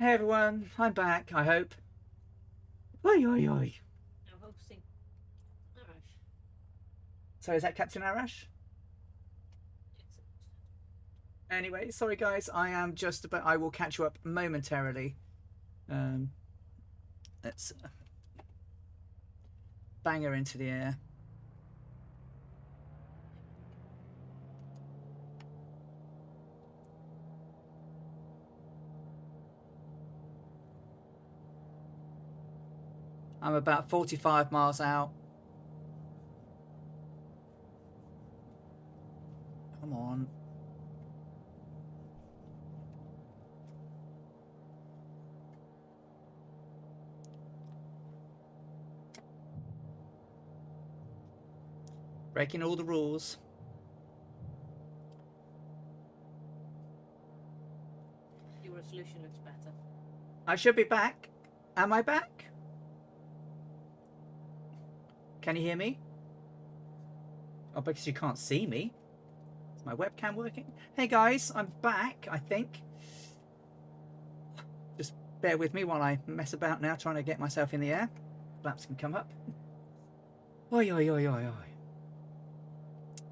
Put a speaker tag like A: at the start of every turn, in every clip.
A: Hey everyone, I'm back, I hope. Oi, oi, oi.
B: No hosting. Alright.
A: So is that Captain Arash?
B: Excellent.
A: Anyway, sorry guys, I am just about. I will catch you up momentarily. Um, let's bang her into the air. I'm about 45 miles out. Come on. Breaking all the rules.
B: Your resolution looks better.
A: I should be back. Am I back? Can you hear me? Oh, because you can't see me. Is my webcam working? Hey guys, I'm back, I think. Just bear with me while I mess about now trying to get myself in the air. Flaps can come up. Oi, oi, oi, oi, oi.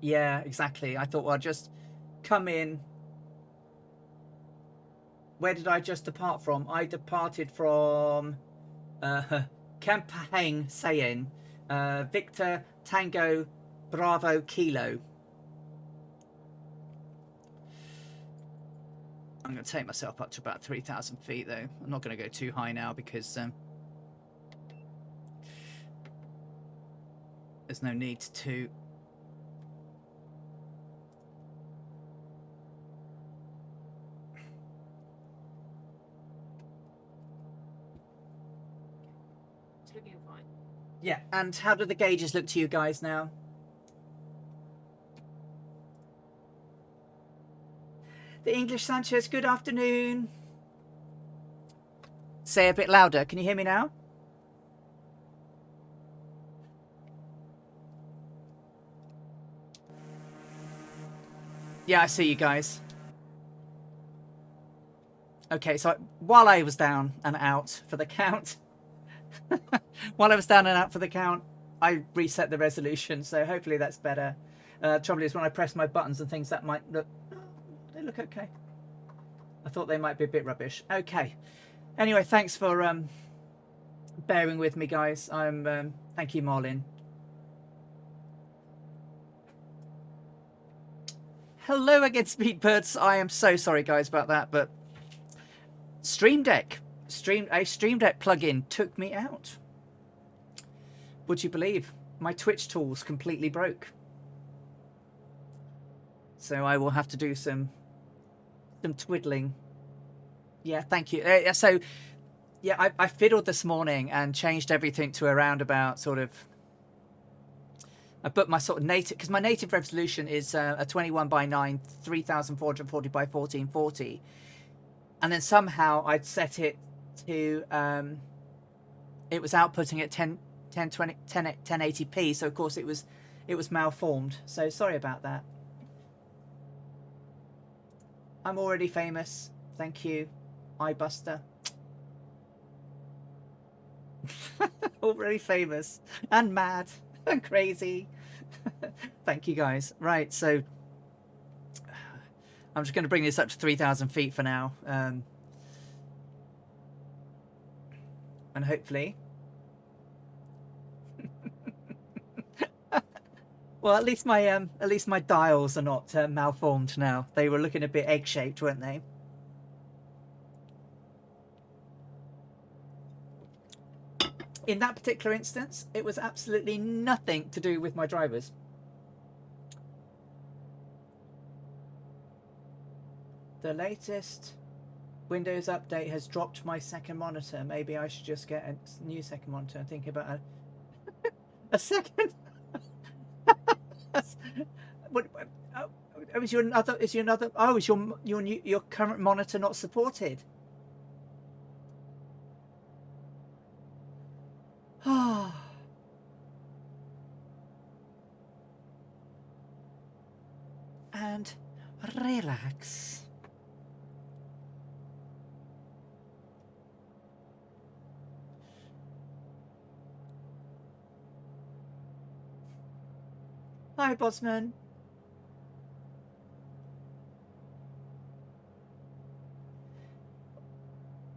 A: Yeah, exactly. I thought, well, I'd just come in. Where did I just depart from? I departed from Kampaheng Sayen, Victor Tango Bravo Kilo. I'm going to take myself up to about 3,000 feet, though. I'm not going to go too high now because there's no need to.
B: It's looking fine.
A: Yeah, and how do the gauges look to you guys now? The English Sanchez, good afternoon. Say a bit louder. Can you hear me now? Yeah, I see you guys. Okay, so while I was down and out for the count, while I was down and out for the count, I reset the resolution, so hopefully that's better. Trouble is, when I press my buttons and things, that might look. They look okay. I thought they might be a bit rubbish. Okay. Anyway, thanks for bearing with me, guys. Thank you, Marlin. Hello again, Speedbirds. I am so sorry, guys, about that, but Stream Deck, a Stream Deck plugin took me out. Would you believe? My Twitch tools completely broke. So I will have to do some twiddling. Yeah, thank you. So, yeah, I fiddled this morning and changed everything to around about sort of. I put my sort of native, because my native resolution is a 21 by 9, 3,440 by 1440. And then somehow I'd set it to, it was outputting at 1080p. So, of course, it was malformed. So, sorry about that. I'm already famous. Thank you, iBuster. Already famous and mad and crazy. Thank you, guys. Right, so I'm just going to bring this up to 3,000 feet for now, and hopefully, well, at least my dials are not malformed now. They were looking a bit egg-shaped, weren't they? In that particular instance, it was absolutely nothing to do with my drivers. The latest Windows update has dropped my second monitor. Maybe I should just get a new second monitor and think about a second. What? Is your another? Is your another? Oh, is your current monitor not supported? And relax. Hi, Bosman.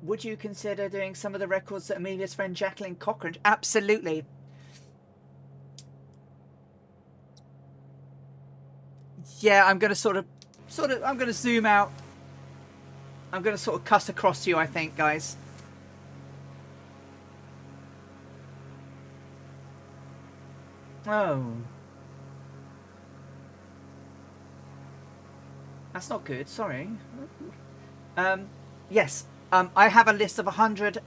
A: Would you consider doing some of the records that Amelia's friend Jacqueline Cochran? Absolutely. Yeah, I'm going to sort of, I'm going to zoom out. I'm going to sort of cuss across you, I think, guys. Oh. That's not good, sorry. Yes, I have a list of 100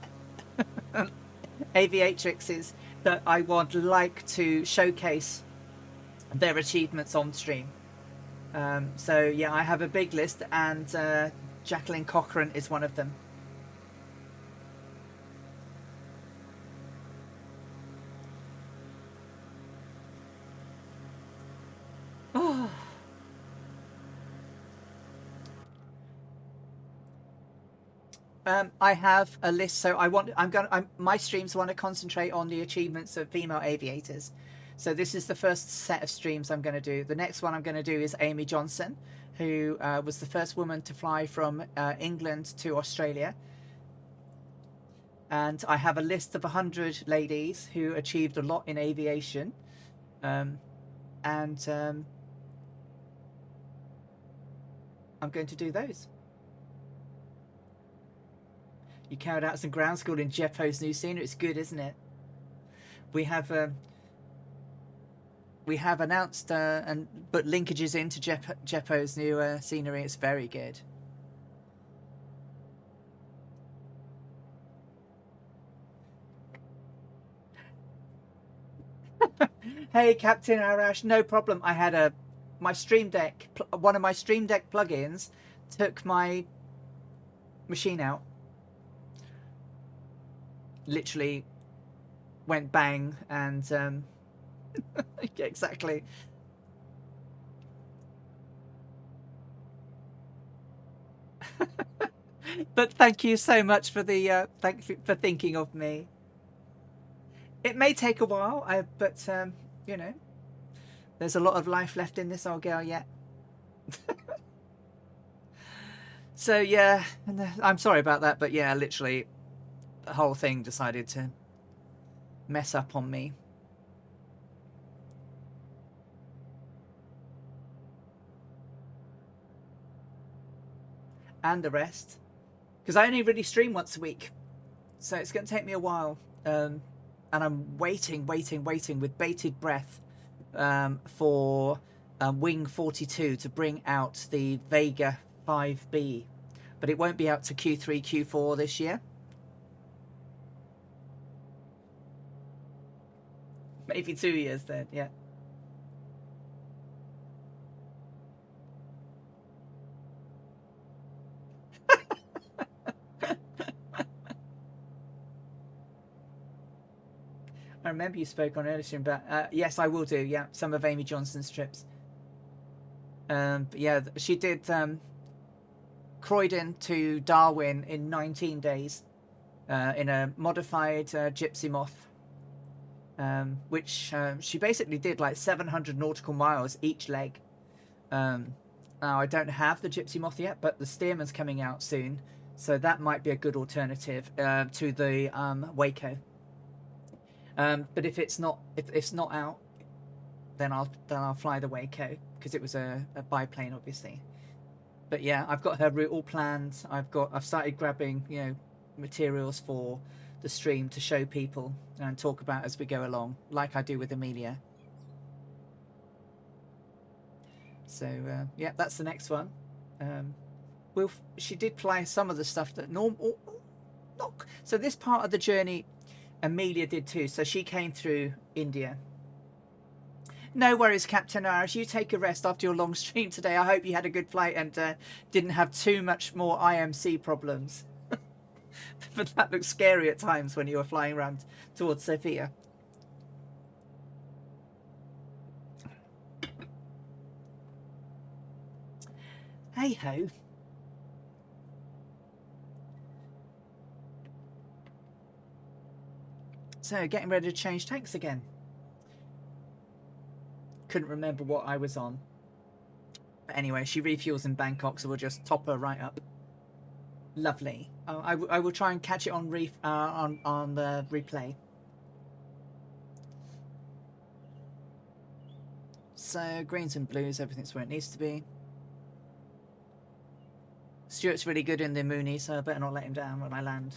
A: aviatrixes that I would like to showcase their achievements on stream. So yeah, I have a big list, and Jacqueline Cochran is one of them. Oh. I have a list, so my streams want to concentrate on the achievements of female aviators. So this is the first set of streams I'm going to do. The next one I'm going to do is Amy Johnson, who was the first woman to fly from England to Australia. And I have a list of 100 ladies who achieved a lot in aviation. And I'm going to do those. You carried out some ground school in Jeppo's new scenery. It's good, isn't it? We have announced and put linkages into Jeppo's new scenery. It's very good. Hey, Captain Arash, no problem. I had my Stream Deck, one of my Stream Deck plugins took my machine out. Literally went bang, and yeah, exactly. But thank you so much for the thank you for thinking of me. It may take a while, but you know, there's a lot of life left in this old girl yet. So yeah, I'm sorry about that, but yeah, literally, the whole thing decided to mess up on me. And the rest, because I only really stream once a week, so it's going to take me a while, and I'm waiting with bated breath for Wing 42 to bring out the Vega 5B, but it won't be out to Q3, Q4 this year. Maybe 2 years then, yeah. I remember you spoke on earlier stream about yes, I will do, yeah, some of Amy Johnson's trips. But yeah, she did Croydon to Darwin in 19 days in a modified Gypsy Moth, which she basically did like 700 nautical miles each leg. Now, I don't have the Gypsy Moth yet, but the Stearman's coming out soon, so that might be a good alternative to the Waco. But if it's not out, then I'll fly the Waco, because it was a biplane, obviously. But yeah, I've got her route all planned. I've started grabbing materials for the stream to show people and talk about as we go along, like I do with Amelia. So yeah, that's the next one. She did fly some of the stuff that normal. Not so this part of the journey, Amelia did too. So she came through India. No worries, Captain Irish. You take a rest after your long stream today. I hope you had a good flight and didn't have too much more IMC problems. But that looks scary at times when you were flying around towards Sofia. Hey ho. So, getting ready to change tanks again. couldn't remember what I was on. But anyway, she refuels in Bangkok, so we'll just top her right up. Lovely. I will try and catch it on on the replay. So greens and blues, everything's where it needs to be. Stuart's really good in the Mooney, so I better not let him down when I land.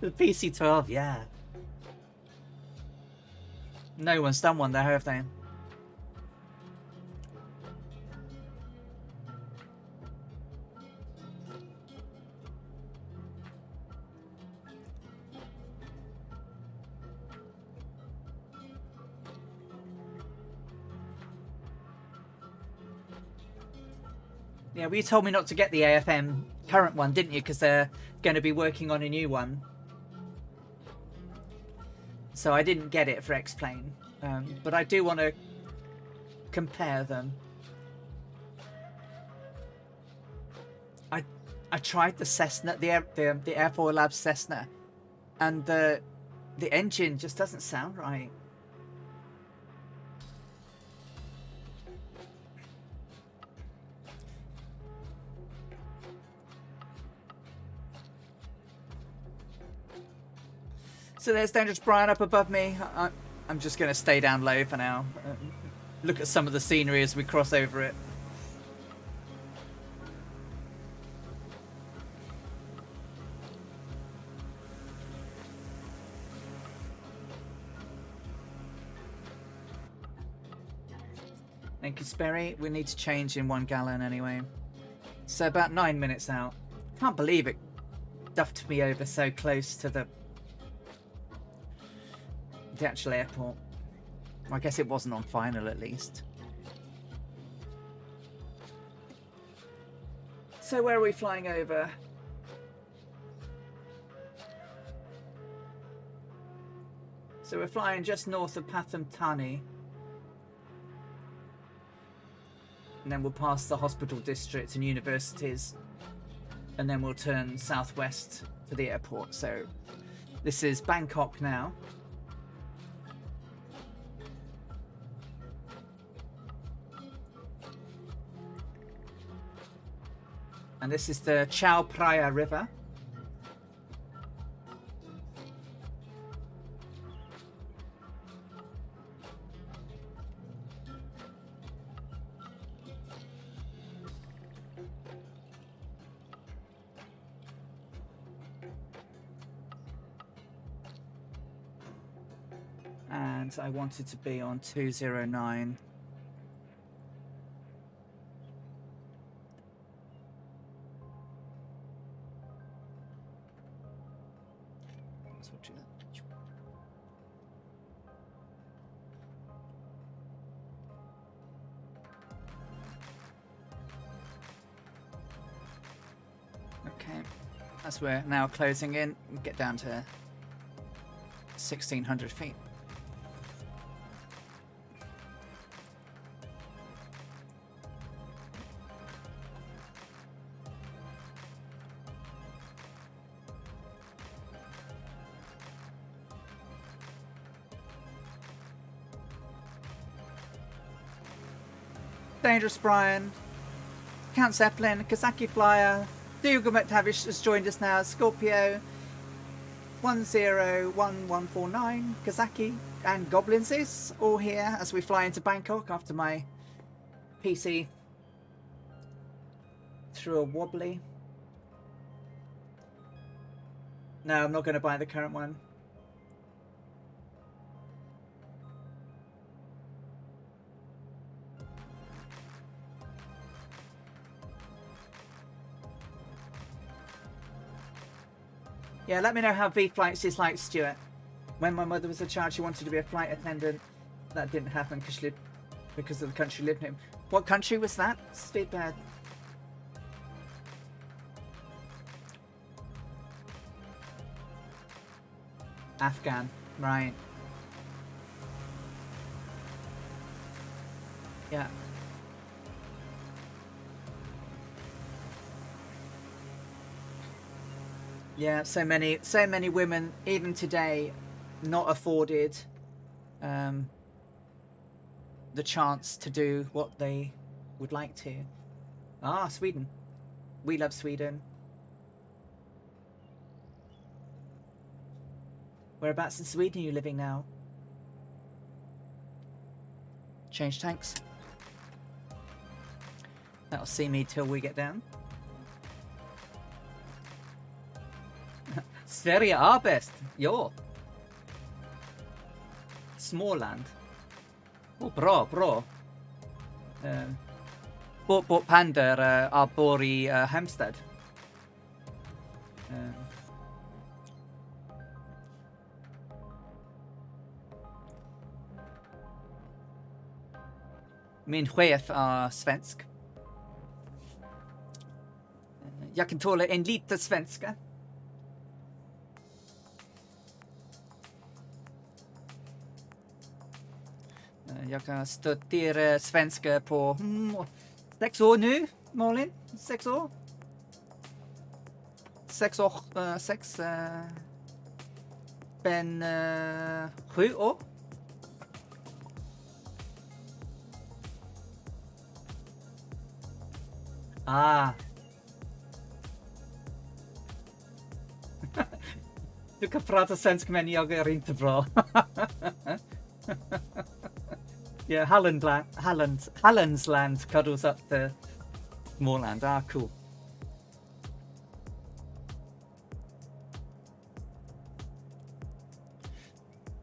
A: The PC-12, yeah. No one's done one there, have they? Yeah, well, you told me not to get the AFM current one, didn't you? Because they're going to be working on a new one. So I didn't get it for X-Plane. But I do want to compare them. I tried the Cessna, the Air Force Labs Cessna, and the engine just doesn't sound right. So there's Dangerous Brian up above me. I'm just going to stay down low for now. Look at some of the scenery as we cross over it. Thank you, Sperry. We need to change in 1 gallon anyway. So about 9 minutes out. Can't believe it duffed me over so close to the actual airport. I guess it wasn't on final at least. So where are we flying over? So we're flying just north of Pathum Thani. And then we'll pass the hospital district and universities. And then we'll turn southwest to the airport. So this is Bangkok now. And this is the Chao Phraya River. And I wanted to be on 209. Okay, as we're now closing in, we get down to 1,600 feet. Dangerous Brian, Count Zeppelin, Kazaki Flyer, Dougal McTavish has joined us now, Scorpio, 101149, Kazaki, and Goblinsis, all here as we fly into Bangkok after my PC threw a wobbly. No, I'm not going to buy the current one. Yeah, let me know how V-Flights is like, Stuart. When my mother was a child, she wanted to be a flight attendant. That didn't happen because of the country she lived in. What country was that? Speedbird. Afghan, right. Yeah. Yeah, so many women, even today, not afforded the chance to do what they would like to. Ah, Sweden. We love Sweden. Whereabouts in Sweden are you living now? Change tanks. That'll see me till we get down. Sverige är bäst. Ja. Småland. Oh, bra, bra. Bort Pander bor i Halmstad. Min chef är svensk. Jag kan tåla en lite svenska. Jag kan studera svenska på 6 år nu, Malin. 6 år. 6 år. 6. Ben 7 år. Ah. Du kan prata svenska men jag är inte bra. Yeah, Hallandsland cuddles up to Småland. Ah, cool.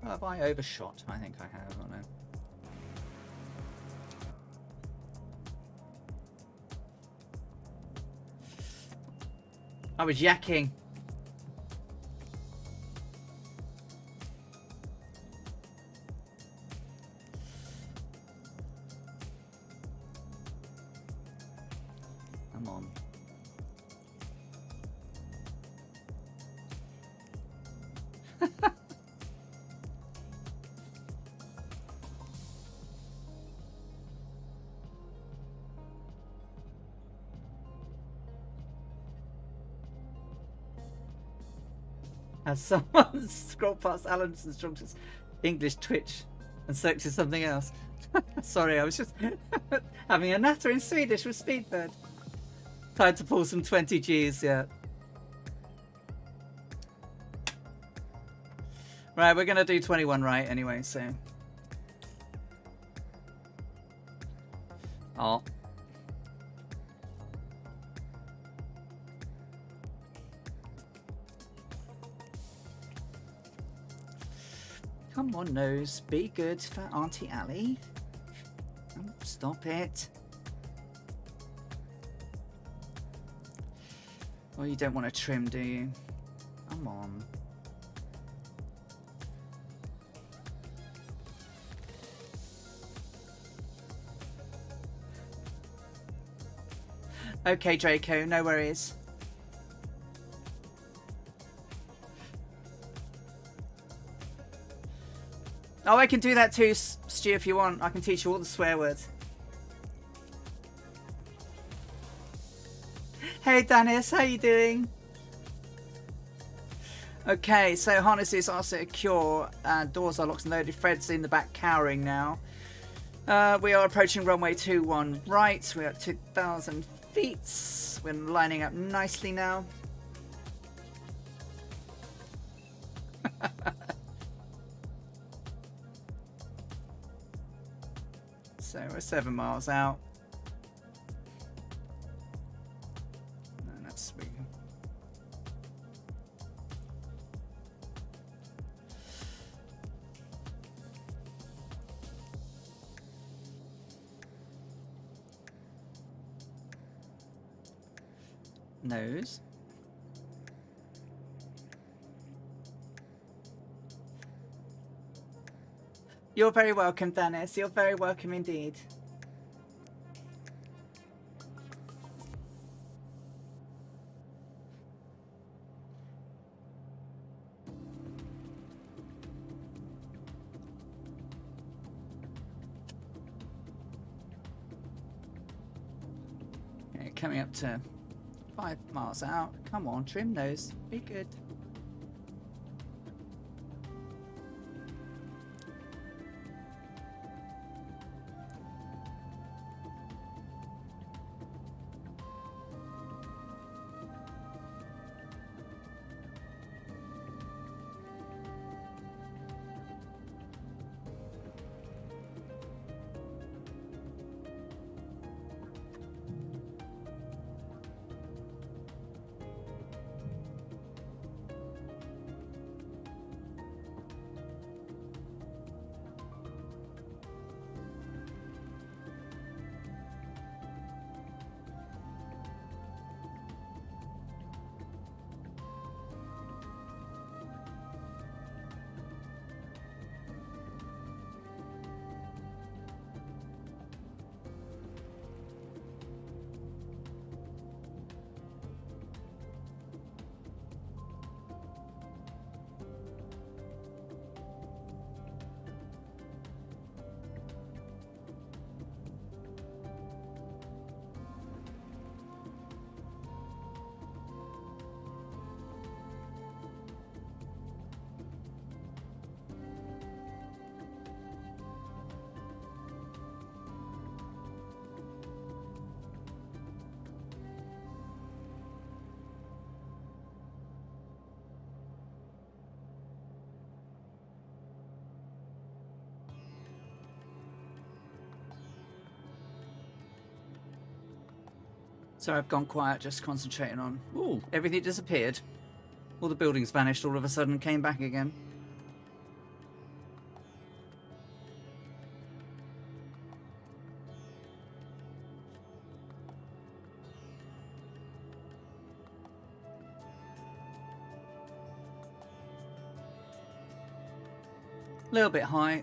A: Have I overshot? I think I have, I don't know. I was yakking. Come on. As someone scroll past Alan's instructions, English Twitch, and search for something else. Sorry, I was just having a natter in Swedish with Speedbird. Time to pull some 20 Gs, yeah. Right, we're gonna do 21 right anyway, so. Oh. Come on, Nose. Be good for Auntie Ali. Oh, stop it. Oh, you don't want to trim, do you? Come on. Okay, Draco, no worries. Oh, I can do that too, Stu, if you want. I can teach you all the swear words. Hey, Dennis, how you doing? Okay, so harnesses are secure. Doors are locked and loaded. Fred's in the back cowering now. We are approaching runway 21 right. We're at 2,000 feet. We're lining up nicely now. So we're 7 miles out. And that's sweet. Nose. You're very welcome, Dennis. You're very welcome indeed. Okay, coming up to 5 miles out. Come on, trim those. Be good. So I've gone quiet, just concentrating on... Ooh, everything disappeared. All the buildings vanished all of a sudden, came back again. A little bit high.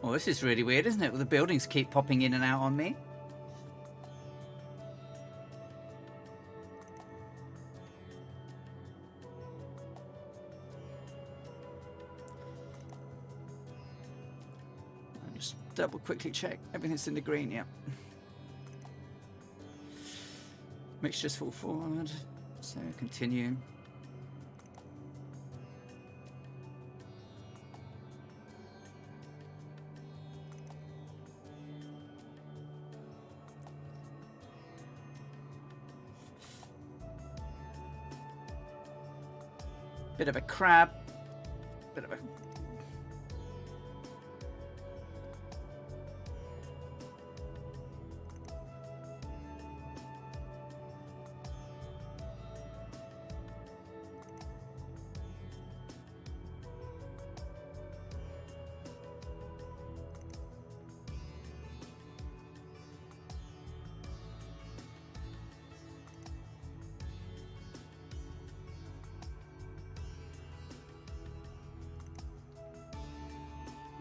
A: Oh, this is really weird, isn't it? Well, the buildings keep popping in and out on me. I'll just double quickly check. Everything's in the green, yeah. Mixtures full forward. So continue. Bit of a crab. Bit of a...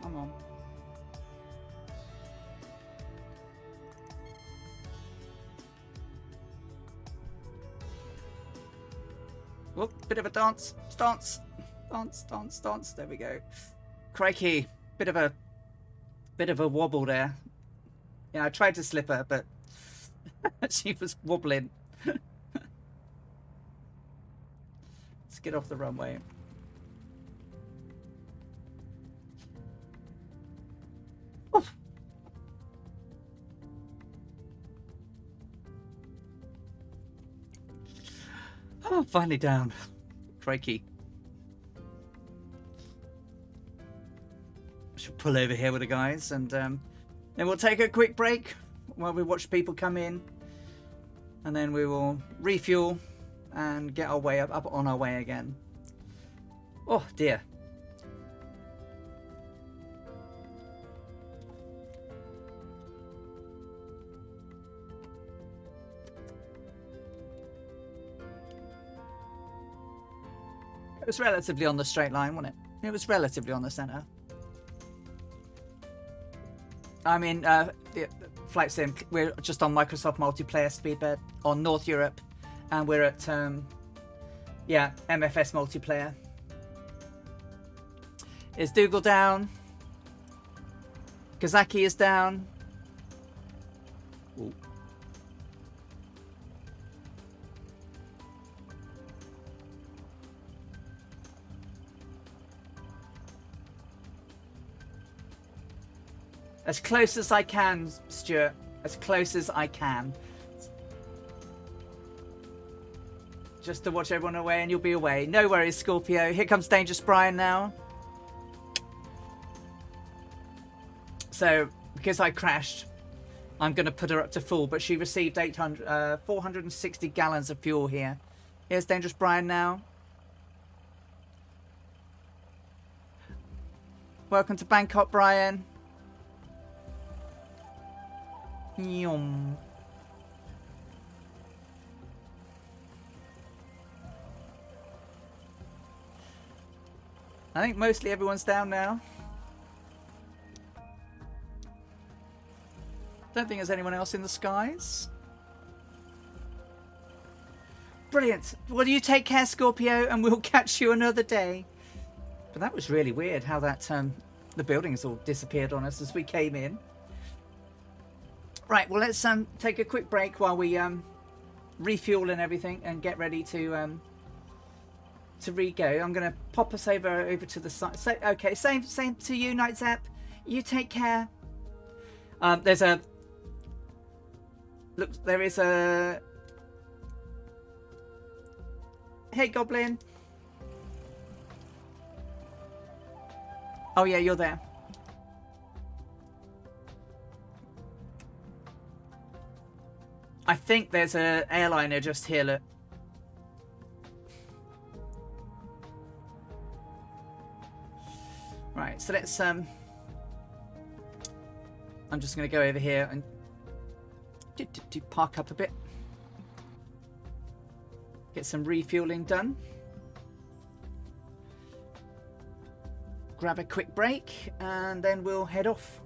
A: Come on. Whoop, bit of a dance. Dance. Dance, dance, dance. There we go. Crikey. Bit of a wobble there. Yeah, I tried to slip her, but she was wobbling. Let's get off the runway. Oh, finally down. Crikey. I should pull over here with the guys and then we'll take a quick break while we watch people come in. And then we will refuel and get our way up on our way again. Oh dear. It was relatively on the straight line, wasn't it? It was relatively on the centre. I mean, the flight sim, we're just on Microsoft Multiplayer Speedbed on North Europe, and we're at, yeah, MFS Multiplayer. Is Dougal down? Kazaki is down. Ooh. As close as I can, Stuart. As close as I can. Just to watch everyone away and you'll be away. No worries, Scorpio. Here comes Dangerous Brian now. So, because I crashed, I'm going to put her up to full, but she received 460 gallons of fuel here. Here's Dangerous Brian now. Welcome to Bangkok, Brian. Yum. I think mostly everyone's down now. Don't think there's anyone else in the skies. Brilliant. Well, you take care, Scorpio, and we'll catch you another day. But that was really weird how that the buildings all disappeared on us as we came in. Right, well, let's take a quick break while we refuel and everything and get ready to re-go. I'm going to pop us over to the side. So, okay, same to you, Night Zap. You take care. There's a... Look, there is a... Hey, Goblin. Oh, yeah, you're there. I think there's an airliner just here, look. Right, so let's I'm just going to go over here and park up a bit. Get some refueling done. Grab a quick break and then we'll head off.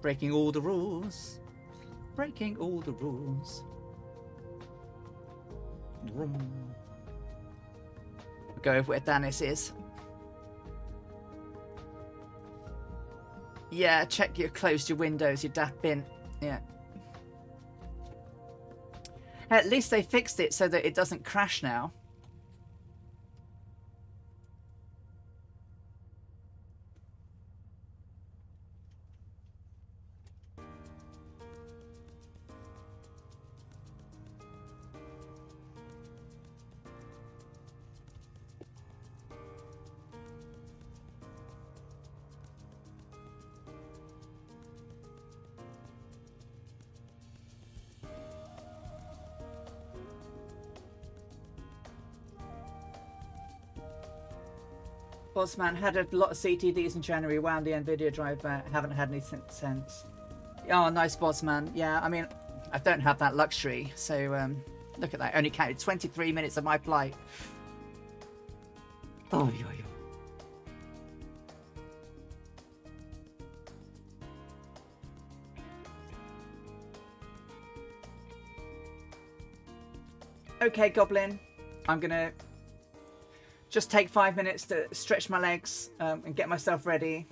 A: Breaking all the rules. Breaking all the rules. We'll go over where Dennis is. Yeah, check you closed your windows, you daft bin. Yeah. At least they fixed it so that it doesn't crash now. Bosman had a lot of CTDs in January, wound the NVIDIA drive back, haven't had any since. Oh, nice, Bosman. Yeah, I mean, I don't have that luxury, so look at that. Only counted 23 minutes of my flight. Oh, yo, yo. Okay, Goblin. I'm gonna just take 5 minutes to stretch my legs and get myself ready.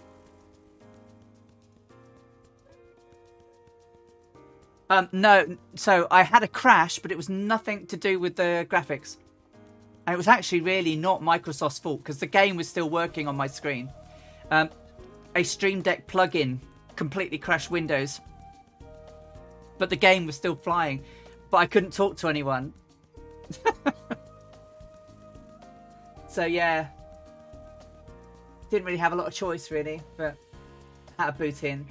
A: No, so I had a crash, but it was nothing to do with the graphics. And it was actually really not Microsoft's fault because the game was still working on my screen. A Stream Deck plugin completely crashed Windows. But the game was still flying. But I couldn't talk to anyone. So yeah, didn't really have a lot of choice really, but had to boot in.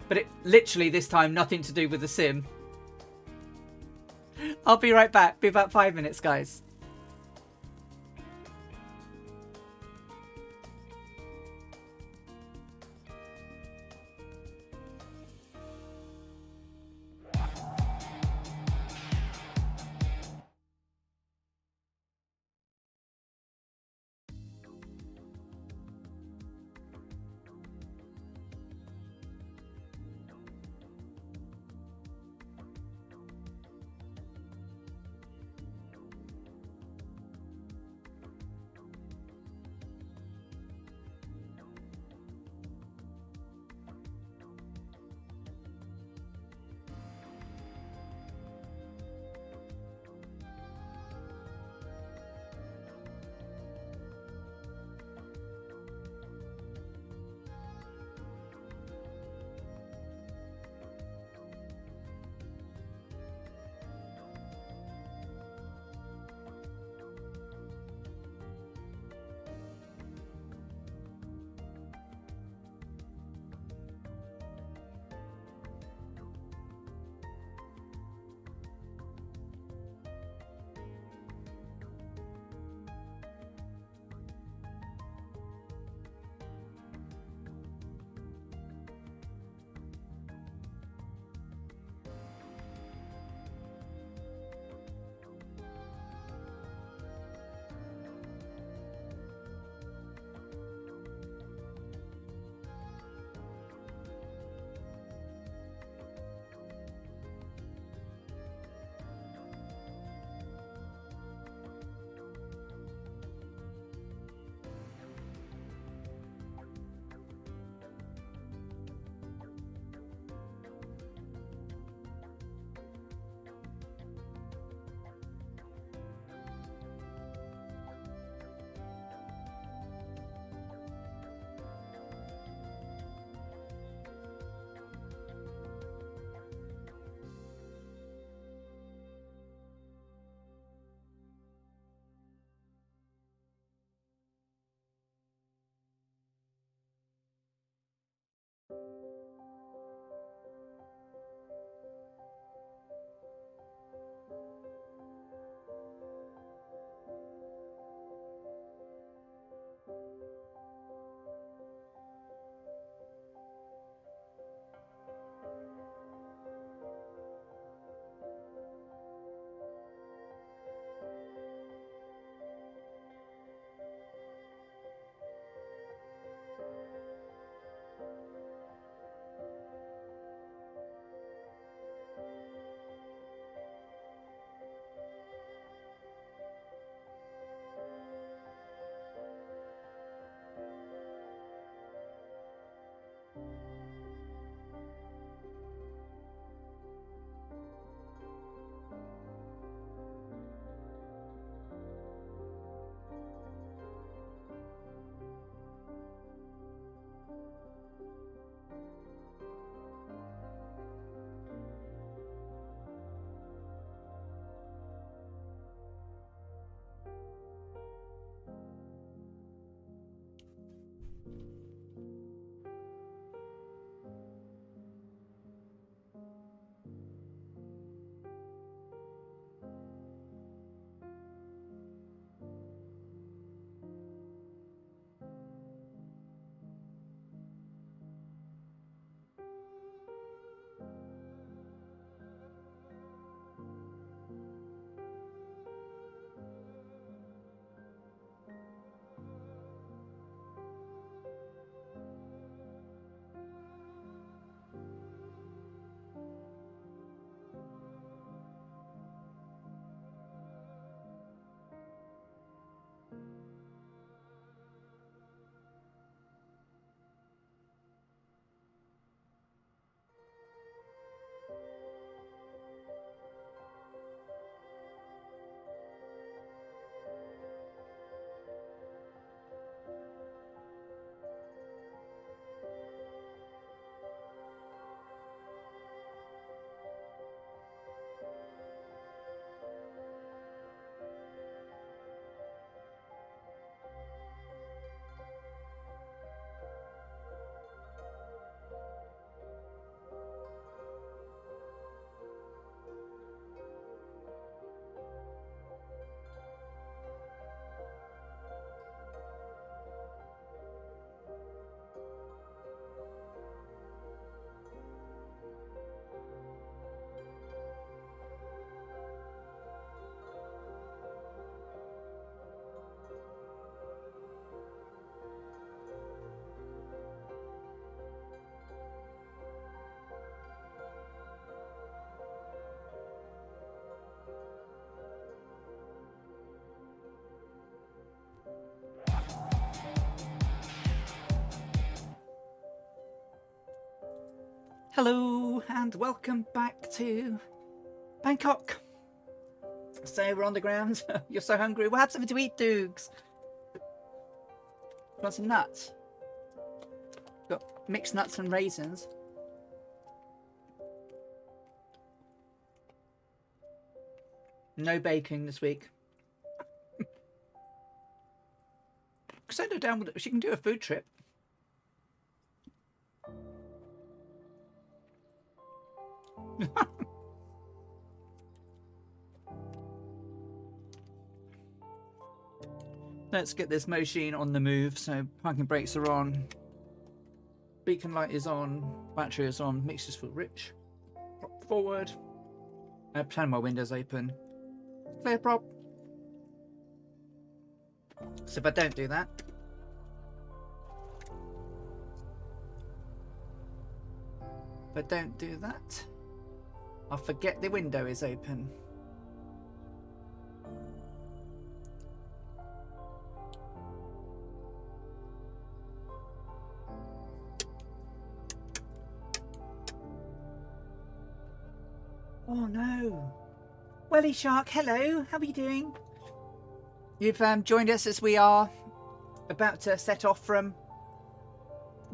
A: But it literally this time nothing to do with the sim. I'll be right back. Be about 5 minutes, guys. Hello and welcome back to Bangkok. So we're on the ground. You're so hungry. We'll have something to eat, Dukes. Got some nuts. Got mixed nuts and raisins. No baking this week. Send her down with it. She can do a food trip. Let's get this machine on the move. So parking brakes are on. Beacon light is on. Battery is on. Mixture's full rich. Prop forward. Turn my windows open. Clear prop. So if I don't do that. If I don't do that, I'll forget the window is open. Oh no. Welly Shark, hello. How are you doing? You've joined us as we are about to set off from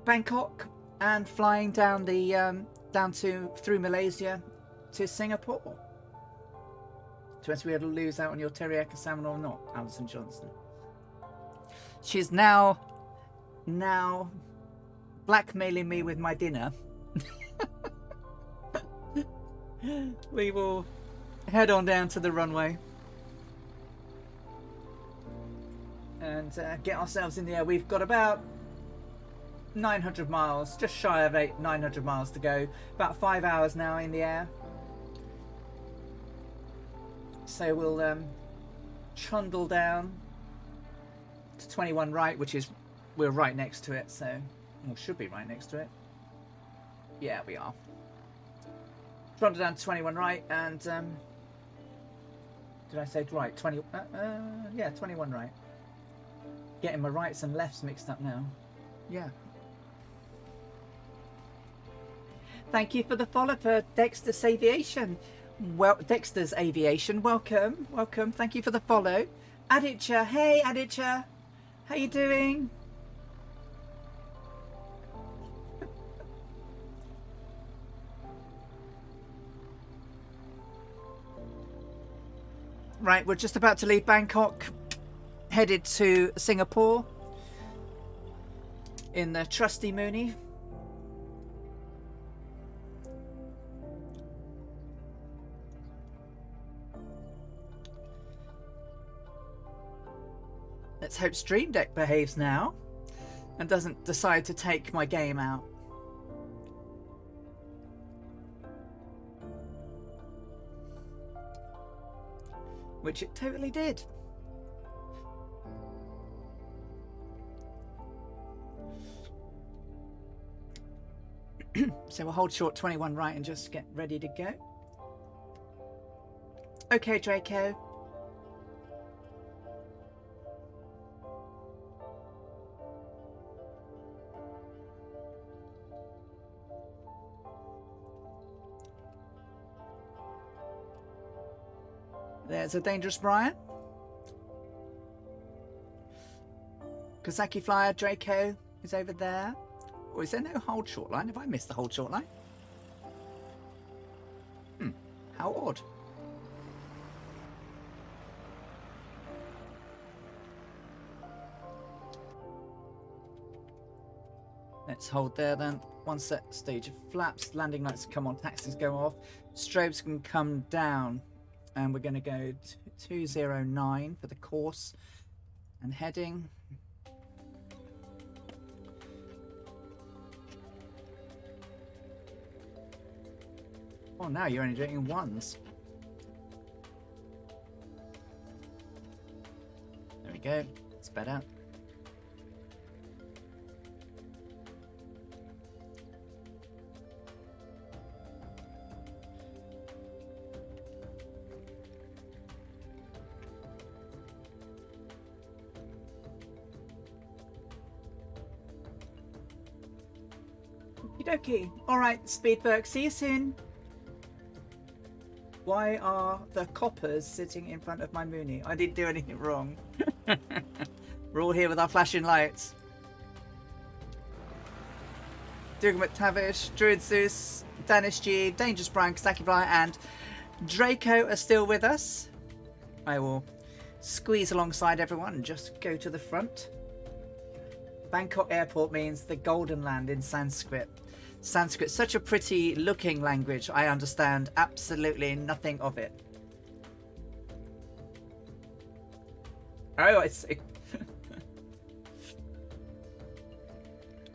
A: Bangkok and flying down the through Malaysia to Singapore. To whether we had to lose out on your teriyaki salmon or not, Alison Johnson. She's now blackmailing me with my dinner. We will head on down to the runway and get ourselves in the air. We've got about 900 miles, just shy of 900 miles to go. About 5 hours now in the air. So we'll trundle down to 21 right, which is, we're right next to it, so, or should be right next to it. Yeah, we are. Trundle down to 21 right, and did I say right? 20? Yeah, 21 right. Getting my rights and lefts mixed up now. Yeah. Thank you for the follow for Dexter's Aviation. Well, Dexter's Aviation, welcome, welcome. Thank you for the follow. Aditya, hey Aditya, how you doing? Right, we're just about to leave Bangkok, headed to Singapore in the trusty Mooney. Let's hope Stream Deck behaves now and doesn't decide to take my game out. Which it totally did. So we'll hold short 21 right and just get ready to go. Okay, Draco. There's a dangerous Brian. Kazaki Flyer, Draco is over there. Or is there no hold short line? Have I missed the hold short line? How odd. Let's hold there then. One set stage of flaps. Landing lights come on. Taxis go off. Strobes can come down. And we're going to go 209 for the course and heading. Oh, now you're only doing ones. There we go. It's better. Okie. Alright, Speedberg, see you soon. Why are the coppers sitting in front of my Mooney? I didn't do anything wrong. We're all here with our flashing lights. Dougal McTavish, Druid Zeus, Danish G, Dangerous Brian, Kasaki Fly, and Draco are still with us. I will squeeze alongside everyone and just go to the front. Bangkok Airport means the Golden Land in Sanskrit. Sanskrit, such a pretty looking language. I understand absolutely nothing of it. Oh, I see.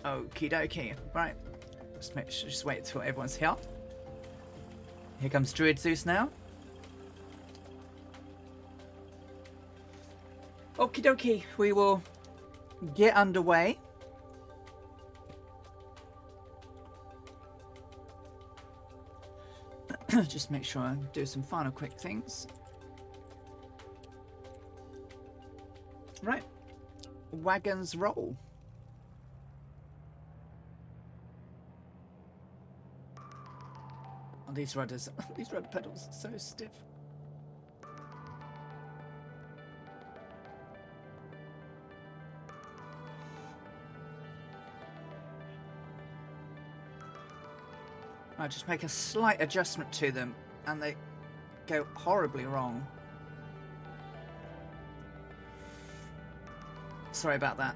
A: Okie dokie. Right. Just wait till everyone's here. Here comes Druid Zeus now. Okie dokie. We will get underway. Just make sure I do some final quick things. Right. Wagons roll. Oh, these rudders, these rudder pedals are so stiff. I just make a slight adjustment to them and they go horribly wrong. Sorry about that.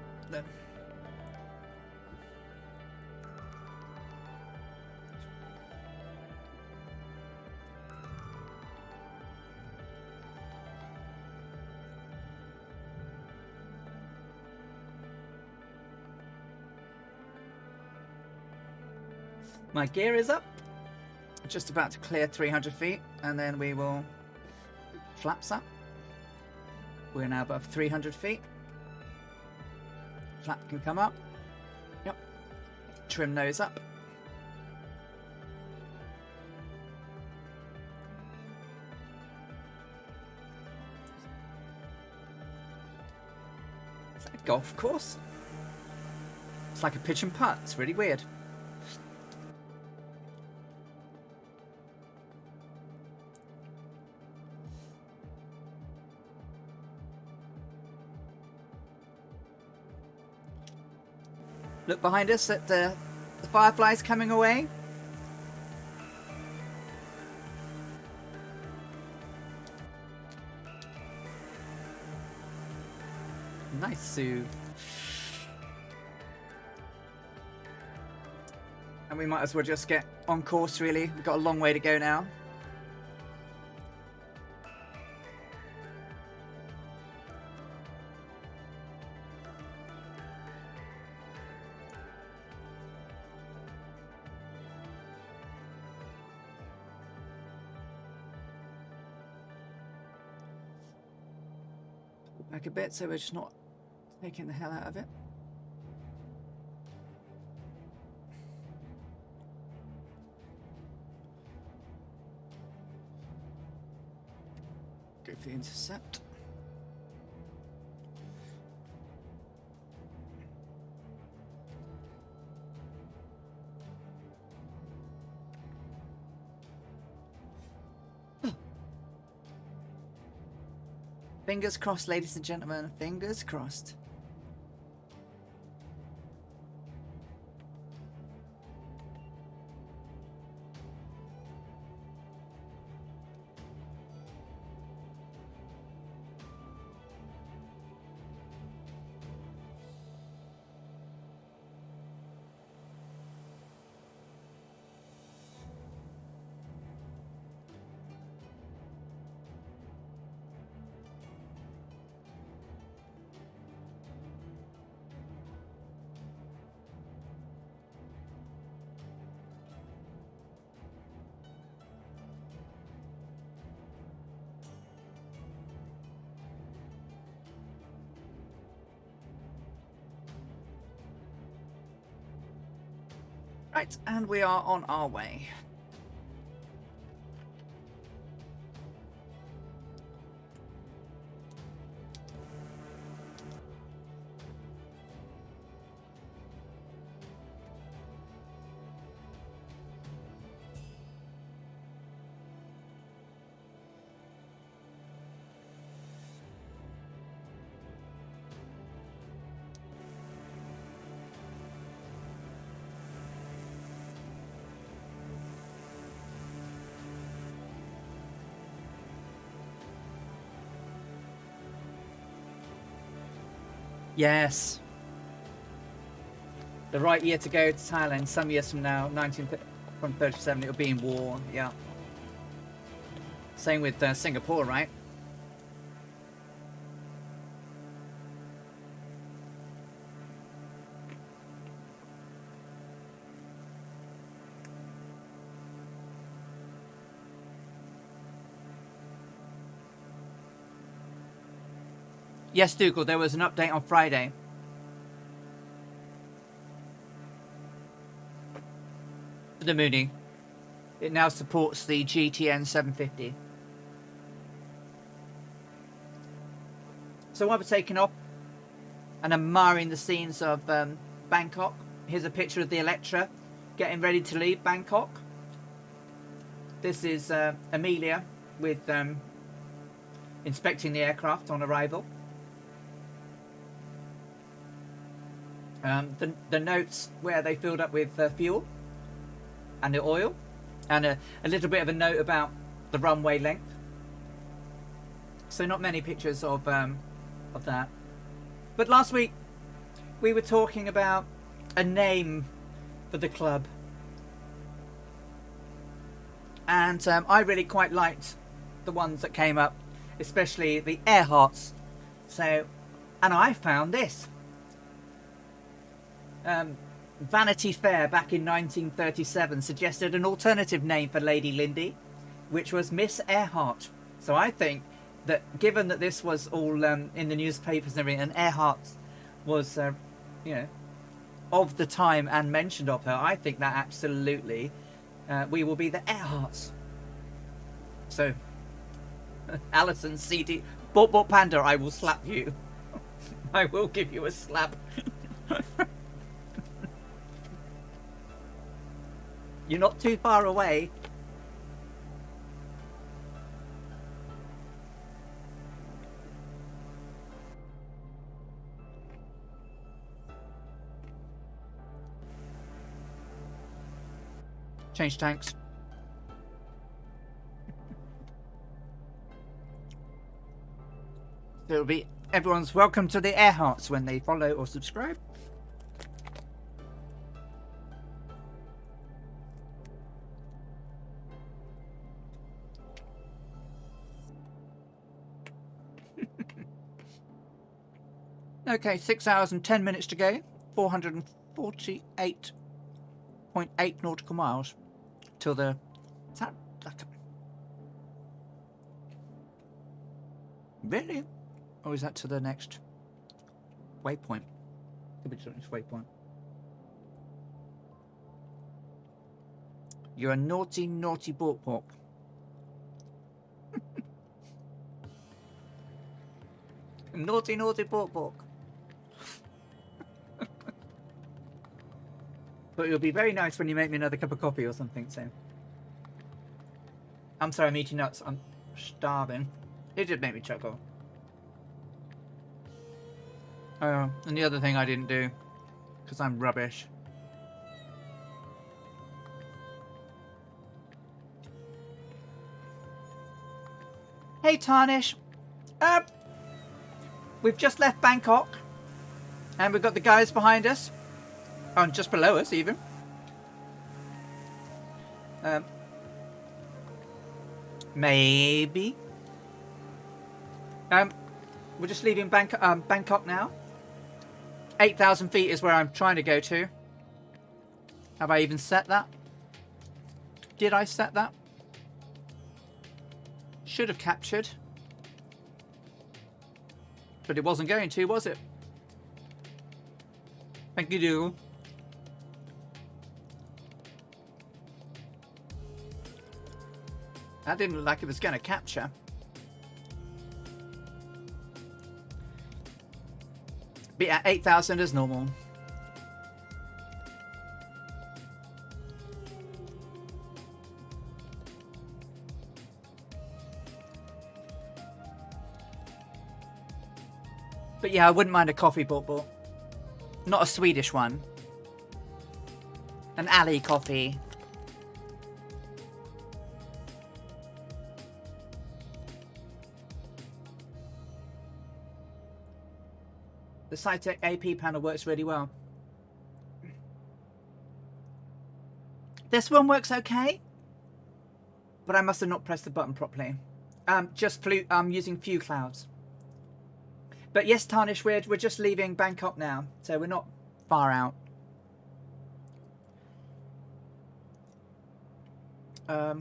A: My gear is up. Just about to clear 300 feet, and then we will flaps up. We're now above 300 feet. Flap can come up. Yep. Trim nose up. Is that a golf course? It's like a pitch and putt. It's really weird. Look behind us at the fireflies coming away. Nice, Sue. And we might as well just get on course, really. We've got a long way to go now. Back a bit so we're just not taking the hell out of it. Go for the intercept. Fingers crossed, ladies and gentlemen. Fingers crossed. Right, and we are on our way. Yes. The right year to go to Thailand. Some years from now, from 37, it'll be in war. Yeah. Same with Singapore, right? Yes, Dougal, there was an update on Friday. For the Mooney. It now supports the GTN 750. So while we're taking off and admiring the scenes of Bangkok, here's a picture of the Electra getting ready to leave Bangkok. This is Amelia with inspecting the aircraft on arrival. The notes where they filled up with fuel and the oil, and a little bit of a note about the runway length. So not many pictures of that. But last week we were talking about a name for the club, and I really quite liked the ones that came up, especially the Earharts. So, and I found this. Vanity Fair back in 1937 suggested an alternative name for Lady Lindy, which was Miss Earhart. So I think that given that this was all in the newspapers and everything, and Earhart was, you know, of the time and mentioned of her, I think that absolutely we will be the Earharts. So, Alison CD, Bot Panda, I will slap you. I will give you a slap. You're not too far away. Change tanks. It'll be everyone's welcome to the Earharts when they follow or subscribe. Okay, 6 hours and 10 minutes to go. 448.8 nautical miles till the. Is that really? Or is that to the next waypoint? Could be to the next waypoint. You're a naughty, naughty pork. Naughty, naughty pork. But it'll be very nice when you make me another cup of coffee or something, so. I'm sorry, I'm eating nuts. I'm starving. It did make me chuckle. Oh, and the other thing I didn't do, because I'm rubbish. Hey, Tarnish. We've just left Bangkok, and we've got the guys behind us, and just below us even. Maybe. We're just leaving Bangkok now. 8,000 feet is where I'm trying to go to. Have I even set that? Did I set that? Should have captured. But it wasn't going to, was it? Thank you, Dougal. That didn't look like it was going to capture. Be at 8,000 as normal. But yeah, I wouldn't mind a coffee, but not a Swedish one. An alley coffee. The Cytec AP panel works really well. This one works okay, but I must have not pressed the button properly. Just flew. I'm using few clouds. But yes, Tarnish, we're just leaving Bangkok now, so we're not far out. I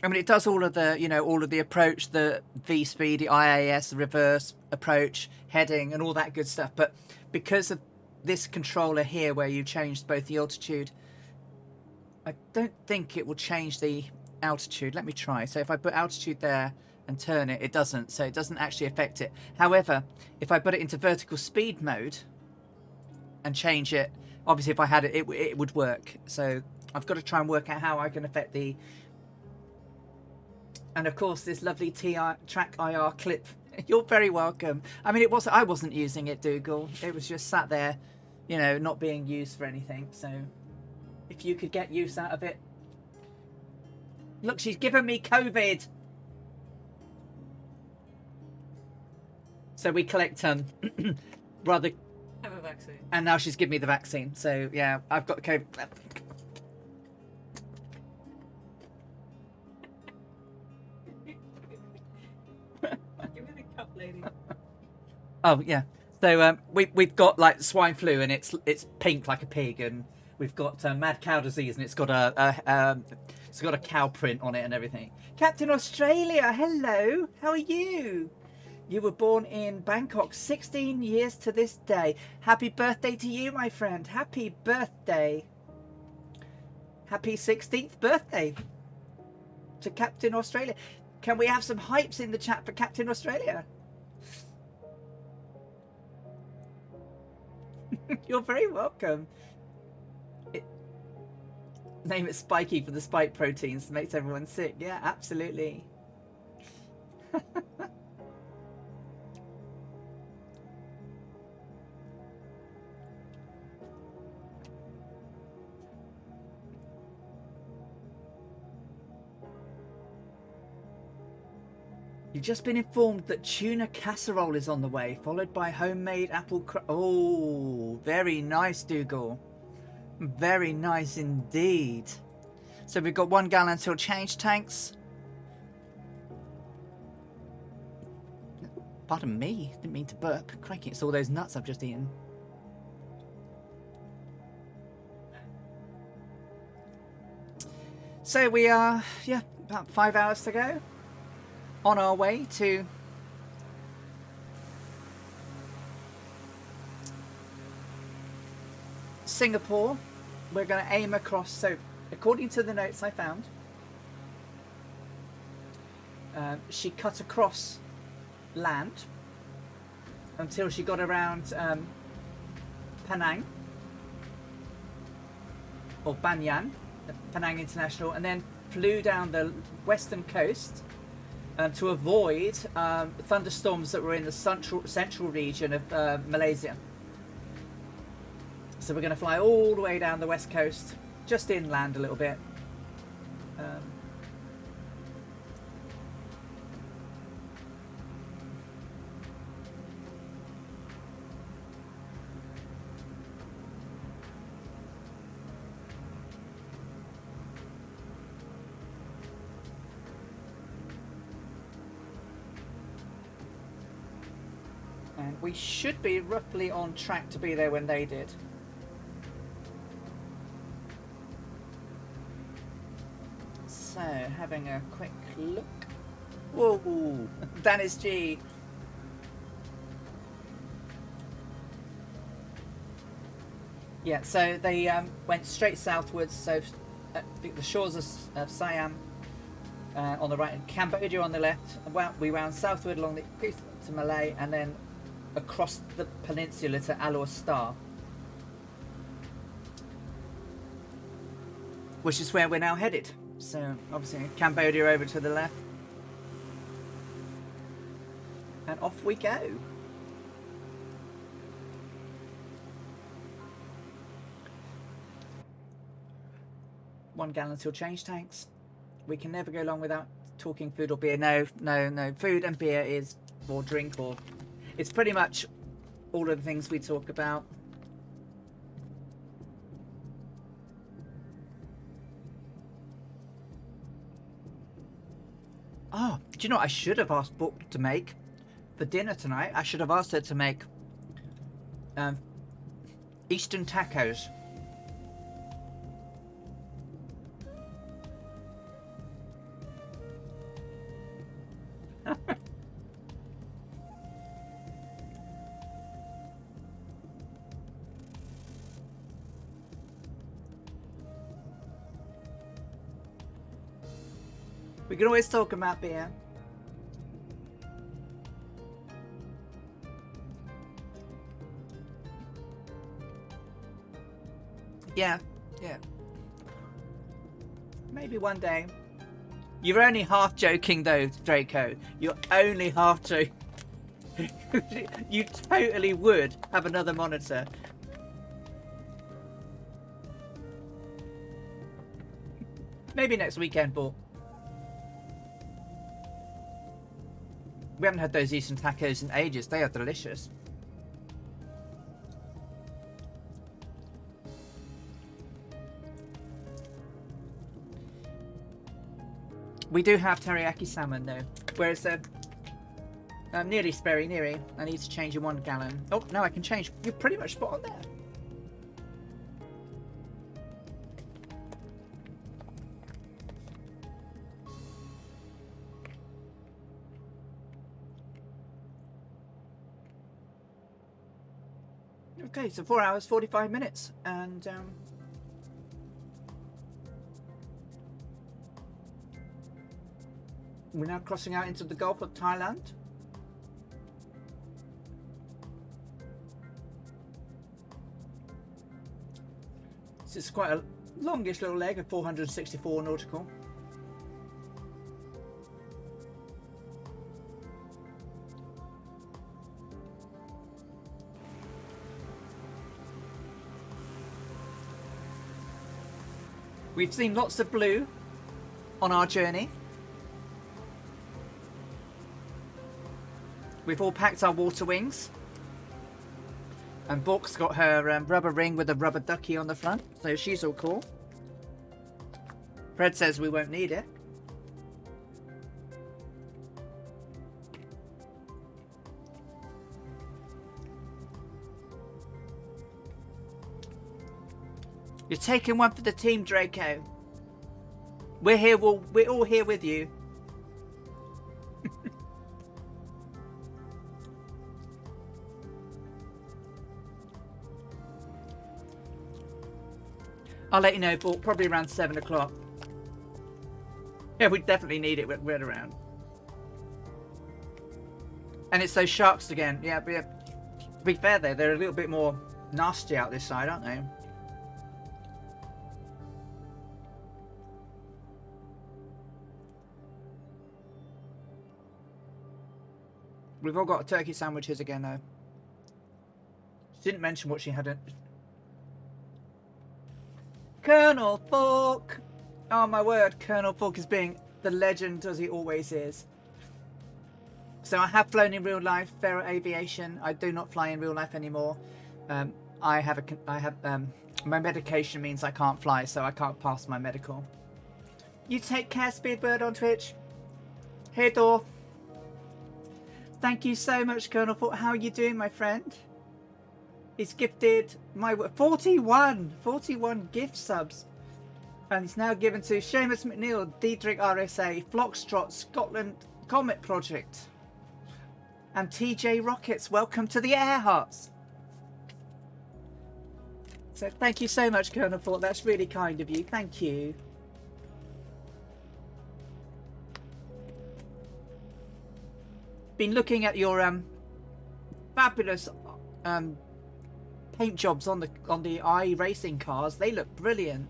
A: mean, it does all of the, you know, all of the approach, the V-speed, the IAS, the reverse approach, heading, and all that good stuff. But because of this controller here, where you changed both the altitude, I don't think it will change the altitude. Let me try. So if I put altitude there and turn it, it doesn't. So it doesn't actually affect it. However, if I put it into vertical speed mode and change it, obviously if I had it, it would work. So I've got to try and work out how I can affect the... And of course, this lovely track IR clip. You're very welcome. I mean, I wasn't using it, Dougal. It was just sat there, you know, not being used for anything. So if you could get use out of it. Look, she's given me COVID. So we collect rather.
B: Have a vaccine.
A: And now she's given me the vaccine. So yeah, I've got COVID.
B: Give me the cup, lady.
A: Oh yeah. So we've got like swine flu, and it's pink like a pig, and we've got mad cow disease, and it's got a cow print on it and everything. Captain Australia, hello. How are you? You were born in Bangkok 16 years to this day. Happy birthday to you, my friend. Happy birthday. Happy 16th birthday to Captain Australia. Can we have some hypes in the chat for Captain Australia? You're very welcome. Name it Spiky for the spike proteins. Makes everyone sick. Yeah, absolutely. You've just been informed that tuna casserole is on the way, followed by homemade apple oh, very nice, Dougal. Very nice indeed. So we've got 1 gallon till change tanks. Pardon me, didn't mean to burp. Crikey, it's all those nuts I've just eaten. So we are, yeah, about 5 hours to go. On our way to Singapore. We're going to aim across. So according to the notes I found, she cut across land until she got around Penang or Banyan, Penang International, and then flew down the western coast to avoid thunderstorms that were in the central region of Malaysia. So we're going to fly all the way down the west coast, just inland a little bit. And we should be roughly on track to be there when they did. So, having a quick look. Whoa, Dennis G. Yeah, so they went straight southwards, so the shores of Siam on the right and Cambodia on the left. We wound southward along the coast to Malay and then across the peninsula to Alor Star, which is where we're now headed. So obviously Cambodia over to the left, and off we go. One gallon till change tanks. We can never go long without talking food or beer. No, food and beer is, or drink or It's pretty much all of the things we talk about. Oh, do you know what I should have asked Book to make for dinner tonight? I should have asked her to make Eastern tacos. We can always talk about beer. Yeah, yeah. Maybe one day. You're only half joking though, Draco. You're only half joking. You totally would have another monitor. Maybe next weekend, but we haven't had those Eastern tacos in ages. They are delicious. We do have teriyaki salmon though, whereas nearly Sperry, nearly. I need to change in 1 gallon. Oh no, I can change. You're pretty much spot on there. Okay, so 4 hours 45 minutes, and we're now crossing out into the Gulf of Thailand. So it's quite a longish little leg of 464 nautical. We've seen lots of blue on our journey. We've all packed our water wings. And Book's got her rubber ring with a rubber ducky on the front, so she's all cool. Fred says we won't need it. You're taking one for the team, Draco. We're here. We're all here with you. I'll let you know, but probably around 7 o'clock. Yeah, we definitely need it. We're around. And it's those sharks again. Yeah, but to be fair, though, they're a little bit more nasty out this side, aren't they? We've all got turkey sandwiches again, though. She didn't mention what she hadn't. Colonel Falk! Oh my word, Colonel Falk is being the legend as he always is. So I have flown in real life, Faro Aviation. I do not fly in real life anymore. I have my medication means I can't fly, so I can't pass my medical. You take care, Speedbird on Twitch. Hey, Dor. Thank you so much, Colonel Falk. How are you doing, my friend? He's gifted my 41 gift subs. And it's now given to Seamus McNeil, Diedrich RSA, Flockstrot, Scotland Comet Project, and TJ Rockets. Welcome to the Earharts. So thank you so much, Colonel Falk. That's really kind of you. Thank you. Been looking at your fabulous paint jobs on the iRacing cars. They look brilliant.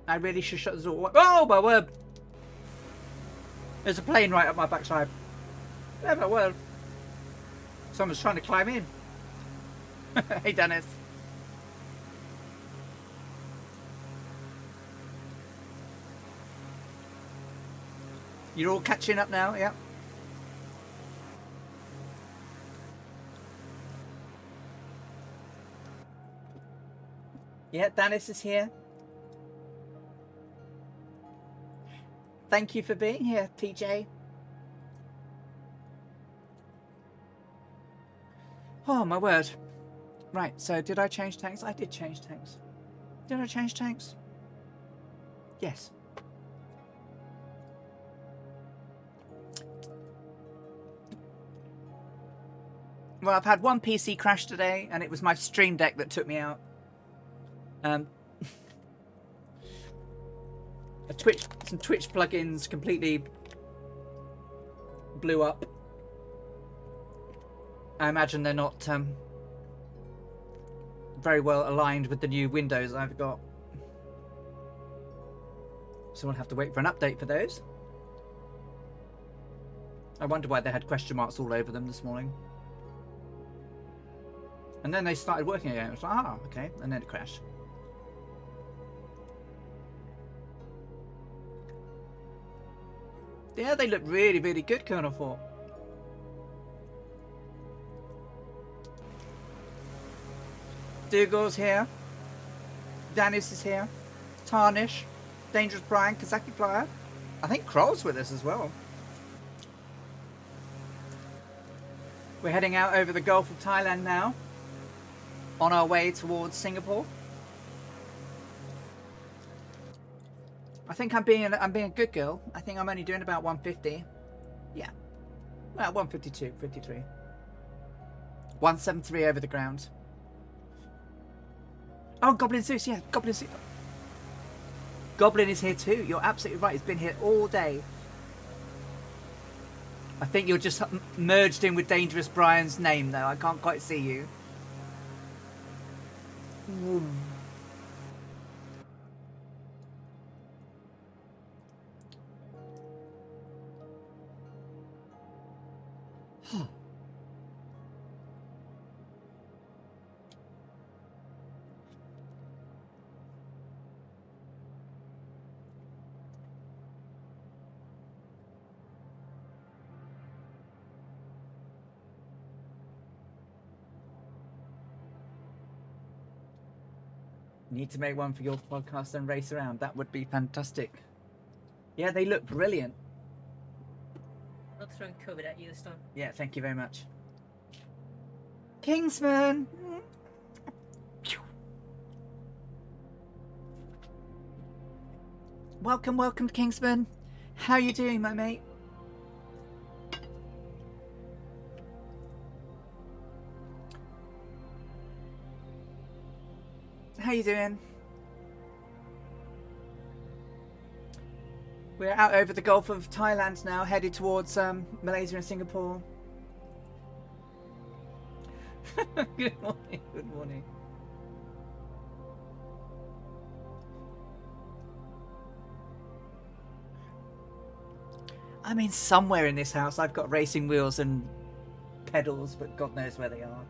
A: I really should shut the door. Oh my word! There's a plane right up my backside. Oh my word! Someone's trying to climb in. Hey Dennis. You're all catching up now, yeah? Yeah, Dennis is here. Thank you for being here, TJ. Oh, my word. Right, so did I change tanks? I did change tanks. Did I change tanks? Yes. Well, I've had one PC crash today, and it was my Stream Deck that took me out. Some Twitch plugins completely blew up. I imagine they're not very well aligned with the new Windows I've got. So we'll have to wait for an update for those. I wonder why they had question marks all over them this morning. And then they started working again. It was like, ah, okay. And then it crashed. Yeah, they look really, really good, Colonel 4. Dougal's here. Dennis is here. Tarnish. Dangerous Brian. Kazaki Flyer. I think Kroll's with us as well. We're heading out over the Gulf of Thailand now. On our way towards Singapore. I think I'm being a good girl. I think I'm only doing about 150. Yeah. Well, 152, 53. 173 over the ground. Oh, Goblin Zeus, yeah, Goblin Zeus. Goblin is here too. You're absolutely right. He's been here all day. I think you're just merged in with Dangerous Brian's name, though. I can't quite see you. Need to make one for your podcast and race around. That would be fantastic. Yeah, they look brilliant.
B: Not throwing COVID at you this time.
A: Yeah, thank you very much. Kingsman! Welcome, welcome, Kingsman. How you doing, my mate? How you doing? We're out over the Gulf of Thailand now, headed towards Malaysia and Singapore. Good morning, good morning. I mean, somewhere in this house I've got racing wheels and pedals, but God knows where they are.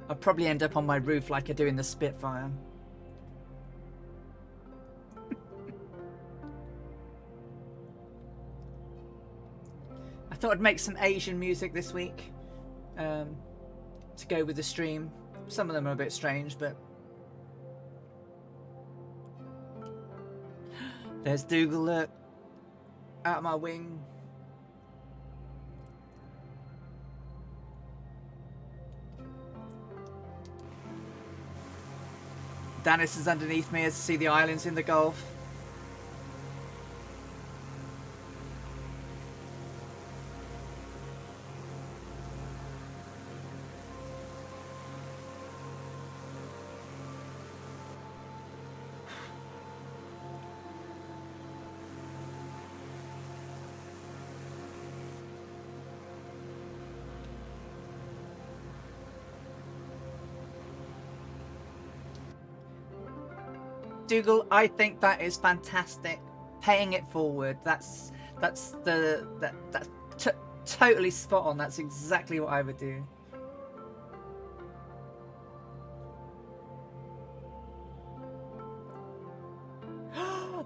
A: I'll probably end up on my roof like I do in the Spitfire. I thought I'd make some Asian music this week to go with the stream. Some of them are a bit strange, but... There's Dougal, look. Out of my wing. Dennis is underneath me as I see the islands in the Gulf. Dougal, I think that is fantastic. Paying it forward. That's totally spot on. That's exactly what I would do.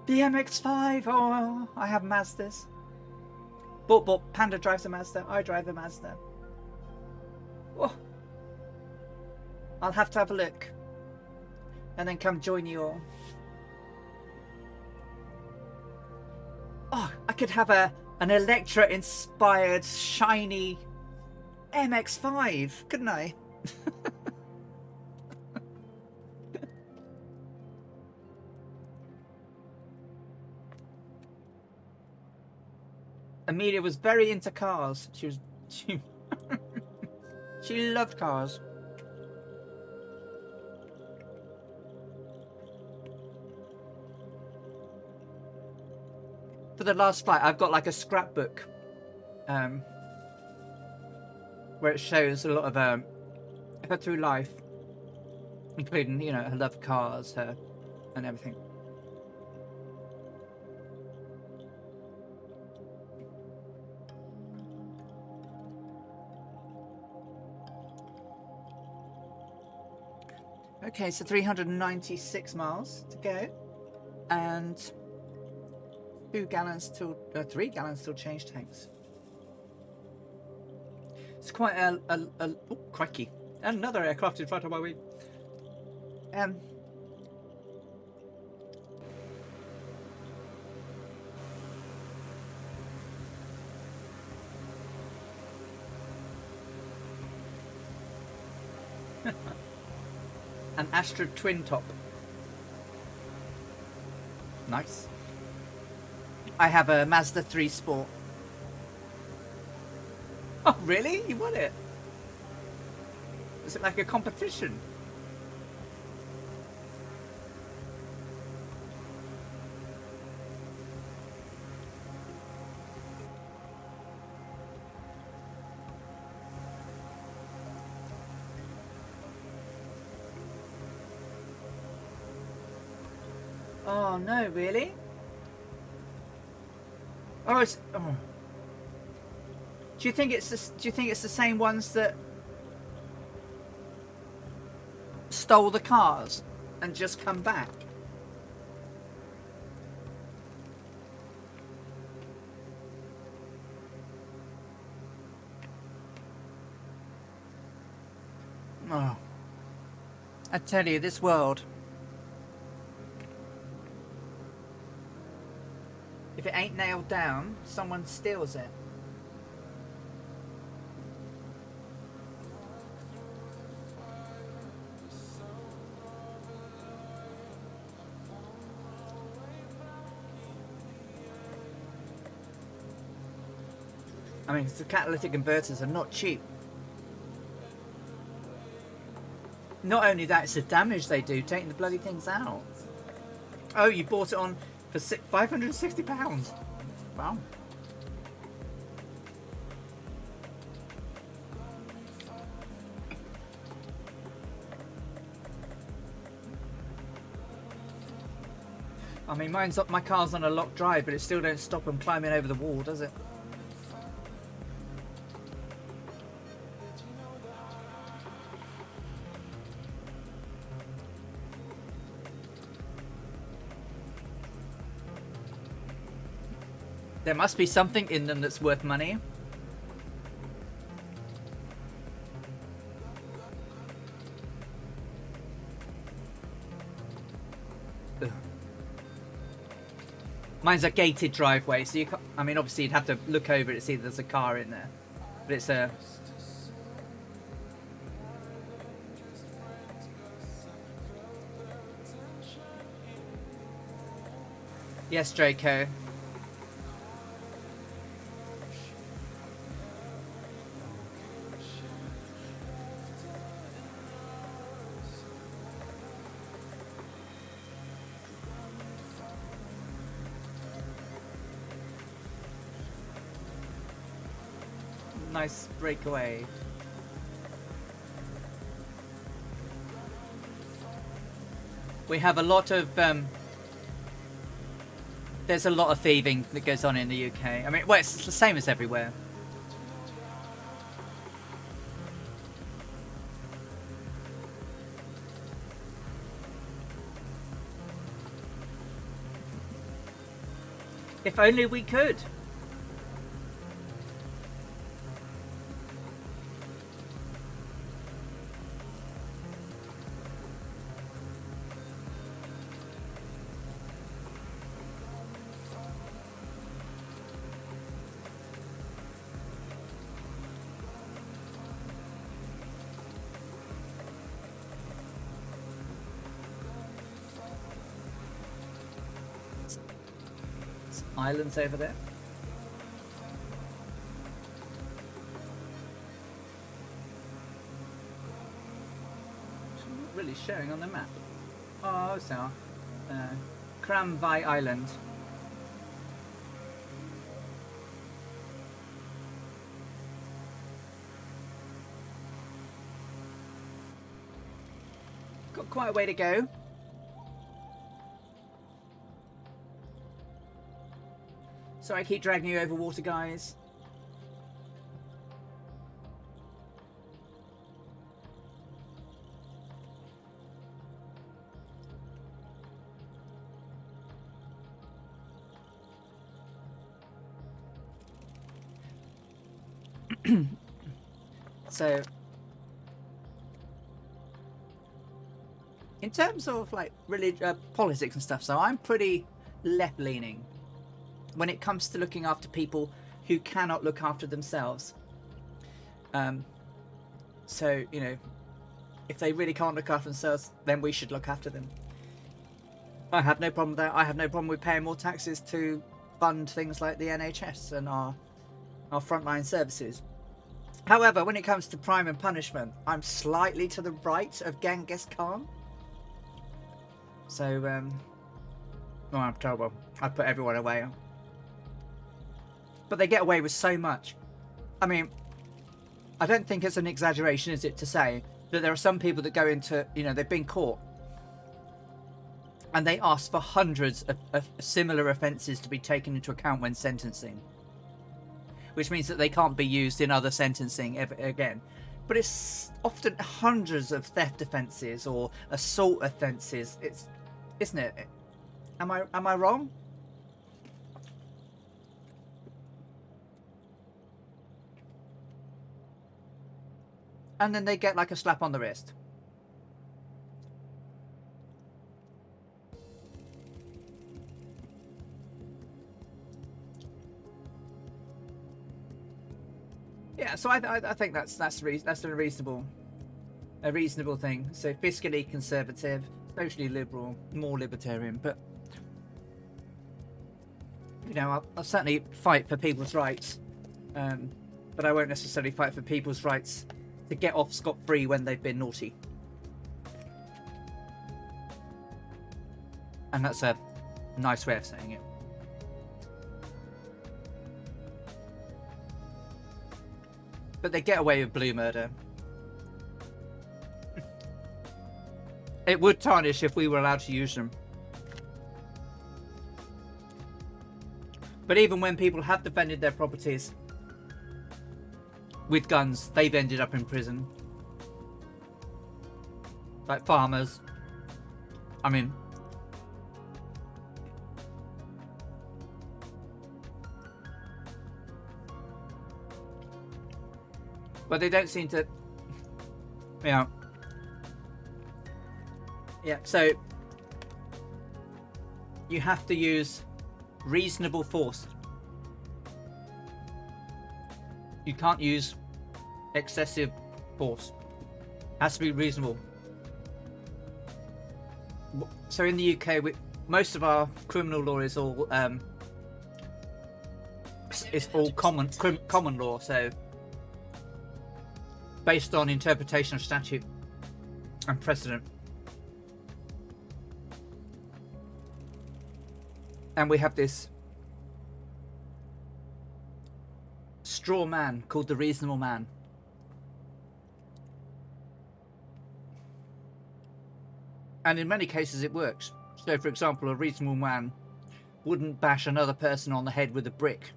A: The MX-5. Oh, I have Mazdas. But Panda drives a Mazda. I drive a Mazda. Oh, I'll have to have a look, and then come join you all. Oh, I could have an Electra-inspired shiny MX-5, couldn't I? Amelia was very into cars. She loved cars. For the last flight, I've got like a scrapbook, where it shows a lot of her through life, including, you know, her love of cars, her and everything. Okay, so 396 miles to go, and 3 gallons till change tanks. It's quite a oh, crikey! Another aircraft in front of my wing. An Astra twin top. Nice. I have a Mazda 3 Sport. Oh, really? You won it? Is it like a competition? Oh no, really? Oh, it's. Oh. Do you think it's the same ones that stole the cars and just come back? Oh, I tell you, this world. If it ain't nailed down, someone steals it. I mean, the catalytic converters are not cheap. Not only that, it's the damage they do taking the bloody things out. Oh, you bought it on for £560. Wow. I mean, my car's on a locked drive, but it still don't stop them climbing over the wall, does it? There must be something in them that's worth money. Ugh. Mine's a gated driveway, so you can't, I mean, obviously you'd have to look over it to see if there's a car in there. But it's a... Yes, Draco. Nice breakaway. We have a lot of there's a lot of thieving that goes on in the UK. I mean, well, it's the same as everywhere. If only we could. Islands over there. It's not really showing on the map. Oh, so Cramvai Island. Got quite a way to go. Sorry, I keep dragging you over water, guys. So, in terms of like politics and stuff, so I'm pretty left-leaning when it comes to looking after people who cannot look after themselves. So, you know, if they really can't look after themselves, then we should look after them. I have no problem with that. I have no problem with paying more taxes to fund things like the NHS and our frontline services. However, when it comes to crime and punishment, I'm slightly to the right of Genghis Khan. So, oh, I'm terrible. I put everyone away. But they get away with so much. I mean, I don't think it's an exaggeration, is it, to say that there are some people that go into, you know, they've been caught and they ask for hundreds of similar offences to be taken into account when sentencing, which means that they can't be used in other sentencing ever again. But it's often hundreds of theft offences or assault offences. It's, isn't it? Am I wrong? And then they get like a slap on the wrist. Yeah, so I think that's a reasonable thing. So fiscally conservative, socially liberal, more libertarian, but you know, I'll certainly fight for people's rights, but I won't necessarily fight for people's rights to get off scot-free when they've been naughty. And that's a nice way of saying it. But they get away with blue murder. It would tarnish if we were allowed to use them. But even when people have defended their properties with guns, they've ended up in prison. Like farmers. I mean, but they don't seem to, you know. Yeah, so you have to use reasonable force. You can't use excessive force. It has to be reasonable. So in the UK, most of our criminal law is all common law. So based on interpretation of statute and precedent. And we have this straw man called the reasonable man. And in many cases it works. So for example, a reasonable man wouldn't bash another person on the head with a brick.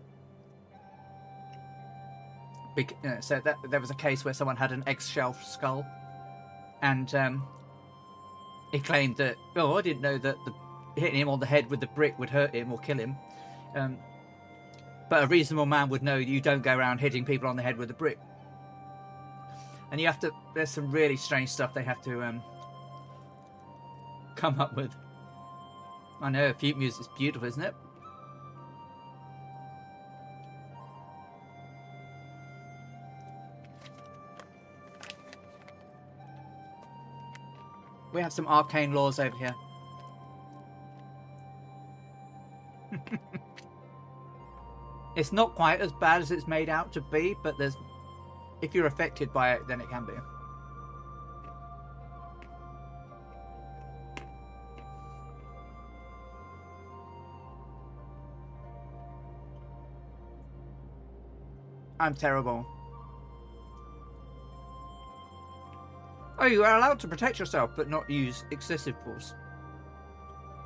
A: So there was a case where someone had an eggshell skull, and he claimed that, oh, I didn't know that hitting him on the head with the brick would hurt him or kill him. But a reasonable man would know you don't go around hitting people on the head with a brick. And you have to, there's some really strange stuff they have to come up with. I know, flute music's beautiful, isn't it? We have some arcane laws over here. It's not quite as bad as it's made out to be, but there's, if you're affected by it, then it can be. I'm terrible. Oh, you are allowed to protect yourself, but not use excessive force.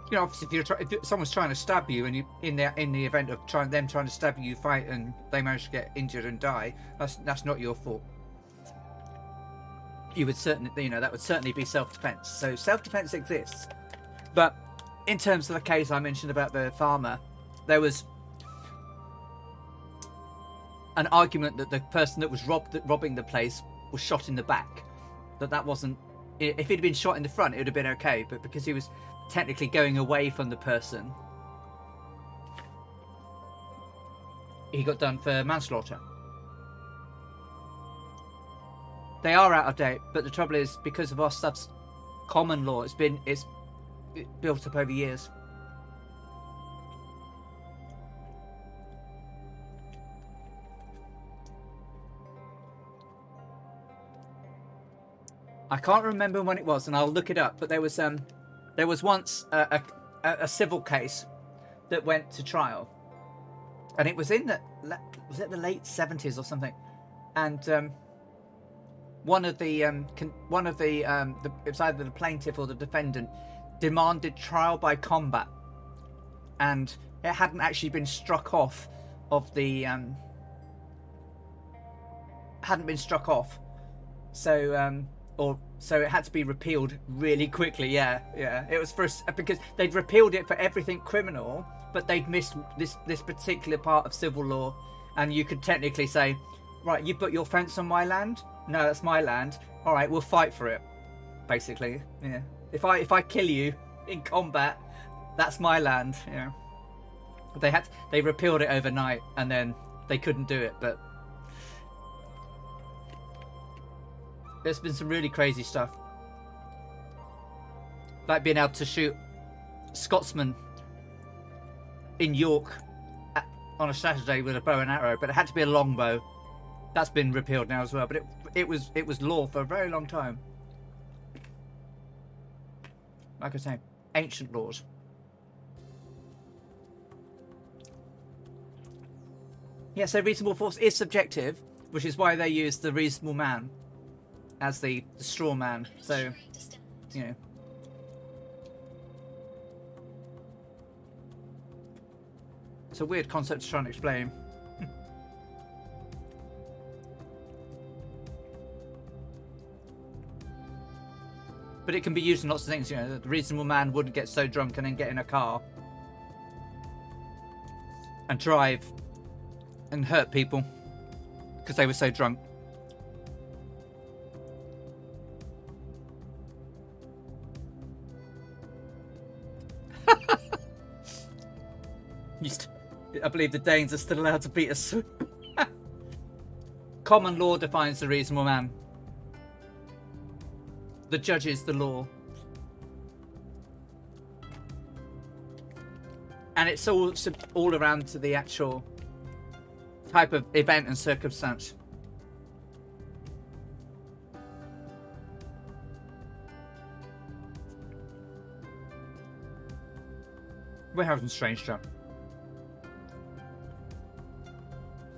A: You know, obviously, if someone's trying to stab you, and you in the event of them trying to stab you, you fight, and they manage to get injured and die, that's not your fault. You would certainly, you know, that would certainly be self-defense. So self-defense exists, but in terms of the case I mentioned about the farmer, there was an argument that the person that was robbing the place was shot in the back. That wasn't. If he'd been shot in the front, it would have been okay. But because he was technically going away from the person, he got done for manslaughter. They are out of date, but the trouble is, because of our stuff's common law, it's built up over years. I can't remember when it was, and I'll look it up. But there was once a civil case that went to trial, and it was in the late 70s or something. And one of the it was either the plaintiff or the defendant demanded trial by combat, and it hadn't actually been struck off of the so it had to be repealed really quickly. Yeah. It was because they'd repealed it for everything criminal, but they'd missed this particular part of civil law, and you could technically say, right, you put your fence on my land. No, that's my land. All right, we'll fight for it. Basically, yeah. If I kill you in combat, that's my land. Yeah. They repealed it overnight, and then they couldn't do it, but. There's been some really crazy stuff. Like being able to shoot Scotsman in York on a Saturday with a bow and arrow, but it had to be a longbow. That's been repealed now as well, but it was law for a very long time. Like I say, ancient laws. Yeah, so reasonable force is subjective, which is why they use the reasonable man as the straw man. So, you know. It's a weird concept to try and explain. But it can be used in lots of things. You know, the reasonable man wouldn't get so drunk and then get in a car and drive and hurt people because they were so drunk. I believe the Danes are still allowed to beat us. Common law defines the reasonable man. The judge is the law. And it's all around to the actual type of event and circumstance. We're having strange stuff.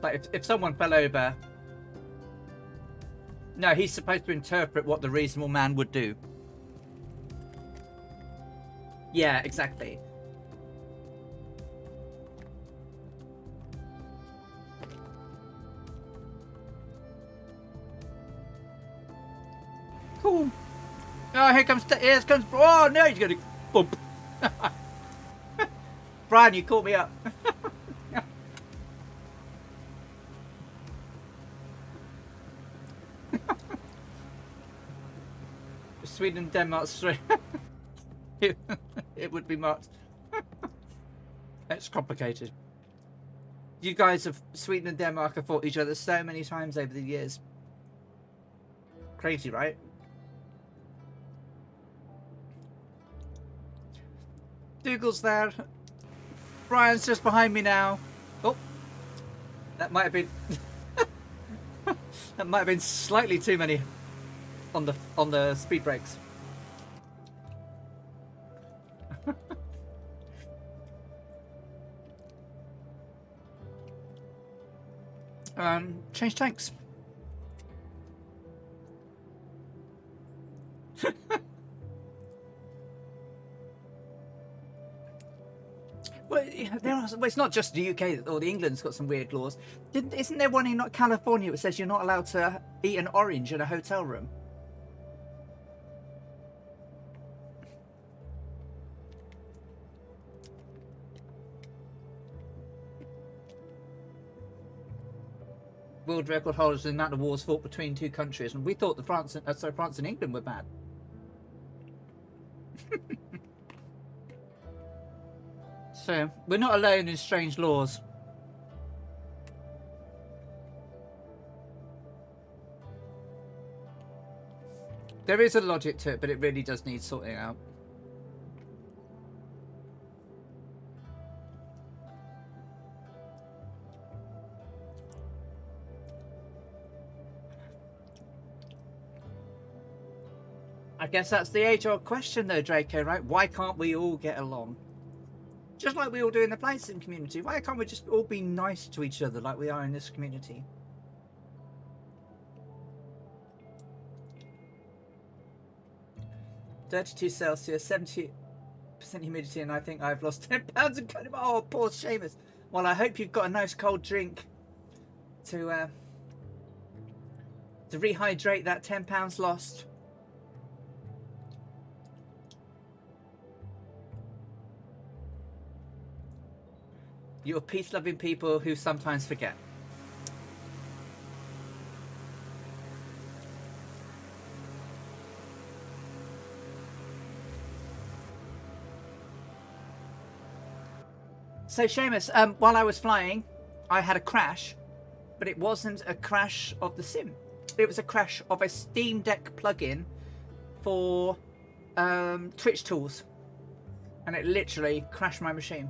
A: Like if someone fell over, no, he's supposed to interpret what the reasonable man would do. Yeah, exactly. Cool. Oh, here comes. Oh no, he's gonna bump. Brian, you caught me up. Sweden and Denmark straight. It would be marked. It's complicated. You guys of Sweden and Denmark have fought each other so many times over the years. Crazy, right? Dougal's there. Brian's just behind me now. Oh, that might have been that might have been slightly too many on the speed brakes. Change tanks. Well, it's not just the UK or the England's got some weird laws. Isn't there one in California that says you're not allowed to eat an orange in a hotel room? World record holders in the amount of wars fought between two countries, and we thought the France and England were bad. So we're not alone in strange laws. There is a logic to it, but it really does need sorting out. I guess that's the age-old question though, Draco, right? Why can't we all get along? Just like we all do in the Flight Sim community. Why can't we just all be nice to each other like we are in this community? (32 Celsius, 70% humidity, and I think I've lost 10 pounds and cut him. Oh, poor Seamus. Well, I hope you've got a nice cold drink to rehydrate that 10 pounds lost. You're peace-loving people who sometimes forget. So Seamus, while I was flying, I had a crash, but it wasn't a crash of the sim. It was a crash of a Steam Deck plugin for Twitch tools, and it literally crashed my machine.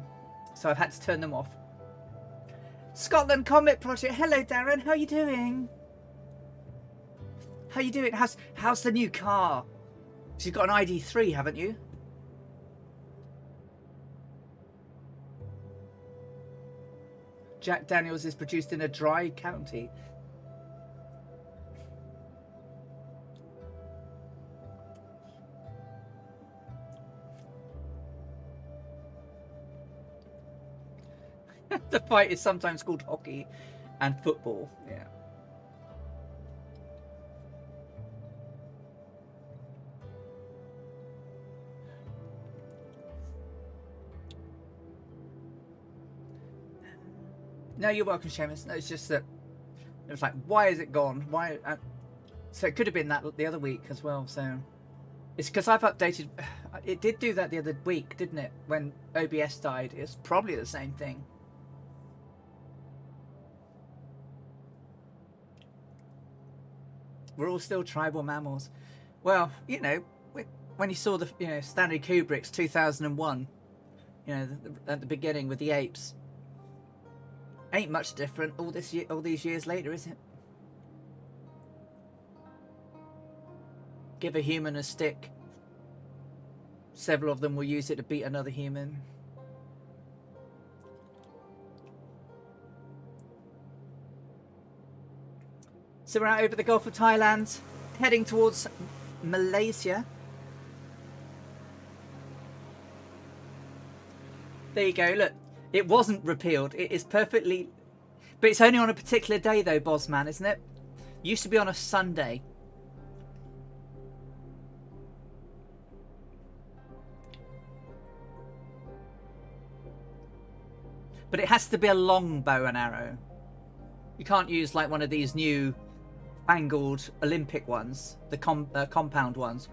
A: So I've had to turn them off. Scotland Comet Project. Hello, Darren. How are you doing? How you doing? How's the new car? So you've got an ID3, haven't you? Jack Daniels is produced in a dry county. The fight is sometimes called hockey and football. Yeah. No, you're welcome, Seamus. No, it's just that it was like, why is it gone? Why? So it could have been that the other week as well. So it's because I've updated. It did do that the other week, didn't it? When OBS died, it's probably the same thing. We're all still tribal mammals. Well, you know, when you saw the, Stanley Kubrick's 2001, at the beginning with the apes, ain't much different all these years later, is it? Give a human a stick. Several of them will use it to beat another human. So we're out over the Gulf of Thailand, heading towards Malaysia. There you go, look. It wasn't repealed. It is perfectly... But it's only on a particular day though, Bosman, isn't it? Used to be on a Sunday. But it has to be a long bow and arrow. You can't use like one of these new... angled Olympic ones, the compound ones.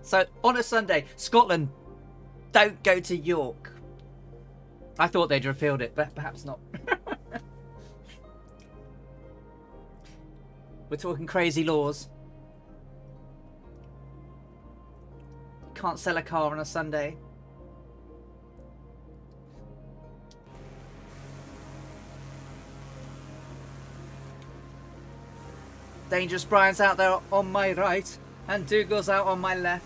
A: So on a Sunday, Scotland, don't go to York. I thought they'd repealed it, but perhaps not. We're talking crazy laws. You can't sell a car on a Sunday. Dangerous Brian's out there on my right, and Dougal's out on my left.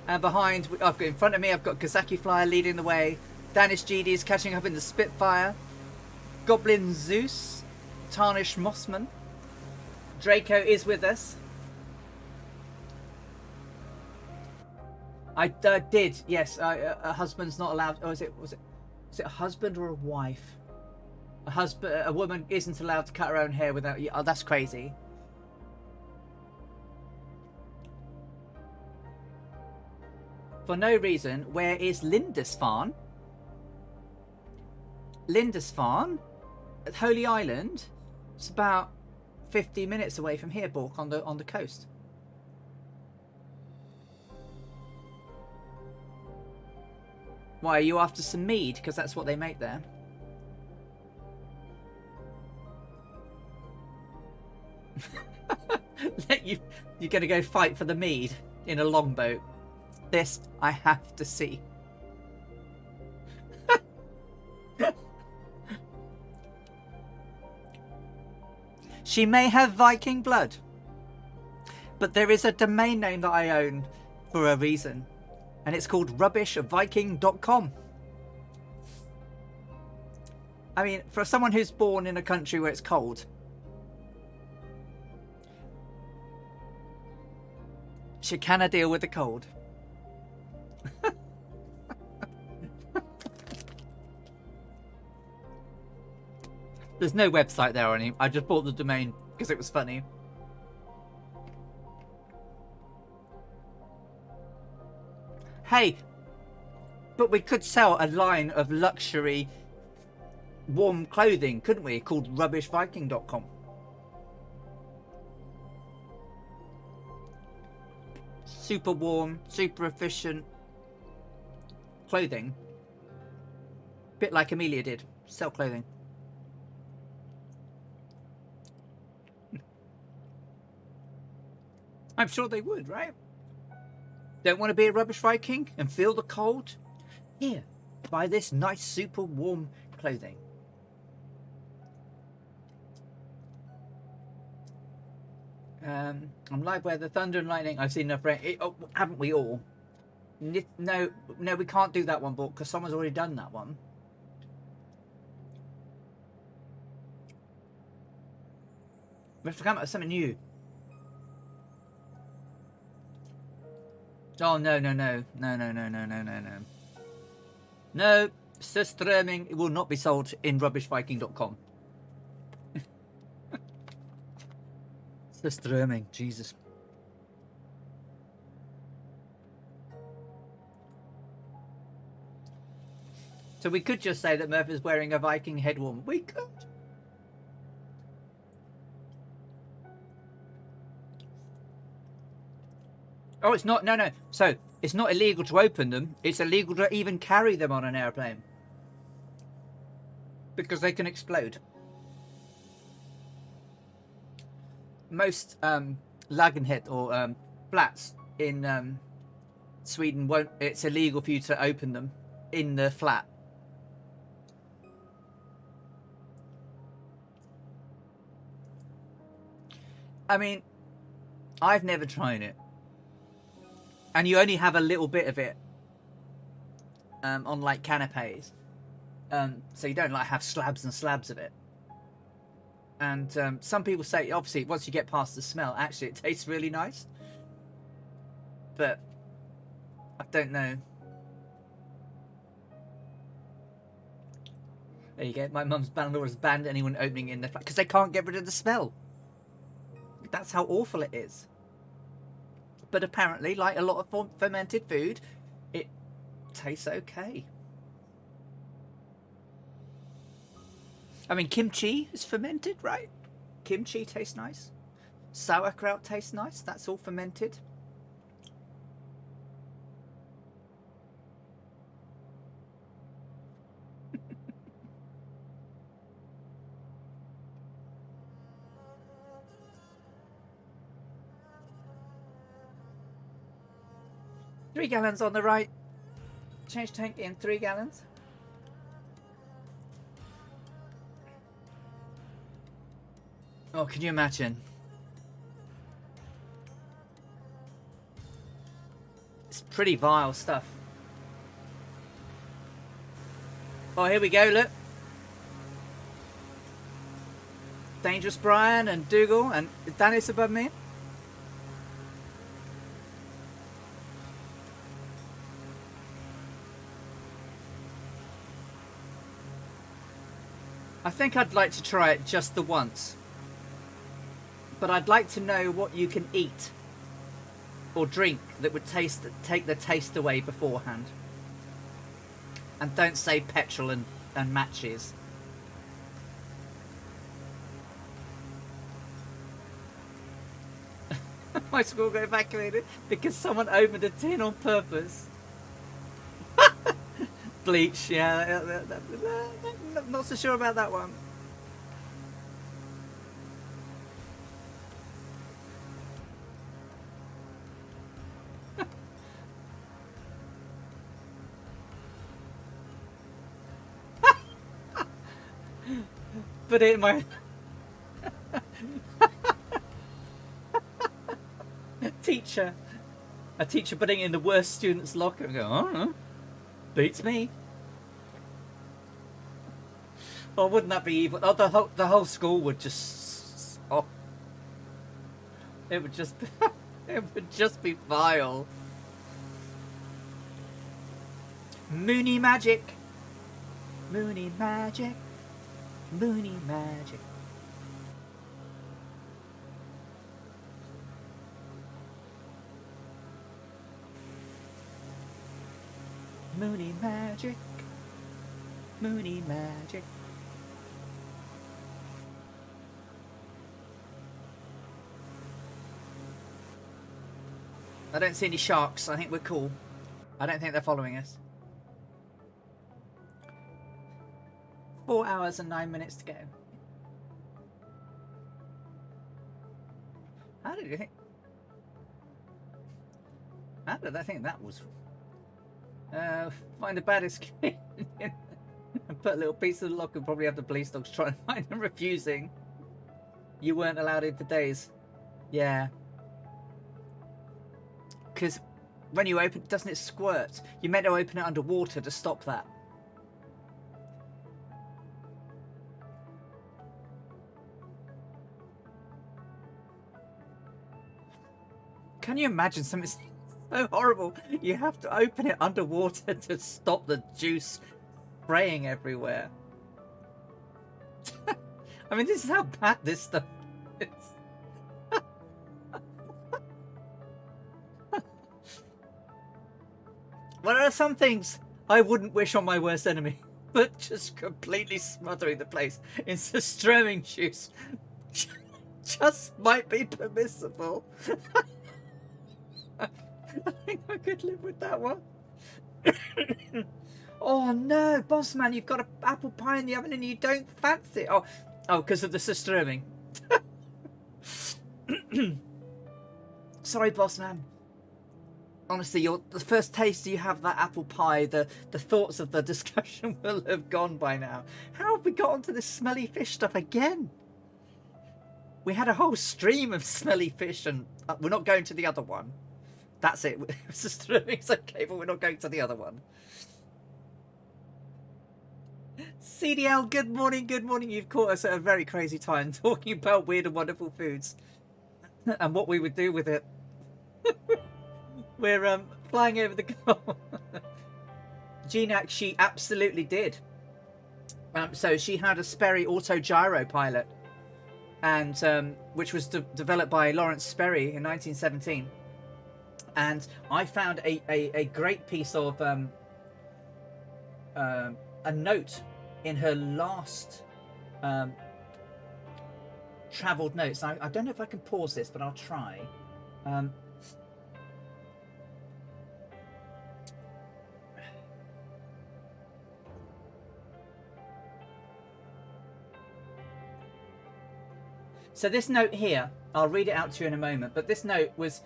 A: And behind, I've got in front of me, I've got Kazaki Flyer leading the way. Danish GD is catching up in the Spitfire. Goblin Zeus, Tarnished Mossman. Draco is with us. I did, yes. A husband's not allowed. Or was it a husband or a wife? A woman isn't allowed to cut her own hair without. Oh, that's crazy. For no reason, where is Lindisfarne? Lindisfarne? At Holy Island? It's about 50 minutes away from here, Bork, on the coast. Why, are you after some mead? Because that's what they make there. You're going to go fight for the mead in a longboat. This I have to see. She may have Viking blood, but there is a domain name that I own for a reason, and it's called rubbishviking.com. I mean, for someone who's born in a country where it's cold, she cannot deal with the cold. There's no website there or anything. I just bought the domain because it was funny. Hey, but we could sell a line of luxury warm clothing, couldn't we? Called rubbishviking.com. Super warm, super efficient clothing. Bit like Amelia did. Sell clothing. I'm sure they would, right? Don't want to be a rubbish Viking and feel the cold? Here, buy this nice super warm clothing. I'm live where the thunder and lightning. I've seen enough rain. Haven't we all? No, we can't do that one, because someone's already done that one. We have to come up with something new. Oh, no. No, Surströmming, it will not be sold in rubbishviking.com. Surströmming, Jesus. So we could just say that Murph is wearing a Viking head warmer. We could. Oh, it's not. No. So it's not illegal to open them. It's illegal to even carry them on an airplane because they can explode. Most lägenhet or flats in Sweden won't. It's illegal for you to open them in the flat. I mean, I've never tried it. And you only have a little bit of it on like canapes. So you don't like have slabs and slabs of it. And some people say, obviously, once you get past the smell, actually it tastes really nice. But I don't know. There you go. My mum's landlord has banned anyone opening in the flat because they can't get rid of the smell. That's how awful it is. But apparently, like a lot of fermented food, it tastes okay. I mean, kimchi is fermented, right? Kimchi tastes nice. Sauerkraut tastes nice. That's all fermented. 3 gallons on the right. Change tank in 3 gallons. Oh, can you imagine? It's pretty vile stuff. Oh, here we go, look. Dangerous Brian and Dougal, and Dennis above me. I think I'd like to try it just the once. But I'd like to know what you can eat or drink that would take the taste away beforehand. And don't say petrol and matches. My school got evacuated because someone opened a tin on purpose. Bleach, yeah. Not so sure about that one. Put it in my teacher. A teacher putting it in the worst student's locker and go, oh, beats me. Oh, wouldn't that be evil? Oh, the whole school would just, oh, it would just it would just be vile. Moony magic, moony magic, moony magic. Moony magic, moony magic. I don't see any sharks. I think we're cool. I don't think they're following us. 4 hours and 9 minutes to go. How did I think that was? Find the baddest kid and put a little piece of the lock and probably have the police dogs try and find them refusing. You weren't allowed in for days. Yeah. Because when you open, doesn't it squirt? You meant to open it underwater to stop that. Can you imagine something so horrible? You have to open it underwater to stop the juice spraying everywhere. I mean, this is how bad this stuff is. Well, there are some things I wouldn't wish on my worst enemy, but just completely smothering the place in surströmming juice just might be permissible. I think I could live with that one. Oh no, boss man, you've got an apple pie in the oven and you don't fancy it. Oh, because of the surströmming. Sorry, boss man. Honestly, the first taste you have that apple pie, the thoughts of the discussion will have gone by now. How have we got onto this smelly fish stuff again? We had a whole stream of smelly fish, and we're not going to the other one. That's it. It's okay, but we're not going to the other one. CDL, good morning, good morning. You've caught us at a very crazy time talking about weird and wonderful foods and what we would do with it. We're flying over the goal. Gina, she absolutely did. So she had a Sperry auto gyro pilot, and which was developed by Lawrence Sperry in 1917. And I found a great piece of a note in her last travelled notes. I don't know if I can pause this, but I'll try. So this note here, I'll read it out to you in a moment, but this note was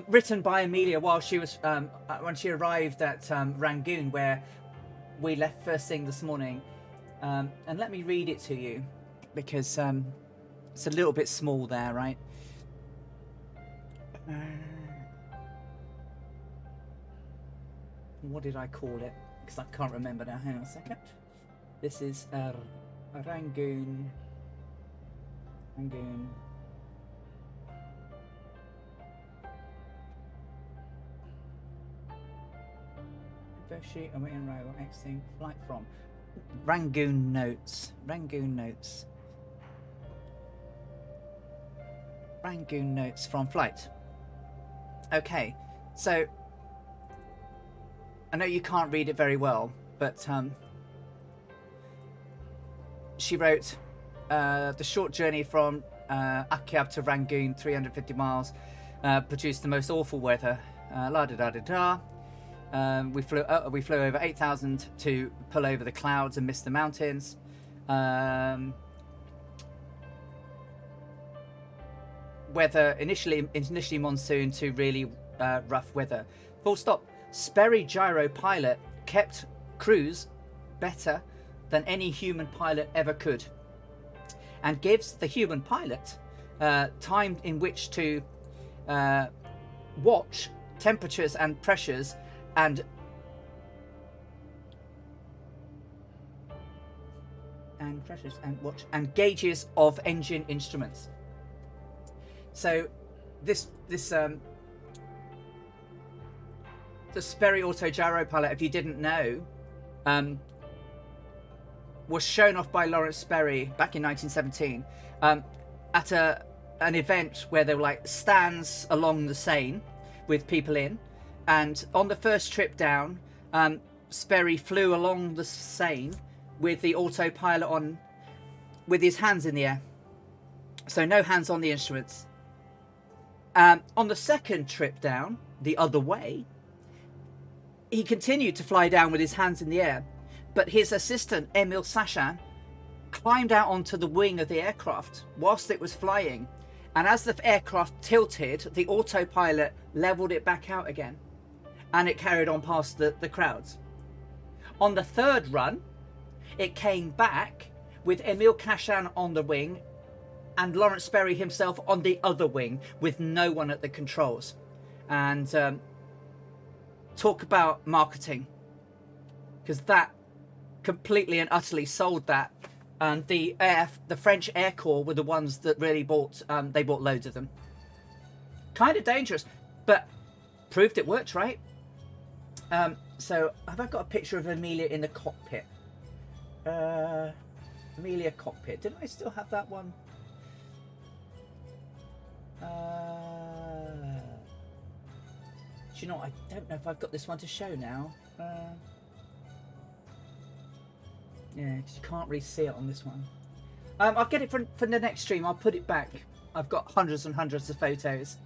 A: written by Amelia while she was when she arrived at Rangoon, where we left first thing this morning. And let me read it to you, because it's a little bit small there, right? What did I call it? Because I can't remember now. Hang on a second. This is Rangoon. Rangoon. Sheet awaiting arrival. Exiting flight from Rangoon notes. Rangoon notes. Rangoon notes from flight. Okay, so I know you can't read it very well, but she wrote the short journey from Akyab to Rangoon, 350 miles, produced the most awful weather. La da da da da. We flew over 8,000 to pull over the clouds and miss the mountains. Weather initially monsoon to really rough weather. Full stop. Sperry gyro pilot kept cruise better than any human pilot ever could, and gives the human pilot time in which to watch temperatures and pressures and watch and gauges of engine instruments. So this the Sperry Auto Gyro pilot, if you didn't know, was shown off by Lawrence Sperry back in 1917 at an event where there were like stands along the Seine with people in. And on the first trip down, Sperry flew along the Seine with the autopilot on, with his hands in the air. So no hands on the instruments. On the second trip down, the other way, he continued to fly down with his hands in the air. But his assistant, Emil Sachin, climbed out onto the wing of the aircraft whilst it was flying. And as the aircraft tilted, the autopilot leveled it back out again. And it carried on past the crowds. On the third run, it came back with Emil Sachin on the wing and Lawrence Sperry himself on the other wing with no one at the controls. And talk about marketing, because that completely and utterly sold that. And the French Air Corps were the ones that really bought. They bought loads of them. Kind of dangerous, but proved it worked, right? So have I got a picture of Amelia in the cockpit? Amelia cockpit. Didn't I still have that one? Do you know what? I don't know if I've got this one to show now. Yeah, you can't really see it on this one. I'll get it from the next stream. I'll put it back. I've got hundreds and hundreds of photos.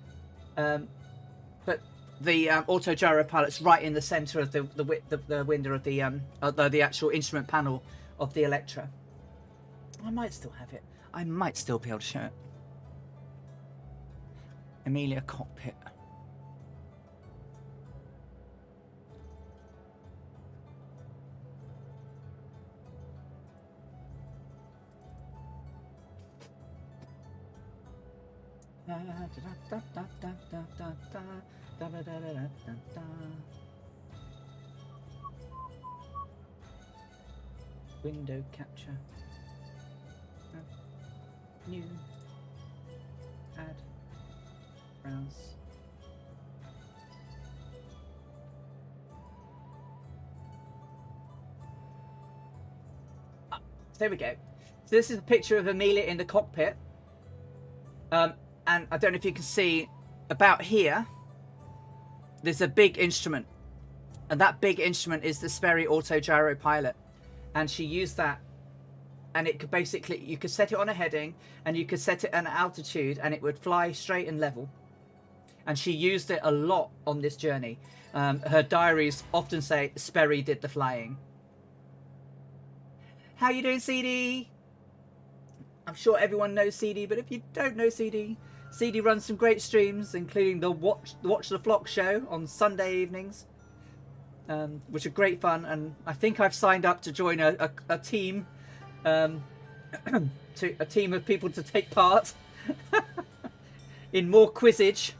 A: But the auto gyro pilot's right in the centre of the window of the actual instrument panel of the Electra. I might still have it. I might still be able to show it. Amelia cockpit. Window capture. New. Add. Browse. There we go. So this is a picture of Amelia in the cockpit. And I don't know if you can see about here, there's a big instrument. And that big instrument is the Sperry Auto Gyro Pilot. And she used that. And it could basically, you could set it on a heading and you could set it at an altitude and it would fly straight and level. And she used it a lot on this journey. Her diaries often say Sperry did the flying. How you doing, CD? I'm sure everyone knows CD, but if you don't know CD, CD runs some great streams, including the Watch the Flock show on Sunday evenings, which are great fun. And I think I've signed up to join a team, to a team of people to take part in more Quizzage.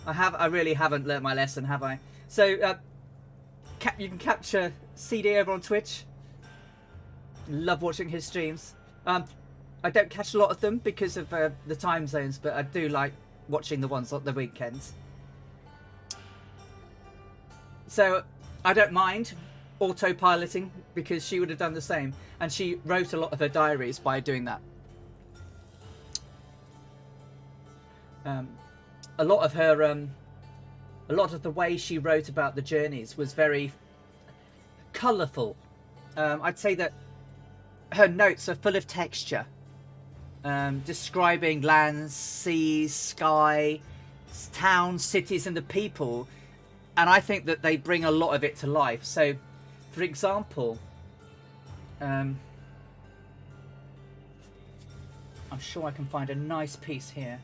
A: I really haven't learnt my lesson, have I? So you can capture CD over on Twitch. Love watching his streams. I don't catch a lot of them because of the time zones, but I do like watching the ones on the weekends. So I don't mind autopiloting because she would have done the same, and she wrote a lot of her diaries by doing that. A lot of her, a lot of the way she wrote about the journeys was very colourful. I'd say that her notes are full of texture, describing lands, seas, sky, towns, cities, and the people. And I think that they bring a lot of it to life. So, for example, I'm sure I can find a nice piece here.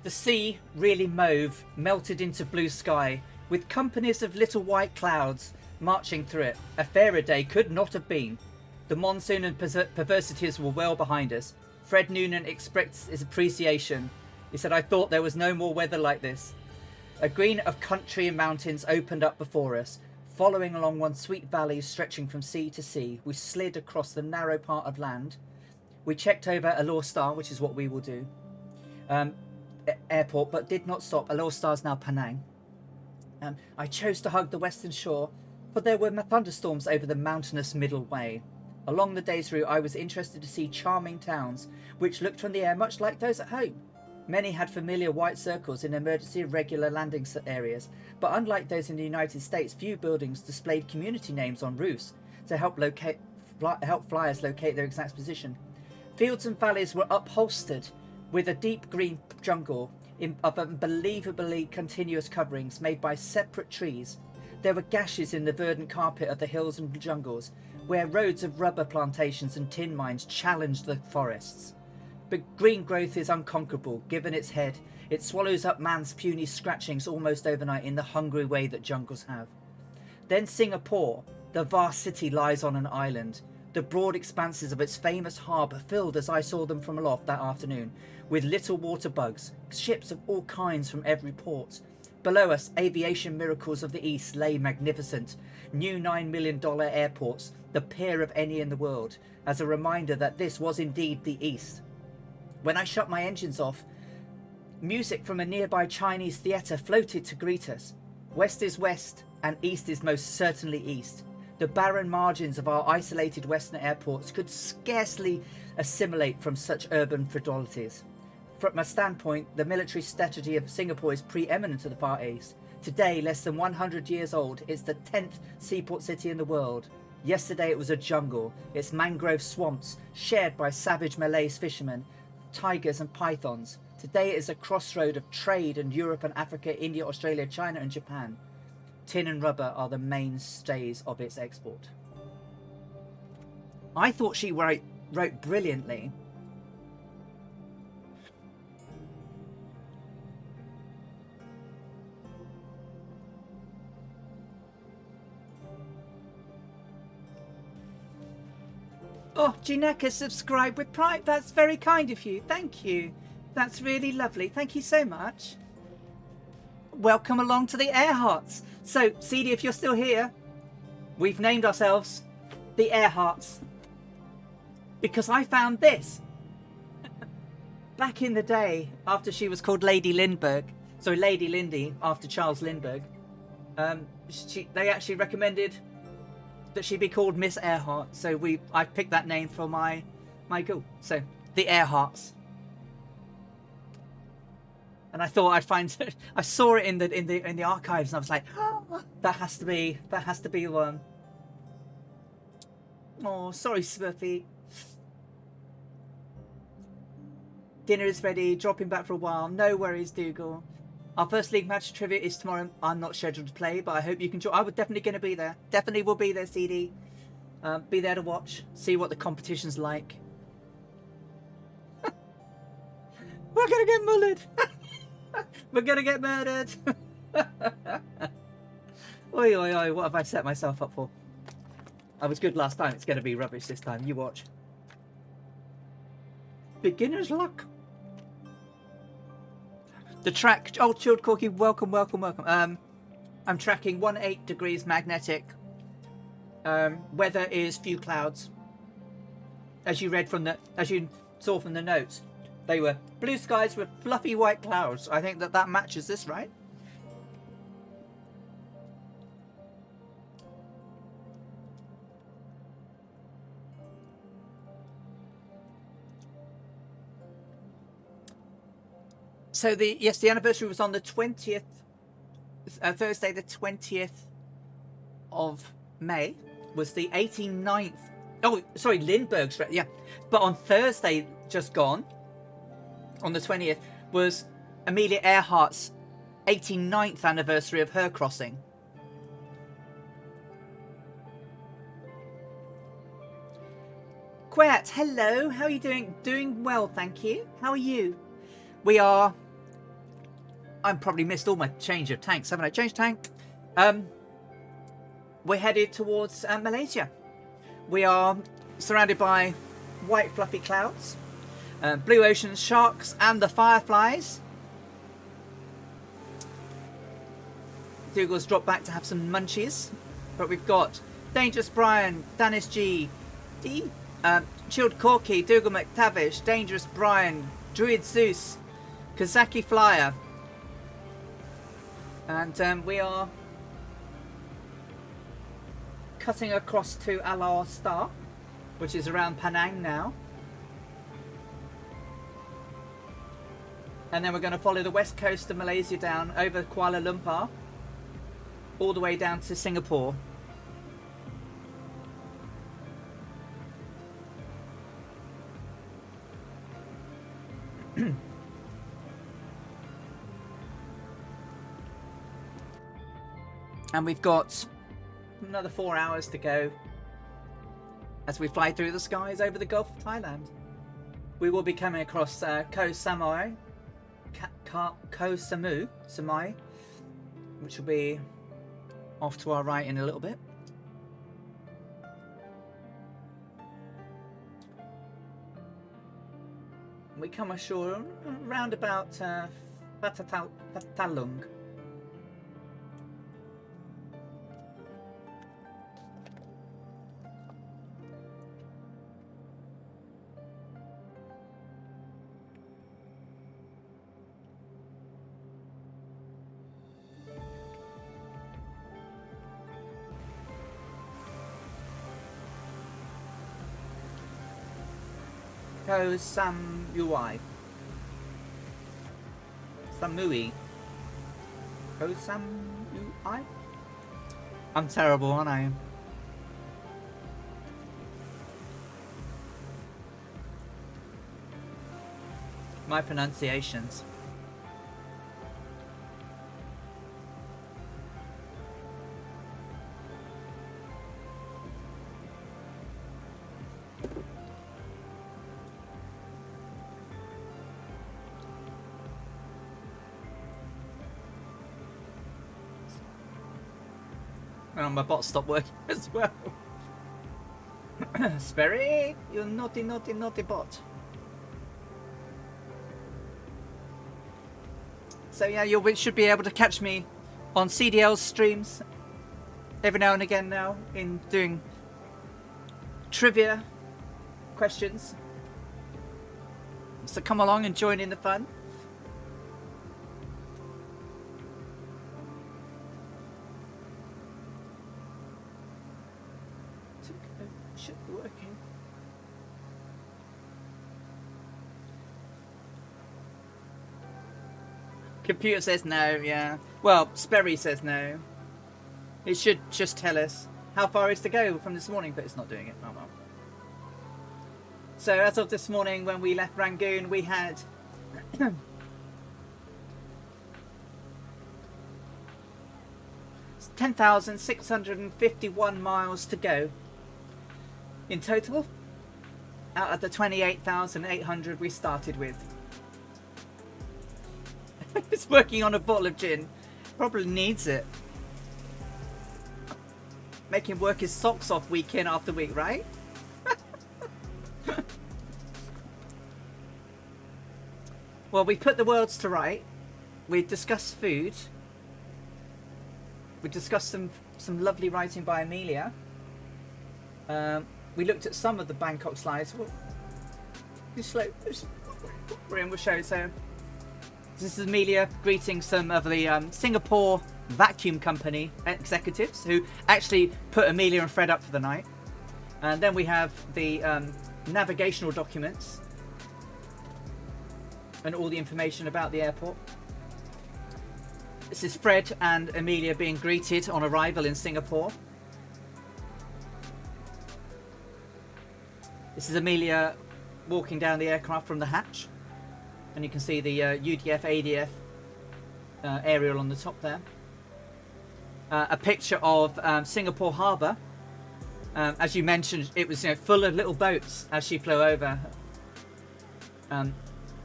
A: The sea, really mauve, melted into blue sky, with companies of little white clouds marching through it. A fairer day could not have been. The monsoon and perversities were well behind us. Fred Noonan expressed his appreciation. He said, "I thought there was no more weather like this." A green of country and mountains opened up before us. Following along one sweet valley stretching from sea to sea, we slid across the narrow part of land. We checked over Alor Star, which is what we will do. Airport, but did not stop. Alor Star is now Penang. I chose to hug the western shore, for there were thunderstorms over the mountainous middle way. Along the day's route, I was interested to see charming towns, which looked from the air much like those at home. Many had familiar white circles in emergency regular landing areas, but unlike those in the United States, few buildings displayed community names on roofs to help flyers locate their exact position. Fields and valleys were upholstered with a deep green jungle of unbelievably continuous coverings made by separate trees. There were gashes in the verdant carpet of the hills and jungles, where roads of rubber plantations and tin mines challenged the forests. But green growth is unconquerable. Given its head, it swallows up man's puny scratchings almost overnight in the hungry way that jungles have. Then Singapore, the vast city, lies on an island. The broad expanses of its famous harbour filled, as I saw them from aloft that afternoon, with little water bugs, ships of all kinds from every port. Below us, aviation miracles of the East lay magnificent. New $9 million airports, the peer of any in the world, as a reminder that this was indeed the East. When I shut my engines off, music from a nearby Chinese theatre floated to greet us. West is west, and east is most certainly east. The barren margins of our isolated western airports could scarcely assimilate from such urban frivolities. From a standpoint, the military strategy of Singapore is preeminent to the Far East. Today, less than 100 years old, it's the 10th seaport city in the world. Yesterday it was a jungle, its mangrove swamps shared by savage Malays fishermen, tigers and pythons. Today it is a crossroad of trade in Europe and Africa, India, Australia, China and Japan. Tin and rubber are the mainstays of its export. I thought she wrote brilliantly. Oh, Gineka subscribed with Prime. That's very kind of you. Thank you. That's really lovely. Thank you so much. Welcome along to the Earharts. So, CD, if you're still here, we've named ourselves the Earharts because I found this. Back in the day, after she was called Lady Lindbergh, so Lady Lindy, after Charles Lindbergh, they actually recommended that she be called Miss Earhart. So I picked that name for my girl. So the Earharts. And I thought I'd find it. I saw it in the archives, and I was like, oh, that has to be one. Oh, sorry, Smurfy. Dinner is ready. Dropping back for a while. No worries, Dougal. Our first league match trivia is tomorrow. I'm not scheduled to play, but I hope you can join. I would definitely going to be there. Definitely will be there, CD. Be there to watch, see what the competition's like. We're gonna get mullered. We're gonna get murdered. Oi, oi, oi, what have I set myself up for? I was good last time, it's gonna be rubbish this time, you watch. Beginner's luck. The track, oh, Chilled Corky, welcome, welcome, welcome. I'm tracking 18 degrees magnetic. Weather is few clouds. As you saw from the notes, they were blue skies with fluffy white clouds. I think that matches this, right? So the anniversary was on the 20th, Thursday the 20th of May was the 89th. Oh, sorry, Lindbergh's, yeah. But on Thursday, just gone, on the 20th, was Amelia Earhart's 89th anniversary of her crossing. Quet, hello, how are you doing? Doing well, thank you. How are you? I've probably missed all my change of tanks, haven't I? Changed tank. We're headed towards Malaysia. We are surrounded by white fluffy clouds, blue ocean sharks and the fireflies. Dougal's dropped back to have some munchies, but we've got Dangerous Brian, Danis G, D, Chilled Corky, Dougal McTavish, Dangerous Brian, Druid Zeus, Kazaki Flyer, and we are cutting across to Alar Star, which is around Penang now. And then we're going to follow the west coast of Malaysia down over Kuala Lumpur, all the way down to Singapore. And we've got another 4 hours to go as we fly through the skies over the Gulf of Thailand. We will be coming across Koh Samui, which will be off to our right in a little bit. We come ashore around about Patalung. Koh Samui. Samui. Koh Samui? I'm terrible, aren't I? My pronunciations. Oh, my bot stopped working as well. Sperry, you naughty, naughty, naughty bot. So yeah, you should be able to catch me on CDL's streams every now and again now in doing trivia questions. So come along and join in the fun. Should be working. Computer says no, yeah. Well, Sperry says no. It should just tell us how far is to go from this morning, but it's not doing it. Oh well. So as of this morning, when we left Rangoon, we had 10,651 miles to go in total out of the 28,800 we started with. It's working on a bottle of gin. Probably needs it. Make him work his socks off week in after week, right? Well, we put the worlds to right. We discussed food. We discussed some lovely writing by Amelia. We looked at some of the Bangkok slides. We'll show it. So this is Amelia greeting some of the Singapore vacuum company executives who actually put Amelia and Fred up for the night. And then we have the navigational documents and all the information about the airport. This is Fred and Amelia being greeted on arrival in Singapore. This is Amelia walking down the aircraft from the hatch. And you can see the UDF, ADF aerial on the top there. A picture of Singapore Harbour. As you mentioned, it was full of little boats as she flew over.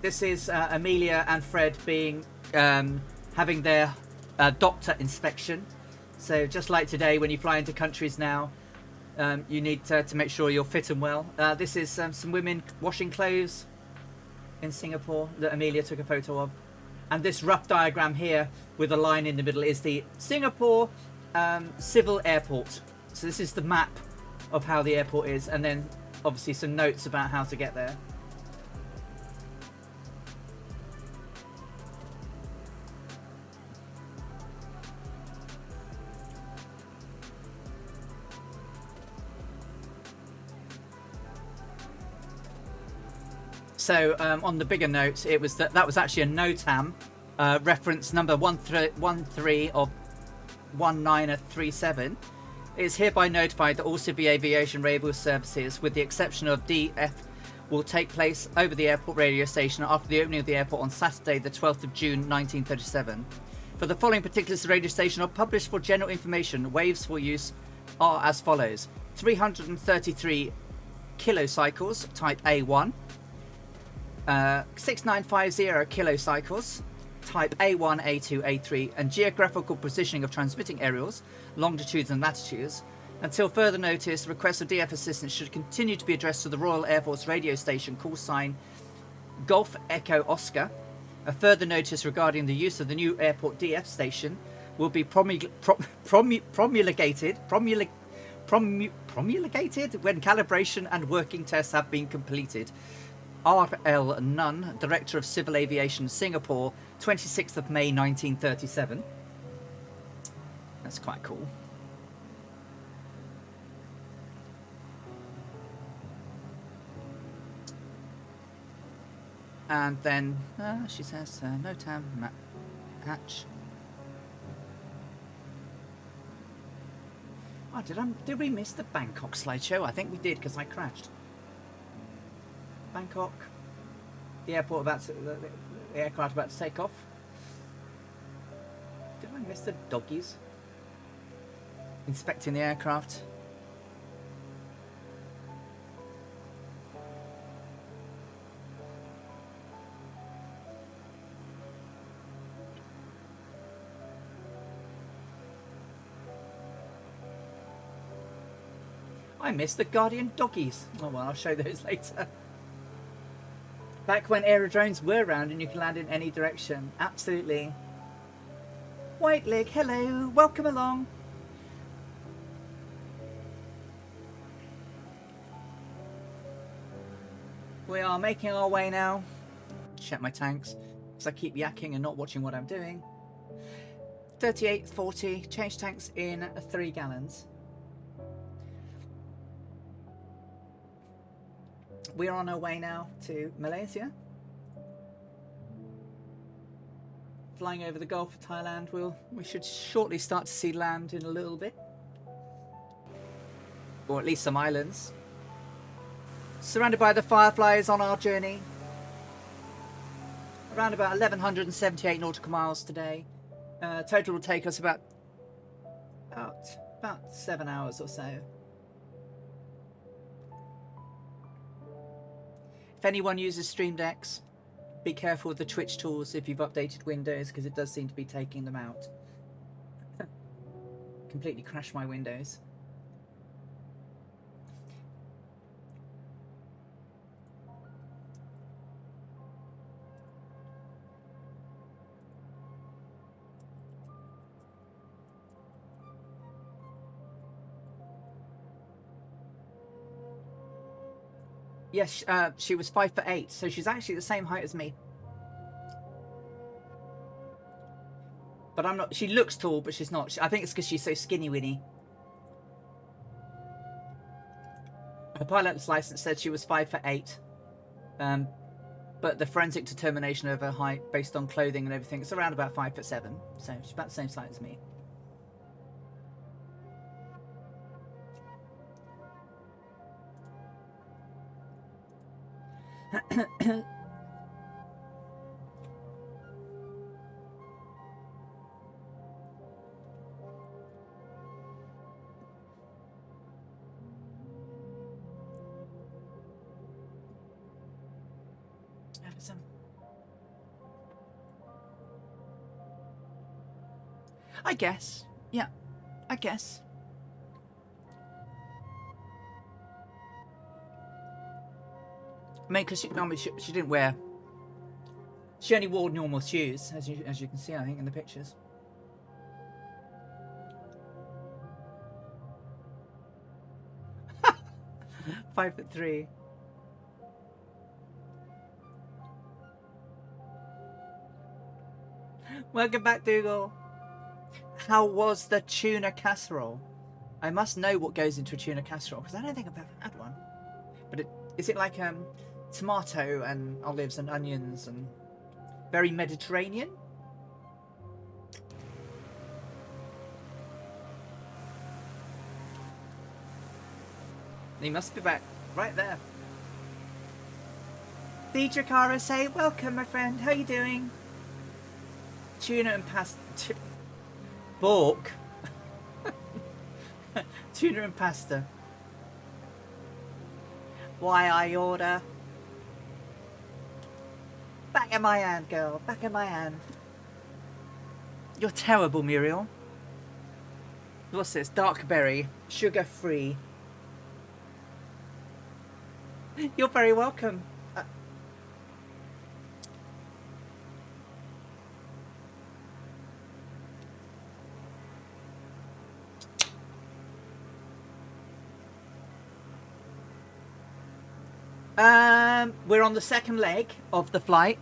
A: This is Amelia and Fred being having their doctor inspection. So just like today, when you fly into countries now, you need to make sure you're fit and well. This is some women washing clothes in Singapore that Amelia took a photo of. And this rough diagram here with a line in the middle is the Singapore Civil Airport. So this is the map of how the airport is, and then obviously some notes about how to get there. So on the bigger notes, it was that was actually a NOTAM reference number 13 of 1937. It is hereby notified that all civil aviation radio services, with the exception of DF, will take place over the airport radio station after the opening of the airport on Saturday, the 12th of June, 1937. For the following particulars, the radio station are published for general information. Waves for use are as follows: 333 kilocycles, type A1. 6950 kilocycles, type A1, A2, A3, and geographical positioning of transmitting aerials, longitudes and latitudes. Until further notice, requests of DF assistance should continue to be addressed to the Royal Air Force radio station call sign Golf Echo Oscar. A further notice regarding the use of the new airport DF station will be promulgated when calibration and working tests have been completed. R.L. Nunn, Director of Civil Aviation, Singapore, 26th of May 1937. That's quite cool. And then she says, NOTAM, hatch. Oh, did we miss the Bangkok slideshow? I think we did, because I crashed. Bangkok, the airport the aircraft about to take off. Did I miss the doggies inspecting the aircraft? I missed the Guardian doggies. Oh well, I'll show those later. Back when aerodromes were around and you could land in any direction. Absolutely. White Leg, hello, welcome along. We are making our way now. Check my tanks, because I keep yakking and not watching what I'm doing. 3840, change tanks in 3 gallons. We are on our way now to Malaysia. Flying over the Gulf of Thailand. We should shortly start to see land in a little bit. Or at least some islands. Surrounded by the fireflies on our journey. Around about 1178 nautical miles today. Total will take us about about 7 hours or so. If anyone uses Stream Decks, be careful with the Twitch tools if you've updated Windows, because it does seem to be taking them out. Completely crashed my Windows. Yes, she was 5'8", so she's actually the same height as me. But I'm not. She looks tall, but she's not. I think it's because she's so skinny, Winnie. Her pilot's license said she was 5'8", but the forensic determination of her height, based on clothing and everything, is around about 5'7". So she's about the same size as me. I guess. Yeah, I guess. I mean, because she didn't wear. She only wore normal shoes, as you can see, I think, in the pictures. $5'3". Welcome back, Dougal. How was the tuna casserole? I must know what goes into a tuna casserole, because I don't think I've ever had one. But is it like tomato and olives and onions and very Mediterranean? He must be back right there. Deidre say, welcome, my friend. How you doing? Tuna and pasta. Bork. Tuna and pasta. Why I order? Back in my hand, girl. Back in my hand. You're terrible, Muriel. What's this? Dark berry. Sugar free. You're very welcome. We're on the second leg of the flight.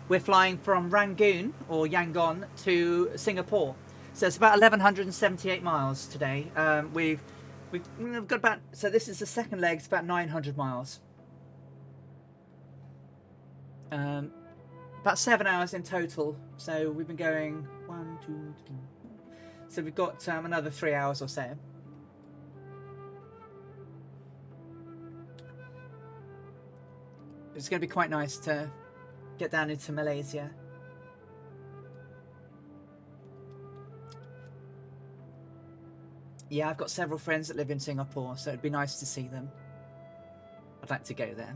A: We're flying from Rangoon or Yangon to Singapore, so it's about 1,178 miles today. We've got about, so this is the second leg. It's about 900 miles. About 7 hours in total. So we've been going 1, 2, 3. So we've got another 3 hours or so. It's going to be quite nice to get down into Malaysia. Yeah, I've got several friends that live in Singapore, so it'd be nice to see them. I'd like to go there.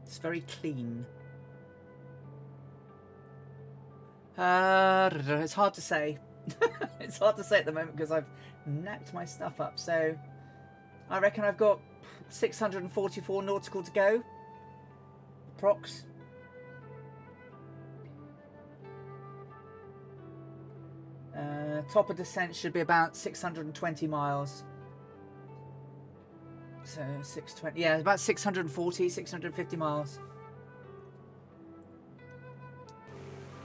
A: It's very clean. It's hard to say. It's hard to say at the moment because I've knacked my stuff up. So I reckon I've got 644 nautical to go. Prox. Top of descent should be about 620 miles. So 620, yeah, about 640, 650 miles.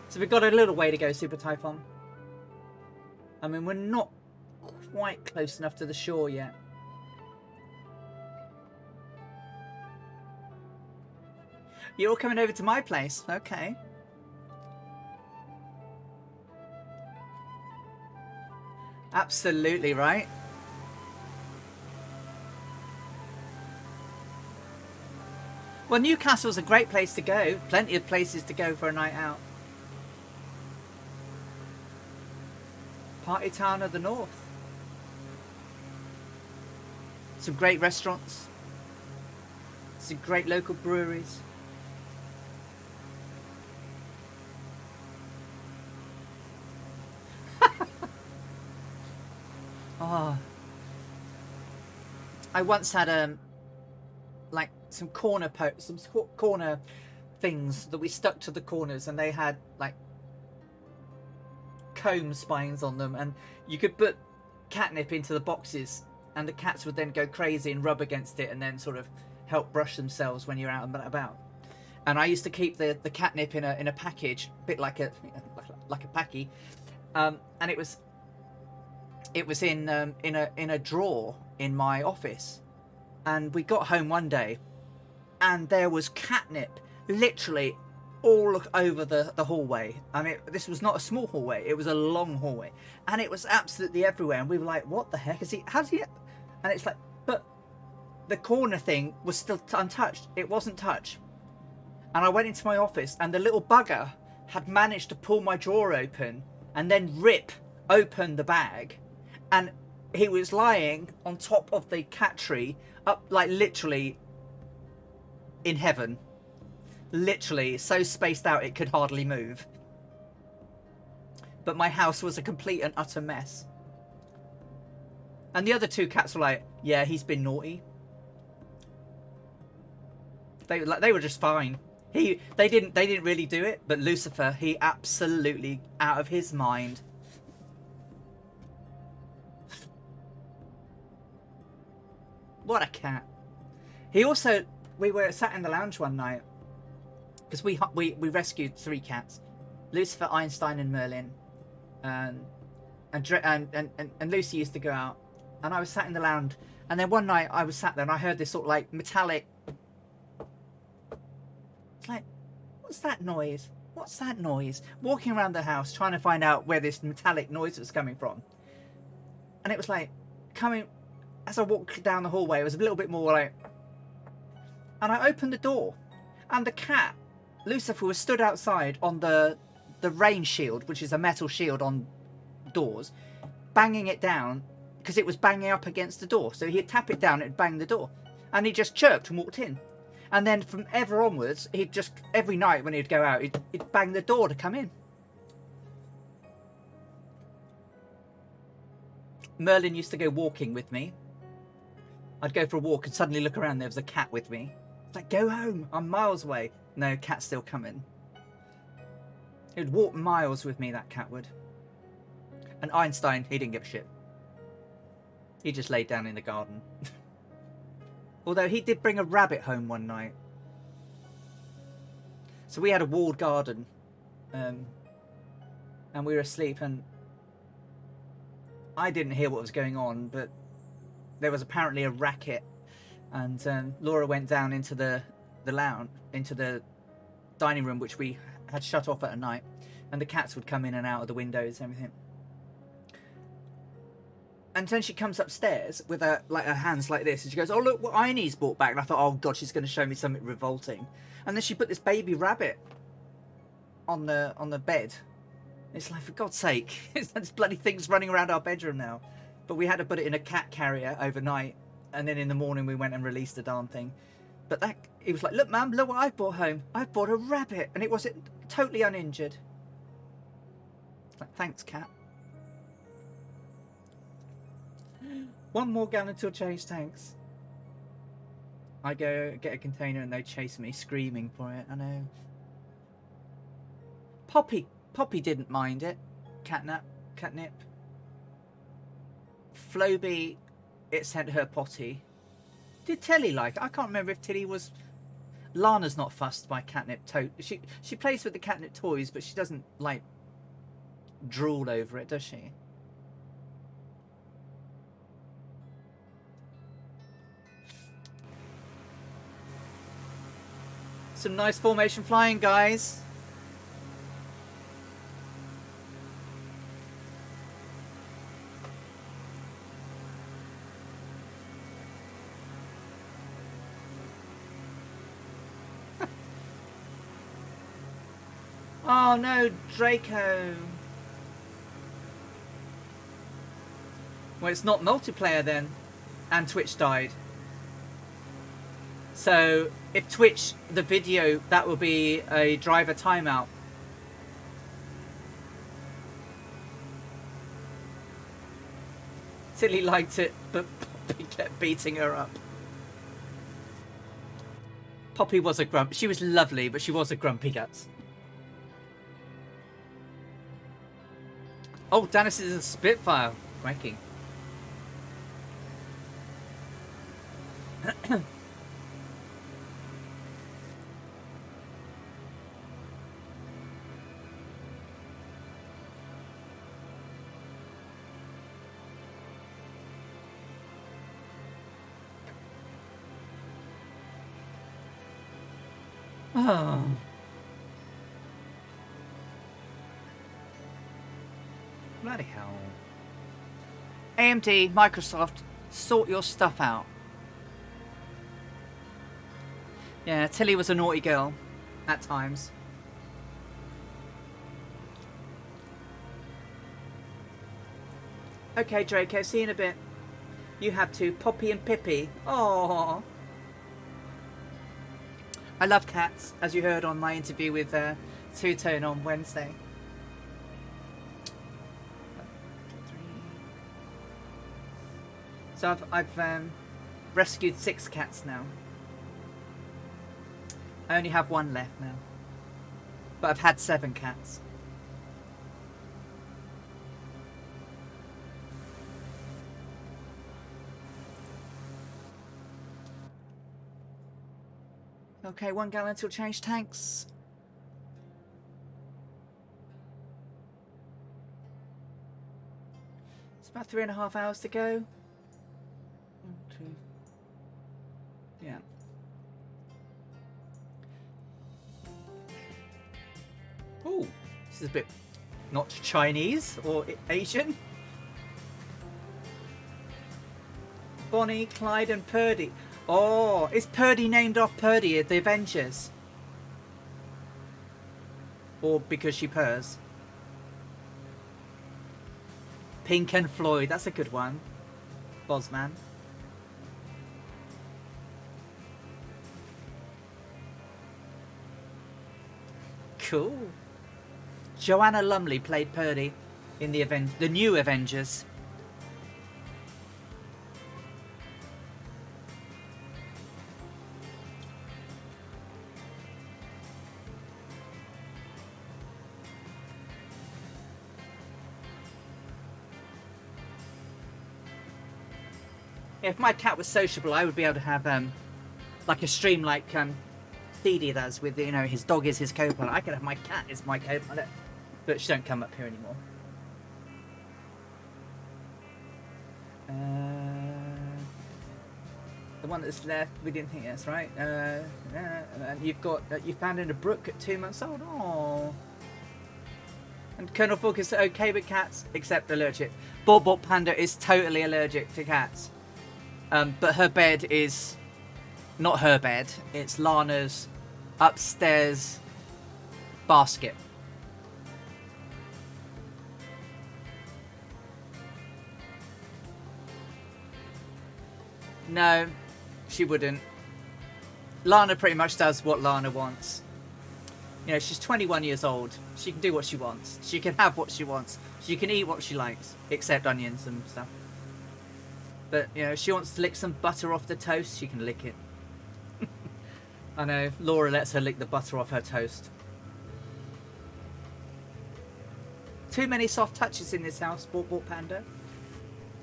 A: So we've got a little way to go, Super Typhon. I mean, we're not quite close enough to the shore yet. You're all coming over to my place, okay. Absolutely, right? Well, Newcastle's a great place to go. Plenty of places to go for a night out. Party town of the north. Some great restaurants. Some great local breweries. Oh. I once had like some corner things that we stuck to the corners, and they had like comb spines on them, and you could put catnip into the boxes, and the cats would then go crazy and rub against it and then sort of help brush themselves when you're out and about. And I used to keep the catnip in a package, a bit like a packy, and it was in a drawer in my office. And we got home one day, and there was catnip literally all over the hallway. I mean, this was not a small hallway; it was a long hallway, and it was absolutely everywhere. And we were like, "What the heck is he? How's he?" And it's like, but the corner thing was still untouched. It wasn't touched. And I went into my office, and the little bugger had managed to pull my drawer open and then rip open the bag, and he was lying on top of the cat tree, up like literally in heaven. Literally so spaced out it could hardly move. But my house was a complete and utter mess. And the other two cats were like, yeah, he's been naughty. They were just fine. They didn't really do it, but Lucifer, he absolutely out of his mind. What a cat. He also, we were sat in the lounge one night because we rescued 3 cats, Lucifer, Einstein, and Merlin, and Lucy used to go out, and I was sat in the lounge, and then one night I was sat there and I heard this sort of like metallic. It's like, what's that noise? What's that noise? Walking around the house trying to find out where this metallic noise was coming from, and it was like coming. As I walked down the hallway, it was a little bit more like, and I opened the door, and the cat, Lucifer, was stood outside on the rain shield, which is a metal shield on doors, banging it down because it was banging up against the door. So he'd tap it down, it'd bang the door, and he just chirped and walked in. And then from ever onwards, he'd just every night when he'd go out, he'd bang the door to come in. Merlin used to go walking with me. I'd go for a walk and suddenly look around, there was a cat with me. It's like, go home, I'm miles away. No, cat's still coming. He would walk miles with me, that cat would. And Einstein, he didn't give a shit. He just laid down in the garden. Although he did bring a rabbit home one night. So we had a walled garden. And we were asleep, and I didn't hear what was going on, but there was apparently a racket, and Laura went down into the lounge, into the dining room, which we had shut off at night, and the cats would come in and out of the windows and everything. And then she comes upstairs with her hands like this, and she goes, "Oh, look what Inie's brought back." And I thought, oh god, she's going to show me something revolting. And then she put this baby rabbit on the bed. It's like, for God's sake, this bloody thing's running around our bedroom now. But we had to put it in a cat carrier overnight, and then in the morning we went and released the darn thing. But he was like, "Look, Mum, look what I brought home. I brought a rabbit," and it was totally uninjured. Like, thanks, cat. One more gallon till change tanks. I go get a container and they chase me, screaming for it. I know. Poppy didn't mind it. Catnip. Floby, it sent her potty. Did Tilly like it? I can't remember if Tilly was. Lana's not fussed by catnip. She plays with the catnip toys, but she doesn't like drool over it, does she? Some nice formation flying, guys. Oh no, Draco. Well, it's not multiplayer then, and Twitch died. So if Twitch, the video, that will be a driver timeout. Tilly liked it, but Poppy kept beating her up. Poppy was a grump. She was lovely, but she was a grumpy guts. Oh, Dennis is a Spitfire. Cracking. Oh. Bloody hell. AMD, Microsoft, sort your stuff out. Yeah, Tilly was a naughty girl at times. Okay, Draco, see you in a bit. You have two, Poppy and Pippi. Oh. I love cats, as you heard on my interview with Two-Tone on Wednesday. So I've rescued 6 cats now. I only have 1 left now. But I've had 7 cats. Okay, 1 gallon till change tanks. It's about 3.5 hours to go. 1, 2. Yeah. Oh, this is a bit not Chinese or Asian. Bonnie, Clyde and Purdy. Oh, is Purdy named off Purdy at the Avengers? Or because she purrs? Pink and Floyd, that's a good one. Bosman. Cool. Joanna Lumley played Purdy in the new Avengers. If my cat was sociable, I would be able to have like a stream like CD does with, you know, his dog is his co-pilot. I could have my cat as my co-pilot, but she don't come up here anymore. The one that's left, we didn't think that's right. And you've got you found in a brook at 2 months old. Oh. And Colonel Falk is okay with cats, except allergic. Bort Panda is totally allergic to cats. But her bed is not her bed. It's Lana's upstairs basket. No, she wouldn't. Lana pretty much does what Lana wants. You know, she's 21 years old. She can do what she wants. She can have what she wants. She can eat what she likes, except onions and stuff. But, you know, if she wants to lick some butter off the toast, she can lick it. I know, Laura lets her lick the butter off her toast. Too many soft touches in this house, Bort Panda.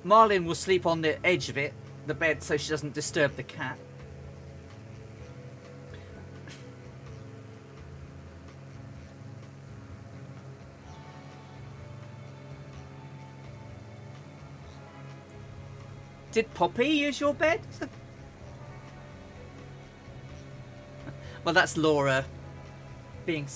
A: Marlin will sleep on the edge of it, the bed, so she doesn't disturb the cat. Did Poppy use your bed? Well, that's Laura being...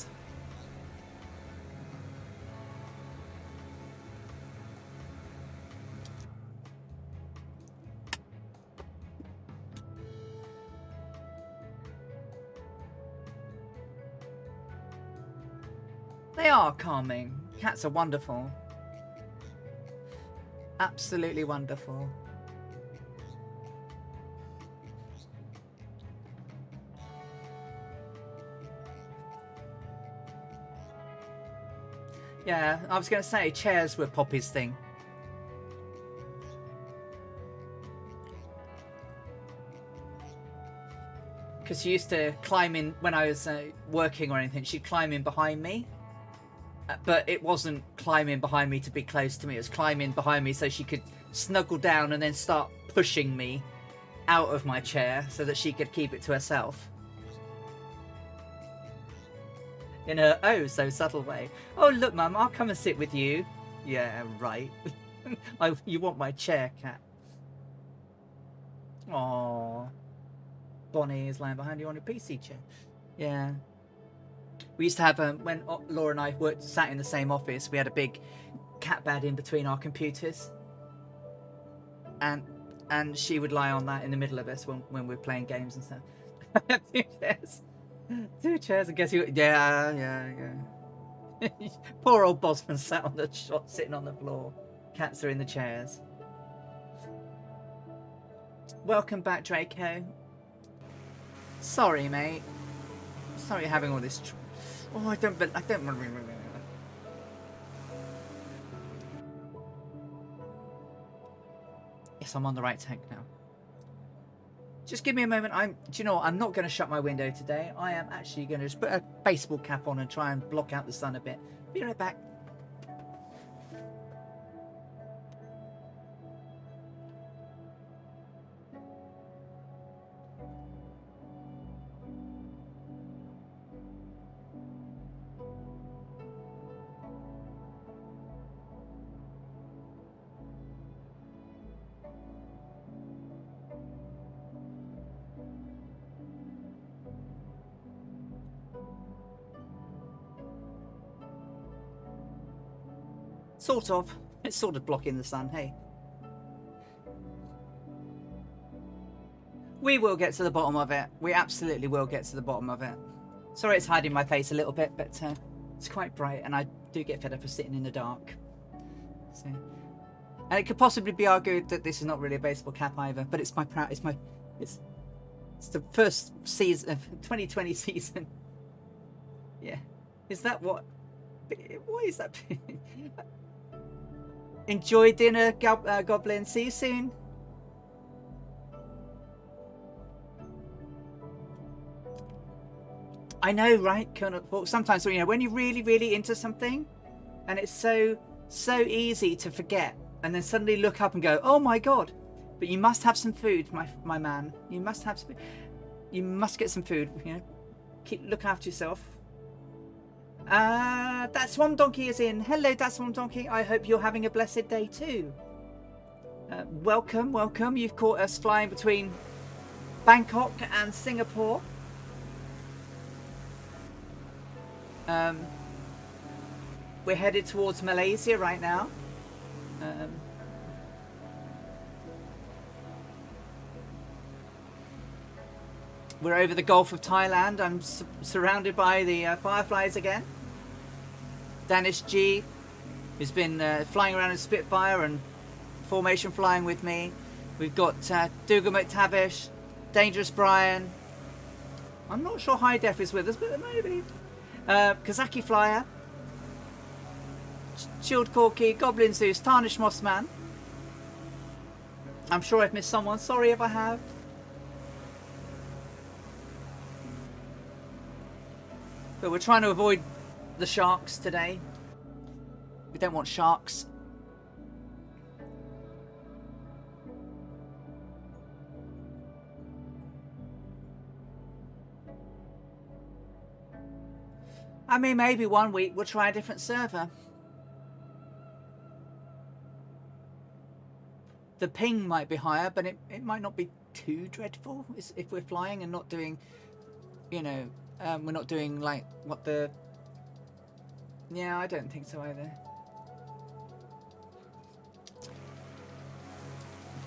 A: They are calming. Cats are wonderful. Absolutely wonderful. Yeah, I was going to say chairs were Poppy's thing. Because she used to climb in when I was working or anything. She'd climb in behind me. But it wasn't climbing behind me to be close to me. It was climbing behind me so she could snuggle down and then start pushing me out of my chair so that she could keep it to herself. In her oh so subtle way. Oh, look, Mum, I'll come and sit with you. Yeah, right. You want my chair, cat. Aww. Bonnie is lying behind you on your PC chair. Yeah. We used to have, when Laura and I sat in the same office, we had a big cat bed in between our computers. And she would lie on that in the middle of us when we were playing games and stuff. 2 chairs. 2 chairs, and guess who? Yeah. Poor old Bosman sat on the shot, sitting on the floor. Cats are in the chairs. Welcome back, Draco. Sorry, mate. Sorry you're having all this. Oh, I don't. Yes, I'm on the right tank now. Just give me a moment. Do you know what? I'm not going to shut my window today. I am actually going to just put a baseball cap on and try and block out the sun a bit. Be right back. Sort of. It's sort of blocking the sun, hey. We will get to the bottom of it. We absolutely will get to the bottom of it. Sorry it's hiding my face a little bit, but it's quite bright and I do get fed up of sitting in the dark. So, and it could possibly be argued that this is not really a baseball cap either, but it's it's the first season of 2020 season. Yeah. Is that what is that? Enjoy dinner, Goblin. See you soon. I know, right? Sometimes, when you're really, really into something, and it's so easy to forget, and then suddenly look up and go, "Oh my god!" But you must have some food, my man. You must have some. You must get some food. Look after yourself. That Swamp Donkey is in. Hello, that Swamp Donkey. I hope you're having a blessed day too. Welcome. You've caught us flying between Bangkok and Singapore. We're headed towards Malaysia right now. We're over the Gulf of Thailand. I'm surrounded by the fireflies again. Danish G, who's been flying around in Spitfire and formation flying with me. We've got Dougal McTavish, Dangerous Brian. I'm not sure High Def is with us, but maybe. Kazaki Flyer, Chilled Corky, Goblin Zeus, Tarnished Mossman. I'm sure I've missed someone. Sorry if I have. But we're trying to avoid the sharks today. We don't want sharks. I mean, maybe one week we'll try a different server. The ping might be higher, but it might not be too dreadful if we're flying and not doing, we're not doing like what the... Yeah, I don't think so either.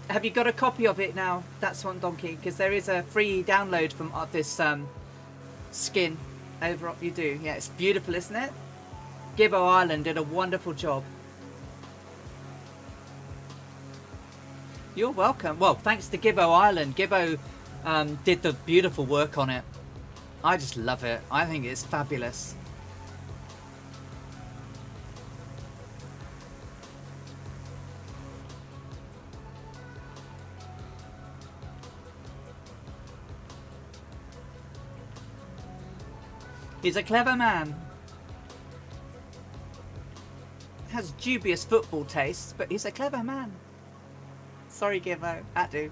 A: Have you got a copy of it now, that Swan Donkey? Because there is a free download from this skin. Over, you do. Yeah, it's beautiful, isn't it? Gibbo Island did a wonderful job. You're welcome. Well, thanks to Gibbo Island. Gibbo did the beautiful work on it. I just love it. I think it's fabulous. He's a clever man. Has dubious football tastes, but he's a clever man. Sorry, Gibbo. Adu.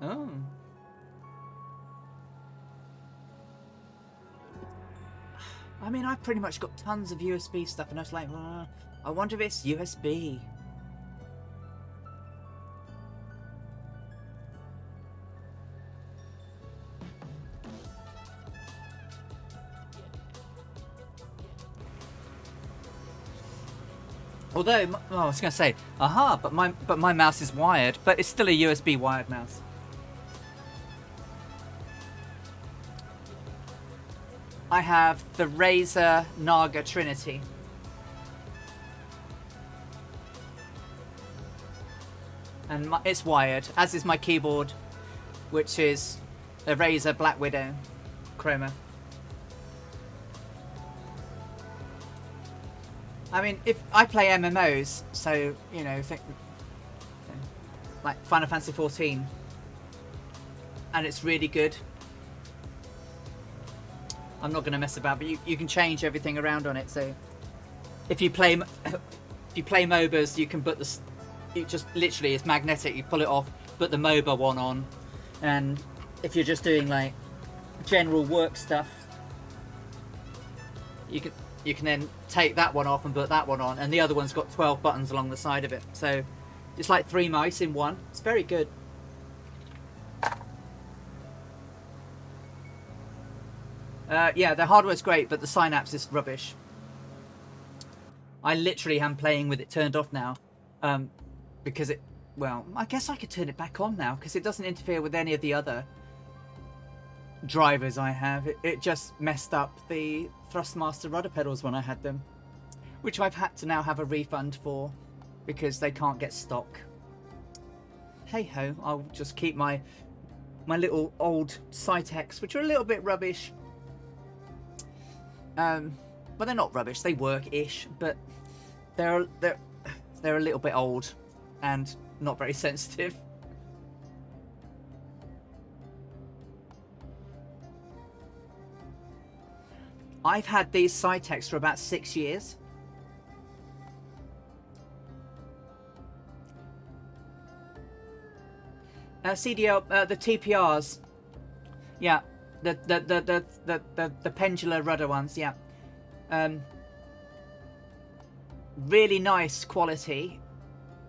A: Oh. I mean, I've pretty much got tons of USB stuff, and I was like, I wonder if it's USB. Although, I was going to say, but my mouse is wired, but it's still a USB wired mouse. I have the Razer Naga Trinity. And it's wired, as is my keyboard, which is a Razer Black Widow Chroma. I mean, if I play MMOs, so, you know, like Final Fantasy 14, and it's really good. I'm not going to mess about, but you can change everything around on it. So if you play MOBAs, you can put it just literally is magnetic. You pull it off, put the MOBA one on, and if you're just doing like general work stuff, you can then take that one off and put that one on, and the other one's got 12 buttons along the side of it. So it's like 3 mice in one. It's very good. Yeah, the hardware's great, but the synapse is rubbish. I literally am playing with it turned off now, because well, I guess I could turn it back on now because it doesn't interfere with any of the other drivers I have. It just messed up the Thrustmaster rudder pedals when I had them, which I've had to now have a refund for because they can't get stock. Hey ho, I'll just keep my little old Cytex, which are a little bit rubbish. Well, they're not rubbish. They work-ish, but they're a little bit old and not very sensitive. I've had these Cytex for about 6 years. CDL, the TPRs, yeah, the pendular rudder ones, yeah. Really nice quality,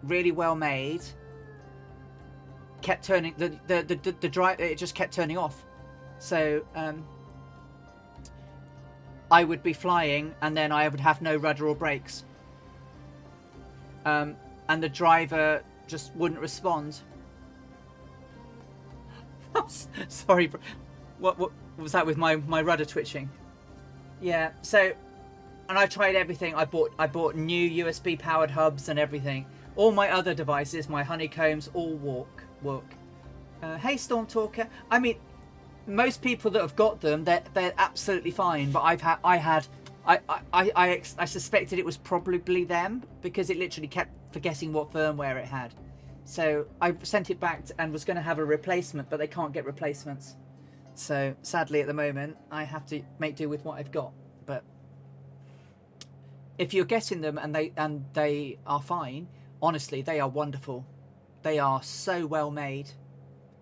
A: really well made. Kept turning the drive. It just kept turning off. So I would be flying, and then I would have no rudder or brakes. And the driver just wouldn't respond. Sorry, what was that with my rudder twitching? Yeah. So, and I tried everything. I bought new USB powered hubs and everything. All my other devices, my honeycombs, all work. Hey, Storm Talker. I mean, most people that have got them, they're absolutely fine. But I suspected it was probably them because it literally kept forgetting what firmware it had. So I sent it back and was going to have a replacement, but they can't get replacements. So sadly, at the moment, I have to make do with what I've got. But if you're getting them and they are fine, honestly, they are wonderful. They are so well made,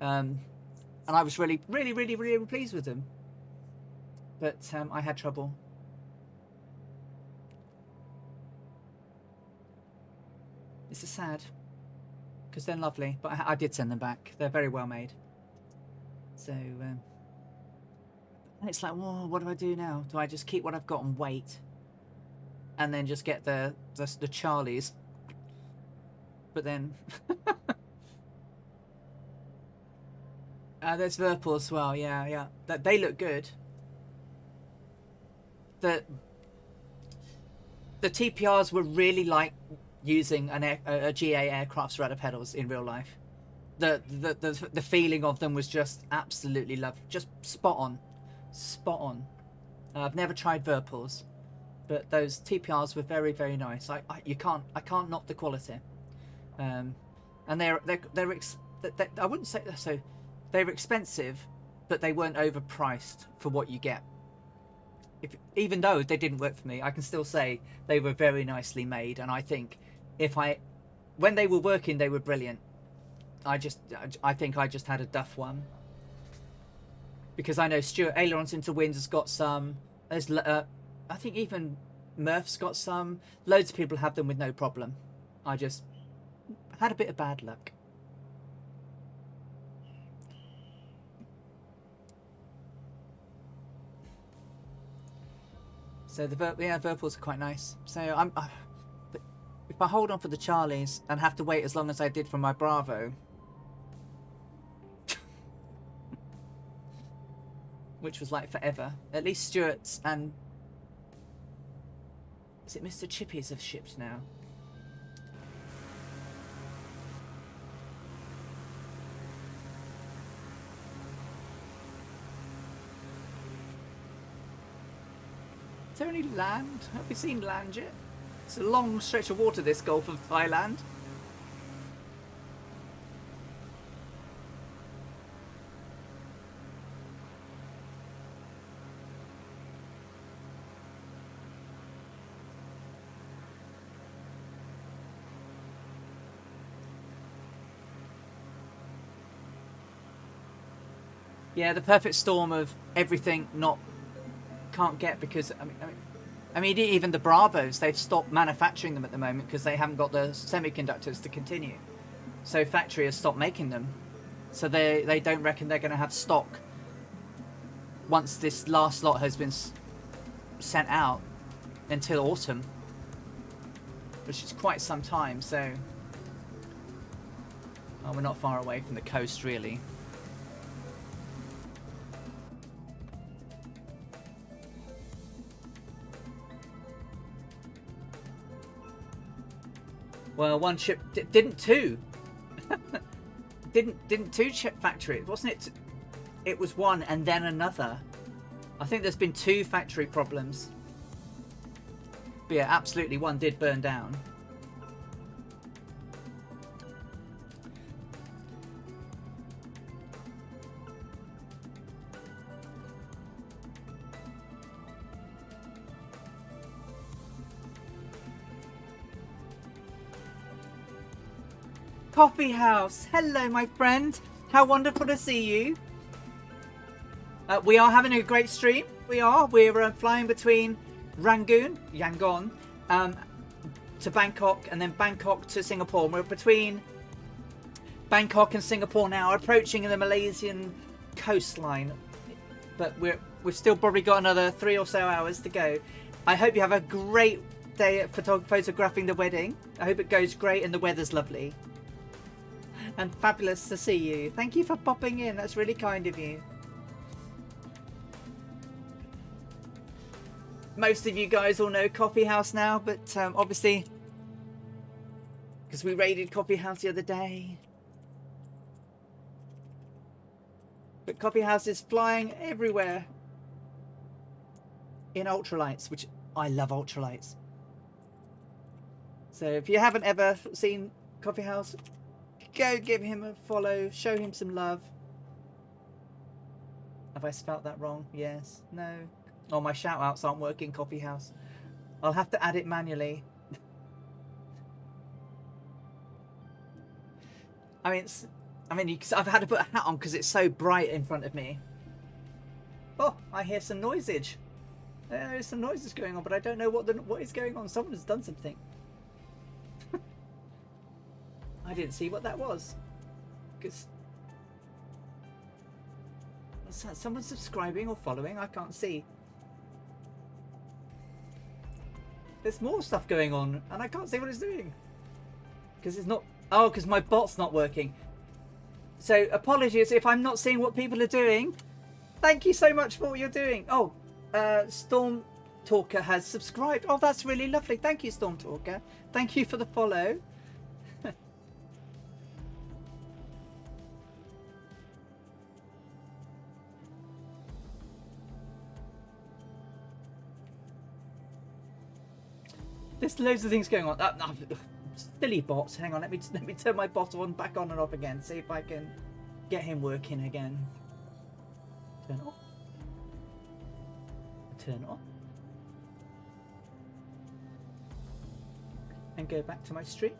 A: and I was really pleased with them. But I had trouble. This is sad because they're lovely, but I did send them back. They're very well made. So it's like, well, what do I do now? Do I just keep what I've got and wait, and then just get the Charlies? But then there's Virpil as well. Yeah. They look good. the TPRs were really like using a GA aircraft's rudder pedals in real life. The feeling of them was just absolutely lovely, just spot on, spot on. I've never tried Whirlpools, but those TPRs were very, very nice. I can't knock the quality, and they're I wouldn't say so. They were expensive, but they weren't overpriced for what you get. Even though they didn't work for me, I can still say they were very nicely made, and I think when they were working, they were brilliant. I think I just had a duff one, because I know Stuart Ailerons into Winds has got some. There's I think even Murph's got some. Loads of people have them with no problem. I just had a bit of bad luck. So the Whirlpools are quite nice. So but if I hold on for the Charlies and have to wait as long as I did for my Bravo, which was like forever. At least Stuart's and is it Mr. Chippy's have shipped now? Is there any land? Have we seen land yet? It's a long stretch of water, this Gulf of Thailand. Yeah, the perfect storm of everything can't get, because I mean even the Bravos, they've stopped manufacturing them at the moment because they haven't got the semiconductors to continue. So factory has stopped making them. So they don't reckon they're going to have stock once this last lot has been sent out until autumn, which is quite some time. So we're not far away from the coast really. Well, one ship didn't two. didn't two ship factory, wasn't it? It was one and then another. I think there's been 2 factory problems. But yeah, absolutely, one did burn down. Coffee House, hello my friend, how wonderful to see you. We are having a great stream. We're flying between Yangon to Bangkok, and then Bangkok to Singapore. We're between Bangkok and Singapore now, approaching the Malaysian coastline, but we've still probably got another 3 or so hours to go. I hope you have a great day at photographing the wedding. I hope it goes great and the weather's lovely. And fabulous to see you. Thank you for popping in. That's really kind of you. Most of you guys all know Coffee House now, but obviously, because we raided Coffee House the other day. But Coffee House is flying everywhere in ultralights, which I love ultralights. So if you haven't ever seen Coffee House, go give him a follow, show him some love. Have I spelt that wrong? Yes. No. Oh, my shout outs aren't working, Coffee House. I'll have to add it manually. I've had to put a hat on because it's so bright in front of me. Oh, I hear some noisage. There's some noises going on, but I don't know what is going on. Someone has done something. I didn't see what that was. Because someone subscribing or following, I can't see. There's more stuff going on and I can't see what it's doing. Because it's not... Oh, because my bot's not working. So apologies if I'm not seeing what people are doing. Thank you so much for what you're doing. Oh, Storm Talker has subscribed. Oh, that's really lovely. Thank you, Storm Talker. Thank you for the follow. There's loads of things going on. Silly bots. Hang on, let me turn my bot on back on and off again. See if I can get him working again. Turn off. Turn off. And go back to my stream.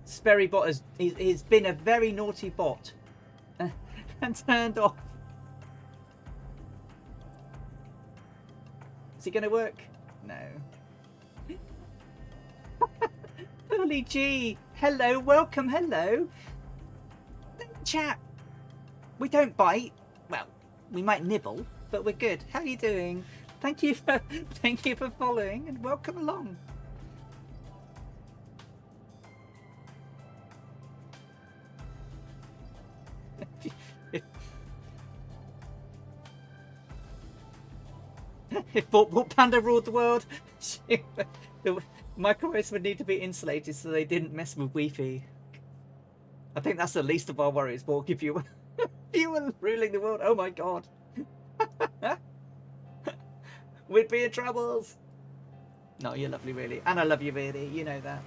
A: Sperry bot has he's been a very naughty bot and turned off. Is it going to work? No. Holy G, hello, welcome, hello. Chat. We don't bite. Well, we might nibble, but we're good. How are you doing? Thank you for following and welcome along. If Panda ruled the world, the microwaves would need to be insulated so they didn't mess with Wi-Fi. I think that's the least of our worries, Borg, if you were ruling the world. Oh my god. We'd be in troubles. No, you're lovely, really. And I love you, really. You know that.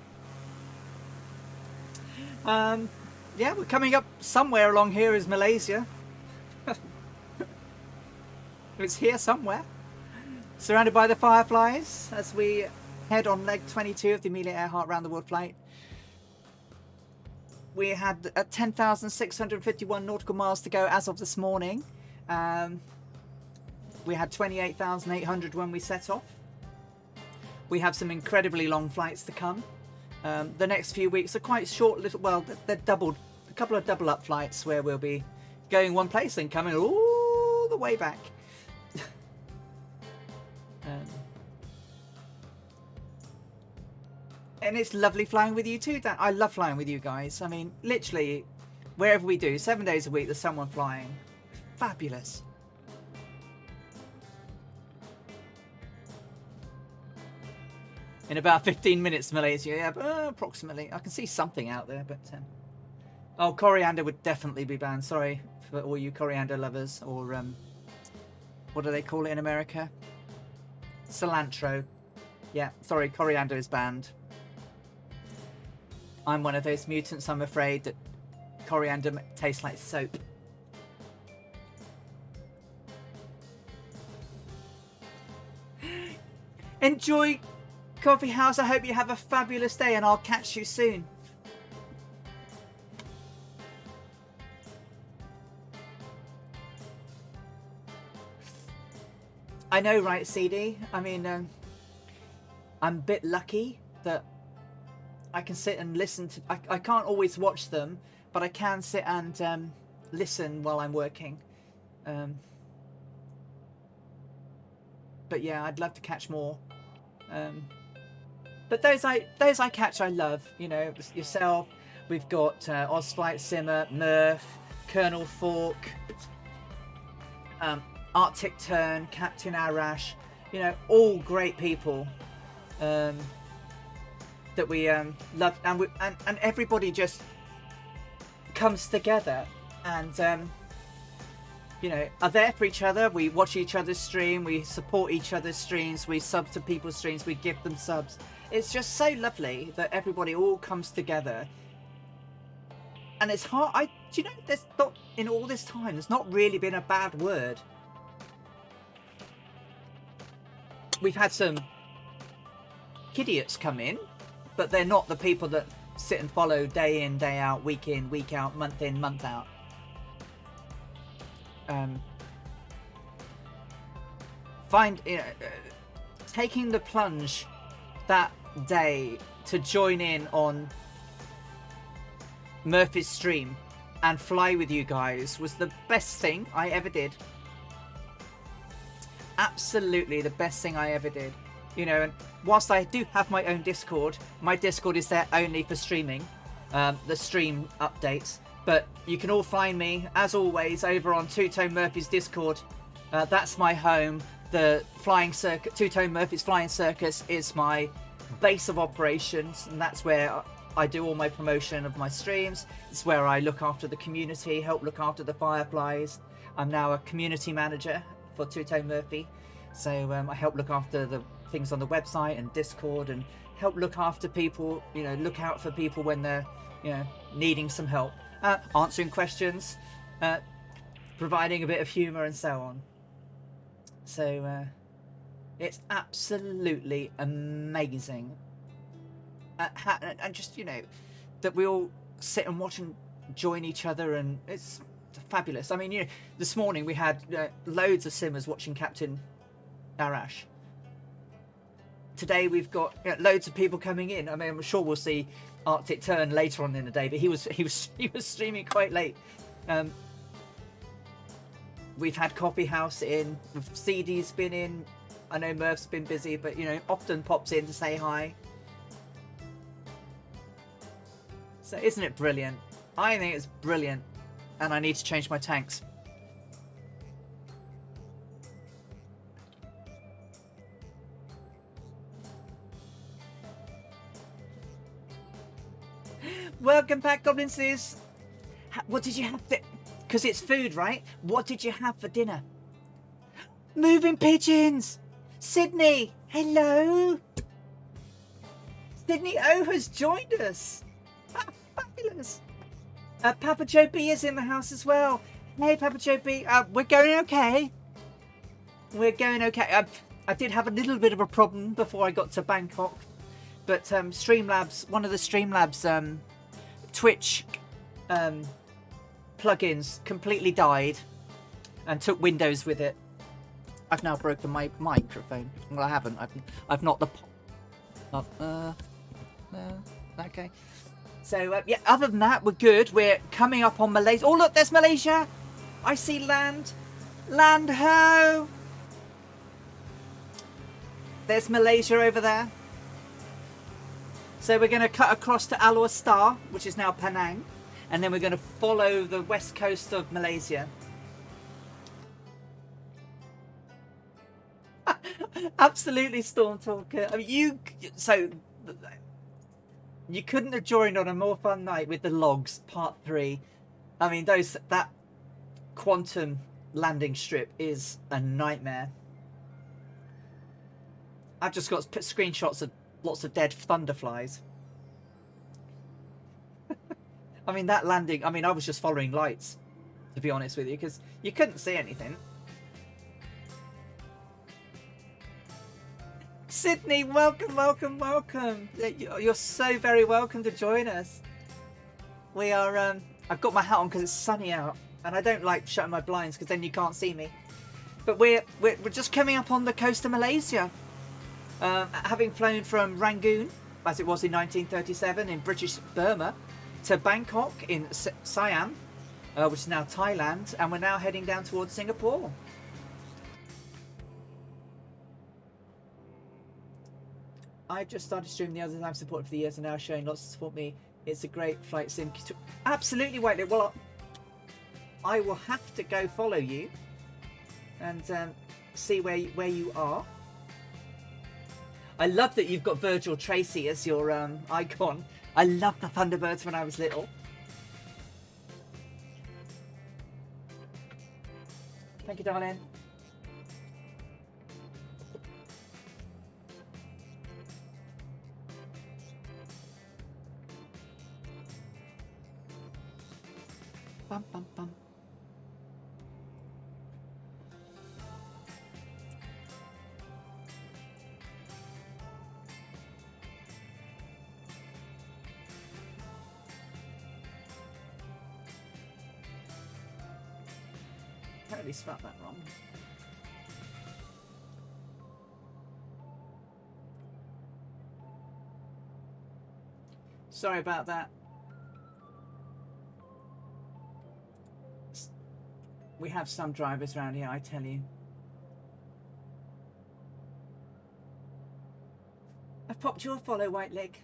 A: Yeah, we're coming up somewhere along here is Malaysia. It's here somewhere. Surrounded by the fireflies as we head on leg 22 of the Amelia Earhart round the world flight. We had 10,651 nautical miles to go as of this morning. We had 28,800 when we set off. We have some incredibly long flights to come. The next few weeks are quite short. Well, they're doubled. A couple of double up flights where we'll be going one place and coming all the way back. And it's lovely flying with you too, Dan. I love flying with you guys. I mean, literally, wherever we do, 7 days a week, there's someone flying. Fabulous. In about 15 minutes, Malaysia. Yeah, approximately. I can see something out there, but... Oh, coriander would definitely be banned. Sorry for all you coriander lovers. Or, what do they call it in America? Cilantro. Yeah, sorry, coriander is banned. I'm one of those mutants, I'm afraid, that coriander tastes like soap. Enjoy Coffee House. I hope you have a fabulous day and I'll catch you soon. I know, right, CD? I mean, I'm a bit lucky that I can sit and listen to... I can't always watch them, but I can sit and listen while I'm working. But yeah, I'd love to catch more. But those I catch, I love. You know, yourself. We've got Ozflight Simmer, Murph, Colonel Fork, Arctic Turn, Captain Arash. You know, all great people. That we love, and everybody just comes together and you know, are there for each other. We watch each other's stream, we support each other's streams, we sub to people's streams, we give them subs. It's just so lovely that everybody all comes together. And it's hard. Do you know, there's not, in all this time, there's not really been a bad word. We've had some idiots come in, but they're not the people that sit and follow day in, day out, week in, week out, month in, month out. Taking the plunge that day to join in on Murphy's stream and fly with you guys was the best thing I ever did. Absolutely the best thing I ever did. You know, and whilst I do have my own Discord, my Discord is there only for streaming, the stream updates. But you can all find me, as always, over on Two Tone Murphy's Discord. That's my home. the flying circus, Two-Tone Murphy's Flying Circus, is my base of operations, and that's where I do all my promotion of my streams. It's where I look after the community, help look after the Fireflies. I'm now a community manager for Two-Tone Murphy, so I help look after the things on the website and Discord, and help look after people, you know, look out for people when they're, you know, needing some help, answering questions, providing a bit of humor and so on. So it's absolutely amazing, and just, you know, that we all sit and watch and join each other, and it's fabulous. I mean, you know, this morning we had loads of simmers watching Captain Arash. Today we've got loads of people coming in. I mean, I'm sure we'll see Arctic Turn later on in the day, but he was streaming quite late. We've had Coffee House in, CD's been in. I know Murph's been busy, but, you know, often pops in to say hi. So isn't it brilliant? I think it's brilliant, and I need to change my tanks. Welcome back, Goblin Sis. What did you have for... Because it's food, right? What did you have for dinner? Moving pigeons! Sydney, hello! Sydney O has joined us. Fabulous. Papa Joe B is in the house as well. Hey, Papa Joe B. We're going okay. We're going okay. I did have a little bit of a problem before I got to Bangkok. But Streamlabs, one of the Streamlabs Twitch plugins completely died and took Windows with it. I've now broken my microphone. Well, I haven't. I've not the... okay. So, yeah, other than that, we're good. We're coming up on Malaysia. Oh, look, there's Malaysia. I see land. Land ho! There's Malaysia over there. So we're going to cut across to Alor Star, which is now Penang. And then we're going to follow the west coast of Malaysia. Absolutely, Stormtalker. I mean, you couldn't have joined on a more fun night with the logs, part 3. I mean, that quantum landing strip is a nightmare. I've just got screenshots of lots of dead thunderflies. I mean, that landing, I mean, I was just following lights, to be honest with you, because you couldn't see anything. Sydney, welcome, welcome, welcome. You're so very welcome to join us. We are, I've got my hat on because it's sunny out, and I don't like shutting my blinds because then you can't see me. But we're just coming up on the coast of Malaysia. Having flown from Rangoon, as it was in 1937 in British Burma, to Bangkok in Siam, which is now Thailand, and we're now heading down towards Singapore. I just started streaming the others I've supported for the years and now showing lots to support me. It's a great flight sim. Absolutely, Whiteley. Well, I will have to go follow you and see where you are. I love that you've got Virgil Tracy as your icon. I loved the Thunderbirds when I was little. Thank you, darling. Bum, bum, bum. Totally spelled that wrong. Sorry about that. We have some drivers around here, I tell you. I've popped your follow, White Leg.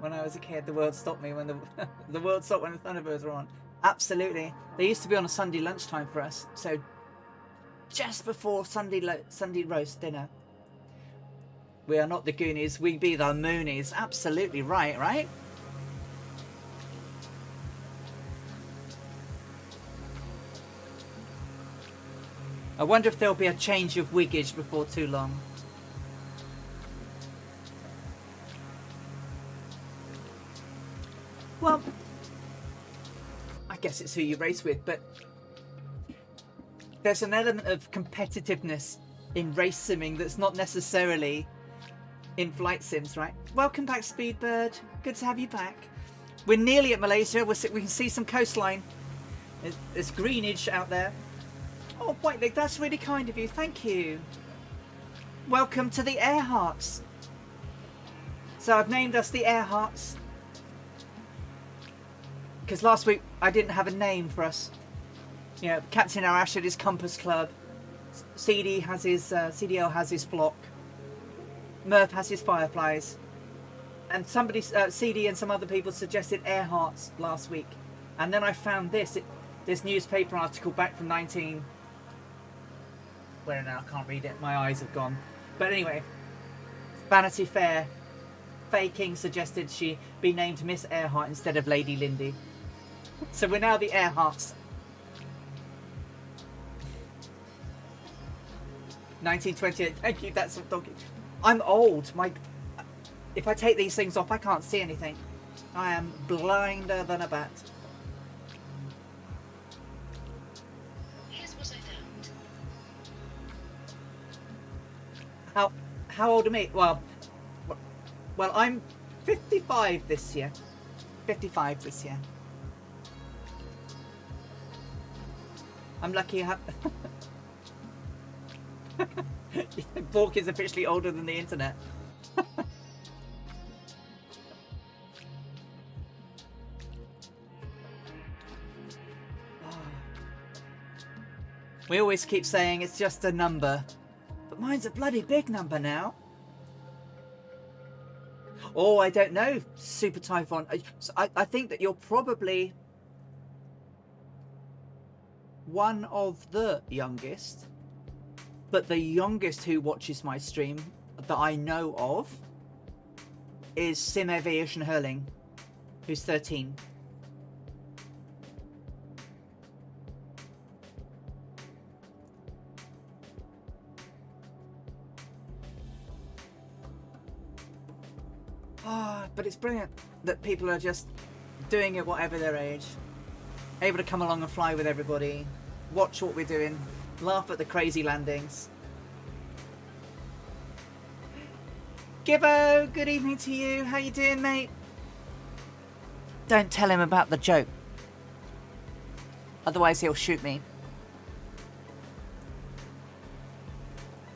A: When I was a kid, the world stopped me when the world stopped when the Thunderbirds were on. Absolutely. They used to be on a Sunday lunchtime for us. So just before Sunday roast dinner. We are not the Goonies, we be the Moonies. Absolutely right, right? I wonder if there'll be a change of wiggage before too long. Well, I guess it's who you race with, but there's an element of competitiveness in race simming that's not necessarily in flight sims, right? Welcome back, Speedbird. Good to have you back. We're nearly at Malaysia. We can see some coastline. There's greenage out there. Oh, White, that's really kind of you. Thank you. Welcome to the Earharts. So I've named us the Earharts because last week I didn't have a name for us. You know, Captain Arash had his Compass Club. CD has his CDL has his Flock. Murph has his Fireflies. And somebody, CD and some other people suggested Earharts last week. And then I found this newspaper article back from 19... Where now? I can't read it. My eyes have gone. But anyway, Vanity Fair. Faye King suggested she be named Miss Earhart instead of Lady Lindy. So we're now the Earharts. 1928. Thank you. That's what talking. I'm old. If I take these things off, I can't see anything. I am blinder than a bat.
C: Here's what I found.
A: How old am I? Well, I'm 55 this year. 55 this year. I'm lucky. Bork is officially older than the internet. We always keep saying it's just a number, but mine's a bloody big number now. Oh, I don't know, Super Typhon. I think that you're probably one of the youngest, but the youngest who watches my stream that I know of is Sim Aviation Hurling, who's 13. But it's brilliant that people are just doing it whatever their age, able to come along and fly with everybody, watch what we're doing, laugh at the crazy landings. Gibbo, good evening to you. How you doing, mate? Don't tell him about the joke, otherwise he'll shoot me.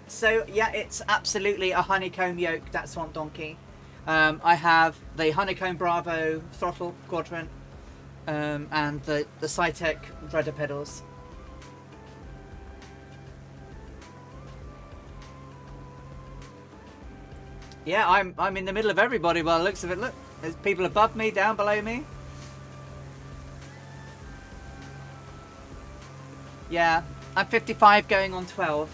A: So yeah, it's absolutely a honeycomb yoke, that Swamp Donkey. I have the Honeycomb Bravo throttle quadrant and the Cytec rudder pedals. Yeah, I'm in the middle of everybody by the looks of it. Look, there's people above me, down below me. Yeah, I'm 55 going on 12.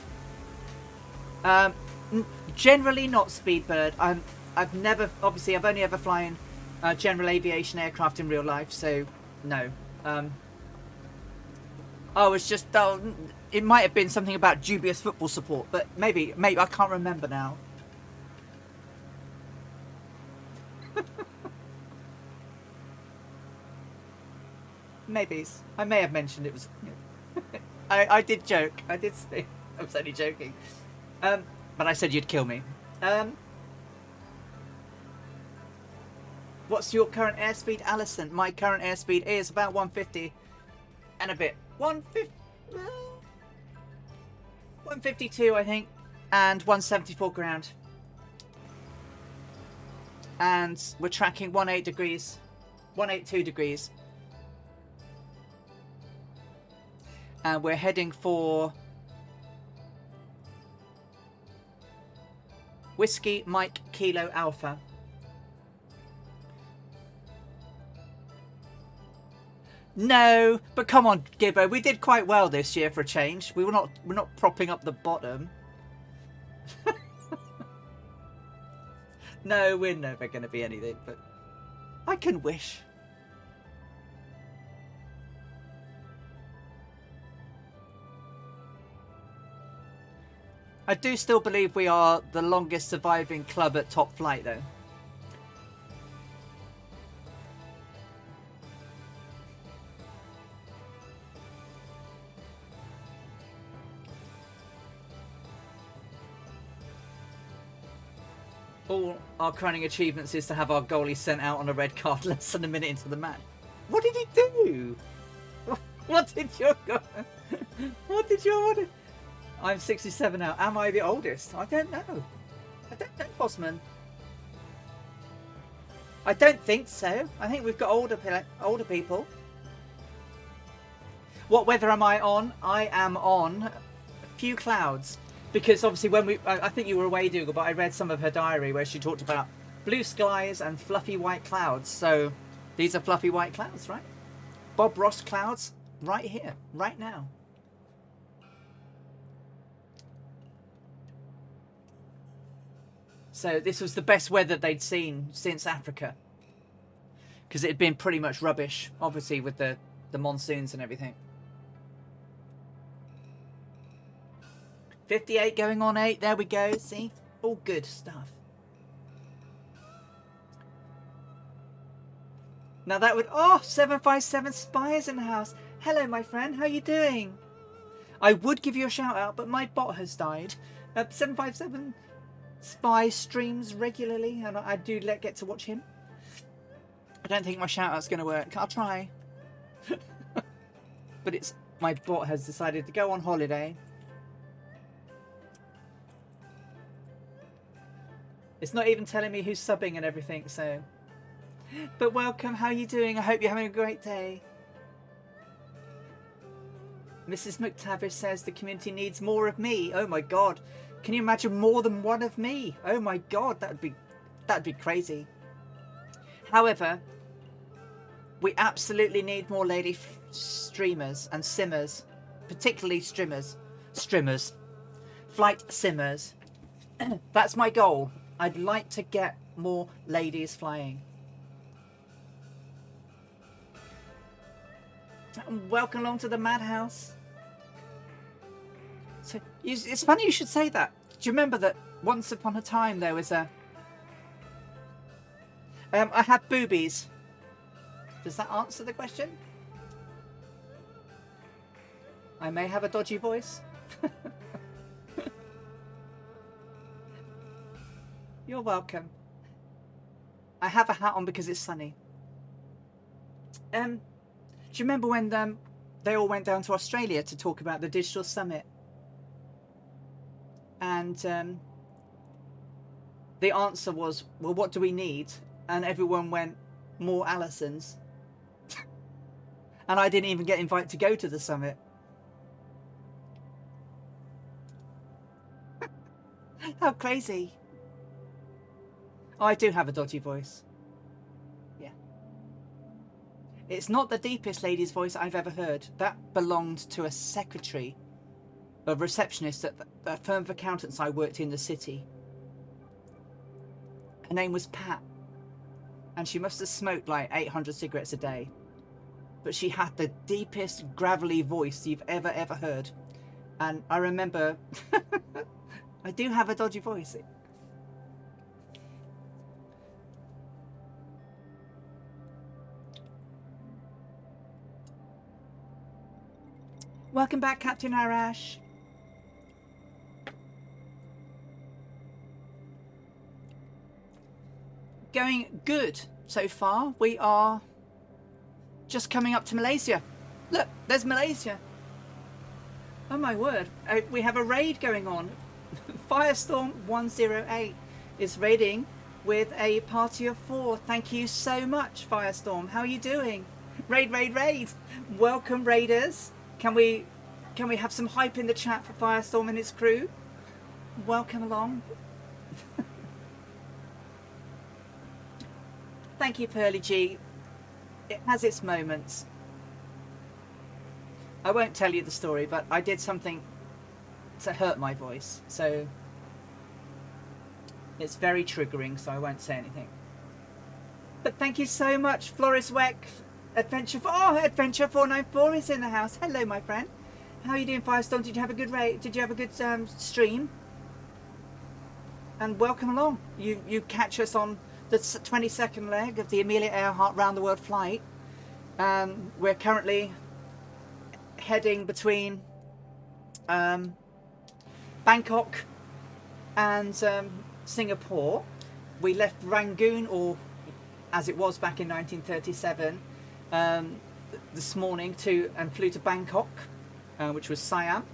A: Generally not Speedbird. I've only ever flown general aviation aircraft in real life, so no. It might have been something about dubious football support, but maybe I can't remember now. Maybe I may have mentioned it was. I did joke. I did say I was only joking, but I said you'd kill me. What's your current airspeed, Alison? My current airspeed is about 150 and a bit. 152, I think, and 174 ground. And we're tracking 182 degrees. And we're heading for Whiskey Mike Kilo Alpha. No, but come on, Gibbo. We did quite well this year for a change. We're not propping up the bottom. No, we're never going to be anything, but I can wish. I do still believe we are the longest surviving club at top flight, though. All our crowning achievements is to have our goalie sent out on a red card less than a minute into the match. What did he do? What did your What did your I'm 67 now. Am I the oldest? I don't know. I don't know, Bosman. I don't think so. I think we've got older people. What weather am I on? I am on a few clouds. Because obviously when I think you were away, Dougal, but I read some of her diary where she talked about blue skies and fluffy white clouds. So these are fluffy white clouds, right? Bob Ross clouds right here, right now. So this was the best weather they'd seen since Africa. Because it had been pretty much rubbish, obviously, with the monsoons and everything. 58 going on 8. There we go. See? All good stuff. Now that would... Oh, 757 Spies in the house. Hello, my friend. How you doing? I would give you a shout out, but my bot has died. 757 Spy streams regularly, and I do get to watch him. I don't think my shout out's going to work. I'll try. But it's... My bot has decided to go on holiday. It's not even telling me who's subbing and everything, so... But welcome, how are you doing? I hope you're having a great day. Mrs. McTavish says the community needs more of me. Oh my god. Can you imagine more than one of me? Oh my god, that'd be crazy. However, we absolutely need more lady streamers and simmers. Particularly strimmers. Flight simmers. That's my goal. I'd like to get more ladies flying. Welcome along to the madhouse. So it's funny you should say that. Do you remember that once upon a time there was a... I had boobies. Does that answer the question? I may have a dodgy voice. You're welcome. I have a hat on because it's sunny. Do you remember when they all went down to Australia to talk about the digital summit? And the answer was, well, what do we need? And everyone went, more Allisons. And I didn't even get invited to go to the summit. How crazy. Oh, I do have a dodgy voice. Yeah. It's not the deepest lady's voice I've ever heard. That belonged to a secretary, a receptionist at a firm of accountants I worked in the city. Her name was Pat. And she must have smoked like 800 cigarettes a day. But she had the deepest gravelly voice you've ever heard. And I remember... I do have a dodgy voice. Welcome back, Captain Arash. Going good so far. We are just coming up to Malaysia. Look, there's Malaysia. Oh my word. We have a raid going on. Firestorm 108 is raiding with a party of 4. Thank you so much, Firestorm. How are you doing? Raid, raid, raid. Welcome, raiders. Can we have some hype in the chat for Firestorm and its crew? Welcome along. Thank you, Pearly G. It has its moments. I won't tell you the story, but I did something to hurt my voice, so it's very triggering, so I won't say anything. But thank you so much, Floris Weck, Adventure 494 is in the house. Hello, my friend. How are you doing, Firestone? Did you have a good Did you have a good stream? And welcome along. You catch us on the 22nd leg of the Amelia Earhart round the world flight. We're currently heading between Bangkok and Singapore. We left Rangoon, or as it was back in 1937, this morning and flew to Bangkok, which was Siam,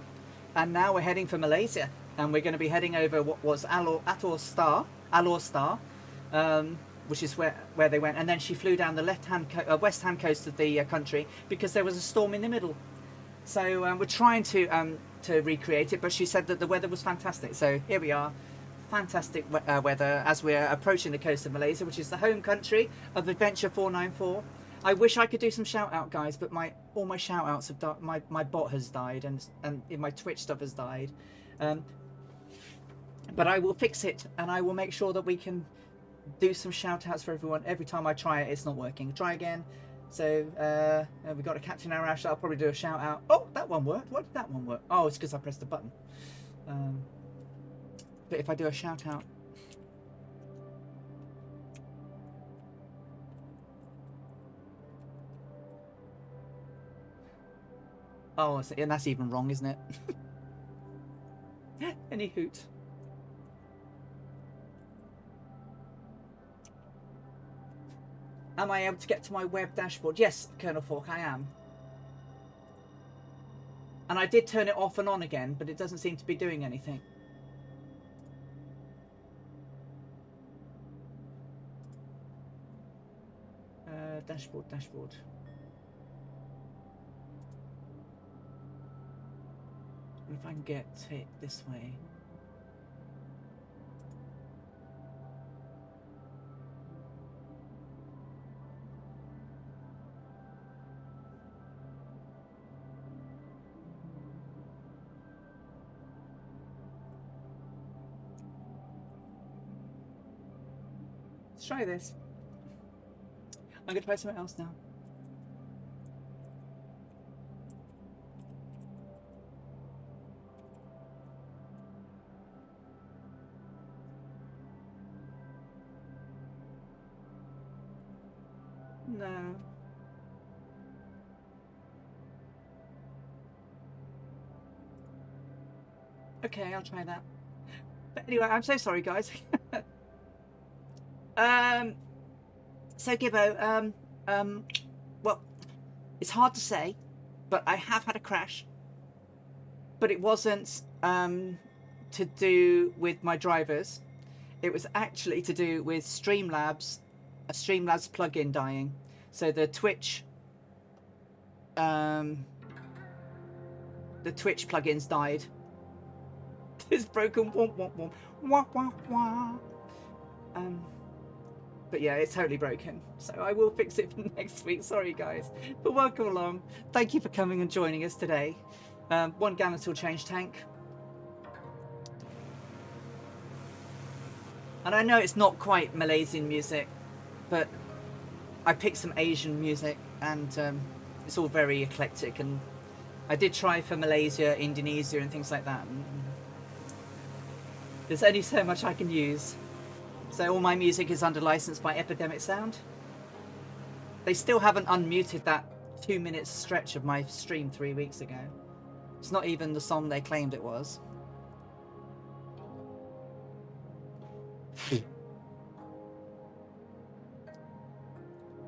A: and now we're heading for Malaysia, and we're going to be heading over what was Alor Star, which is where they went, and then she flew down the west hand coast of the country because there was a storm in the middle. So we're trying to recreate it, but she said that the weather was fantastic. So here we are, fantastic weather as we're approaching the coast of Malaysia, which is the home country of Adventure 494. I wish I could do some shout out, guys, but all my shout outs have died. My bot has died, and my Twitch stuff has died. But I will fix it, and I will make sure that we can do some shout outs for everyone. Every time I try it, it's not working. Try again. So we've got a Captain Arash. I'll probably do a shout out. Oh, that one worked. What did that one work? Oh, it's because I pressed the button. But if I do a shout out, oh, and that's even wrong, isn't it? Any hoot. Am I able to get to my web dashboard? Yes, Colonel Falk, I am. And I did turn it off and on again, but it doesn't seem to be doing anything. Dashboard. If I can get it this way. Let's try this. I'm going to try something else now. No. Okay, I'll try that. But anyway, I'm so sorry, guys. So Gibbo, well, it's hard to say, but I have had a crash. But it wasn't to do with my drivers. It was actually to do with Streamlabs, a Streamlabs plugin dying. So the Twitch plugins died. It's broken. Womp womp womp. Wah wah wah. But yeah, it's totally broken. So I will fix it for next week. Sorry, guys. But welcome along. Thank you for coming and joining us today. 1 gallon till change tank. And I know it's not quite Malaysian music, but I picked some Asian music, and it's all very eclectic. And I did try for Malaysia, Indonesia, and things like that. And there's only so much I can use. So all my music is under license by Epidemic Sound. They still haven't unmuted that 2-minute stretch of my stream 3 weeks ago. It's not even the song they claimed it was.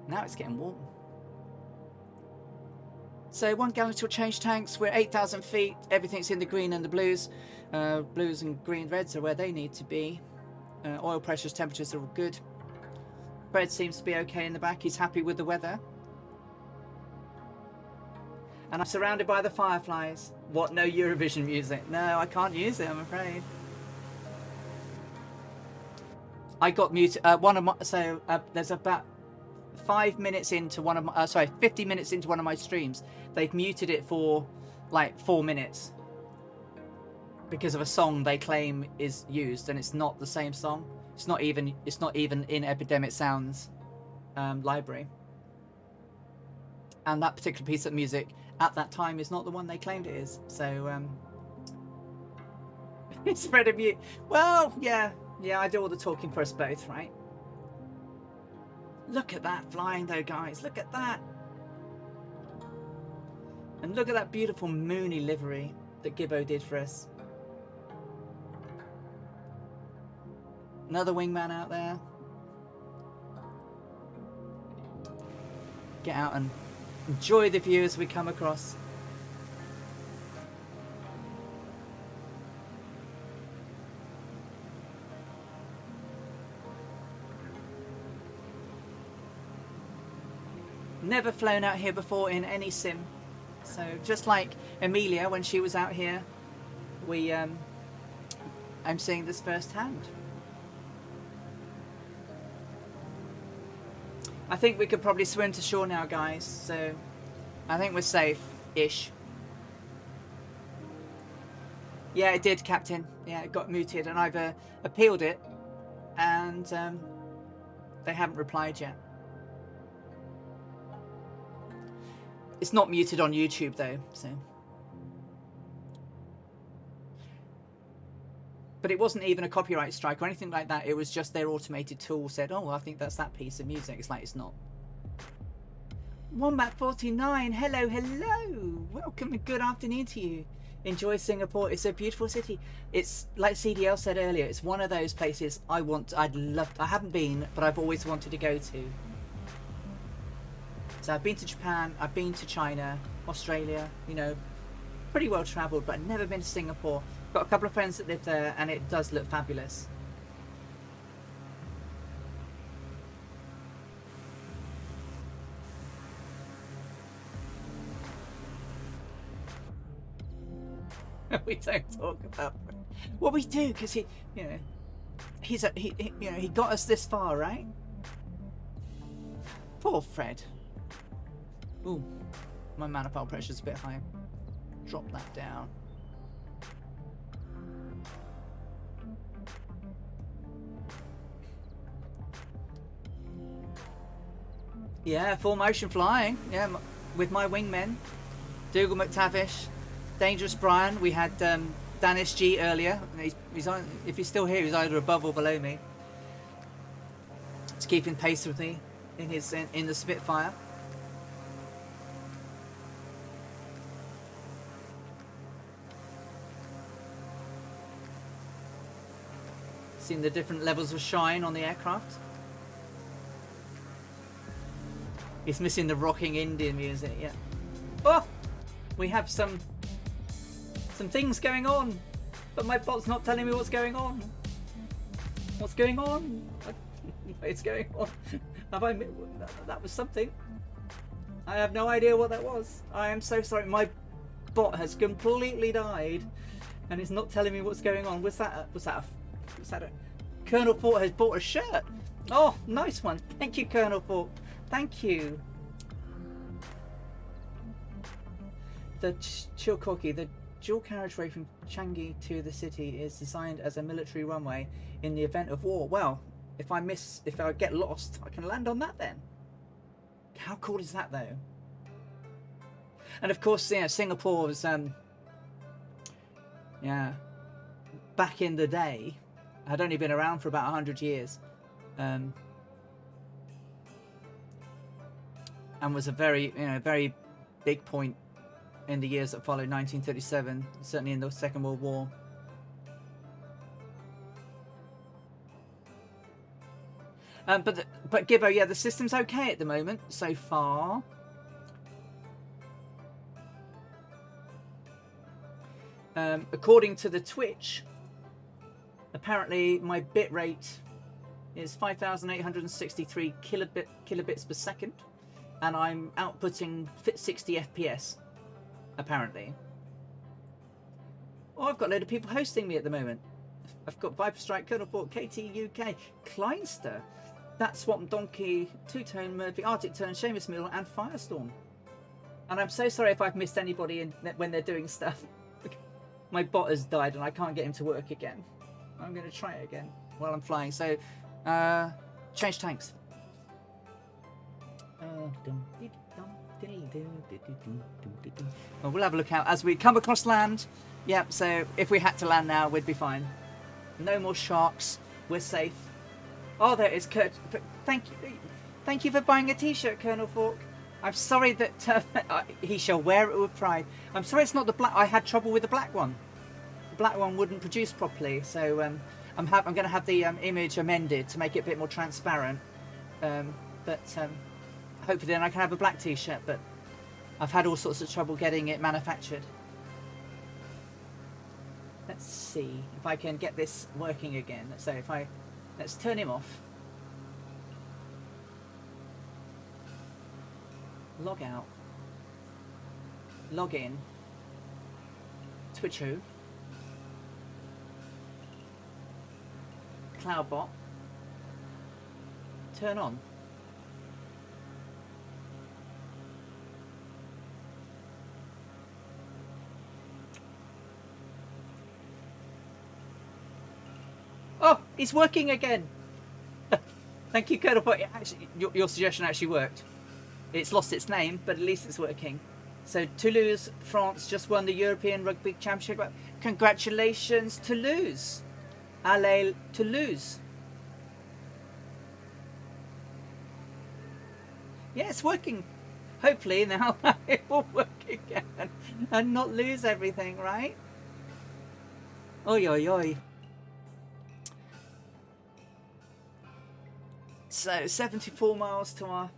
A: Now it's getting warm. So 1 gallon till change tanks. We're 8,000 feet. Everything's in the green and the blues. Blues and green reds are where they need to be. Oil pressures, temperatures are all good. Fred seems to be okay in the back. He's happy with the weather. And I'm surrounded by the fireflies. What? No Eurovision music? No, I can't use it, I'm afraid. I got muted. There's about 5 minutes into one of my, 50 minutes into one of my streams, they've muted it for like 4 minutes because of a song they claim is used, and it's not the same song. It's not even in Epidemic Sound's library. And that particular piece of music at that time is not the one they claimed it is. So it's spread of mute. Well, yeah, I do all the talking for us both, right? Look at that flying though, guys. Look at that. And look at that beautiful moony livery that Gibbo did for us. Another wingman out there. Get out and enjoy the view as we come across. Never flown out here before in any sim. So just like Amelia when she was out here, I'm seeing this firsthand. I think we could probably swim to shore now, guys, so I think we're safe-ish. Yeah, it did, Captain. Yeah, it got muted, and I've appealed it, and they haven't replied yet. It's not muted on YouTube, though, so... But it wasn't even a copyright strike or anything like that. It was just their automated tool said, oh, I think that's that piece of music. It's like, it's not. Wombat49, hello, hello. Welcome and good afternoon to you. Enjoy Singapore. It's a beautiful city. It's, like CDL said earlier, it's one of those places I haven't been, but I've always wanted to go to. So I've been to Japan, I've been to China, Australia, you know, pretty well travelled, but I've never been to Singapore. Got a couple of friends that live there, and it does look fabulous. We don't talk about Fred. Well, we do, because he, you know, he got us this far, right? Poor Fred. Ooh, my manifold pressure's a bit high. Drop that down. Yeah, full motion flying. Yeah, with my wingmen, Dougal McTavish, Dangerous Brian. We had Danish G earlier. He's on, if he's still here, he's either above or below me. He's keeping pace with me in the Spitfire. Seeing the different levels of shine on the aircraft. It's missing the rocking Indian music, yeah. Oh! We have some things going on, but my bot's not telling me what's going on. What's going on? It's going on. Have I... That was something. I have no idea what that was. I am so sorry. My bot has completely died, and it's not telling me what's going on. Was that a... Colonel Fort has bought a shirt. Oh, nice one. Thank you, Colonel Fort. Thank you. The Chilcoki, the dual carriageway from Changi to the city, is designed as a military runway in the event of war. Well, if I get lost, I can land on that then. How cool is that, though? And of course, you know, Singapore was, yeah, back in the day, had only been around for about 100 years. And was a very, you know, very big point in the years that followed 1937, certainly in the Second World War. But Gibbo, yeah, the system's okay at the moment so far. According to the Twitch, apparently my bit rate is 5,863 kilobits per second. And I'm outputting 60 FPS, apparently. Oh, I've got a load of people hosting me at the moment. I've got Viper Strike, Colonel Fort, KT UK, Kleinster, That Swamp Donkey, Two-Tone Murphy, Arctic Turn, Seamus Mill, and Firestorm. And I'm so sorry if I've missed anybody when they're doing stuff. My bot has died and I can't get him to work again. I'm going to try it again while I'm flying. So, change tanks. Well, we'll have a look out as we come across land. Yep, so if we had to land now, we'd be fine. No more sharks. We're safe. Oh, there is Kurt. Thank you. Thank you for buying a t-shirt, Colonel Falk. I'm sorry that he shall wear it with pride. I'm sorry it's not the black. I had trouble with the black one. The black one wouldn't produce properly, so I'm going to have the image amended to make it a bit more transparent. Hopefully then I can have a black t-shirt, but I've had all sorts of trouble getting it manufactured. Let's see if I can get this working again. So let's turn him off. Log out. Log in. Twitcho. Cloudbot. Turn on. Oh, it's working again. Thank you, Colonel. Actually, your suggestion actually worked. It's lost its name, but at least it's working. So Toulouse, France just won the European Rugby Championship. Congratulations, Toulouse. Allez, Toulouse. Yeah, it's working. Hopefully now it will work again and not lose everything, right? Oi, oi, oi. So 74 miles to our...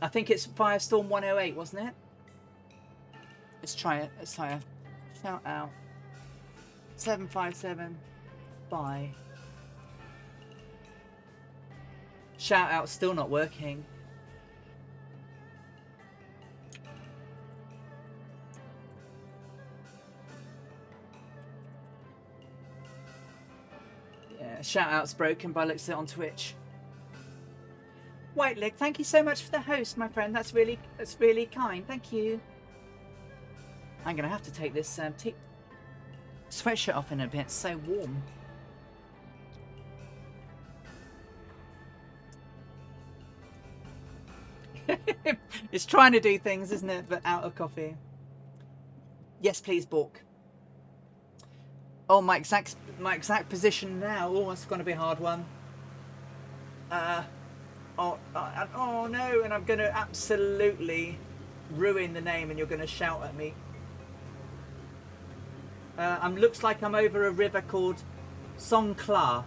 A: I think it's Firestorm 108, wasn't it? Let's try it. Let's try it. Shout out. 757. Bye. Shout out still not working. Yeah, shout out's broken by looks of it on Twitch. White Leg, thank you so much for the host, my friend. That's really kind. Thank you. I'm gonna have to take this sweatshirt off in a bit. It's so warm. It's trying to do things, isn't it? But out of coffee. Yes, please, Bork. Oh, my exact position now. Oh, it's going to be a hard one. Oh no, and I'm going to absolutely ruin the name and you're going to shout at me. Looks like I'm over a river called Songkla.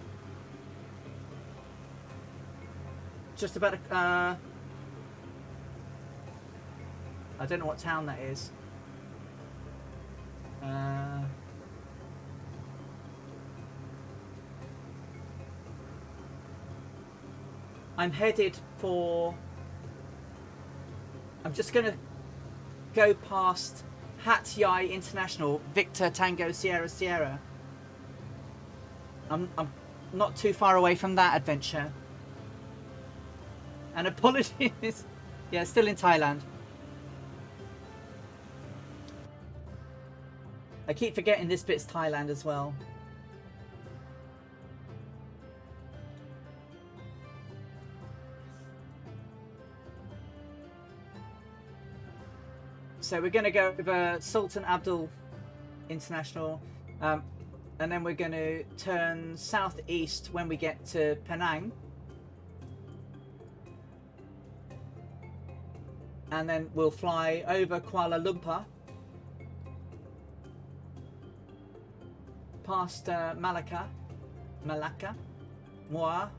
A: Just about a... I don't know what town that is. I'm headed for... I'm just going to go past Hat Yai International, Victor Tango Sierra Sierra. I'm not too far away from that adventure. And apologies. Yeah, still in Thailand. I keep forgetting this bit's Thailand as well. So we're going to go over Sultan Abdul International, and then we're going to turn southeast when we get to Penang. And then we'll fly over Kuala Lumpur, past Malacca, Muar,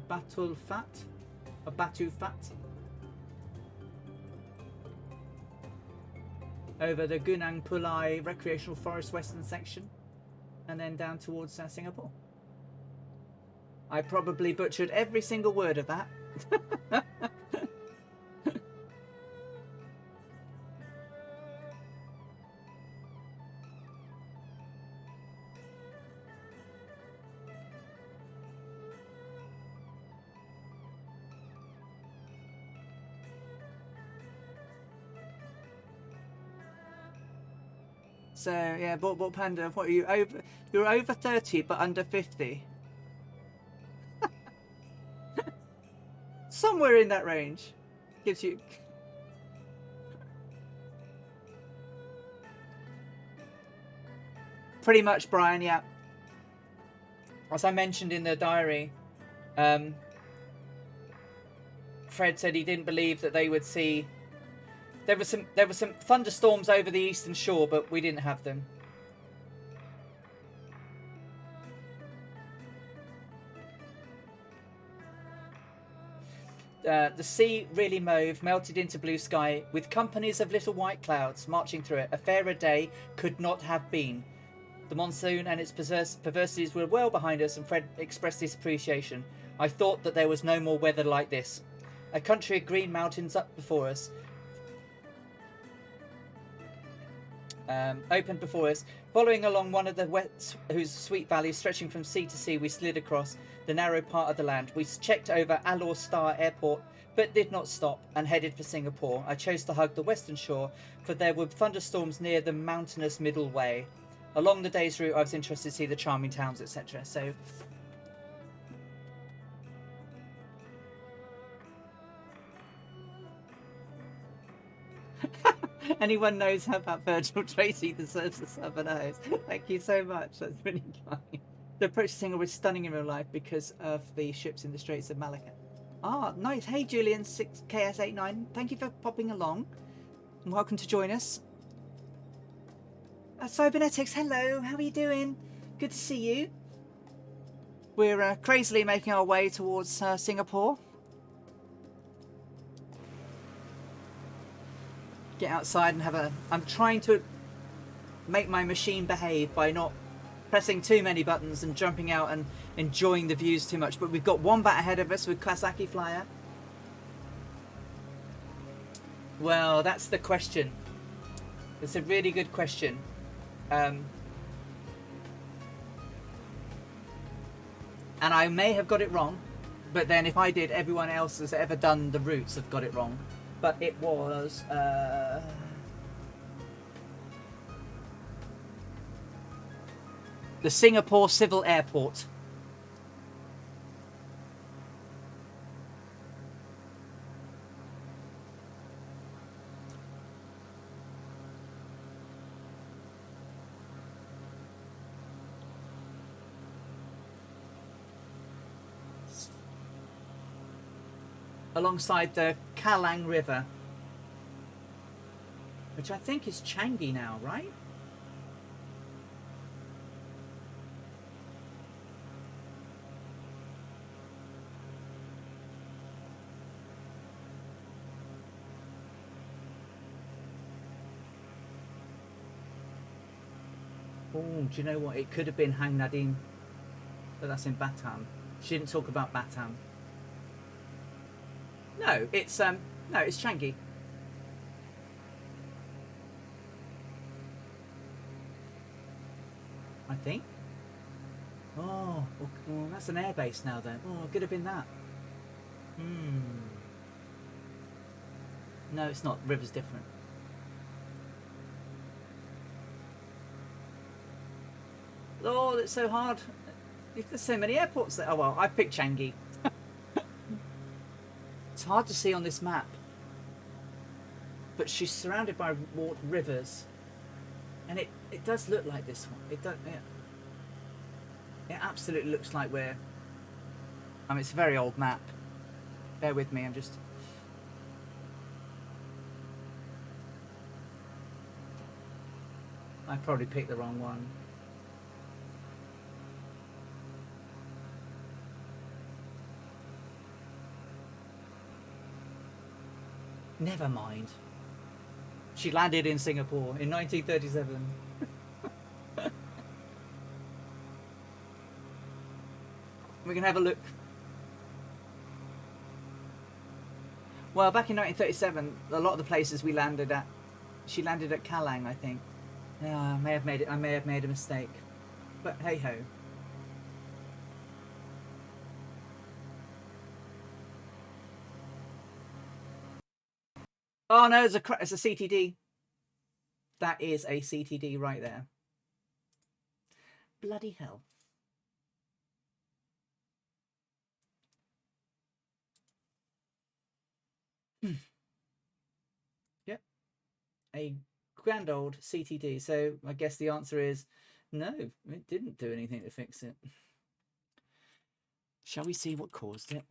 A: Batu Fat, over the Gunung Pulai Recreational Forest Western section, and then down towards Singapore. I probably butchered every single word of that. So yeah, bought Panda. What are you over? You're over 30, but under 50. Somewhere in that range. Gives you. Pretty much, Brian. Yeah. As I mentioned in the diary, Fred said he didn't believe that they would see. There were some thunderstorms over the eastern shore, but we didn't have them. The sea really melted into blue sky, with companies of little white clouds marching through it. A fairer day could not have been. The monsoon and its perversities were well behind us, and Fred expressed his appreciation. I thought that there was no more weather like this. A country of green mountains up before us, opened before us. Following along one of the whose sweet valleys stretching from sea to sea, we slid across the narrow part of the land. We checked over Alor Star Airport, but did not stop, and headed for Singapore. I chose to hug the western shore, for there were thunderstorms near the mountainous middle way. Along the day's route, I was interested to see the charming towns, etc. So, anyone knows how about Virgil Tracy deserves a Southern O's. Thank you so much. That's really kind. The approach to Singapore is stunning in real life because of the ships in the Straits of Malacca. Ah, nice. Hey, Julian 6KS89. Thank you for popping along. And welcome to join us. Cybernetics, hello. How are you doing? Good to see you. We're crazily making our way towards Singapore. Get outside and have a... I'm trying to make my machine behave by not pressing too many buttons and jumping out and enjoying the views too much. But we've got Wombat ahead of us with Kawasaki Flyer. Well, that's the question. It's a really good question. And I may have got it wrong, but then if I did, everyone else has ever done the routes have got it wrong. But it was the Singapore Civil Airport. Alongside the Kallang River, which I think is Changi now, right? Oh, do you know what? It could have been Hang Nadim, but that's in Batam. She didn't talk about Batam. No, it's Changi. I think. Oh, well, that's an airbase now then. Oh, it could have been that. No, it's not. River's different. Oh, it's so hard. There's so many airports there. Oh well, I picked Changi. It's hard to see on this map, but she's surrounded by rivers, and it does look like this one. It does. It absolutely looks like we're. I mean, it's a very old map. Bear with me. I'm just. I probably picked the wrong one. Never mind. She landed in Singapore in 1937. We can have a look. Well, back in 1937, a lot of the places we landed at, she landed at Kallang, I think. Yeah, I may have made a mistake, but hey ho. Oh no, it's a CTD. That is a CTD right there. Bloody hell. Yep. A grand old CTD. So I guess the answer is no, it didn't do anything to fix it. Shall we see what caused it?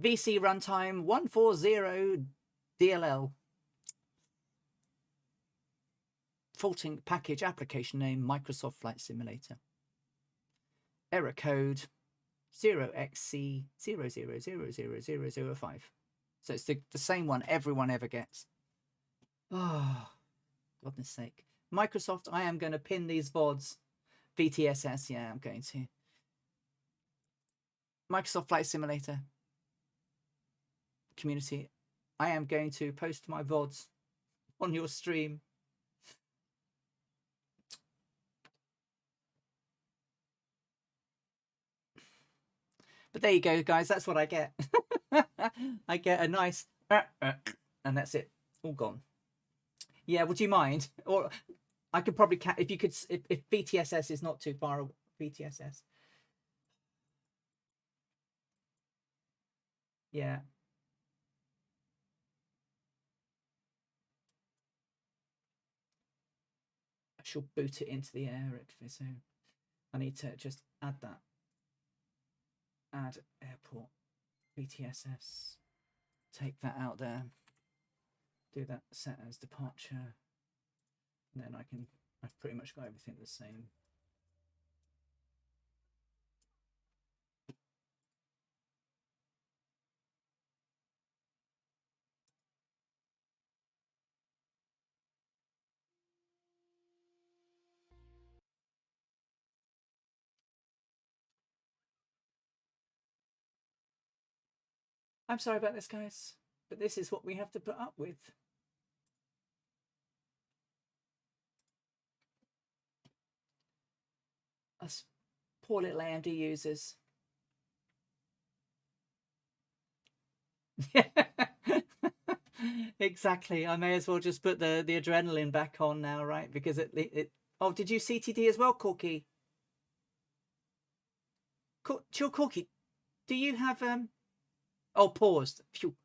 A: VC runtime 140 DLL. Faulting package application name Microsoft Flight Simulator. Error code 0xC000005. So it's the same one everyone ever gets. Oh, goodness sake. Microsoft, I am going to pin these VODs. VTSS, yeah, I'm going to. Microsoft Flight Simulator community, I am going to post my VODs on your stream. But there you go, guys. That's what I get. I get a nice and that's it. All gone. Yeah, would you mind? Or I could probably if you could, if BTSS is not too far away. BTSS. Yeah. I shall boot it into the air. So I need to just add that. Add airport BTSS. Take that out there. Do that set as departure. And then I've pretty much got everything the same. I'm sorry about this, guys, but this is what we have to put up with. Us poor little AMD users. Exactly. I may as well just put the adrenaline back on now, right? Because it oh, did you CTD as well, Corky? Chill, Corky. Do you have oh, paused. Phew.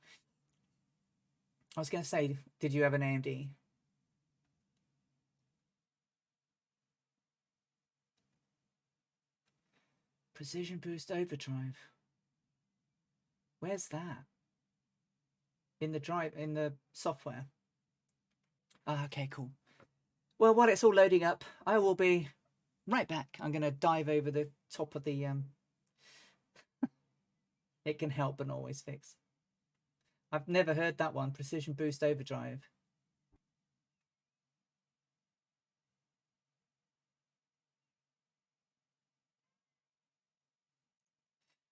A: I was going to say, did you have an AMD? Precision Boost Overdrive. Where's that? In the software. Ah, okay, cool. Well, while it's all loading up, I will be right back. I'm going to dive over the top of the It can help but not always fix. I've never heard that one. Precision Boost Overdrive.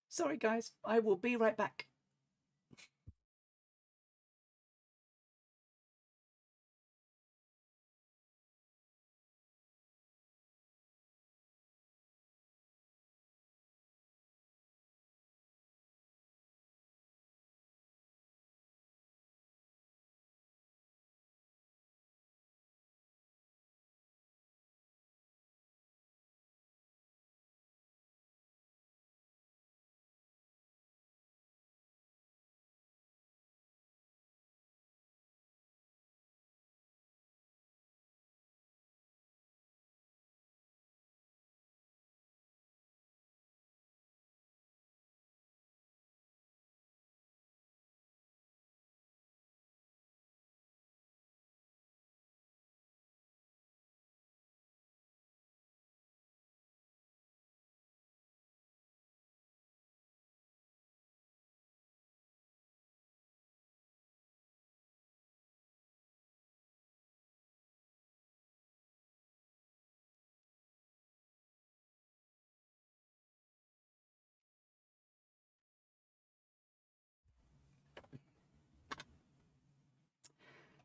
A: Sorry, guys. I will be right back.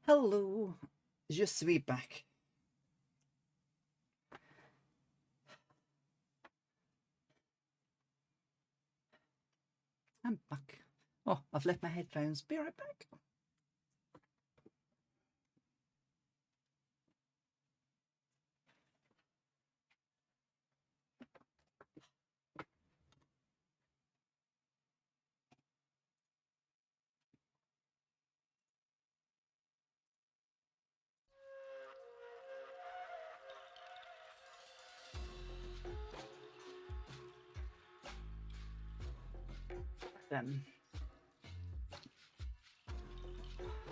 A: Hello. Je suis back. I'm back. Oh, I've left my headphones. Be right back.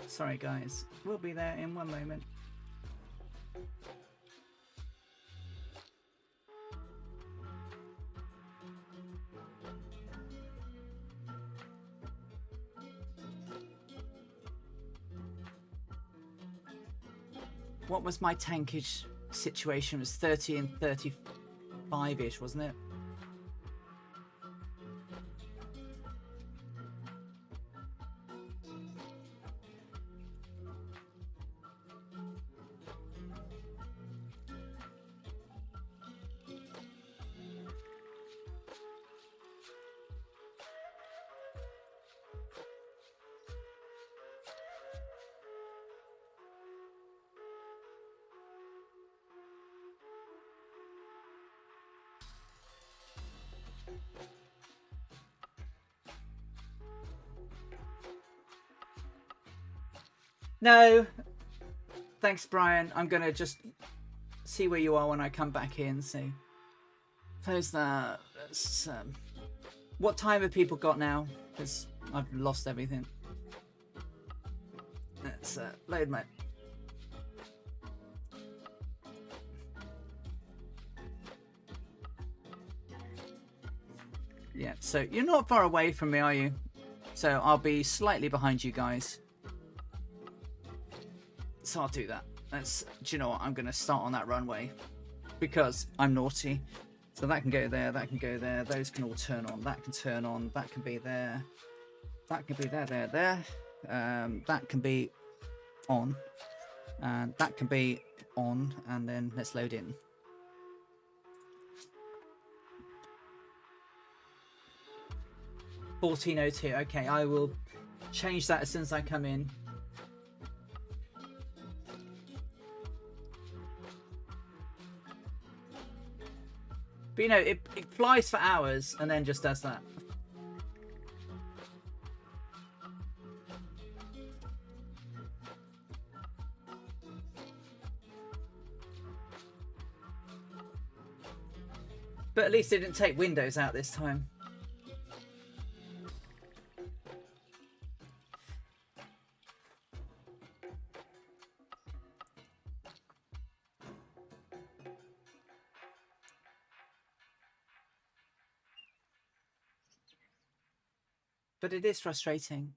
A: Sorry, guys. We'll be there in one moment. What was my tankage situation? It was 30 and 35-ish, wasn't it? No. Thanks, Brian. I'm going to just see where you are when I come back in. See. Close that. What time have people got now? Because I've lost everything. Let's load my... Yeah, so you're not far away from me, are you? So I'll be slightly behind you guys. So I'll do that. Do you know what? I'm going to start on that runway because I'm naughty. So that can go there, that can go there. Those can all turn on. That can turn on. That can be there. That can be there. That can be on. And that can be on. And then let's load in. $14.02. Okay, I will change that as soon as I come in. But you know, it flies for hours and then just does that. But at least it didn't take Windows out this time. But it is frustrating.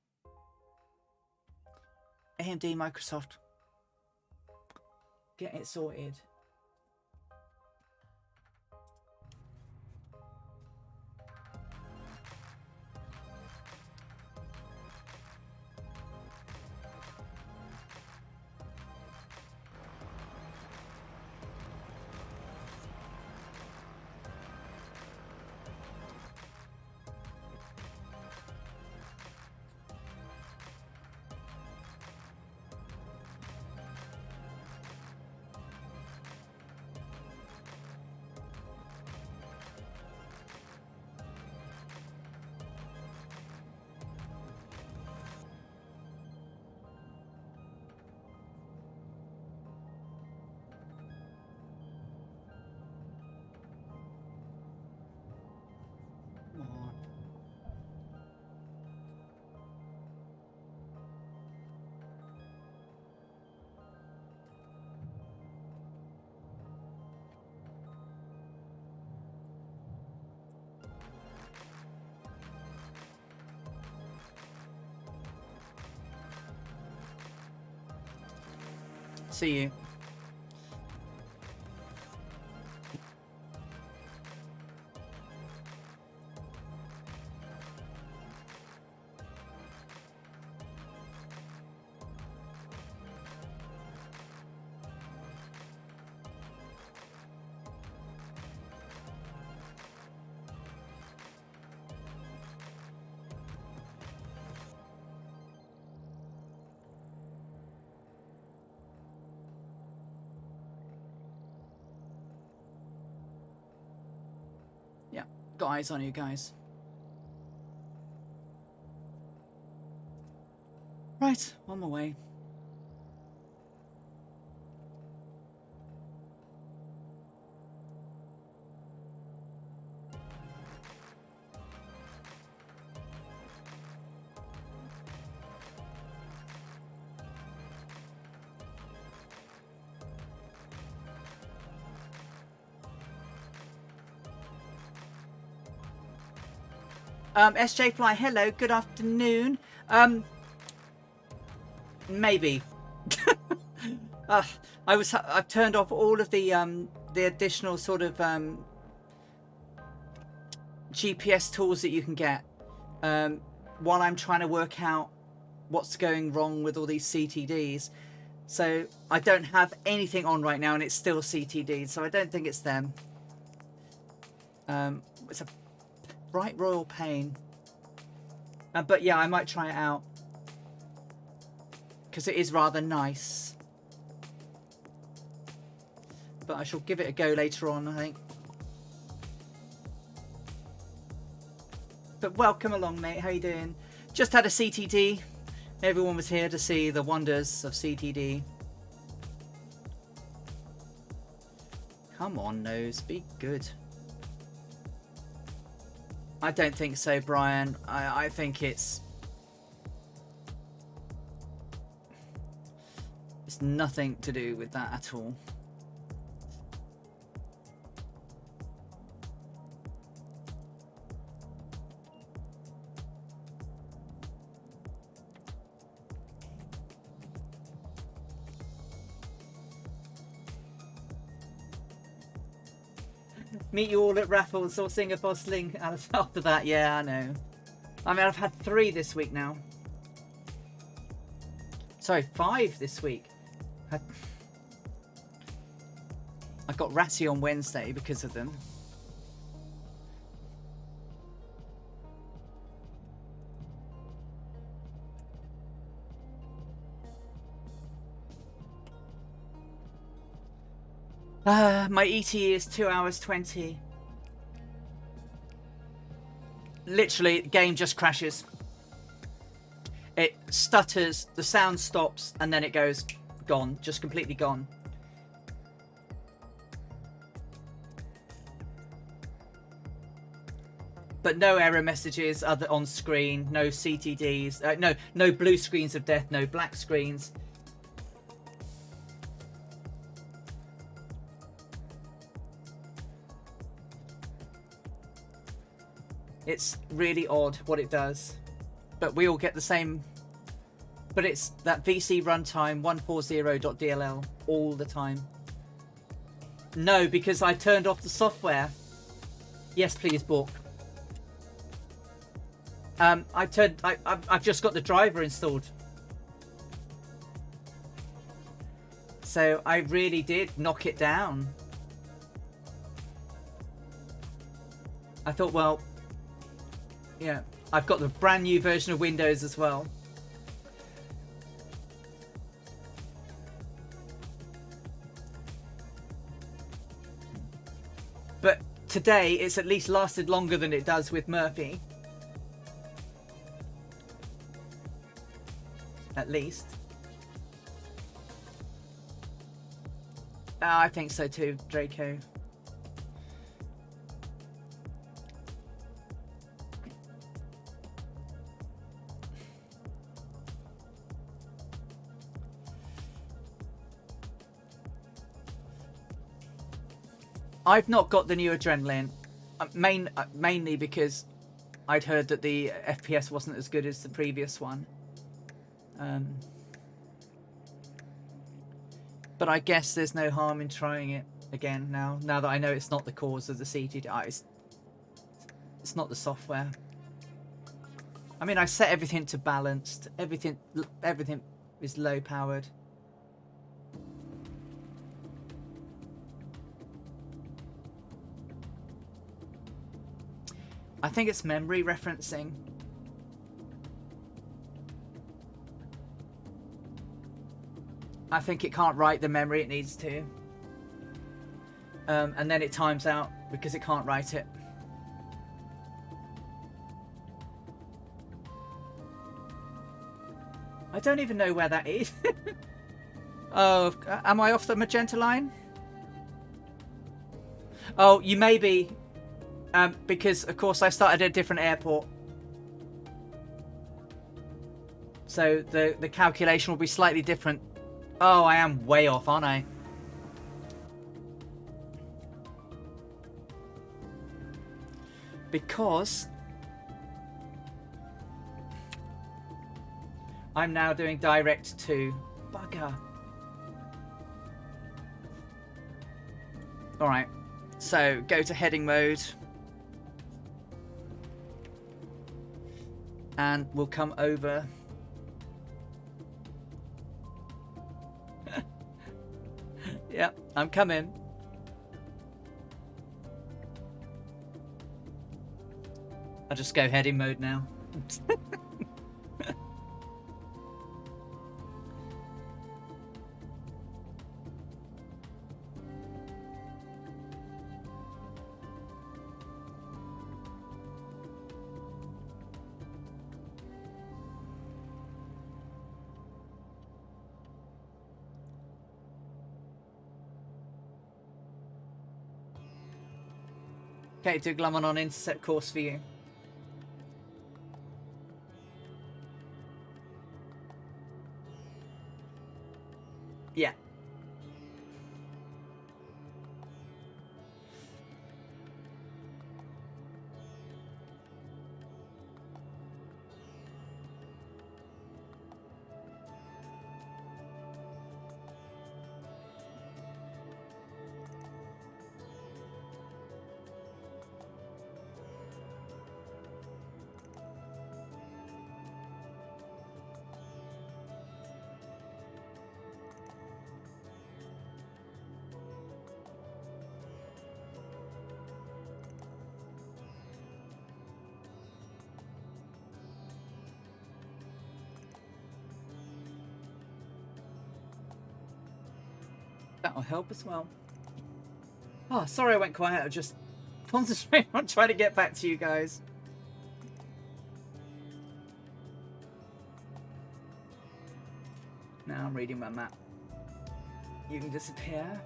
A: AMD, Microsoft. Get it sorted. See you. got eyes on you guys. Right, on my way. SJ Fly, hello, good afternoon. Maybe. I've turned off all of the additional sort of GPS tools that you can get while I'm trying to work out what's going wrong with all these CTDs. So I don't have anything on right now, and it's still CTD. So I don't think it's them. It's a bright royal pain. But yeah, I might try it out because it is rather nice. But I shall give it a go later on, I think. But welcome along, mate. How you doing? Just had a CTD. Everyone was here to see the wonders of CTD. Come on, Nose. Be good. I don't think so, Brian. I think it's nothing to do with that at all. Meet you all at raffles or Singapore Sling after that. Yeah, I know. I mean, I've had 3 this week now. Sorry, 5 this week. I got ratty on Wednesday because of them. My ETA is 2 hours 20. Literally, the game just crashes. It stutters, the sound stops, and then it goes gone, just completely gone. But no error messages other on screen, no CTDs, no blue screens of death, no black screens. It's really odd what it does, but we all get the same. But it's that VC runtime 140.dll all the time. No, because I turned off the software. Yes, please, Bork. I've just got the driver installed. So I really did knock it down. I thought, well, yeah, I've got the brand new version of Windows as well. But today, it's at least lasted longer than it does with Murphy. At least. I think so too, Draco. I've not got the new Adrenaline, mainly because I'd heard that the FPS wasn't as good as the previous one. But I guess there's no harm in trying it again now that I know it's not the cause of the CTD. It's not the software. I mean, I set everything to balanced. Everything is low powered. I think it's memory referencing. I think it can't write the memory it needs to. And then it times out because it can't write it. I don't even know where that is. Oh, am I off the magenta line? Oh, you may be. Because, of course, I started at a different airport. So the calculation will be slightly different. Oh, I am way off, aren't I? Because I'm now doing direct to bugger. All right, so go to heading mode, and we'll come over. Yep, I'm coming. I'll just go heading mode now. Okay, Dougal, I'm on intercept course for you. Yeah. That'll help as well. Oh, sorry I went quiet. I just concentrating on trying to get back to you guys. Now I'm reading my map. You can disappear.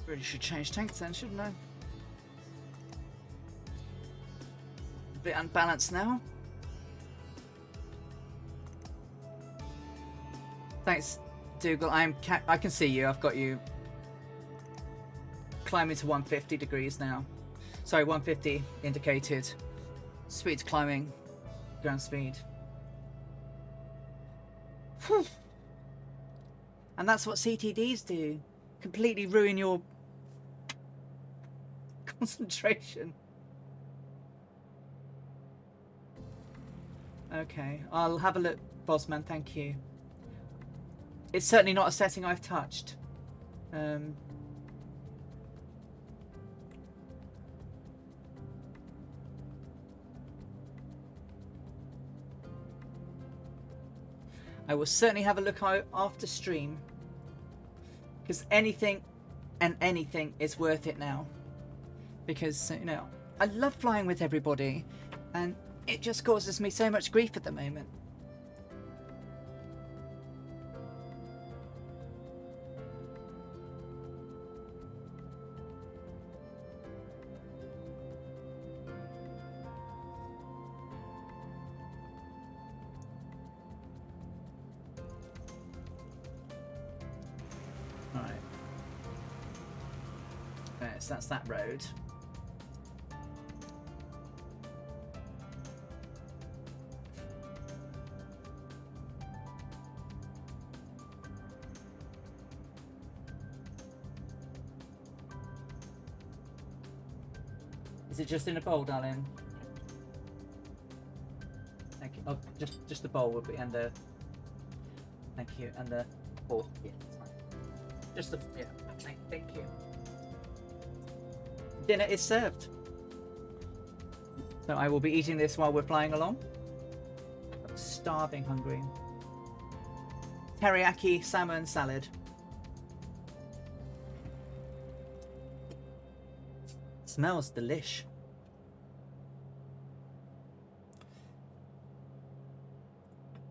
A: Really should change tanks then, shouldn't I? A bit unbalanced now. Thanks, Dougal. I can see you. I've got you climbing to 150 degrees now. Sorry, 150 indicated. Speed's climbing. Ground speed. Whew. And that's what CTDs do. Completely ruin your concentration. Okay, I'll have a look, Bosman, thank you. It's certainly not a setting I've touched. I will certainly have a look after stream, because anything and anything is worth it now. Because, you know, I love flying with everybody, and it just causes me so much grief at the moment. Alright. Right, so that's that road. Is it just in a bowl, darling? Thank you. Oh, just the bowl would be, and the. Thank you, and the bowl. Yeah, that's fine. Just the. Yeah. Thank you. dinner is served. So I will be eating this while we're flying along. I'm starving hungry. Teriyaki salmon salad. Smells delish.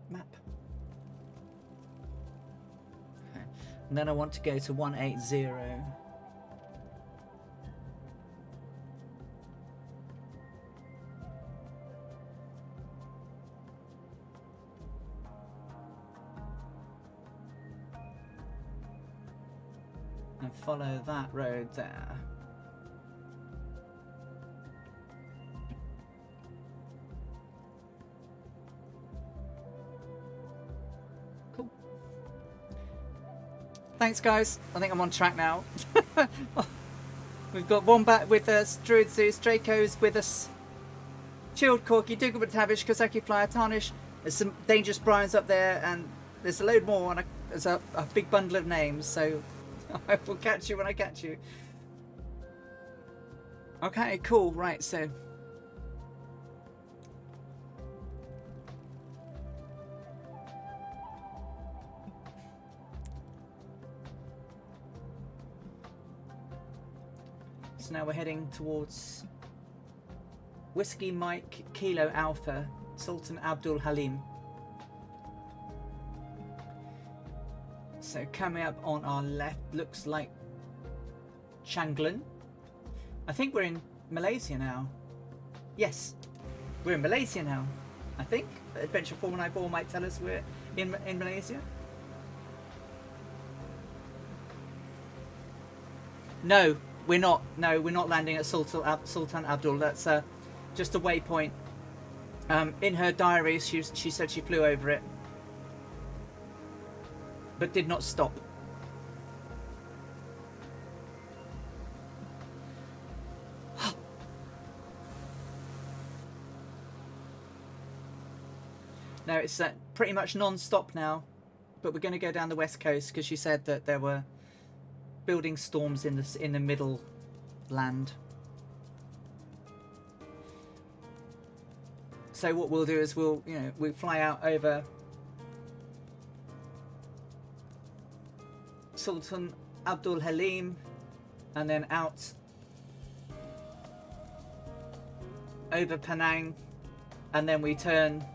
A: Map. Okay. And then I want to go to 180. And follow that road there. Cool. Thanks, guys. I think I'm on track now. We've got Wombat with us, Druid Zeus, Draco's with us, Chilled Corky, Dougal McTavish, Kosaki Flyer, Tarnish. There's some dangerous Brians up there, and there's a load more, and there's a big bundle of names, so I will catch you when I catch you. Okay, cool. Right, so now we're heading towards Whiskey Mike Kilo Alpha, Sultan Abdul Halim. So coming up on our left looks like Changlan. I think we're in Malaysia now. Yes, we're in Malaysia now. I think Adventure 494 might tell us we're in Malaysia. No, we're not. No, we're not landing at Sultan Abdul. That's just a waypoint. In her diary, she said she flew over it, but did not stop. No, it's pretty much non-stop now, but we're going to go down the west coast because she said that there were building storms in the middle land. So what we'll do is we'll fly out over Sultan Abdul Halim and then out over Penang, and then we turn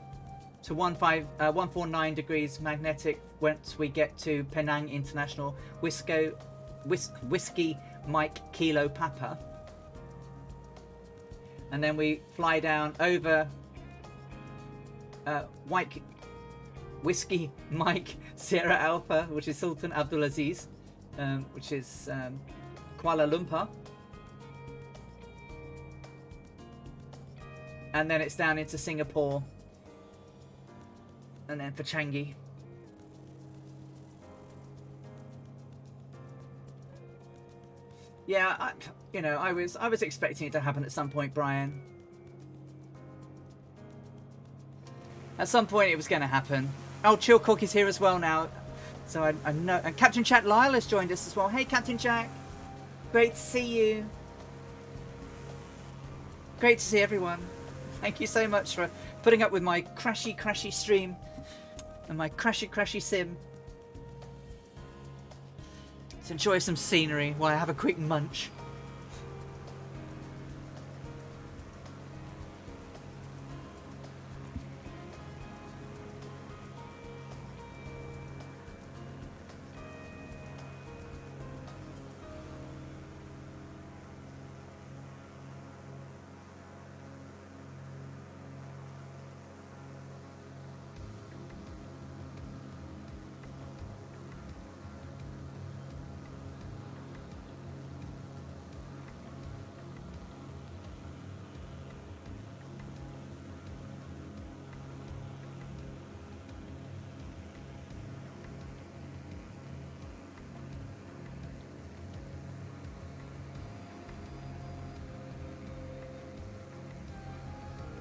A: to 149 degrees magnetic once we get to Penang International. Whiskey Mike Kilo Papa, and then we fly down over Whiskey Mike Sierra Alpha, which is Sultan Abdulaziz, which is Kuala Lumpur, and then it's down into Singapore, and then for Changi. Yeah, I was expecting it to happen at some point, Brian. At some point it was going to happen. Oh, Chill Cook is here as well now. So I know. And Captain Jack Lyle has joined us as well. Hey, Captain Jack. Great to see you. Great to see everyone. Thank you so much for putting up with my crashy stream and my crashy sim. Let's enjoy some scenery while I have a quick munch.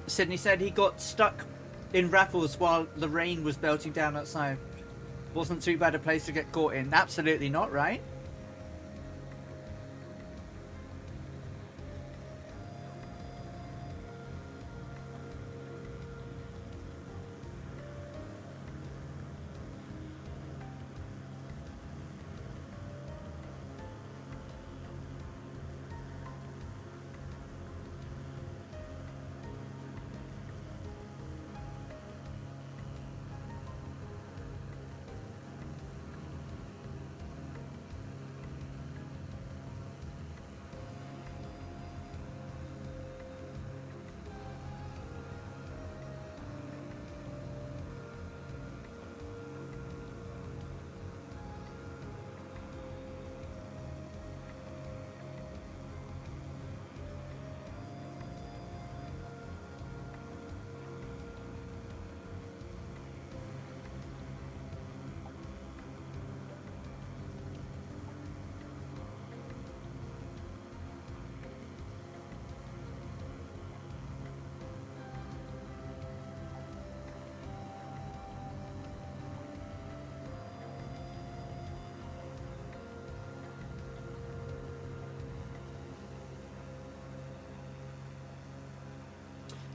A: Sydney said he got stuck in Raffles while the rain was belting down outside. Wasn't too bad a place to get caught in. Absolutely not, right?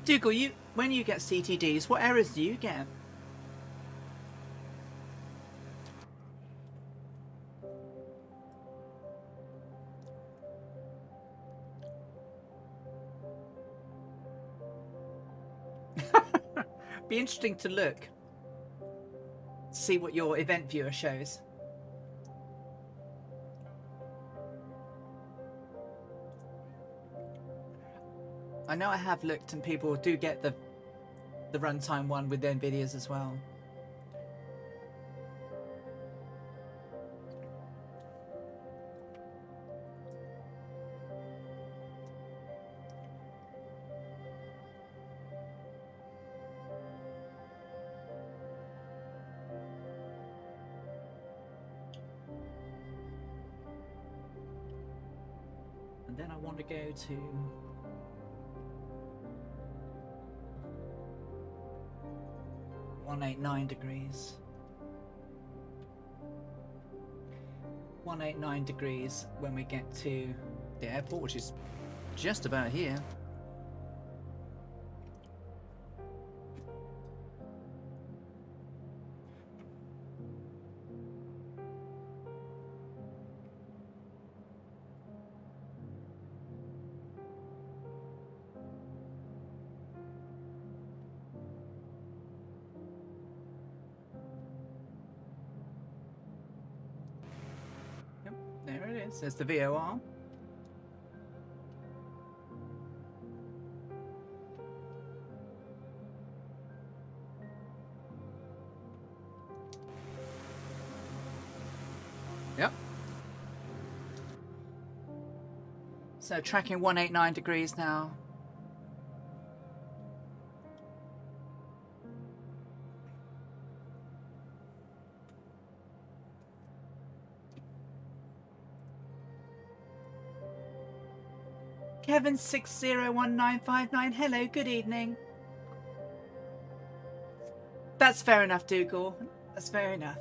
A: Dougal, when you get CTDs, what errors do you get? Be interesting to look, see what your event viewer shows. I know I have looked, and people do get the runtime one with their videos as well. And then I want to go to 189 degrees. 189 degrees when we get to the airport, which is just about here. There it is. There's the VOR. Yep. So tracking 189 degrees now. Kevin601959, hello, good evening. That's fair enough, Dougal. That's fair enough.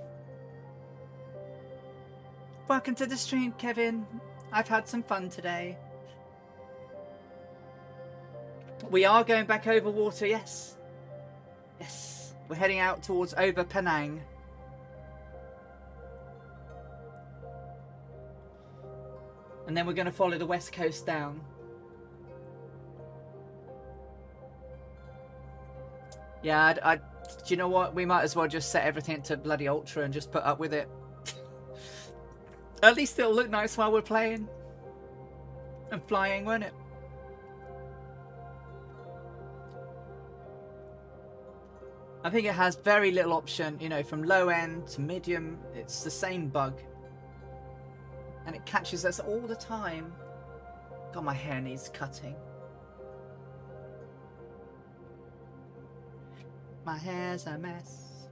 A: Welcome to the stream, Kevin. I've had some fun today. We are going back over water, yes. Yes. We're heading out towards over Penang. And then we're going to follow the west coast down. Yeah, do you know what? We might as well just set everything to bloody ultra and just put up with it. At least it'll look nice while we're playing. And flying, won't it? I think it has very little option, you know, from low end to medium. It's the same bug. And it catches us all the time. God, my hair needs cutting. My hair's a mess.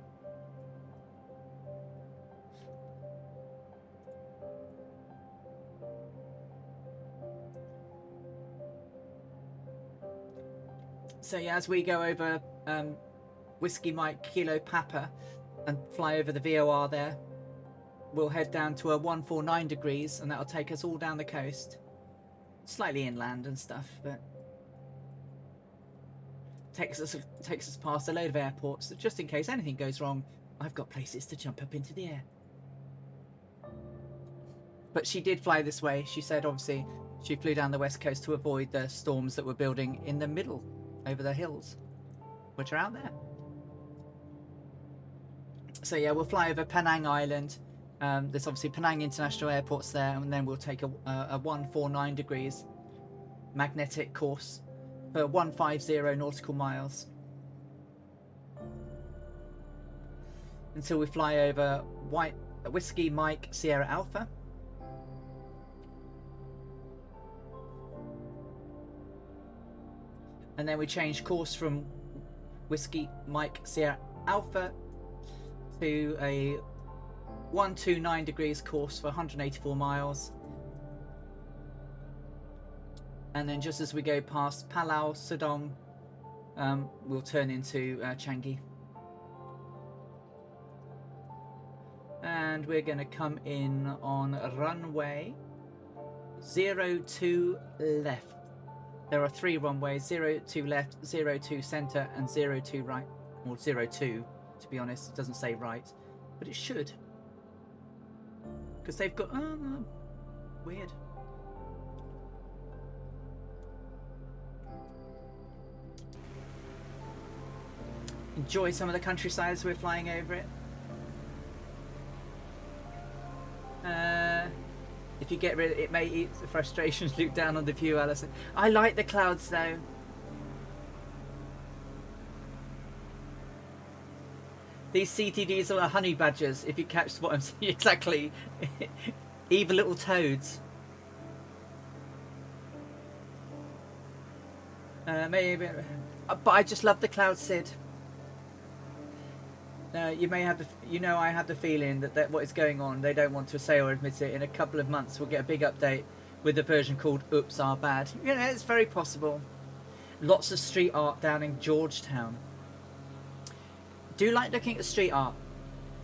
A: So yeah, as we go over Whiskey Mike Kilo Papa and fly over the VOR there, we'll head down to a 149 degrees, and that'll take us all down the coast. Slightly inland and stuff, but takes us past a load of airports, that just in case anything goes wrong, I've got places to jump up into the air. But she did fly this way. She said obviously she flew down the west coast to avoid the storms that were building in the middle over the hills, which are out there. So yeah, we'll fly over Penang Island. There's obviously Penang International Airport's there, and then we'll take a 149 degrees magnetic course for 150 nautical miles until we fly over Whiskey Mike Sierra Alpha. And then we change course from Whiskey Mike Sierra Alpha to a 129 degrees course for 184 miles. And then just as we go past Palau Sedong, we'll turn into Changi. And we're going to come in on runway 02 left. There are 3 runways: 02 left, 02 centre, and 02 right. Or 02, to be honest. It doesn't say right, but it should. Because they've got... weird. Enjoy some of the countryside as we're flying over it. If you get rid of it, may eat the frustrations. Look down on the view, Alison. I like the clouds though. These CTDs are honey badgers, if you catch what I'm saying. Exactly. Evil little toads. Maybe, but I just love the clouds, Sid. You may have I have the feeling that what is going on, they don't want to say or admit it. In a couple of months, we'll get a big update with a version called "Oops, Our Bad." You know, it's very possible. Lots of street art down in Georgetown. Do like looking at street art.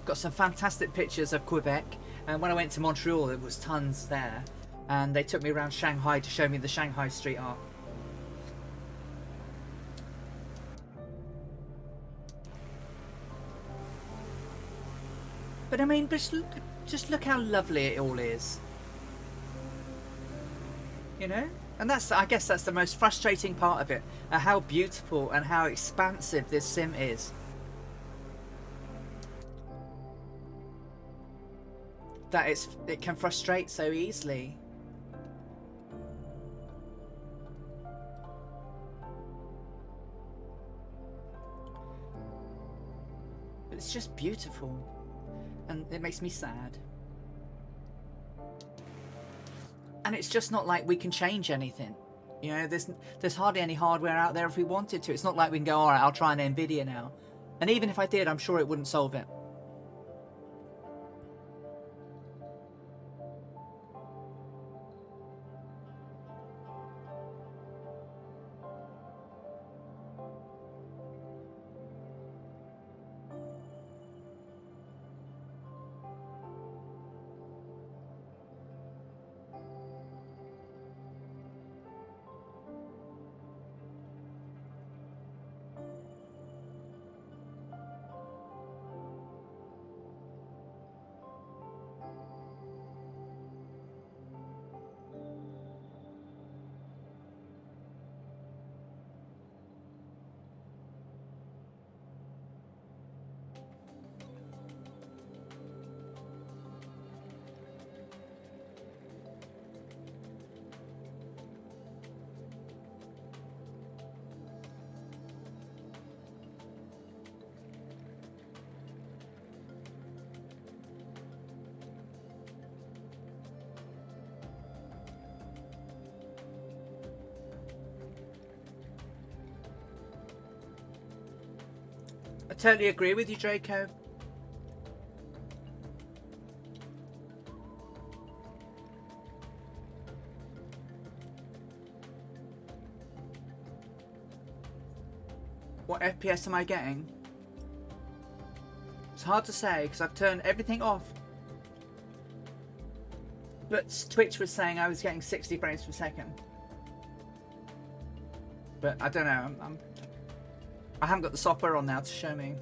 A: Got some fantastic pictures of Quebec, and when I went to Montreal, there was tons there, and they took me around Shanghai to show me the Shanghai street art. But I mean, just look how lovely it all is. You know? And I guess that's the most frustrating part of it. How beautiful and how expansive this sim is. That it can frustrate so easily. But it's just beautiful. And it makes me sad. And it's just not like we can change anything. You know, there's hardly any hardware out there if we wanted to. It's not like we can go, alright, I'll try an Nvidia now. And even if I did, I'm sure it wouldn't solve it. I totally agree with you, Draco. What FPS am I getting? It's hard to say because I've turned everything off. But Twitch was saying I was getting 60 frames per second. But I don't know. I haven't got the software on now to show me.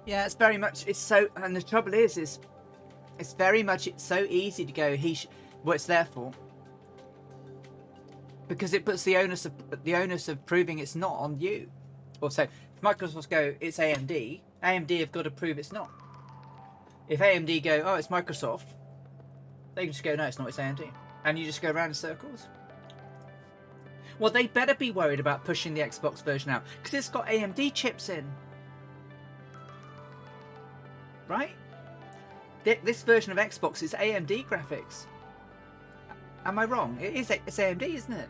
A: Yeah, it's very much, it's so, and the trouble is it's very much, it's so easy to go, what it's there for. Because it puts the onus of proving it's not on you. Also, if Microsoft go, it's AMD, AMD have got to prove it's not. If AMD go, oh, it's Microsoft, they can just go, no, it's not, it's AMD. And you just go around in circles. Well, they better be worried about pushing the Xbox version out, because it's got AMD chips in. Right? This version of Xbox is AMD graphics. Am I wrong? It is. It's AMD, isn't it?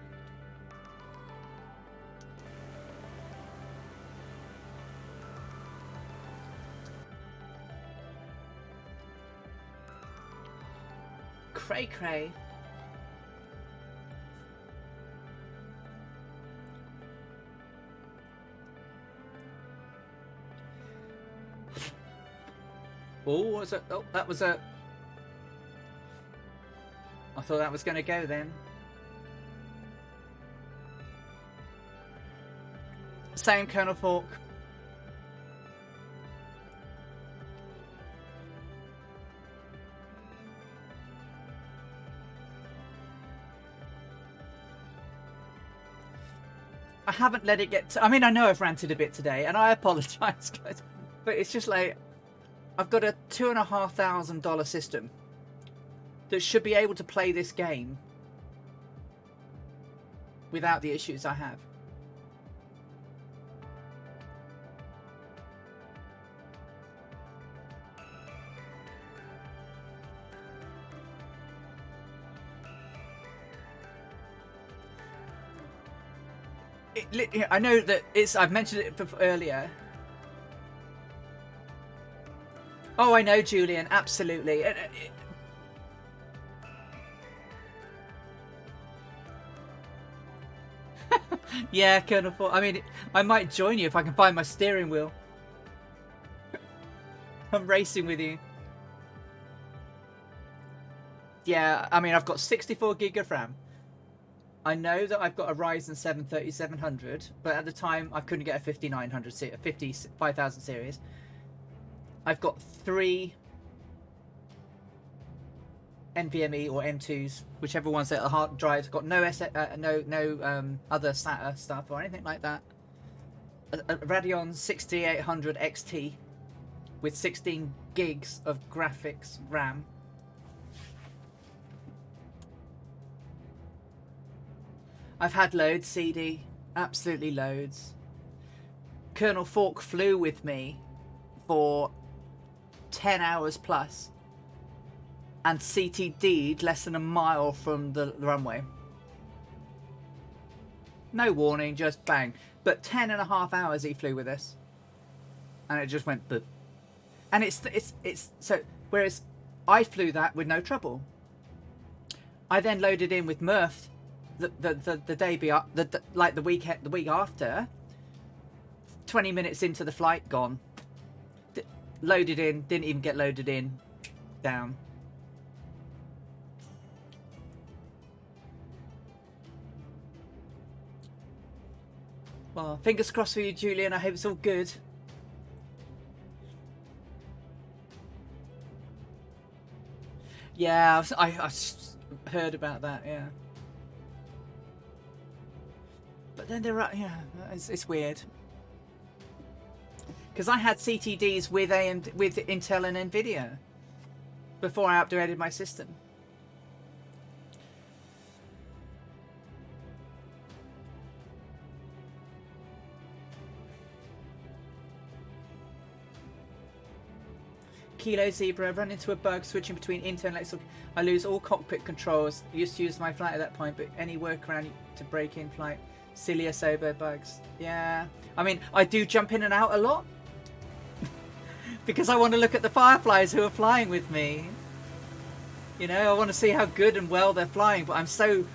A: Cray cray. Oh, what was it? Oh, that was a... I thought that was going to go then. Same, Colonel Fork. I haven't let it get to... I mean, I know I've ranted a bit today, and I apologise, guys. But it's just like... I've got a $2,500 system that should be able to play this game without the issues I have. I know that it's... I've mentioned it earlier. Oh, I know, Julian. Absolutely. Yeah, Colonel Ford. I mean, I might join you if I can find my steering wheel. I'm racing with you. Yeah, I mean, I've got 64 gig of RAM. I know that I've got a Ryzen 7 3700, but at the time I couldn't get a 5900 series, a 5000 series. I've got 3 NVMe or M2s, whichever ones that are hard drives. Got no other SATA stuff or anything like that. A Radeon 6800 XT with 16 gigs of graphics RAM. I've had loads, CD, absolutely loads. Colonel Fork flew with me for 10 hours plus and CTD'd less than a mile from the runway. No warning, just bang. But 10.5 hours he flew with us, and it just went boop. And it's so, whereas I flew that with no trouble. I then loaded in with Murph the day like the week after. 20 minutes into the flight, gone. Loaded in, didn't even get loaded in, down. Well, fingers crossed for you, Julian. I hope it's all good. Yeah, I heard about that, yeah. But then there are, yeah, it's weird. Because I had CTDs with Intel and Nvidia before I upgraded my system. Kilo Zebra, run into a bug switching between Intel and Lexus. I lose all cockpit controls. Used to use my flight at that point, but any workaround to break in flight. Silly Asobo bugs. Yeah. I mean, I do jump in and out a lot. Because I want to look at the Fireflies who are flying with me. You know, I want to see how good and well they're flying, but I'm so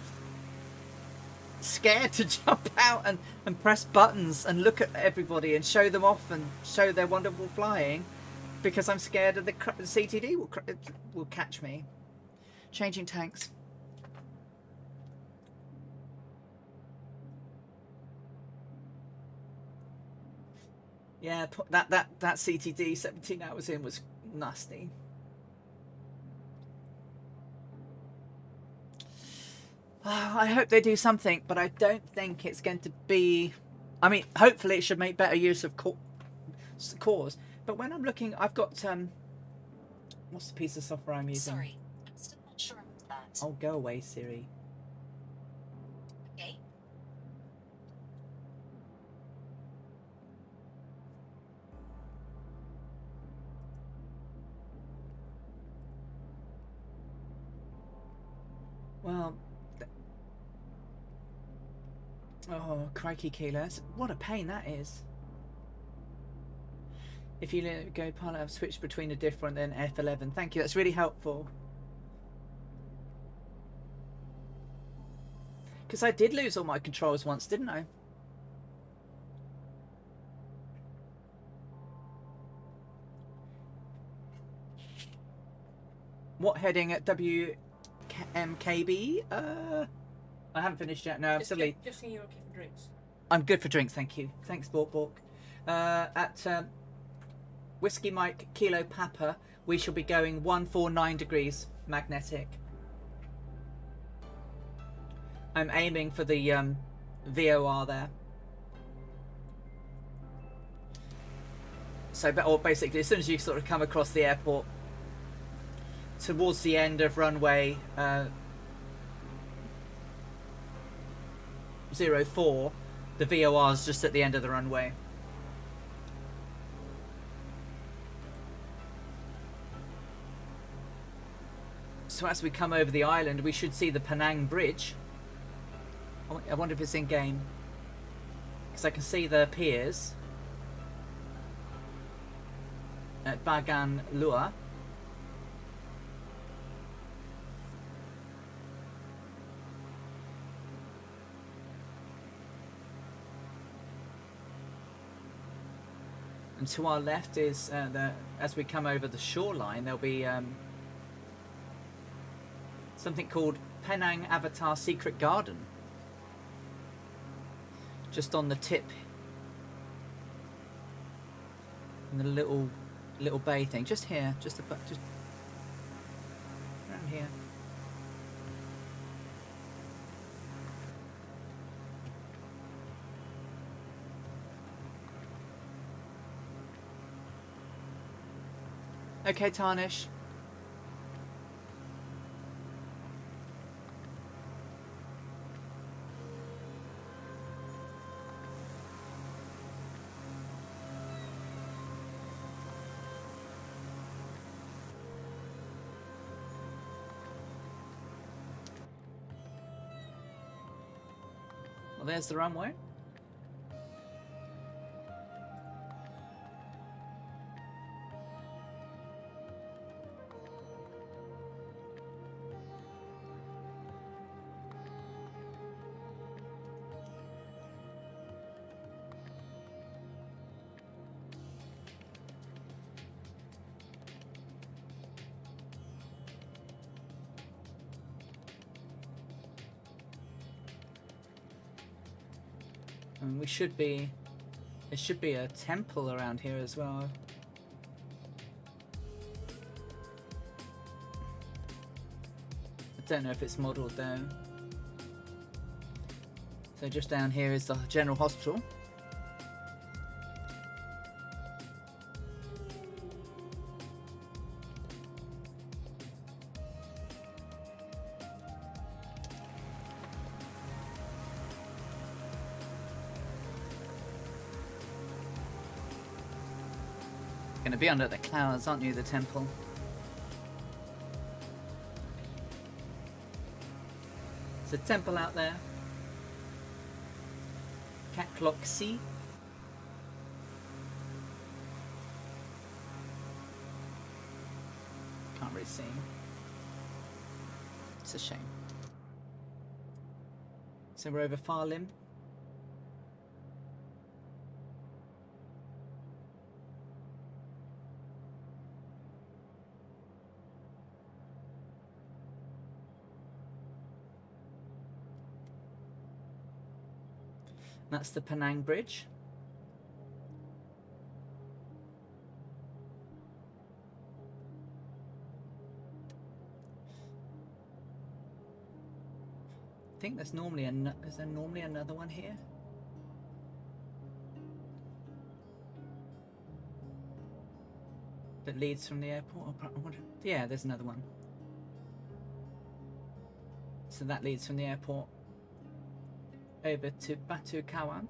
A: scared to jump out and press buttons and look at everybody and show them off and show their wonderful flying, because I'm scared that the CTD will catch me. Changing tanks. Yeah, that CTD 17 hours in was nasty. Oh, I hope they do something, but I don't think it's going to be... I mean, hopefully it should make better use of cores. But when I'm looking, I've got... what's the piece of software I'm using?
D: Sorry, I'm still not sure about that.
A: Oh, go away, Siri.
D: Okay.
A: Well, oh, crikey, Keyless. What a pain that is. If you let it go pilot, I've switched between a different and F11. Thank you, that's really helpful. Because I did lose all my controls once, didn't I? What heading at WMKB? I haven't finished yet. No, I'm
B: Just,
A: still
B: just, just saying you're okay for drinks.
A: I'm good for drinks, thank you. Thanks, Bork Bork. At Whiskey Mike Kilo Papa, we shall be going 149 degrees magnetic. I'm aiming for the VOR there. So, or basically, as soon as you sort of come across the airport, towards the end of runway 04, the VOR is just at the end of the runway. So as we come over the island, we should see the Penang Bridge. I wonder if it's in game, because I can see the piers at Bagan Lua. And to our left is as we come over the shoreline, there'll be something called Penang Avatar Secret Garden, just on the tip, in the little bay thing, just here, just around here. Okay, Tarnish. Well, there's the runway. And we should be, there should be a temple around here as well. I don't know if it's modelled though. So just down here is the General Hospital. Going to be under the clouds, aren't you, the temple? There's a temple out there. Cat Clock C. Can't really see. It's a shame. So we're over Far Lim. That's the Penang Bridge. I think there's normally is there normally another one here? That leads from the airport? Yeah, there's another one. So that leads from the airport over to Batu Kawan.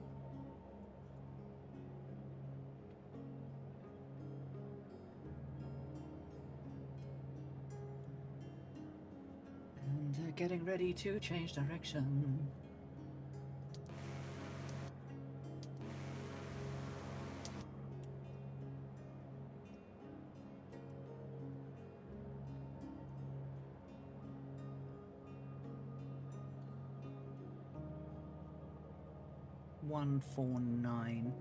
A: And getting ready to change direction. $149.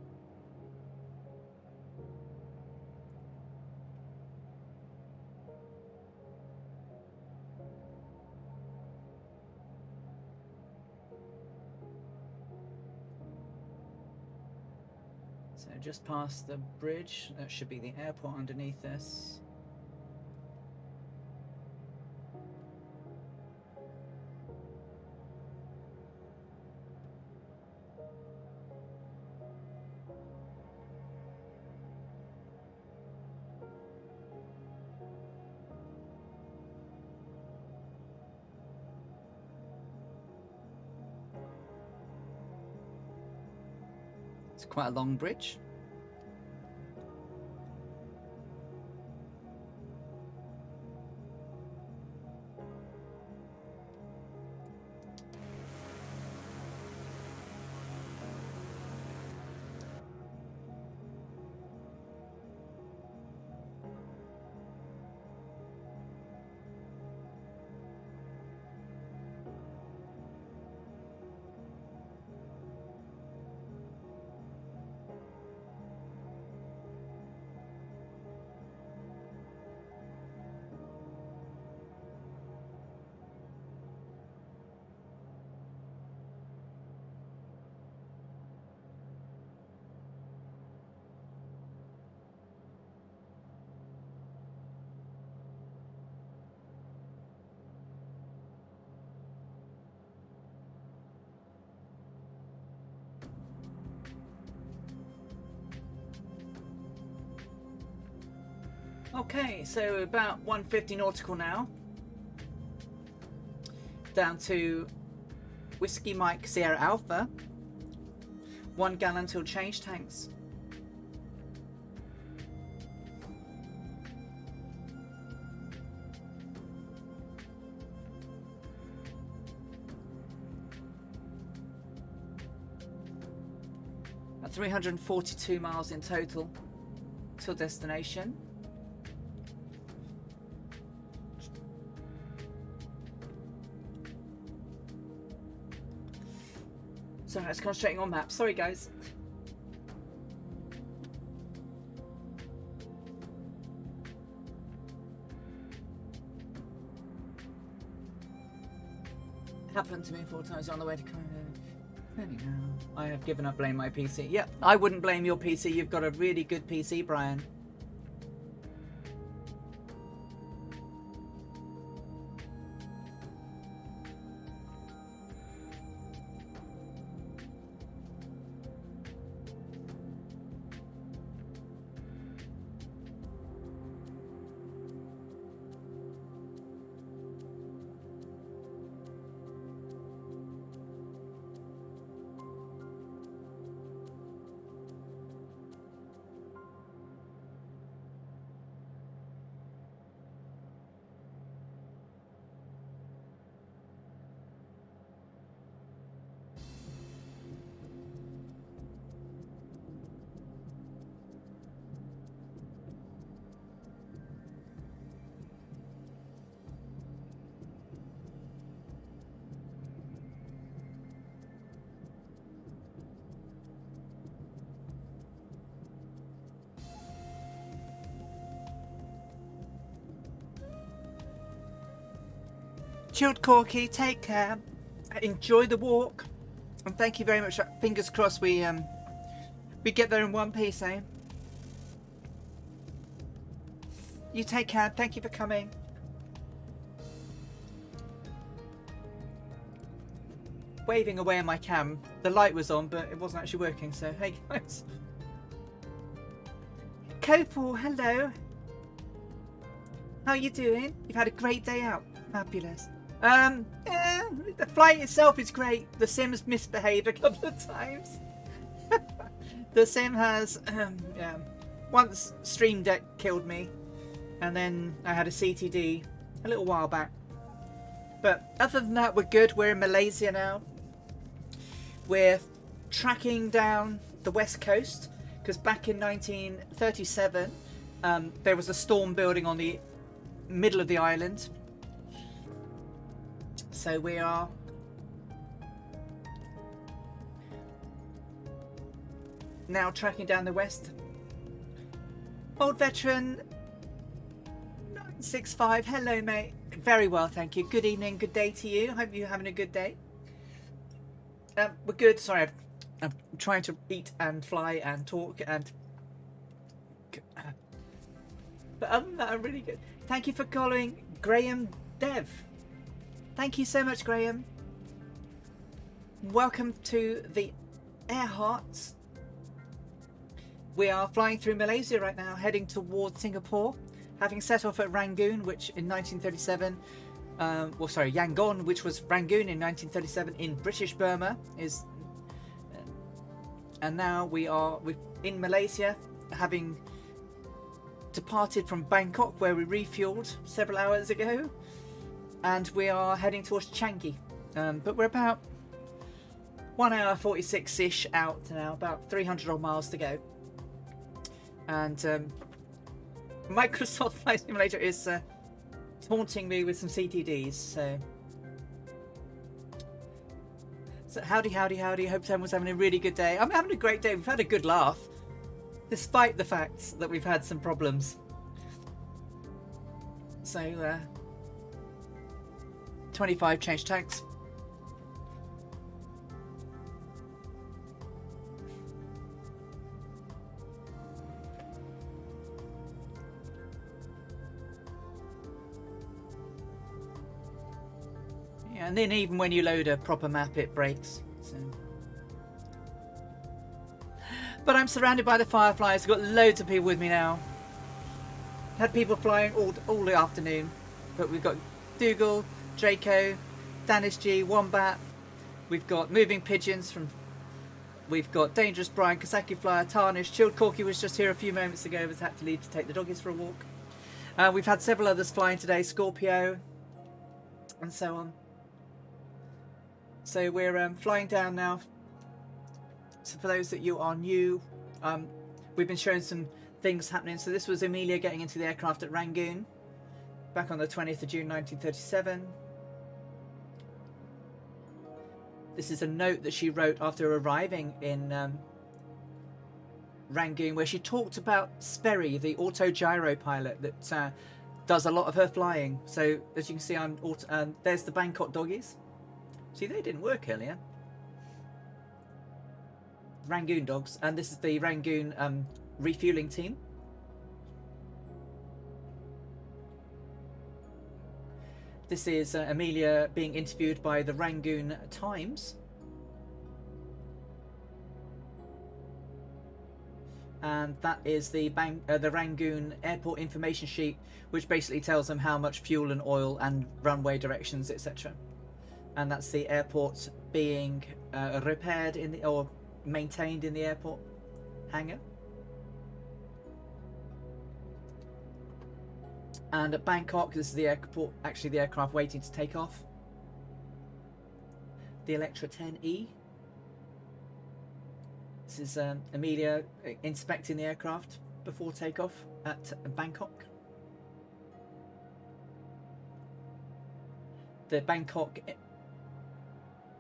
A: So just past the bridge, that should be the airport underneath us. It's quite a long bridge. Okay, so about 150 nautical now. Down to Whiskey Mike Sierra Alpha. 1 gallon till change tanks. At 342 miles in total till destination. Sorry, I was concentrating on maps. Sorry, guys. Happened to me 4 times on the way to Canada. There we go. I have given up blaming my PC. Yep, I wouldn't blame your PC. You've got a really good PC, Brian. Chilled Corky, take care. Enjoy the walk. And thank you very much. Fingers crossed we get there in one piece, eh? You take care. Thank you for coming. Waving away on my cam. The light was on, but it wasn't actually working, so hey guys. Koful, hello. How you doing? You've had a great day out. Fabulous. The flight itself is great. The sim's misbehaved a couple of times. The sim has once Stream Deck killed me, and then I had a CTD a little while back. But other than that, we're good. We're in Malaysia now. We're tracking down the west coast because back in 1937 there was a storm building on the middle of the island. So we are now tracking down the west. Old veteran 965, hello mate. Very well, thank you. Good evening, good day to you. Hope you're having a good day. We're good. Sorry, I'm trying to eat and fly and talk and. But other than that, I'm really good. Thank you for calling Graham Dev. Thank you so much, Graham. Welcome to the Earhart. We are flying through Malaysia right now, heading towards Singapore, having set off at Rangoon, which in 1937, Yangon, which was Rangoon in 1937 in British Burma, and now we're in Malaysia, having departed from Bangkok, where we refueled several hours ago, and we are heading towards Changi. But we're about 1 hour 46-ish out now, about 300 odd miles to go. And Microsoft Flight Simulator is taunting me with some CTDs, so howdy. Hope everyone's having a really good day. I'm having a great day. We've had a good laugh, despite the fact that we've had some problems. So 25 change tags. Yeah, and then even when you load a proper map, it breaks. So. But I'm surrounded by the Fireflies. I've got loads of people with me now. Had people flying all the afternoon. But we've got Dougal, Draco, Danish G, Wombat. We've got Moving Pigeons from... We've got Dangerous Brian, Kasaki Flyer, Tarnish, Chilled Corky was just here a few moments ago. Was had to leave to take the doggies for a walk. We've had several others flying today. Scorpio. And so on. So we're flying down now. So for those that you are new, we've been showing some things happening. So this was Amelia getting into the aircraft at Rangoon back on the 20th of June 1937. This is a note that she wrote after arriving in Rangoon, where she talked about Sperry, the auto gyro pilot that does a lot of her flying. So as you can see, there's the Bangkok doggies. See, they didn't work earlier. Rangoon dogs, and this is the Rangoon refueling team. This is Amelia being interviewed by the Rangoon Times. And that is the Rangoon airport information sheet, which basically tells them how much fuel and oil and runway directions, etc. And that's the airport being repaired or maintained in the airport hangar. And at Bangkok, this is the airport, actually the aircraft waiting to take off. The Electra 10E. This is Amelia inspecting the aircraft before takeoff at Bangkok. The Bangkok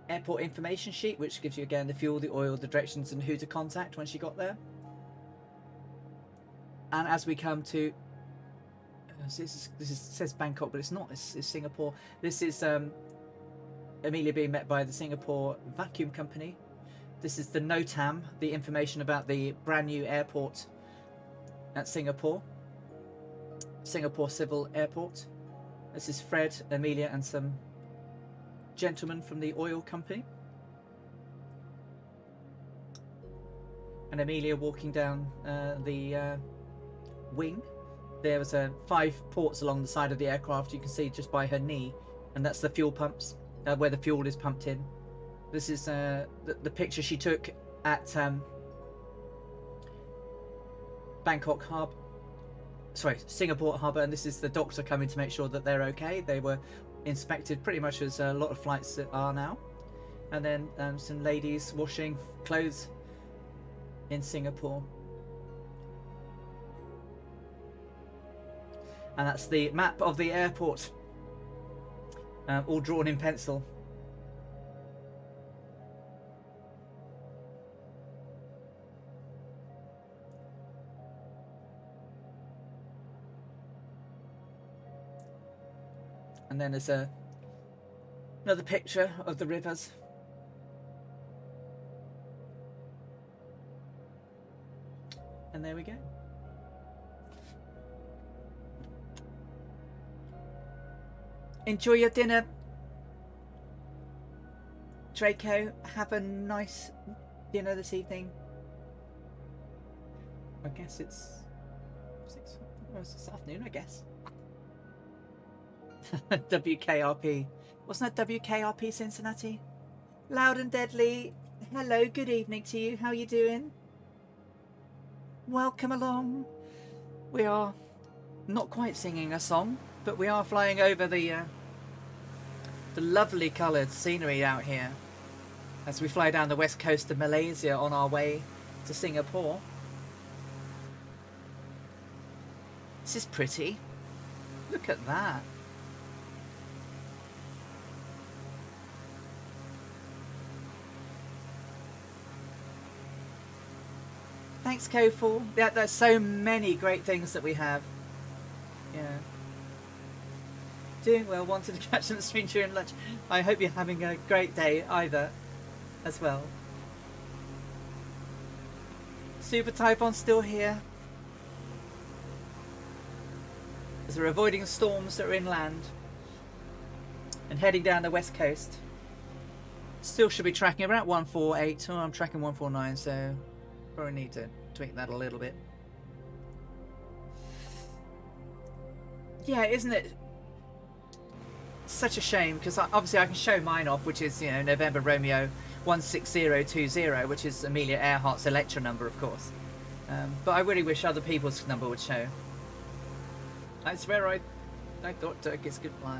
A: airport information sheet, which gives you again the fuel, the oil, the directions, and who to contact when she got there. And as we come to this says Bangkok, but it's not. It's Singapore. This is Amelia being met by the Singapore Vacuum Company. This is the NOTAM, the information about the brand new airport at Singapore Civil Airport. This is Fred, Amelia, and some gentlemen from the oil company. And Amelia walking down the wing. There was 5 ports along the side of the aircraft, you can see just by her knee, and that's the fuel pumps, where the fuel is pumped in. This is the picture she took at Singapore Harbour, and this is the doctor coming to make sure that they're okay. They were inspected pretty much as a lot of flights are now. And then some ladies washing clothes in Singapore. And that's the map of the airport, all drawn in pencil. And then there's another picture of the rivers. And there we go. Enjoy your dinner, Draco. Have a nice dinner this evening. I guess it's 6. Oh, it's this afternoon, I guess. WKRP. Wasn't that WKRP Cincinnati? Loud and Deadly. Hello, good evening to you. How are you doing? Welcome along. We are not quite singing a song, but we are flying over the lovely coloured scenery out here as we fly down the west coast of Malaysia on our way to Singapore. This is pretty. Look at that. Thanks, Koful. Yeah, there's so many great things that we have. Yeah. Doing well. Wanted to catch on the stream during lunch. I hope you're having a great day either as well. Super Typhon still here. As we're avoiding storms that are inland and heading down the west coast. Still should be tracking around 148. Oh, I'm tracking 149, so probably need to tweak that a little bit. Yeah, isn't it such a shame? Because obviously I can show mine off, which is, you know, November Romeo 16020, which is Amelia Earhart's Electra number, of course. But I really wish other people's number would show. I swear I thought turkeys could fly.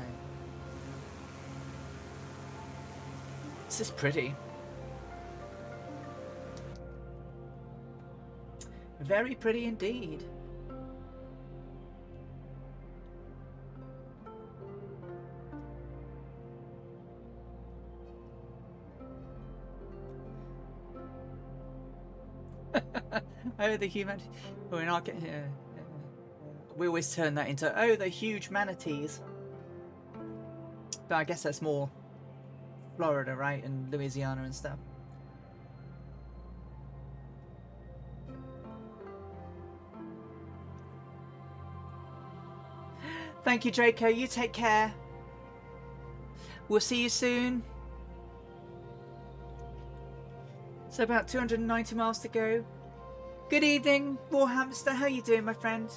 A: This is pretty. Very pretty indeed. Oh, the human. We're not getting. We always turn that into, oh, the huge manatees. But I guess that's more Florida, right? And Louisiana and stuff. Thank you, Draco. You take care. We'll see you soon. So about 290 miles to go. Good evening, Warhamster. How you doing, my friend?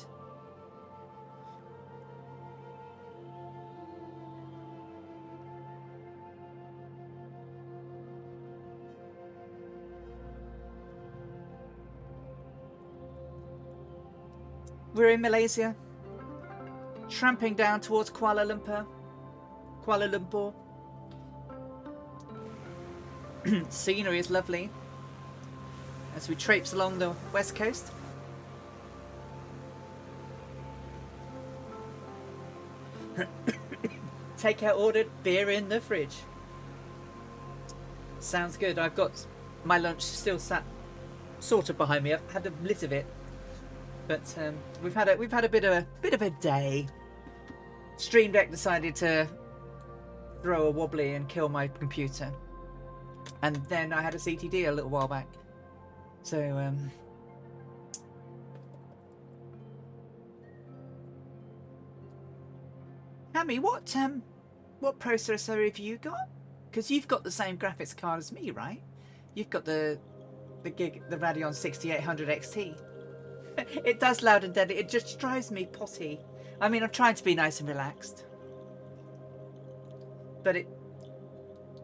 A: We're in Malaysia, tramping down towards Kuala Lumpur. Scenery is lovely as we traipse along the west coast. Takeout ordered, beer in the fridge. Sounds good. I've got my lunch still sat sort of behind me. I've had a bit of it. But we've had a bit of a day. Stream Deck decided to throw a wobbly and kill my computer, and then I had a CTD a little while back. So Hammy, what processor have you got? Because you've got the same graphics card as me, right? You've got the Radeon 6800 XT. It does loud and deadly. It just drives me potty. I mean, I'm trying to be nice and relaxed. But do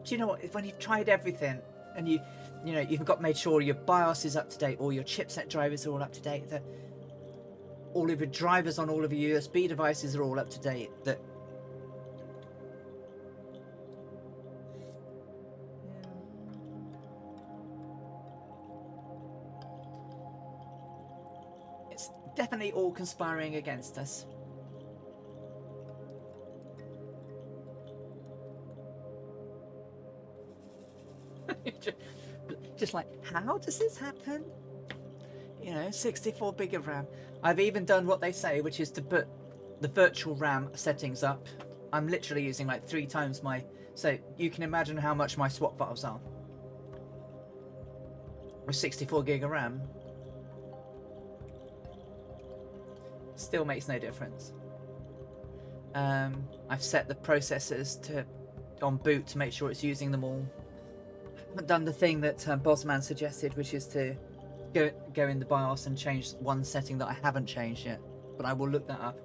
A: you know what? When you've tried everything and you've made sure your BIOS is up to date, all your chipset drivers are all up to date, that all of your drivers on all of your USB devices are all up to date, that definitely all conspiring against us. Just like, how does this happen? You know, 64 gig of RAM. I've even done what they say, which is to put the virtual RAM settings up. I'm literally using like 3 times my... So you can imagine how much my swap files are. With 64 gig of RAM. Still makes no difference. I've set the processors to on boot to make sure it's using them all. I haven't done the thing that Bosman suggested, which is to go in the BIOS and change one setting that I haven't changed yet. But I will look that up.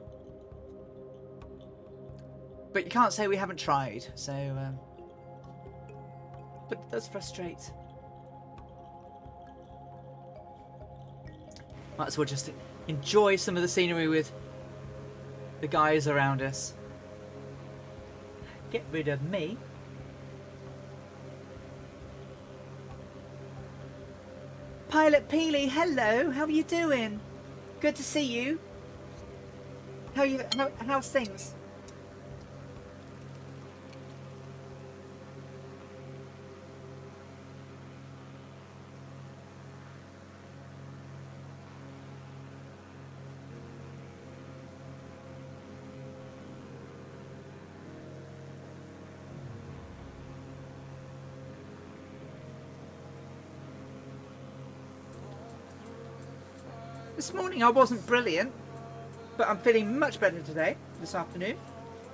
A: But you can't say we haven't tried, so... but it does frustrate. Might as well just enjoy some of the scenery with the guys around us. Get rid of me. Pilot Peely, hello. How are you doing? Good to see you. How's things? This morning I wasn't brilliant, but I'm feeling much better today, this afternoon.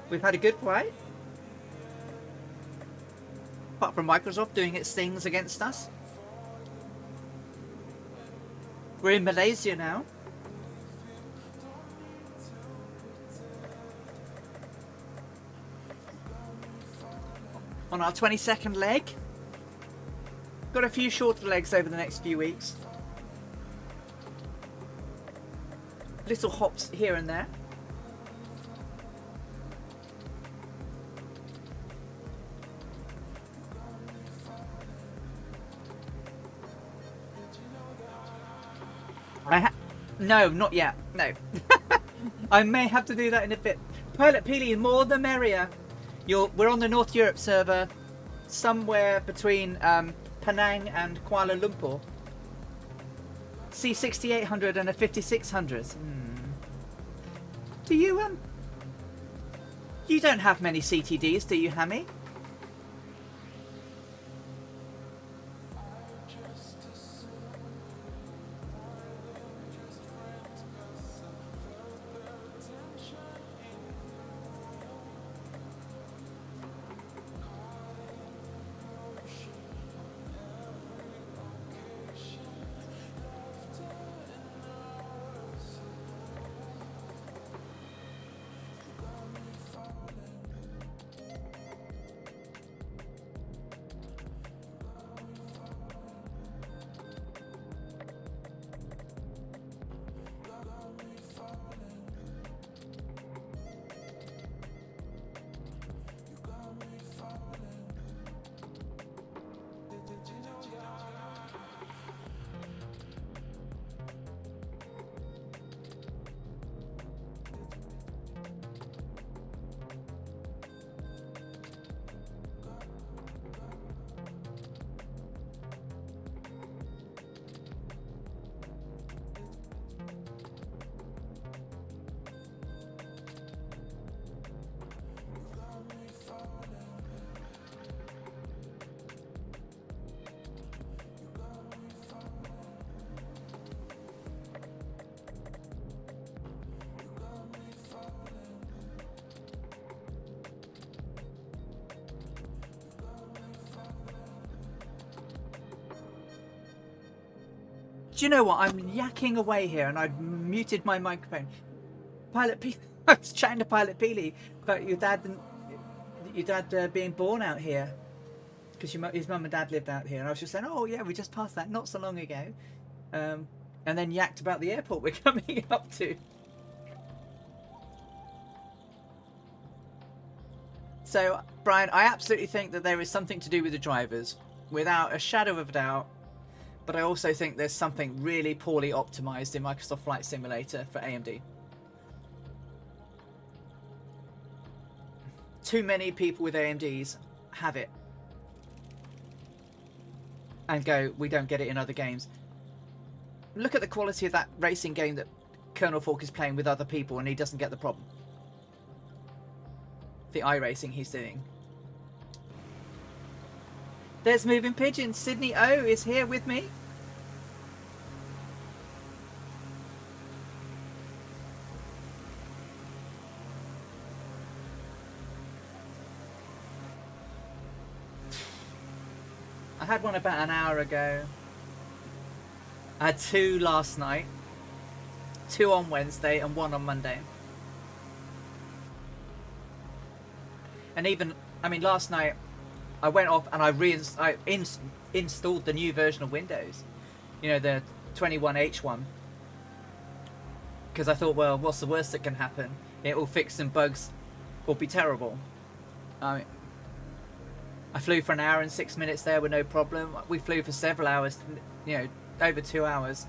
A: We've had a good flight. Apart from Microsoft doing its things against us. We're in Malaysia now. On our 22nd leg. Got a few shorter legs over the next few weeks. Little hops here and there. No, not yet. No. I may have to do that in a bit. Pilot Peely, more the merrier. We're on the North Europe server, somewhere between Penang and Kuala Lumpur. C6800 and a 5600. Do you you don't have many CTDs, do you, Hammy? Do you know what? I'm yakking away here and I've muted my microphone. Pilot Peely, I was chatting to Pilot Peely about your dad being born out here. Because his mum and dad lived out here. And I was just saying, oh yeah, we just passed that not so long ago. And then yacked about the airport we're coming up to. So, Brian, I absolutely think that there is something to do with the drivers. Without a shadow of a doubt. but I also think there's something really poorly optimized in Microsoft Flight Simulator for AMD. Too many people with AMDs have it and go, we don't get it in other games. Look at the quality of that racing game that Colonel Falk is playing with other people and he doesn't get the problem. The iRacing he's doing. There's Moving Pigeon. Sydney O is here with me. I had one about an hour ago. I had 2 last night. 2 on Wednesday and 1 on Monday. And even, I mean, last night I went off and I installed the new version of Windows. You know, the 21H1. Because I thought, well, what's the worst that can happen? It will fix some bugs or be terrible. I flew for an hour and 6 minutes there with no problem. We flew for several hours, you know, over 2 hours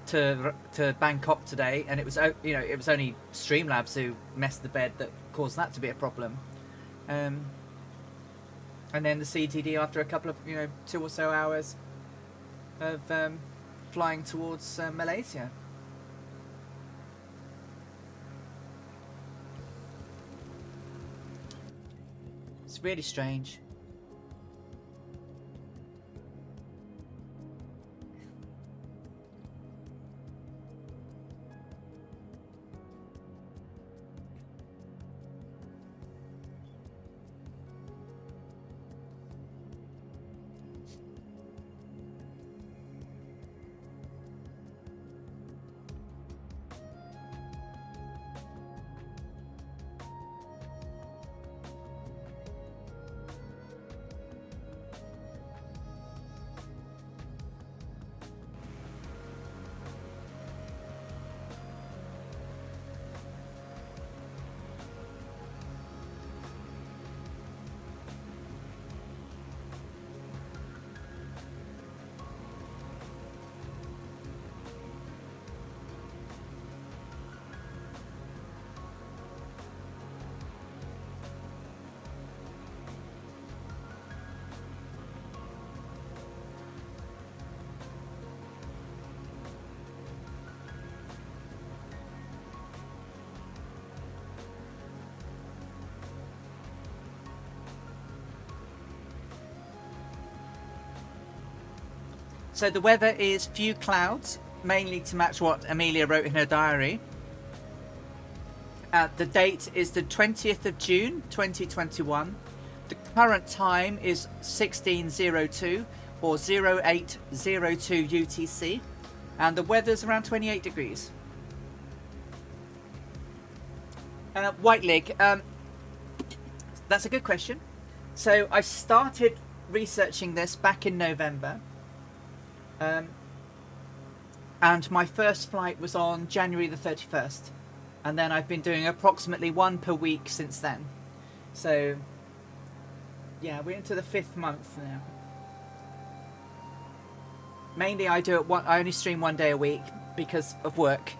A: to Bangkok today, and it was, you know, it was only Streamlabs who messed the bed that caused that to be a problem. And then the CTD after a couple of, you know, 2 or so hours of flying towards Malaysia. It's really strange. So the weather is few clouds, mainly to match what Amelia wrote in her diary. The date is the 20th of June 2021. The current time is 16:02 or 08:02 UTC, and the weather's around 28 degrees. Whiteleg, that's a good question. So I started researching this back in November. And my first flight was on January the 31st, and then I've been doing approximately 1 per week since then. So yeah, we're into the 5th month now. Mainly I only stream 1 day a week because of work.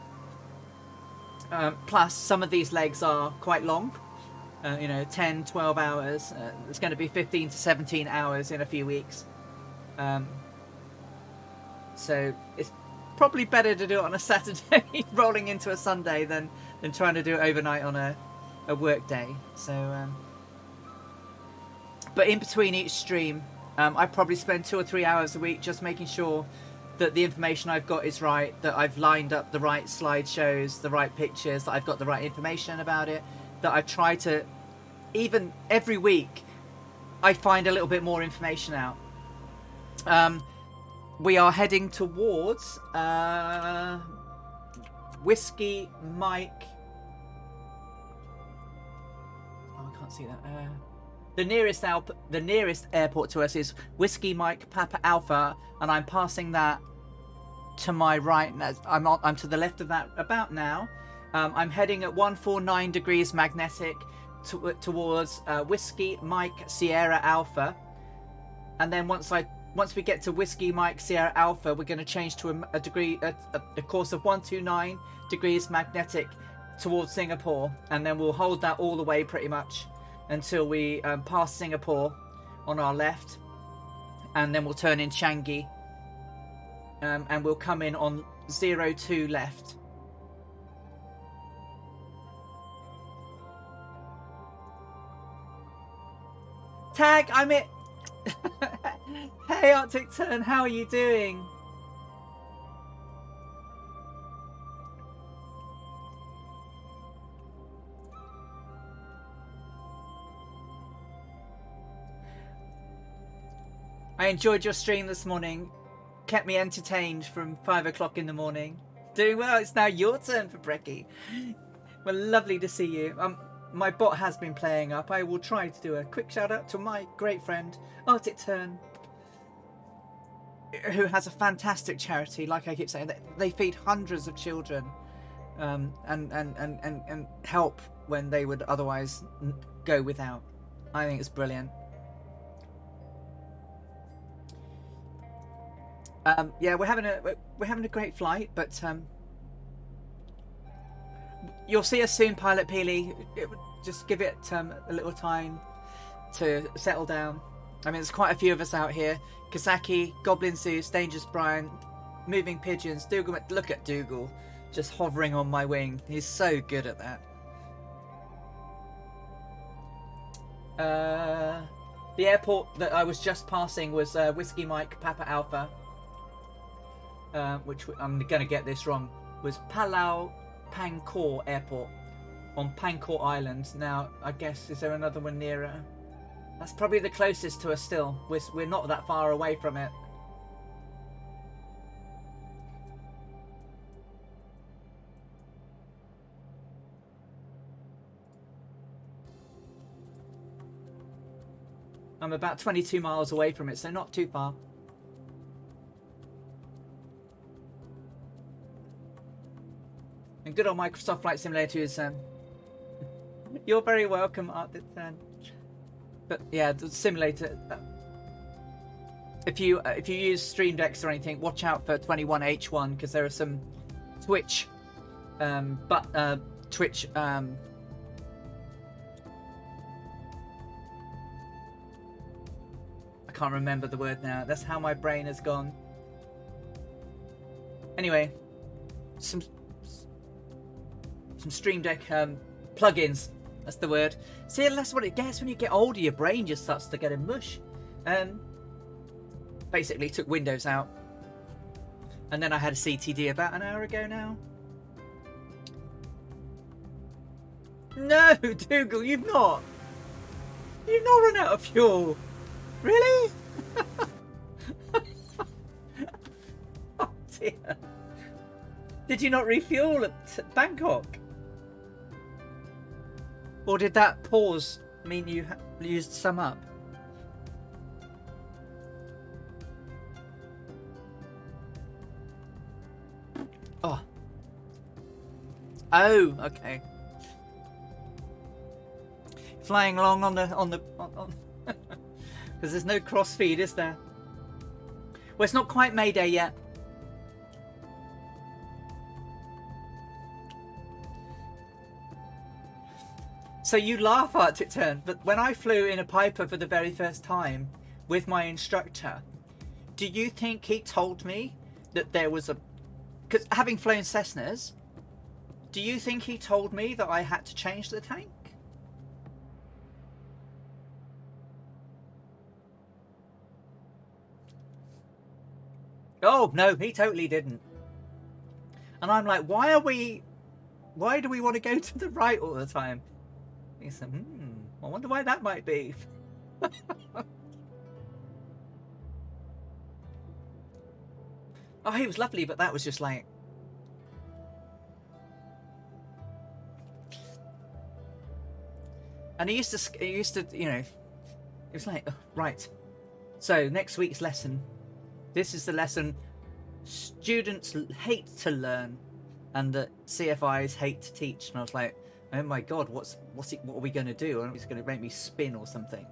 A: Plus some of these legs are quite long, you know, 10-12 hours. It's going to be 15 to 17 hours in a few weeks. So it's probably better to do it on a Saturday rolling into a Sunday than trying to do it overnight on a work day. So but in between each stream, I probably spend 2 or 3 hours a week just making sure that the information I've got is right, that I've lined up the right slideshows, the right pictures, that I've got the right information about it, that I try to, even every week I find a little bit more information out. We are heading towards Whiskey Mike. Oh, I can't see that. The nearest airport to us is Whiskey Mike Papa Alpha, and I'm passing that to my right. I'm to the left of that about now. I'm heading at 149 degrees magnetic towards Whiskey Mike Sierra Alpha, and then once I once we get to Whiskey Mike Sierra Alpha, we're going to change to a course of 129 degrees magnetic towards Singapore, and then we'll hold that all the way pretty much until we pass Singapore on our left, and then we'll turn in Changi, and we'll come in on 02 left. Tag, I'm it. Hey Arctic Tern, how are you doing? I enjoyed your stream this morning. Kept me entertained from 5 o'clock in the morning. Doing well. It's now your turn for Brekkie. Well, lovely to see you. My bot has been playing up. I will try to do a quick shout out to my great friend Arctic Tern, who has a fantastic charity. Like I keep saying, they feed hundreds of children, and help when they would otherwise go without. I think it's brilliant. Yeah, we're having a great flight, but you'll see us soon, Pilot Peely. Just give it a little time to settle down. I mean, there's quite a few of us out here. Kazaki, Goblin Zeus, Dangerous Brian, Moving Pigeons, Dougal. Look at Dougal, just hovering on my wing. He's so good at that. The airport that I was just passing was Whiskey Mike Papa Alpha, which I'm going to get this wrong, was Palau Pangkor Airport on Pangkor Island. Now, I guess, is there another one nearer? That's probably the closest to us still. We're not that far away from it. I'm about 22 miles away from it, so not too far. And good old Microsoft Flight Simulator is... You're very welcome, Arctic Tern. But yeah, the simulator... If you use Stream Decks or anything, watch out for 21H1, because there are some Twitch... Twitch... I can't remember the word now. That's how my brain has gone. Anyway, some Stream Deck plugins. That's the word. See, that's what it gets when you get older. Your brain just starts to get a mush. Basically took Windows out, and then I had a CTD about an hour ago now. No, Dougal, you've not run out of fuel. Really? Oh dear. Did you not refuel at Bangkok? Or did that pause mean you used some up? Oh. Oh, okay. Flying along on because there's no cross feed, is there? Well, it's not quite Mayday yet. So you laugh, Arctic Tern, but when I flew in a Piper for the very first time with my instructor, do you think he told me that there was a... Because having flown Cessnas, do you think he told me that I had to change the tank? Oh, no, he totally didn't. And I'm like, why do we want to go to the right all the time? He said, I wonder why that might be. Oh, he was lovely, but that was just like... And he used to, you know, it was like, oh, right. So next week's lesson. This is the lesson students hate to learn and that CFIs hate to teach. And I was like, oh my God, what are we going to do? He's going to make me spin or something.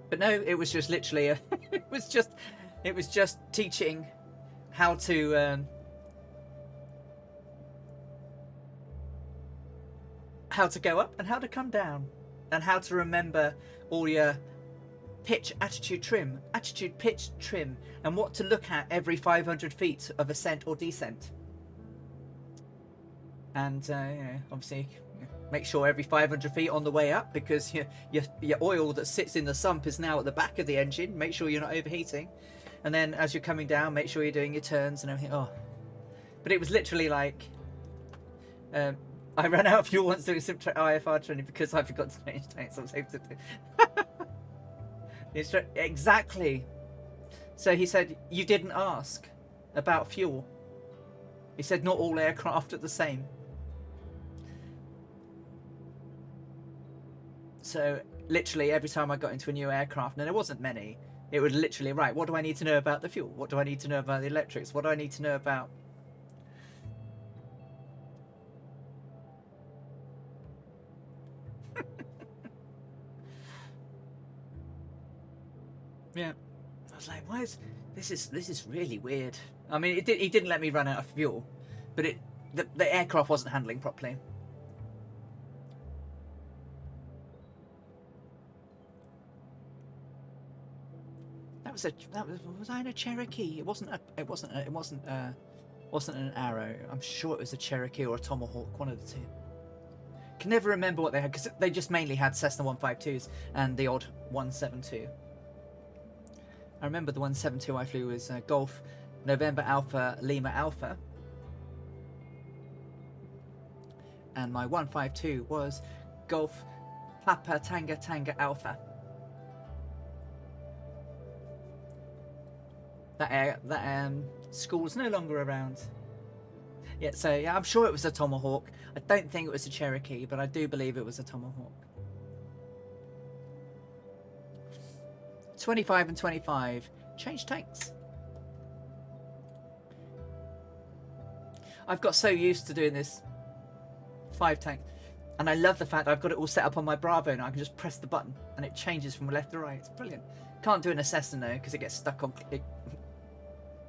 A: But no, it was just literally a, it was just teaching how to go up and how to come down, and how to remember all your pitch, attitude, trim, attitude, pitch, trim, and what to look at every 500 feet of ascent or descent. And obviously make sure every 500 feet on the way up, because your oil that sits in the sump is now at the back of the engine. Make sure you're not overheating. And then as you're coming down, make sure you're doing your turns and everything. Oh, but it was literally like, I ran out of fuel once doing some IFR training because I forgot to change tanks. I was able to do. Exactly. So he said, you didn't ask about fuel. He said, not all aircraft are the same. So literally every time I got into a new aircraft, and there wasn't many, it would literally, right, what do I need to know about the fuel? What do I need to know about the electrics? What do I need to know about... Yeah. I was like, why is... This is really weird. I mean, he didn't let me run out of fuel, but the aircraft wasn't handling properly. Was I in a Cherokee? It wasn't an Arrow. I'm sure it was a Cherokee or a Tomahawk, one of the two. Can never remember what they had, because they just mainly had Cessna 152s and the odd 172. I remember the 172 I flew was Golf November Alpha Lima Alpha, and my 152 was Golf Papa Tango Alpha. That school's no longer around. Yeah, so yeah, I'm sure it was a Tomahawk. I don't think it was a Cherokee, but I do believe it was a Tomahawk. 25 and 25. Change tanks. I've got so used to doing this 5 tank, and I love the fact I've got it all set up on my Bravo now. I can just press the button and it changes from left to right. It's brilliant. Can't do an Cessna though, because it gets stuck on. It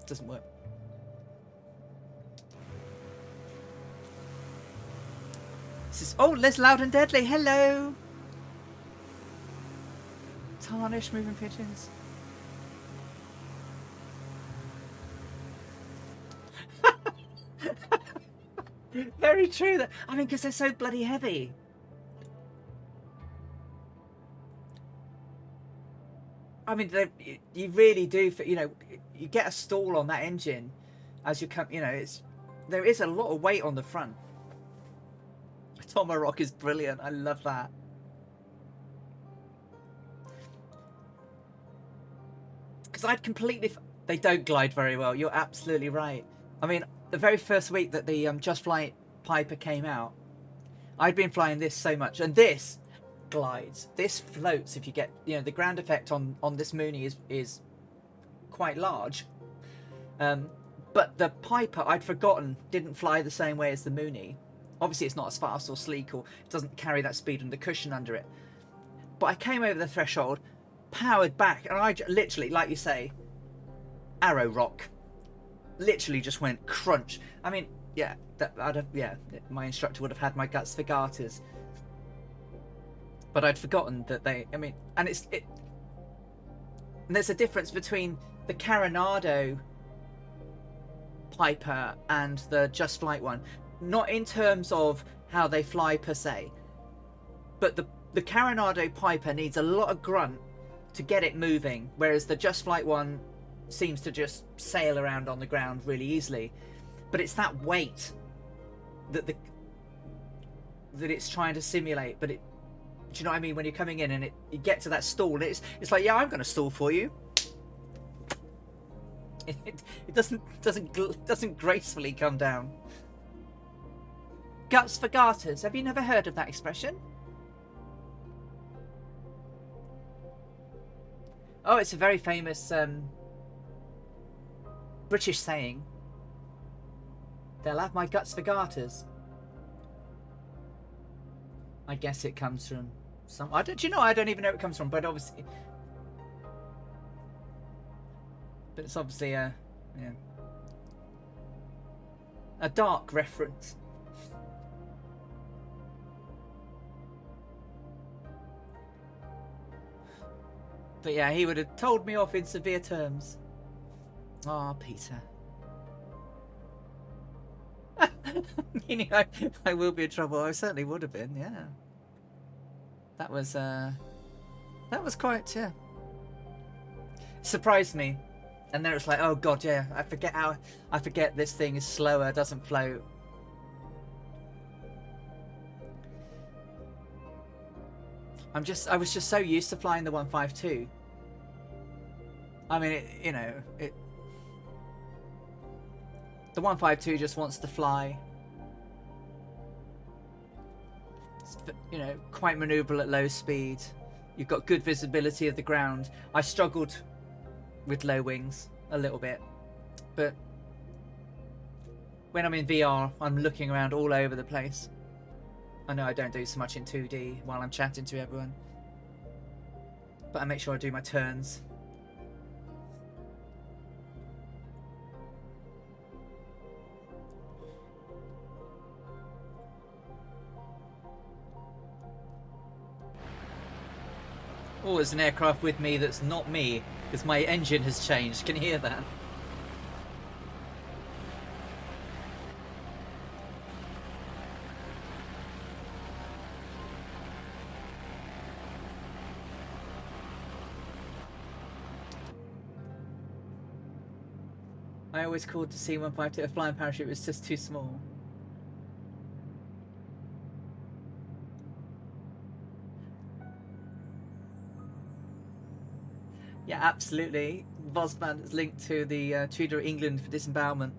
A: doesn't work. This is, oh, Les Loud and Deadly. Hello. Tarnish moving pigeons. Very true. I mean, because they're so bloody heavy. I mean, you really do. You know, you get a stall on that engine as you come. You know, there is a lot of weight on the front. Tomahawk is brilliant. I love that. Because I'd completely... They don't glide very well. You're absolutely right. I mean, the very first week that the Just Flight Piper came out, I'd been flying this so much. And this glides. This floats if you get... You know, the ground effect on this Mooney is quite large. But the Piper, I'd forgotten, didn't fly the same way as the Mooney. Obviously, it's not as fast or sleek, or it doesn't carry that speed and the cushion under it. But I came over the threshold, powered back, and I literally, like you say, arrow rock. Literally just went crunch. I mean, yeah, my instructor would have had my guts for garters. But I'd forgotten that and there's a difference between the Carenado Piper and the Just Flight one. Not in terms of how they fly per se, but the Carenado Piper needs a lot of grunt to get it moving, whereas the Just Flight one seems to just sail around on the ground really easily. But it's that weight that it's trying to simulate. But do you know what I mean? When you're coming in and you get to that stall, and it's like, yeah, I'm going to stall for you. It doesn't gracefully come down. Guts for garters. Have you never heard of that expression? Oh, it's a very famous British saying. They'll have my guts for garters. I guess it comes from some... do you know? I don't even know where it comes from, but obviously... But it's obviously a dark reference. But yeah, he would have told me off in severe terms. Ah, Peter. Meaning I will be in trouble. I certainly would have been, yeah. That was quite, yeah. Surprised me. And then it's like, oh god, yeah, I forget this thing is slower, doesn't float. I was just so used to flying the 152. I mean, the 152 just wants to fly. It's, quite maneuverable at low speed. You've got good visibility of the ground. I struggled with low wings a little bit, but when I'm in VR, I'm looking around all over the place. I know I don't do so much in 2D while I'm chatting to everyone, but I make sure I do my turns. Oh, there's an aircraft with me that's not me, because my engine has changed. Can you hear that? I always called to C-152 a flying parachute, it was just too small. Yeah, absolutely. Vosman is linked to the Tudor England for disembowelment.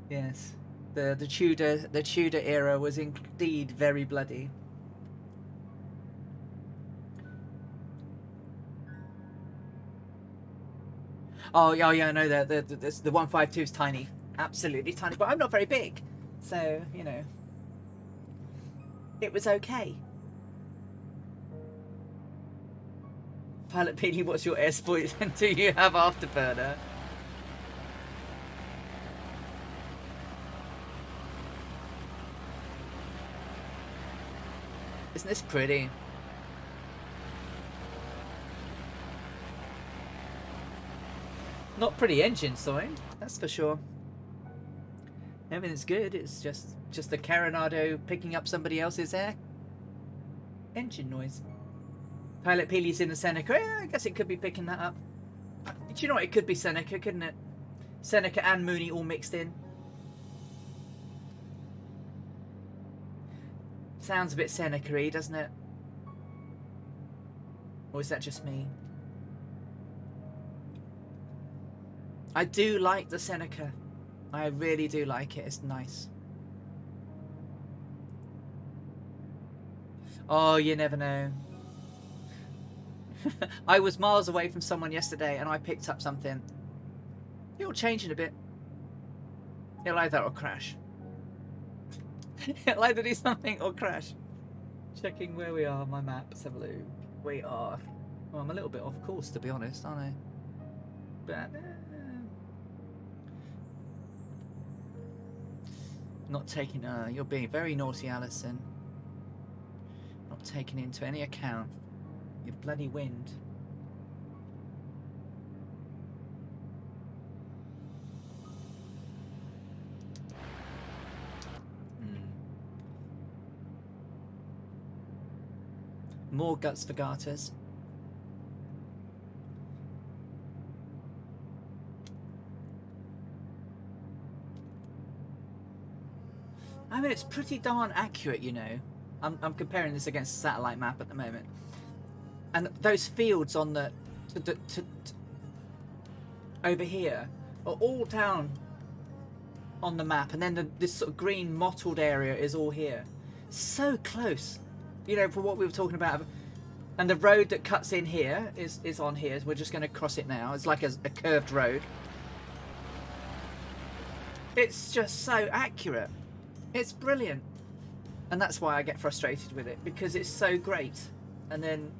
A: Yes, the Tudor era was indeed very bloody. Oh yeah, no, the 152 is tiny, absolutely tiny. But I'm not very big, so it was okay. Pilot Peely, what's your air sport? Do you have afterburner? Isn't this pretty? Not pretty engine, sorry, that's for sure. Everything's good. It's just a Carenado picking up somebody else's engine noise. Pilot Peely's in the Seneca. Yeah, I guess it could be picking that up. Do you know what? It could be Seneca, couldn't it? Seneca and Mooney all mixed in. Sounds a bit Seneca-y, doesn't it? Or is that just me? I do like the Seneca. I really do like it. It's nice. Oh, you never know. I was miles away from someone yesterday and I picked up something. It'll change in a bit. It'll either or crash. It'll either do something or crash. Checking where we are on my map. Let's have a look. We are... Well, I'm a little bit off course, to be honest, aren't I? But... not taking... you're being very naughty, Alison. Not taking into any account your bloody wind. More guts for garters. I mean, it's pretty darn accurate, you know. I'm comparing this against a satellite map at the moment. And those fields on the over here are all down on the map, and then this sort of green mottled area is all here. So close, you know, for what we were talking about. And the road that cuts in here is on here. We're just going to cross it now. It's like a curved road. It's just so accurate. It's brilliant. And that's why I get frustrated with it, because it's so great. And then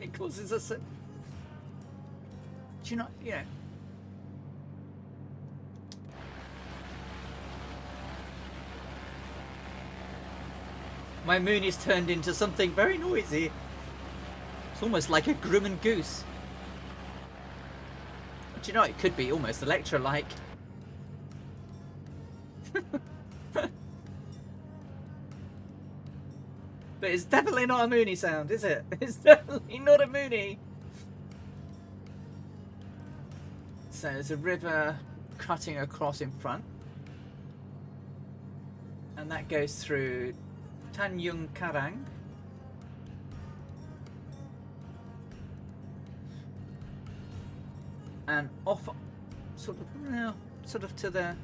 A: it causes us... Do you know, My moon is turned into something very noisy. It's almost like a Grumman goose. Do you know, it could be almost Electra-like. But it's definitely not a Mooney sound, is it? It's definitely not a Mooney. So there's a river cutting across in front. And that goes through Tanjung Karang. And off, sort of to the,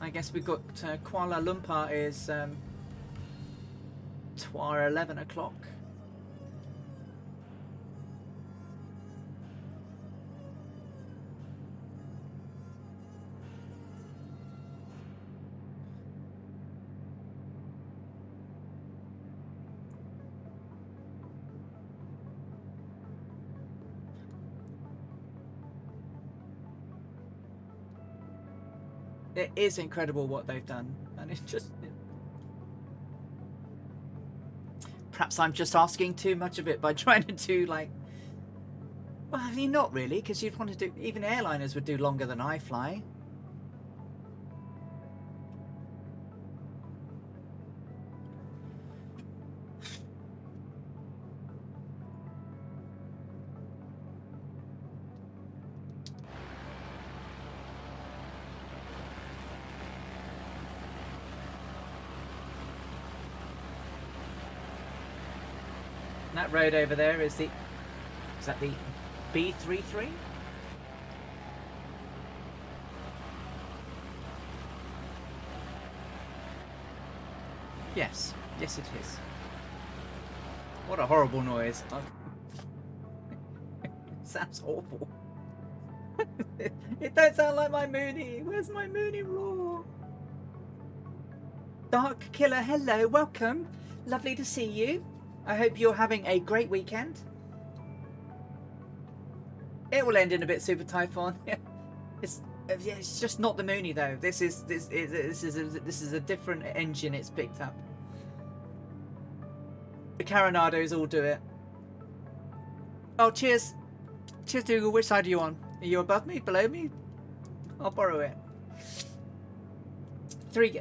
A: I guess we've got Kuala Lumpur is 11 o'clock. It is incredible what they've done, and it's just... Perhaps I'm just asking too much of it by trying to do, like... Well, I mean, not really, because you'd want to do... Even airliners would do longer than I fly. That road over there is the... Is that the B33? Yes. Yes, it is. What a horrible noise. Sounds awful. It don't sound like my Mooney. Where's my Mooney roar? Dark Killer, hello, welcome. Lovely to see you. I hope you're having a great weekend. It will end in a bit, Super Typhon. It's just not the Mooney though. This is a different engine it's picked up. The Coronados all do it. Oh, cheers. Cheers, Dougal. Which side are you on? Are you above me? Below me? I'll borrow it. 3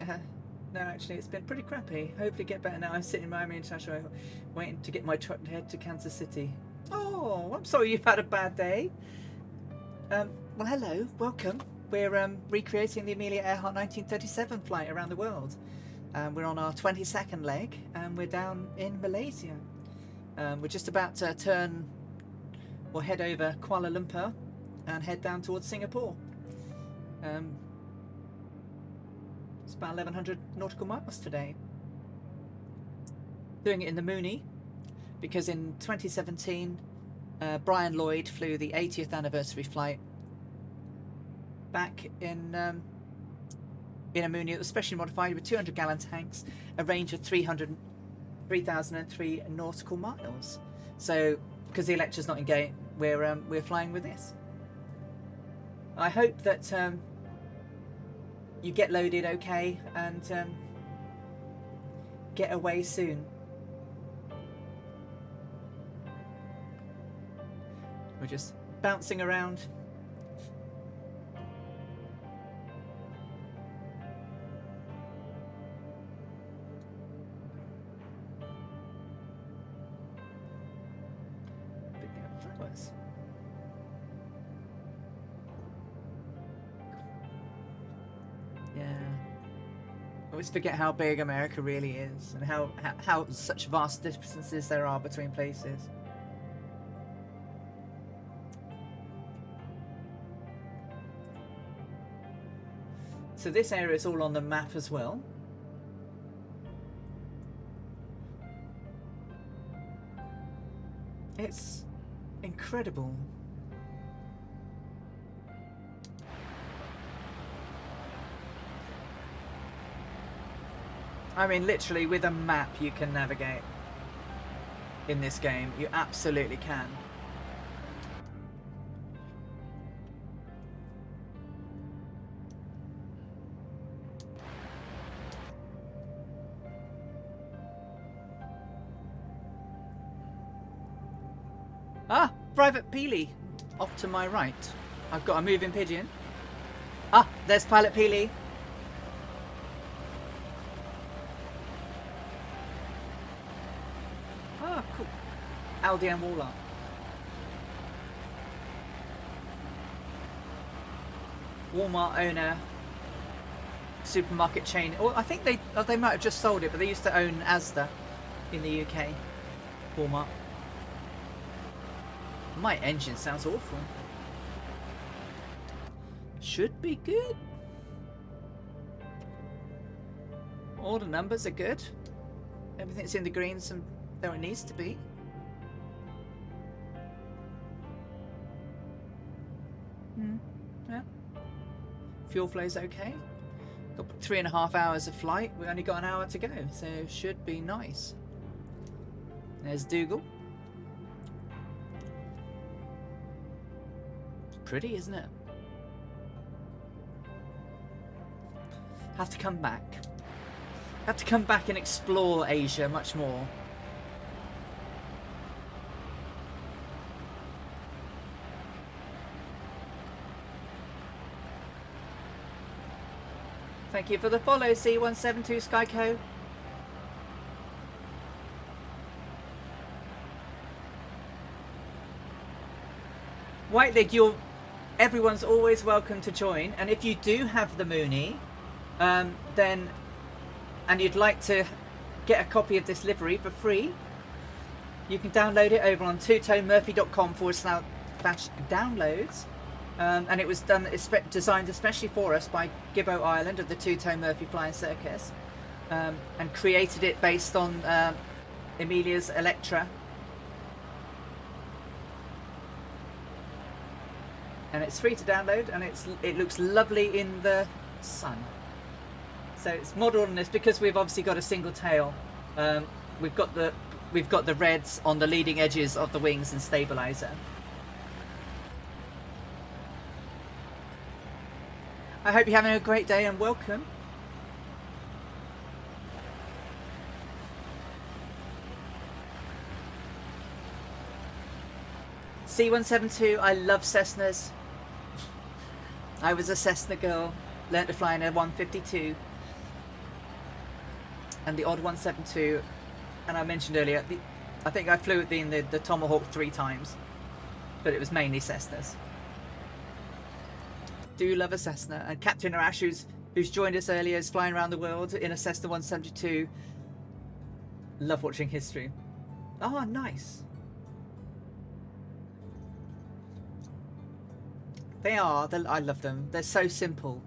A: No, actually, it's been pretty crappy. Hopefully get better now. I'm sitting in Miami International Airport, waiting to get my truck to head to Kansas City. Oh, I'm sorry you've had a bad day. Well, hello. Welcome. We're recreating the Amelia Earhart 1937 flight around the world. We're on our 22nd leg, and we're down in Malaysia. We're just about to turn, or head over Kuala Lumpur, and head down towards Singapore. It's about 1100 nautical miles today. Doing it in the Mooney, because in 2017, Brian Lloyd flew the 80th anniversary flight back in a Mooney that was specially modified with 200-gallon tanks, a range of 3,003 nautical miles. So, because the Electra's not in game, we're flying with this. I hope that you get loaded okay and get away soon. We're just bouncing around. Flowers. Yeah. I always forget how big America really is, and how such vast distances there are between places. So this area is all on the map as well. It's incredible. I mean, literally with a map you can navigate in this game. You absolutely can. Ah, Private Peely, off to my right. I've got a moving pigeon. Ah, there's Pilot Peely. Ah, cool. Aldi and Walmart. Walmart owner, supermarket chain. Or I think they might have just sold it, but they used to own Asda in the UK. Walmart. My engine sounds awful. Should be good. All the numbers are good. Everything's in the greens and there it needs to be. Yeah. Fuel flow's okay. Got 3.5 hours of flight. We only got an hour to go, so should be nice. There's Dougal. Pretty, isn't it? Have to come back. Have to come back and explore Asia much more. Thank you for the follow, C172 Skyco. Whiteleg, everyone's always welcome to join, and if you do have the Mooney, then and you'd like to get a copy of this livery for free, you can download it over on twotonemurphy.com/downloads. And it was designed especially for us by Gibbo Ireland of the Two-Tone Murphy Flying Circus, and created it based on Amelia's Electra. And it's free to download, and it looks lovely in the sun. So it's modelled on this because we've obviously got a single tail. We've got the reds on the leading edges of the wings and stabilizer. I hope you're having a great day and welcome. C172, I love Cessnas. I was a Cessna girl, learnt to fly in a 152 and the odd 172, and I mentioned earlier, I think I flew in the Tomahawk 3 times, but it was mainly Cessnas. Do love a Cessna, and Captain Arash, who's joined us earlier, is flying around the world in a Cessna 172. Love watching history. Oh, nice. They are. I love them. They're so simple.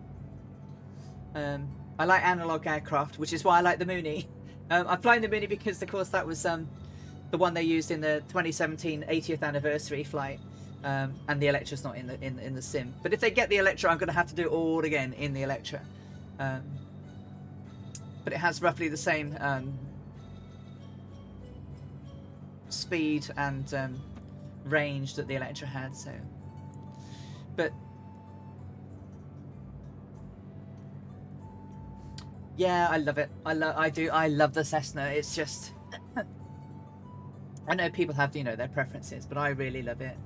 A: I like analog aircraft, which is why I like the Mooney. I'm flying the Mooney because, of course, that was the one they used in the 2017 80th anniversary flight. And the Electra's not in the sim. But if they get the Electra, I'm going to have to do it all again in the Electra. But it has roughly the same speed and range that the Electra had. So, but yeah, I love it. I love the Cessna. It's just I know people have their preferences, but I really love it.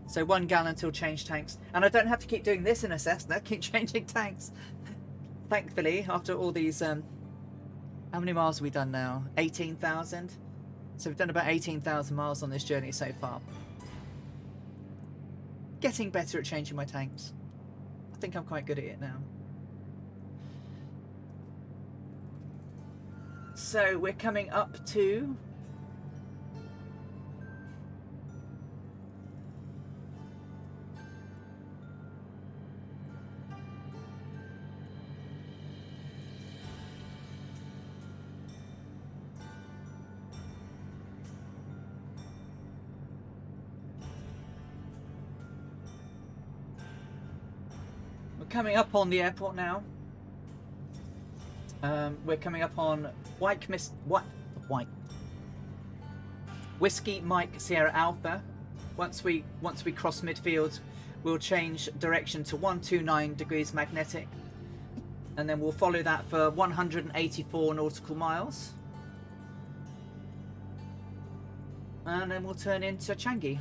A: So 1 gallon till change tanks. And I don't have to keep doing this in a Cessna, keep changing tanks. Thankfully, after all these, how many miles have we done now? 18,000? So we've done about 18,000 miles on this journey so far. Getting better at changing my tanks. I think I'm quite good at it now. So we're coming up to... coming up on the airport now. We're coming up on Whiskey Mike Sierra Alpha. Once we cross midfield, we'll change direction to 129 degrees magnetic, and then we'll follow that for 184 nautical miles. And then we'll turn into Changi.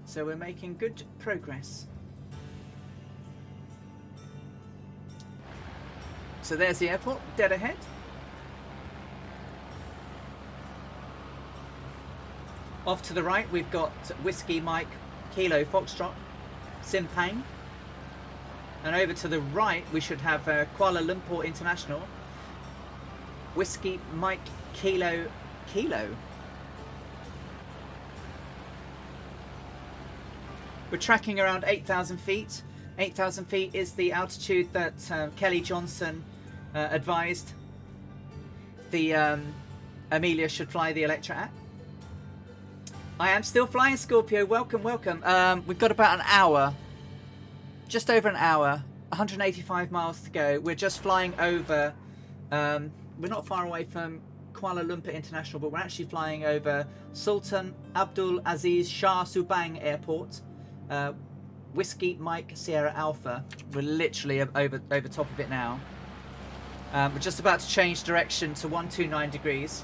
A: So we're making good progress. So there's the airport, dead ahead. Off to the right, we've got Whiskey Mike Kilo Foxtrot, Simpang. And over to the right, we should have Kuala Lumpur International, Whiskey Mike Kilo Kilo. We're tracking around 8,000 feet. 8,000 feet is the altitude that Kelly Johnson advised the Amelia should fly the Electra at. I am still flying, Scorpio. Welcome, welcome. We've got about an hour, just over an hour, 185 miles to go. We're just flying over, we're not far away from Kuala Lumpur International, but we're actually flying over Sultan Abdul Aziz Shah Subang Airport. Whiskey Mike Sierra Alpha. We're literally over top of it now. We're just about to change direction to 129 degrees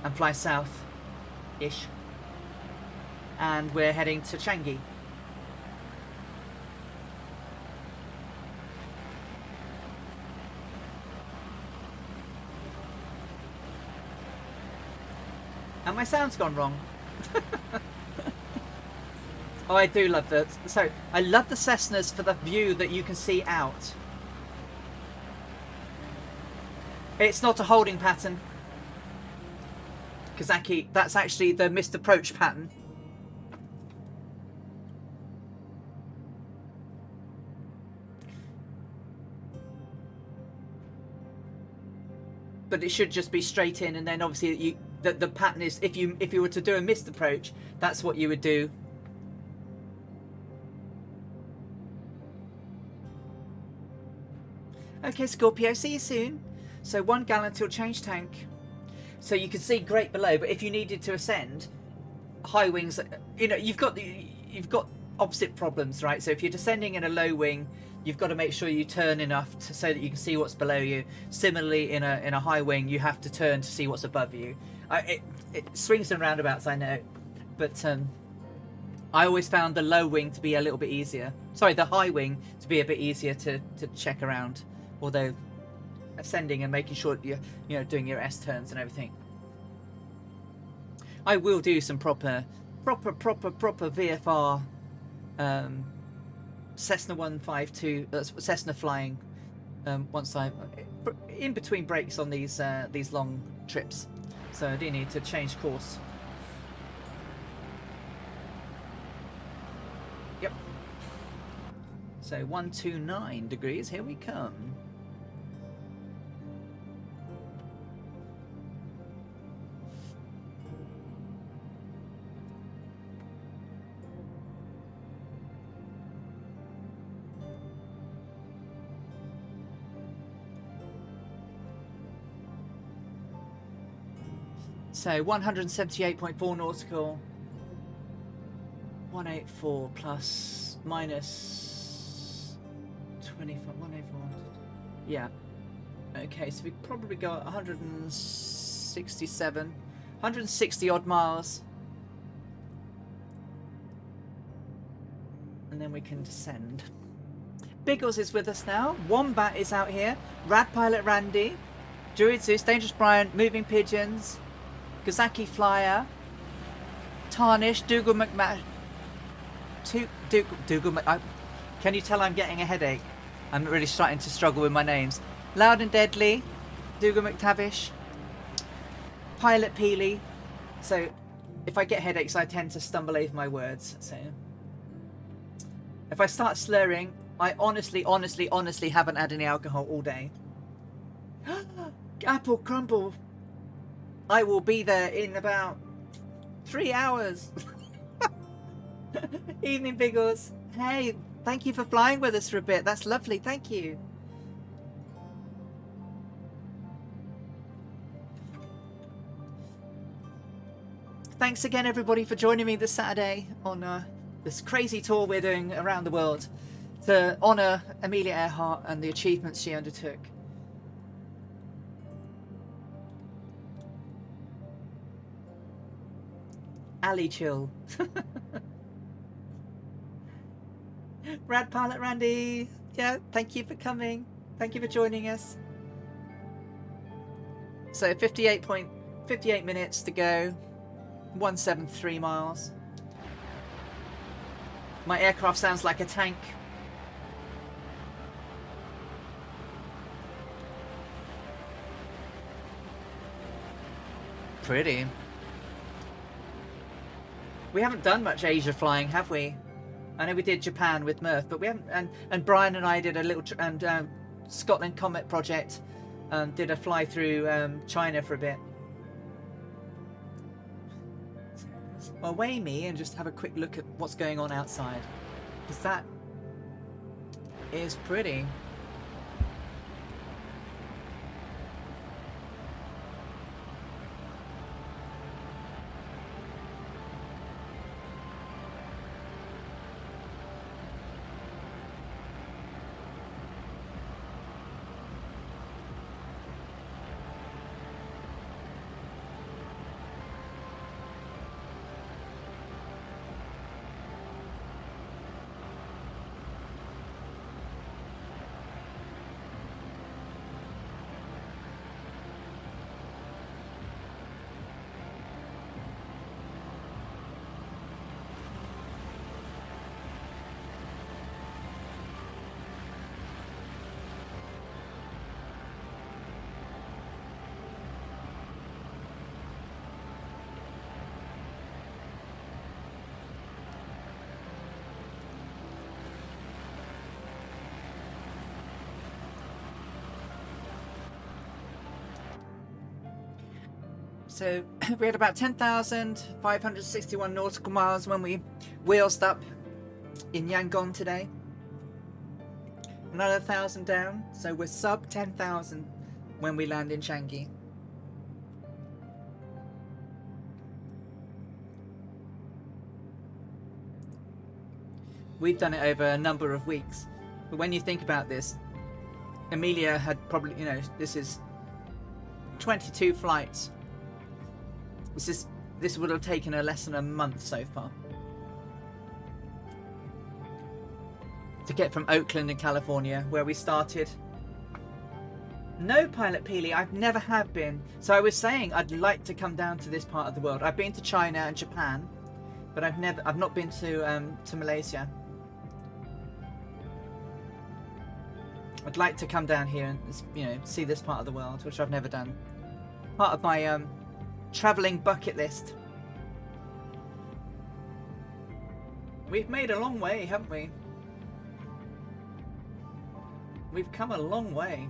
A: and fly south-ish. And we're heading to Changi. And my sound's gone wrong. Oh, I do love that. So, I love the Cessnas for the view that you can see out. It's not a holding pattern. Kazaki, that's actually the missed approach pattern. But it should just be straight in, and then obviously the pattern is if you were to do a missed approach, that's what you would do. Okay, Scorpio, see you soon. So 1 gallon till change tank. So you can see great below, but if you needed to ascend, high wings, you know, you've got opposite problems, right? So if you're descending in a low wing, you've got to make sure you turn enough so that you can see what's below you. Similarly, in a high wing, you have to turn to see what's above you. It swings and roundabouts, I know, but I always found the low wing to be a little bit easier. Sorry, the high wing to be a bit easier to check around. Although ascending and making sure you're doing your S turns and everything. I will do some proper VFR Cessna 152 Cessna flying once I'm in between breaks on these long trips. So I do need to change course. Yep. So 129 degrees, here we come. So 178.4 nautical, 184 plus minus 25, 184. Yeah. Okay, so we probably got 160 odd miles. And then we can descend. Biggles is with us now. Wombat is out here. Rad Pilot Randy. Druid Zeus, Dangerous Brian, Moving Pigeons. Gazaki Flyer, Tarnish, Dougal McMash, can you tell I'm getting a headache? I'm really starting to struggle with my names. Loud and Deadly, Dougal McTavish, Pilot Peely. So if I get headaches, I tend to stumble over my words. So if I start slurring, I honestly haven't had any alcohol all day. Apple crumble. I will be there in about 3 hours. Evening, Biggles. Hey, thank you for flying with us for a bit. That's lovely. Thank you. Thanks again, everybody, for joining me this Saturday on this crazy tour we're doing around the world to honour Amelia Earhart and the achievements she undertook. alley chill. Rad Pilot Randy, yeah, thank you for coming. Thank you for joining us. So 58 minutes to go, 173 miles. My aircraft sounds like a tank. Pretty. We haven't done much Asia flying, have we? I know we did Japan with Murph, but we haven't. And Brian and I did a little Scotland Comet project. Did a fly through China for a bit. Well, weigh me and just have a quick look at what's going on outside, because that is pretty. So we had about 10,561 nautical miles when we wheelsed up in Yangon today. Another 1,000 down, so we're sub 10,000 when we land in Changi. We've done it over a number of weeks, but when you think about this, Amelia had probably, you know, this is 22 flights. This would have taken her less than a month so far to get from Oakland in California, where we started. No, Pilot Peely, I've never have been. So I was saying I'd like to come down to this part of the world. I've been to China and Japan, but I've not been to Malaysia. I'd like to come down here and, you know, see this part of the world, which I've never done. Part of my travelling bucket list. We've made a long way, haven't we? We've come a long way.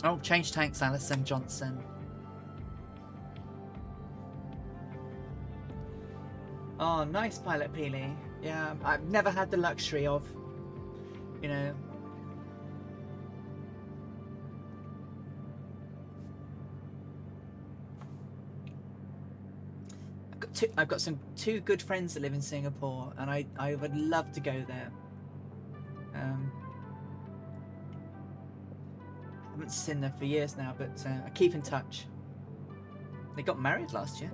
A: Oh, change tanks, Alison Johnson. Oh, nice, Pilot Peely. Yeah, I've never had the luxury of, you know, I've got two good friends that live in Singapore, and I would love to go there. I haven't seen them for years now, but I keep in touch. They got married last year.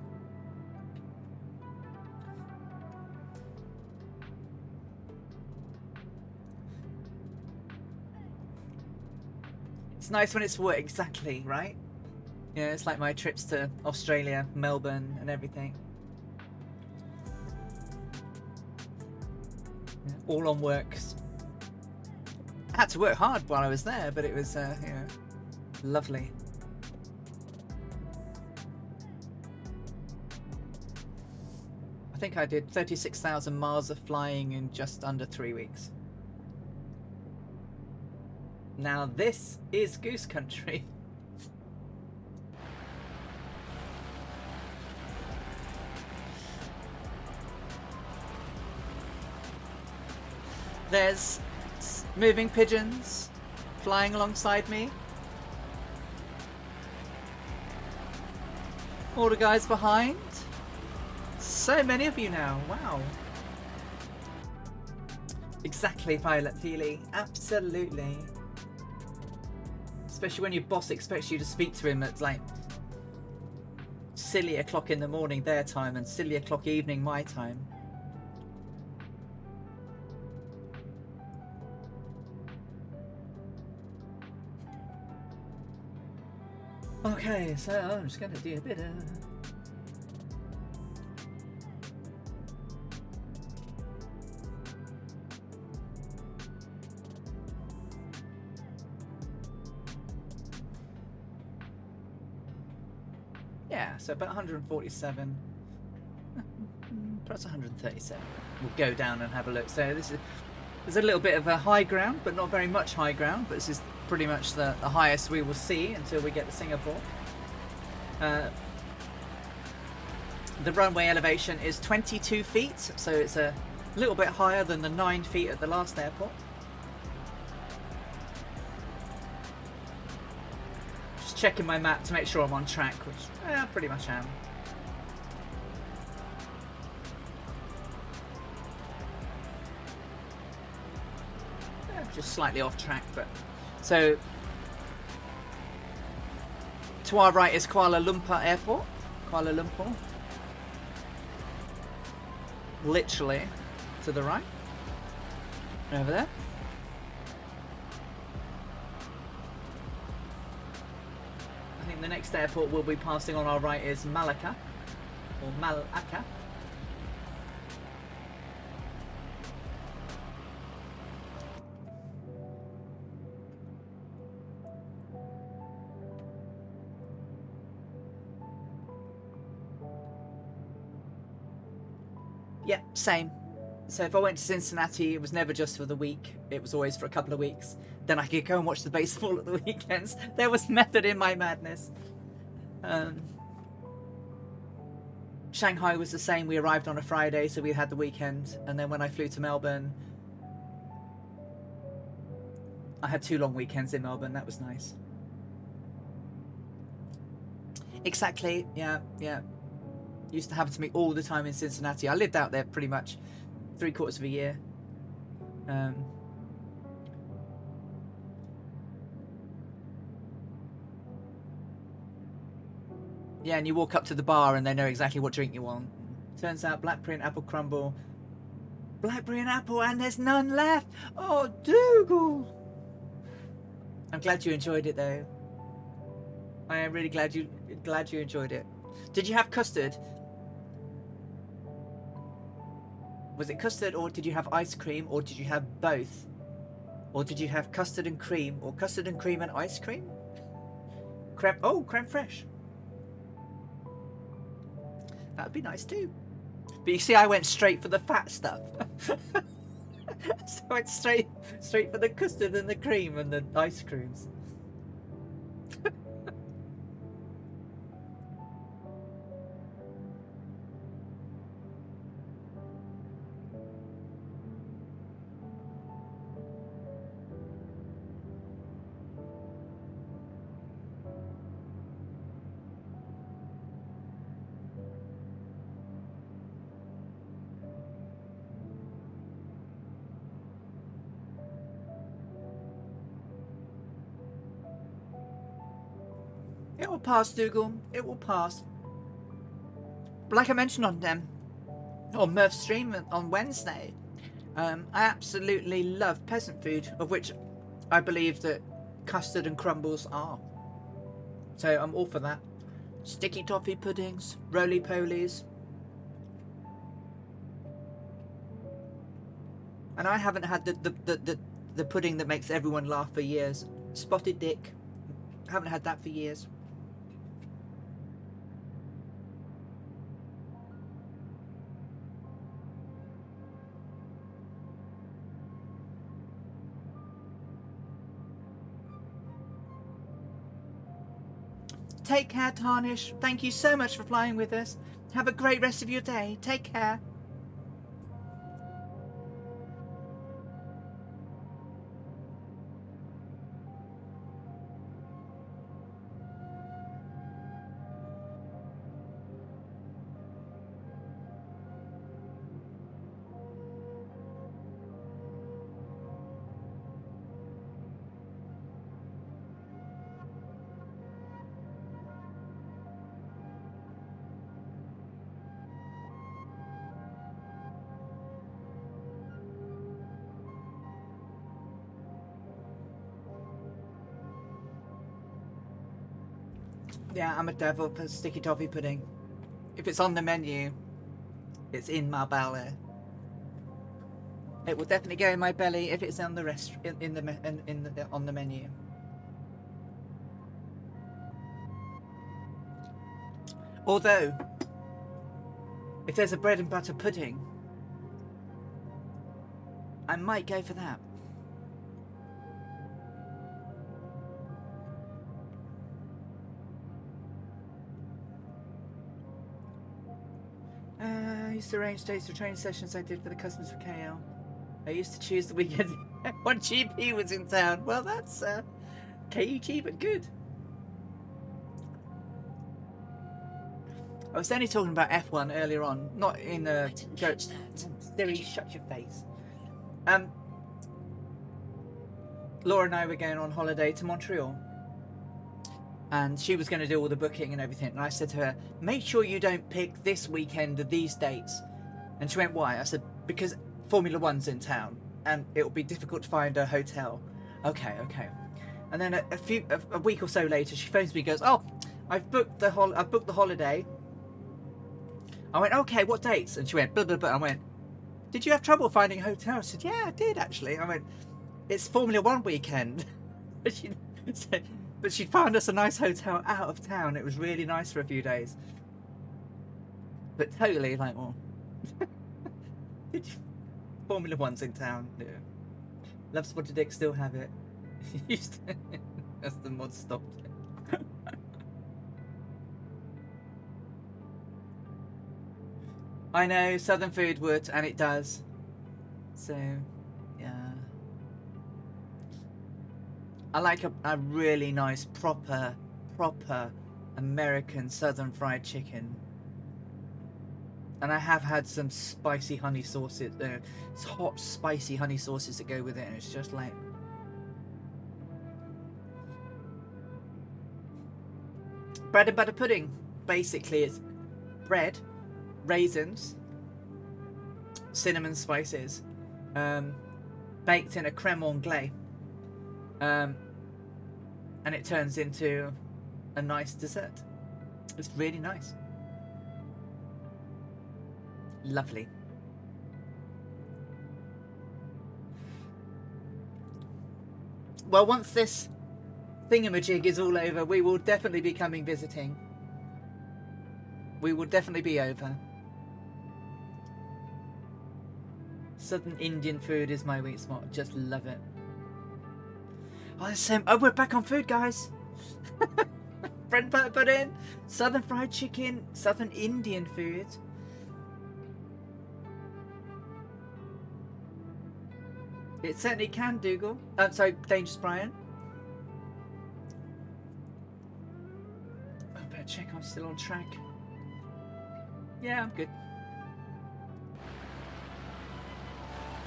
A: It's nice when it's work, exactly, right? Yeah, it's like my trips to Australia, Melbourne, and everything. Yeah, all on works. I had to work hard while I was there, but it was, you know, lovely. I think I did 36,000 miles of flying in just under 3 weeks. Now this is Goose Country. There's moving pigeons flying alongside me. All the guys behind. So many of you now, wow. Exactly, Pilot Peely. Absolutely. Especially when your boss expects you to speak to him at like silly o'clock in the morning their time and silly o'clock evening my time. Okay, so I'm just gonna do a bit of... Yeah, so about 147 plus 137. We'll go down and have a look. So this is, there's a little bit of a high ground, but not very much high ground. But this is pretty much the highest we will see until we get to Singapore. The runway elevation is 22 feet, so it's a little bit higher than the 9 feet at the last airport. Just checking my map to make sure I'm on track, which I pretty much am. Just slightly off track, but so to our right is Kuala Lumpur Airport. Kuala Lumpur. Literally to the right. Over there. I think the next airport we'll be passing on our right is Malacca. Or Malacca. Yeah, same. So if I went to Cincinnati, it was never just for the week. It was always for a couple of weeks. Then I could go and watch the baseball at the weekends. There was method in my madness. Shanghai was the same. We arrived on a Friday, so we had the weekend. And then when I flew to Melbourne, I had 2 long weekends in Melbourne. That was nice. Exactly. Yeah, yeah. Used to happen to me all the time in Cincinnati. I lived out there pretty much 3/4 of a year. Yeah, and you walk up to the bar and they know exactly what drink you want. Turns out blackberry and apple crumble. Blackberry and apple, and there's none left. Oh, Dougal. I'm glad you enjoyed it though. I am really glad you enjoyed it. Did you have custard? Was it custard, or did you have ice cream, or did you have both? Or did you have custard and cream, or custard and cream and ice cream? Creme fraiche. That'd be nice too. But you see, I went straight for the fat stuff. So I went straight for the custard and the cream and the ice creams. It will pass, Dougal. It will pass. But like I mentioned on Murph's stream on Wednesday, I absolutely love peasant food, of which I believe that custard and crumbles are. So I'm all for that. Sticky toffee puddings, roly-polies. And I haven't had the pudding that makes everyone laugh for years. Spotted dick. Haven't had that for years. Take care, Tarnish. Thank you so much for flying with us. Have a great rest of your day. Take care. Yeah, I'm a devil for sticky toffee pudding. If it's on the menu, it's in my belly. It will definitely go in my belly if it's on the on the menu. Although, if there's a bread and butter pudding, I might go for that. I used to arrange dates for training sessions I did for the customers for KL. I used to choose the weekend when GP was in town. Well, that's KUT, but good. I was only talking about F1 earlier on, not in the.
D: I didn't catch that.
A: Siri, shut your face. Laura and I were going on holiday to Montreal, and she was going to do all the booking and everything. And I said to her, "Make sure you don't pick this weekend of these dates." And she went, "Why?" I said, "Because Formula One's in town, and it'll be difficult to find a hotel." Okay. And then a week or so later, she phones me, and goes, "Oh, I've booked the holiday." I went, "Okay, what dates?" And she went, "Blah blah blah." I went, "Did you have trouble finding a hotel?" I said, "Yeah, I did actually." I went, "It's Formula One weekend." But she'd found us a nice hotel out of town. It was really nice for a few days. But totally like, well, Formula One's in town. Yeah. Love Spotted Dick, still have it. As the mod stopped. I know, southern food would, and it does. So, yeah. I like a really nice, proper American southern fried chicken. And I have had some spicy honey sauces, it's hot, spicy honey sauces that go with it, and it's just like... Bread and butter pudding. Basically, it's bread, raisins, cinnamon spices, baked in a creme anglaise, and it turns into a nice dessert. It's really nice. Lovely. Well, once this thingamajig is all over, we will definitely be coming visiting. We will definitely be over. Southern Indian food is my sweet spot. Just love it. Oh, we're back on food, guys. Bread and butter pudding, southern fried chicken, southern Indian food. It certainly can, Dougal. So, Dangerous Brian. I better check I'm still on track. Yeah, I'm good.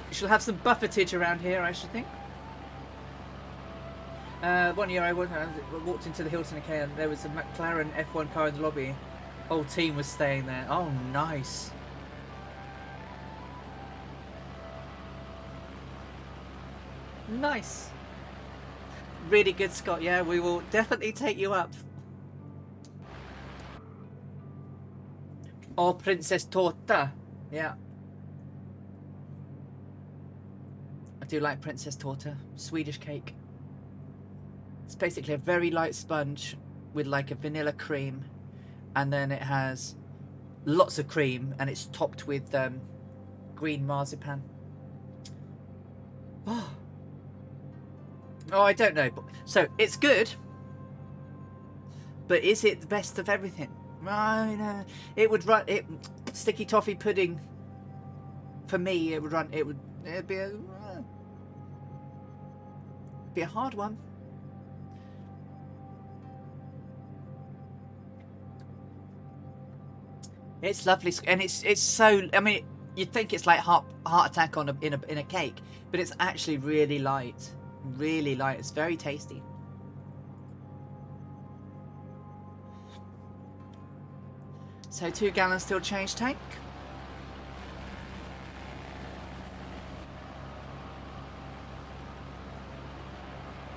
A: You shall have some buffetage around here, I should think. One year I walked into the Hilton Arcade and there was a McLaren F1 car in the lobby. Whole team was staying there. Oh, nice. Nice. Really good, Scott. Yeah, we will definitely take you up. Oh, Princess Torta. Yeah. I do like Princess Torta. Swedish cake. It's basically a very light sponge with like a vanilla cream. And then it has lots of cream and it's topped with green marzipan. Oh. Oh, I don't know. So, it's good. But is it the best of everything? Right, it would run sticky toffee pudding. For me, it'd be a hard one. It's lovely, and it's so. I mean, you'd think it's like heart attack in a cake, but it's actually really light, really light. It's very tasty. So 2 gallons still change tank.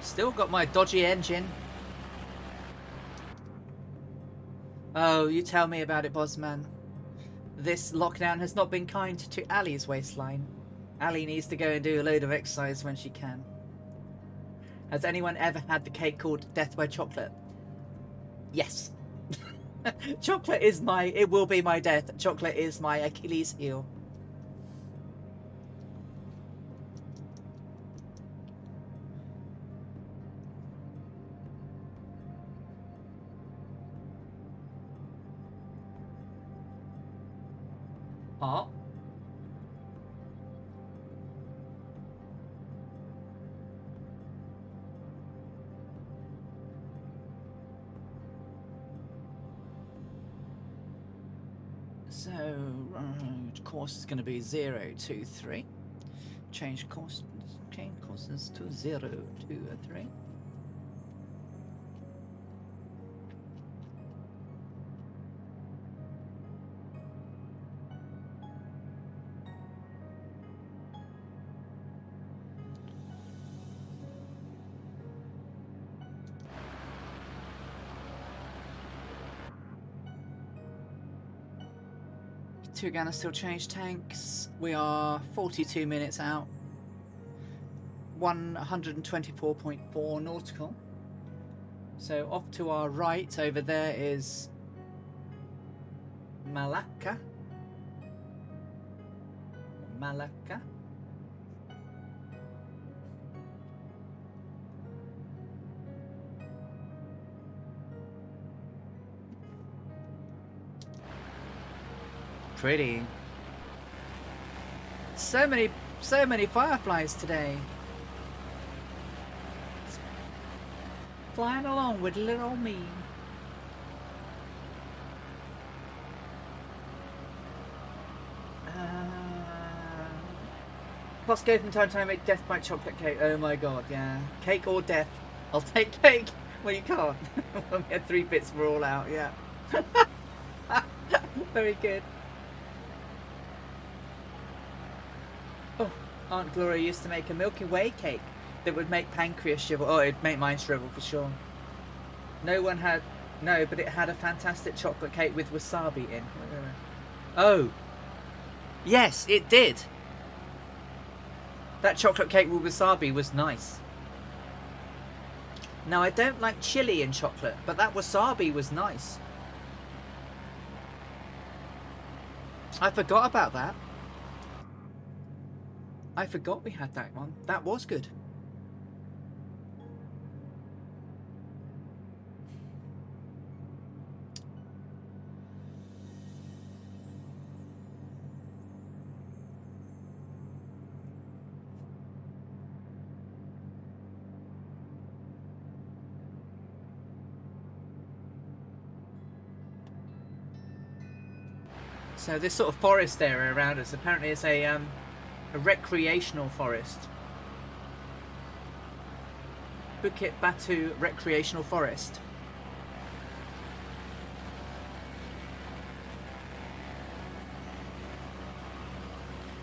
A: Still got my dodgy engine. Oh, you tell me about it, Bosman. This lockdown has not been kind to Ali's waistline. Ali needs to go and do a load of exercise when she can. Has anyone ever had the cake called Death by Chocolate? Yes. Chocolate is it will be my death. Chocolate is my Achilles heel. Huh? So, course is going to be 0, 2, 3. Change courses to 0, 2, 3. Two gonna still change tanks. We are 42 minutes out. 124.4 nautical. So off to our right over there is Malacca. Malacca. Pretty. So many fireflies today. Flying along with little me. Plus go from time to time, make death by chocolate cake. Oh my god, yeah. Cake or death. I'll take cake. Well, you can't. When we had 3 bits, we're all out, yeah. Very good. Oh, Aunt Gloria used to make a Milky Way cake that would make pancreas shrivel. Oh, it'd make mine shrivel for sure. No, but it had a fantastic chocolate cake with wasabi in. Oh. Yes, it did. That chocolate cake with wasabi was nice. Now, I don't like chili in chocolate, but that wasabi was nice. I forgot about that. I forgot we had that one. That was good. So this sort of forest area around us apparently is a recreational forest. Bukit Batu Recreational Forest.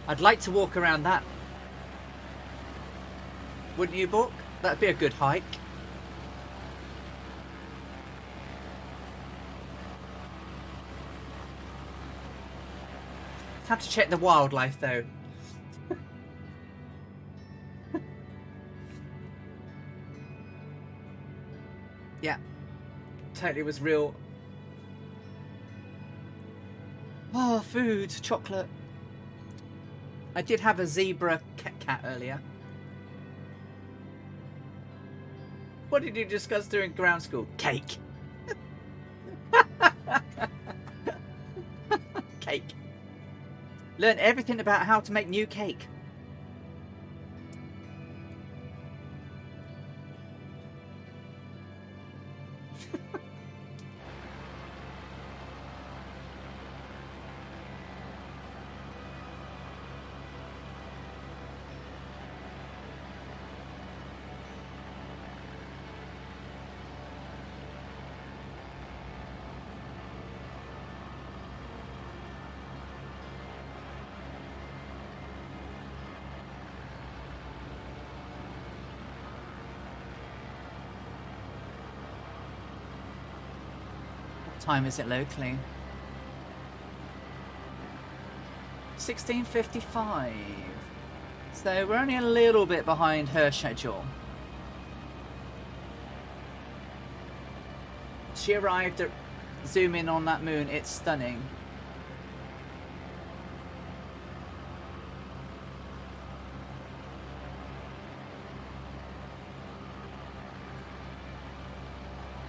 A: I'd like to walk around that. Wouldn't you, Book? That'd be a good hike. Have to check the wildlife though. Yeah, totally was real. Oh, food, chocolate. I did have a zebra cat earlier. What did you discuss during ground school? Cake. Cake. Learn everything about how to make new cake. time is it locally? 16:55. So we're only a little bit behind her schedule. She arrived at... Zoom in on that moon, it's stunning.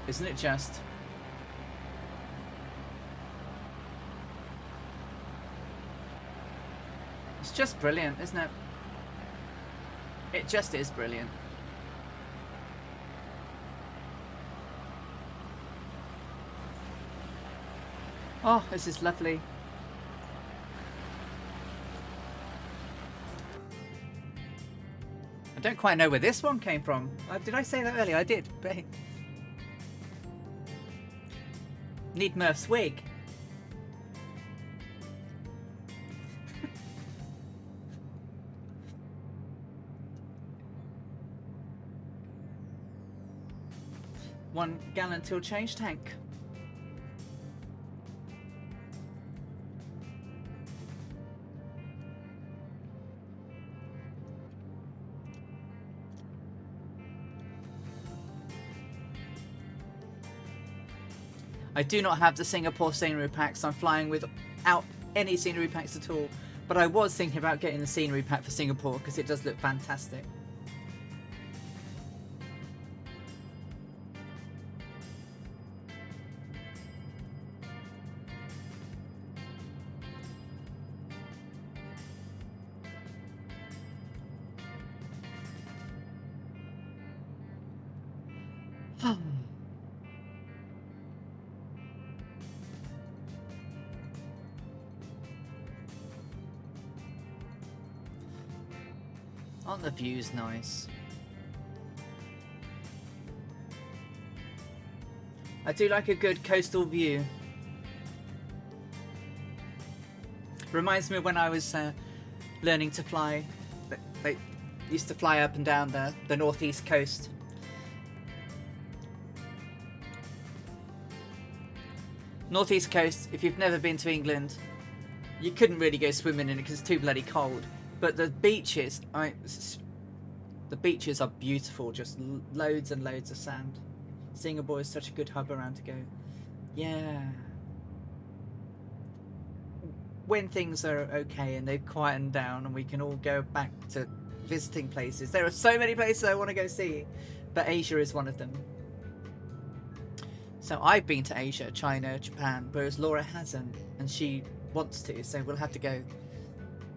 A: Isn't it just? It's just brilliant, isn't it? It just is brilliant. Oh, this is lovely. I don't quite know where this one came from. Did I say that earlier? I did. But... Need Murph's wig. One gallon till change tank. I do not have the Singapore scenery packs. I'm flying without any scenery packs at all. But I was thinking about getting the scenery pack for Singapore because it does look fantastic. Aren't the views nice? I do like a good coastal view. Reminds me of when I was learning to fly. They used to fly up and down the northeast coast. Northeast coast, if you've never been to England, you couldn't really go swimming in it because it's too bloody cold. But the beaches, the beaches are beautiful, just loads and loads of sand. Singapore is such a good hub around to go. Yeah. When things are okay and they've quietened down and we can all go back to visiting places. There are so many places I want to go see, but Asia is one of them. So I've been to Asia, China, Japan, whereas Laura hasn't, and she wants to, so we'll have to go.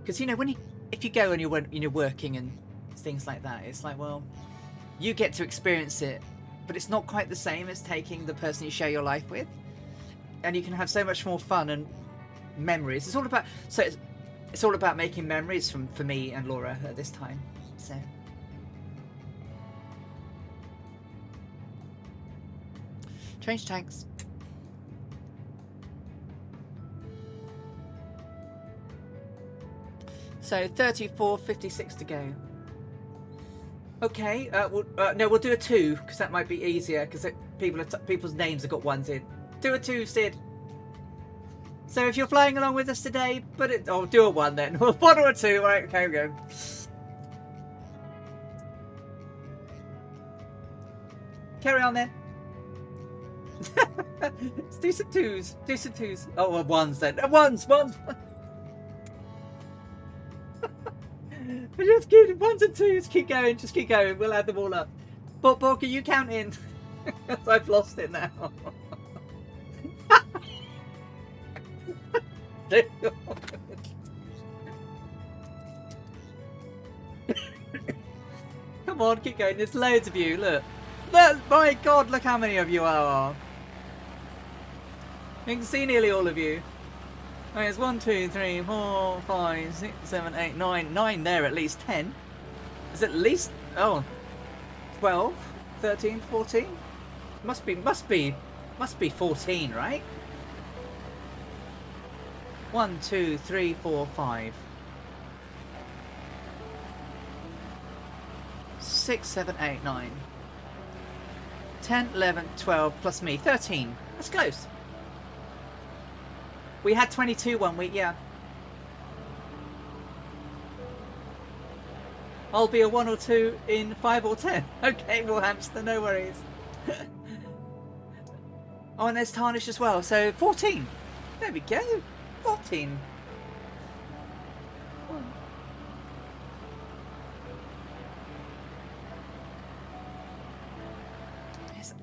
A: Because, you know, if you go and you're working and things like that, it's like, well, you get to experience it, but it's not quite the same as taking the person you share your life with, and you can have so much more fun and memories. It's all about making memories for me and Laura at this time. So change tanks. So 34:56 to go. Okay, no, we'll do a 2 because that might be easier because people's names have got ones in. Do a 2, Sid. So if you're flying along with us today, do a 1 then. 1 or a 2. Right, okay, we go. Carry on then. Let's do some 2s. Do some 2s. Oh, 1s then. 1s. Just keep 1s and 2s. Keep going. Just keep going. We'll add them all up. But are you counting? I've lost it now. Come on, keep going. There's loads of you. Look. My God, look how many of you are. You can see nearly all of you. Okay, it's 1, 2, 3, 4, 5, 6, 7, 8, 9. 9 there, at least 10. Is at least 12, 13, 14? Must be 14, right? 1, 2, 3, 4, 5. 6, 7, 8, 9. 10, 11, 12 plus me. 13. That's close. We had 22 one week, yeah. I'll be a 1 or 2 in 5 or 10. Okay, well, hamster, no worries. Oh, and there's tarnish as well. So 14. There we go. 14. Yes.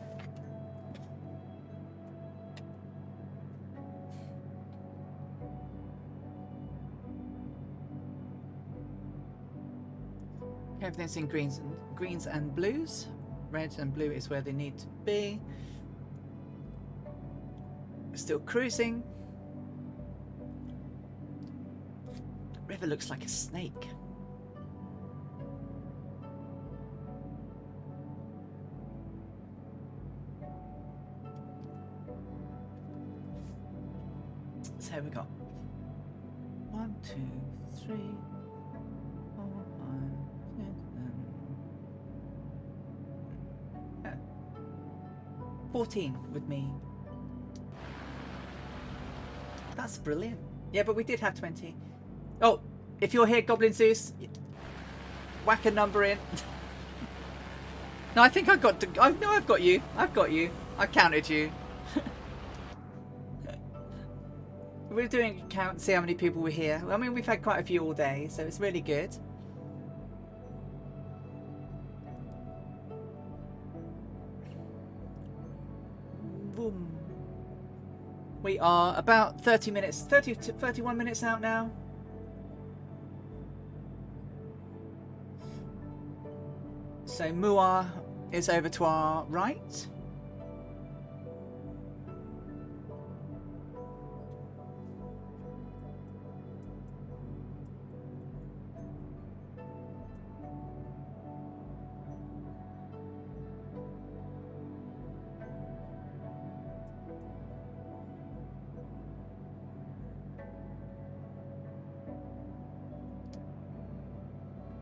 A: Everything's in greens and blues. Red and blue is where they need to be. Still cruising. The river looks like a snake. So we got 1, 2, 3, 4, 5, 6, 7. 14 with me. That's brilliant. Yeah, but we did have 20. Oh, if you're here, Goblin Zeus, whack a number in. No, I think I got. No, I've got you. I've got you. I counted you. We're doing a count, see how many people were here. I mean, we've had quite a few all day, so it's really good. Boom. We are about 30 minutes, 30 to 31 minutes out now. So Muar is over to our right.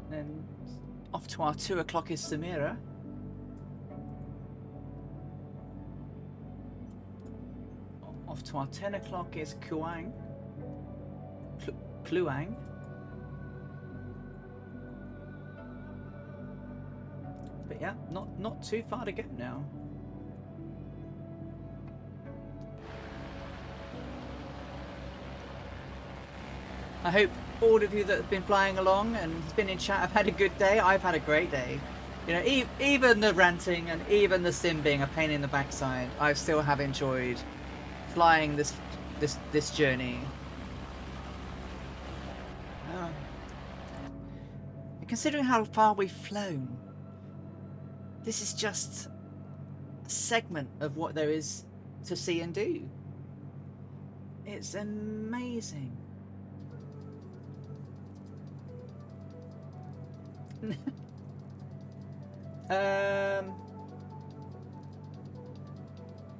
A: Then off to our 2 o'clock is Samira. Off to our 10 o'clock is Kluang. Kluang. But yeah, not too far to go now. I hope all of you that have been flying along and been in chat have had a good day. I've had a great day. You know, even the ranting and even the sim being a pain in the backside, I still have enjoyed flying this journey. Considering how far we've flown, this is just a segment of what there is to see and do. It's amazing.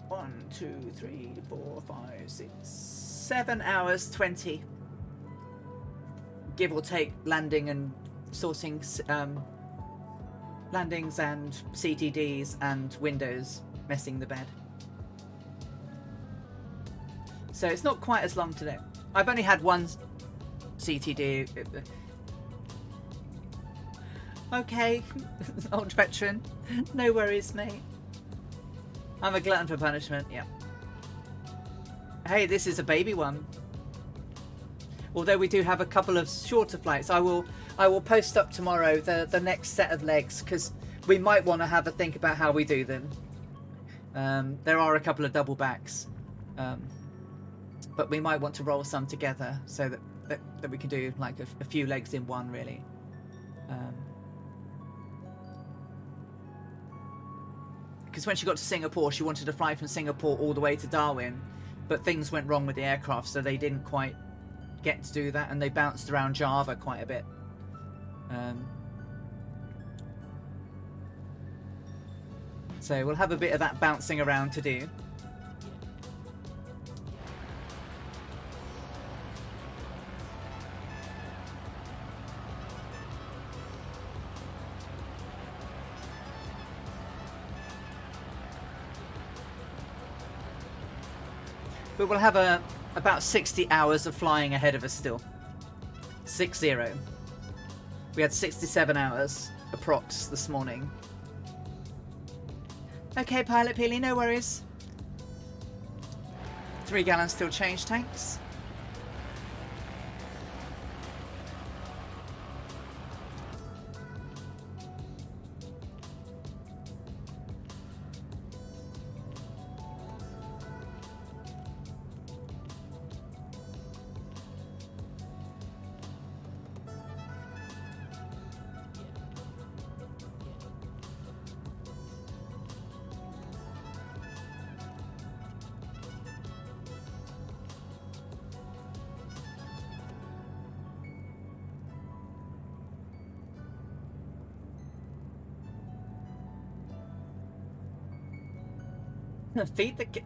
A: One, 2, 3, 4, 5, 6, 7 hours 20, give or take, landing and sorting landings and CTDs and windows, messing the bed. So it's not quite as long today. I've only had one CTD. Okay, old veteran. No worries, mate. I'm a glutton for punishment, yeah. Hey, this is a baby one. Although we do have a couple of shorter flights, I will post up tomorrow the next set of legs, because we might want to have a think about how we do them. There are a couple of double backs, but we might want to roll some together so that we can do like a few legs in one, really. Because when she got to Singapore, she wanted to fly from Singapore all the way to Darwin, but things went wrong with the aircraft, so they didn't quite get to do that, and they bounced around Java quite a bit. So we'll have a bit of that bouncing around to do. But we'll have about 60 hours of flying ahead of us still. 60. We had 67 hours approx this morning. Okay, Pilot Peely, no worries. 3 gallons still change tanks. Feed the cat.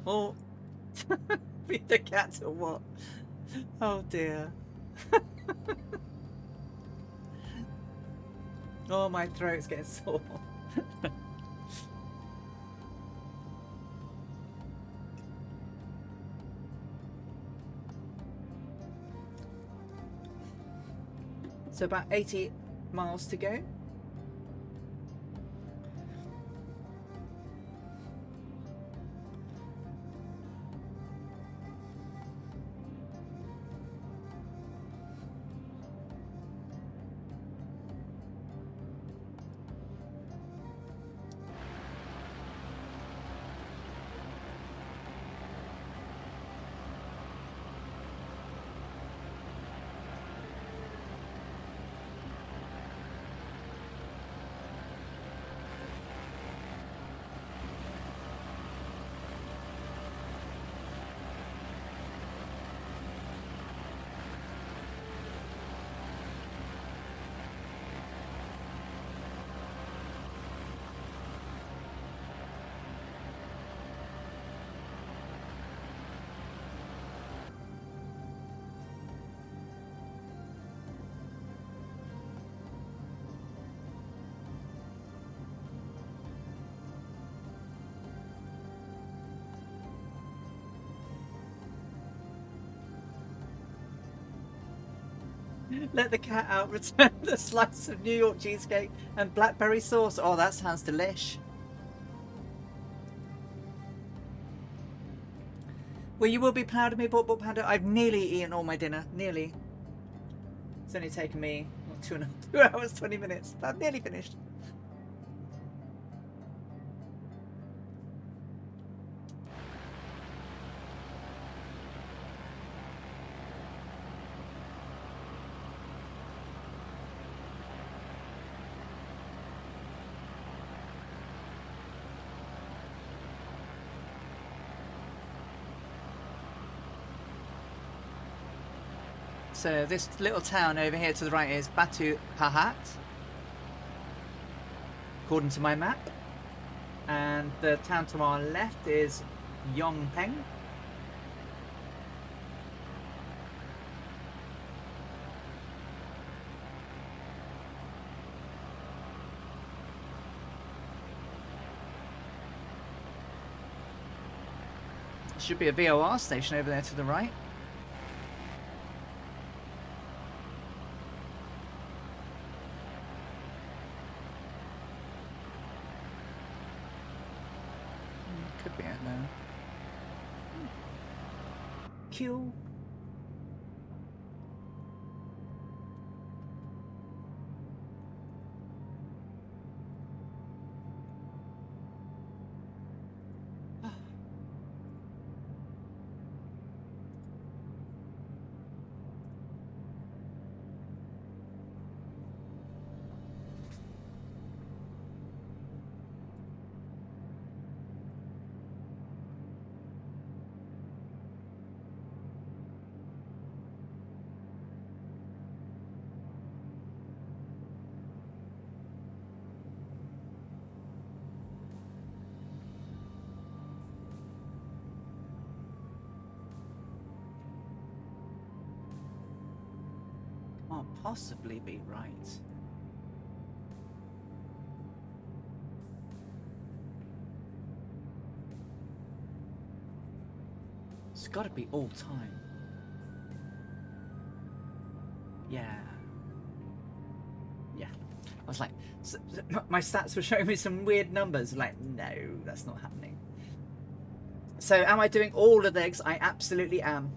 A: Oh, feed the cat or what? Oh dear. Oh, my throat's getting sore. So about 80 miles to go. Let the cat out, return the slice of New York cheesecake and blackberry sauce. Oh, that sounds delish. Well, you will be proud of me, Bot Panda. I've nearly eaten all my dinner. Nearly. It's only taken me 2 hours, 20 minutes. But I've nearly finished. So this little town over here to the right is Batu Pahat, according to my map. And the town to our left is Yongpeng. Should be a VOR station over there to the right. Could be out there. Kill. Can't possibly be right. It's got to be all time. Yeah. Yeah. I was like, my stats were showing me some weird numbers. Like, no, that's not happening. So, am I doing all the legs? I absolutely am.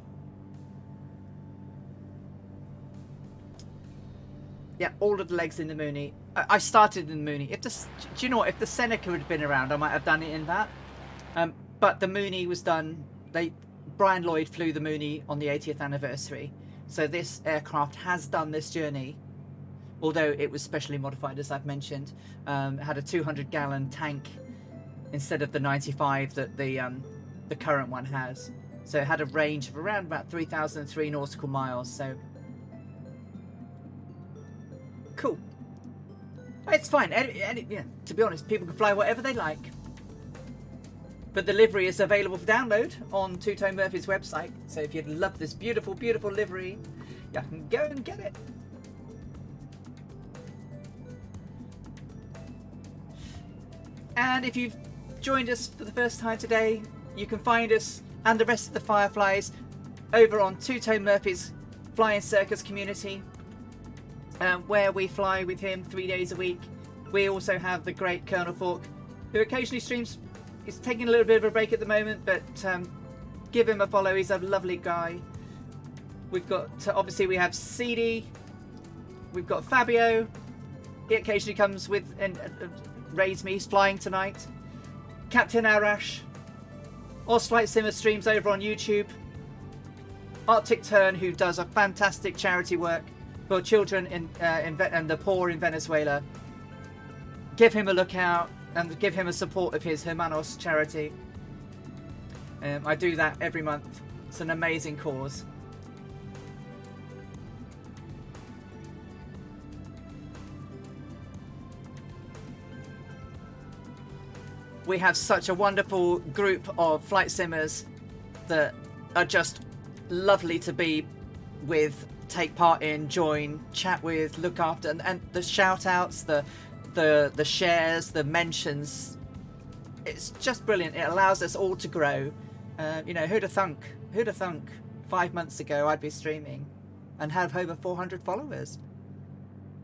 A: Yeah, all of the legs in the Mooney. I started in the Mooney. Do you know what? If the Seneca had been around, I might have done it in that. But the Mooney was done. Brian Lloyd flew the Mooney on the 80th anniversary. So this aircraft has done this journey, although it was specially modified, as I've mentioned. It had a 200-gallon tank instead of the 95 that the current one has. So it had a range of around about 3,003 nautical miles. So cool. It's fine. Yeah, to be honest, people can fly whatever they like. But the livery is available for download on Two Tone Murphy's website. So if you'd love this beautiful, beautiful livery, you can go and get it. And if you've joined us for the first time today, you can find us and the rest of the Fireflies over on Two Tone Murphy's Flying Circus community, where we fly with him 3 days a week. We also have the great Colonel Fork, who occasionally streams. He's taking a little bit of a break at the moment, but give him a follow. He's a lovely guy. We've got, obviously, we have CD. We've got Fabio. He occasionally comes with and raids me. He's flying tonight. Captain Arash. Flight Simmer streams over on YouTube. Arctic Turn, who does a fantastic charity work for children and the poor in Venezuela. Give him a look out. And give him a support of his Hermanos charity. I do that every month. It's an amazing cause. We have such a wonderful group of flight simmers that are just lovely to be with, take part in, join, chat with, look after, and the shout outs, the shares, the mentions, it's just brilliant. It allows us all to grow. You know, who'd have thunk 5 months ago I'd be streaming and have over 400 followers.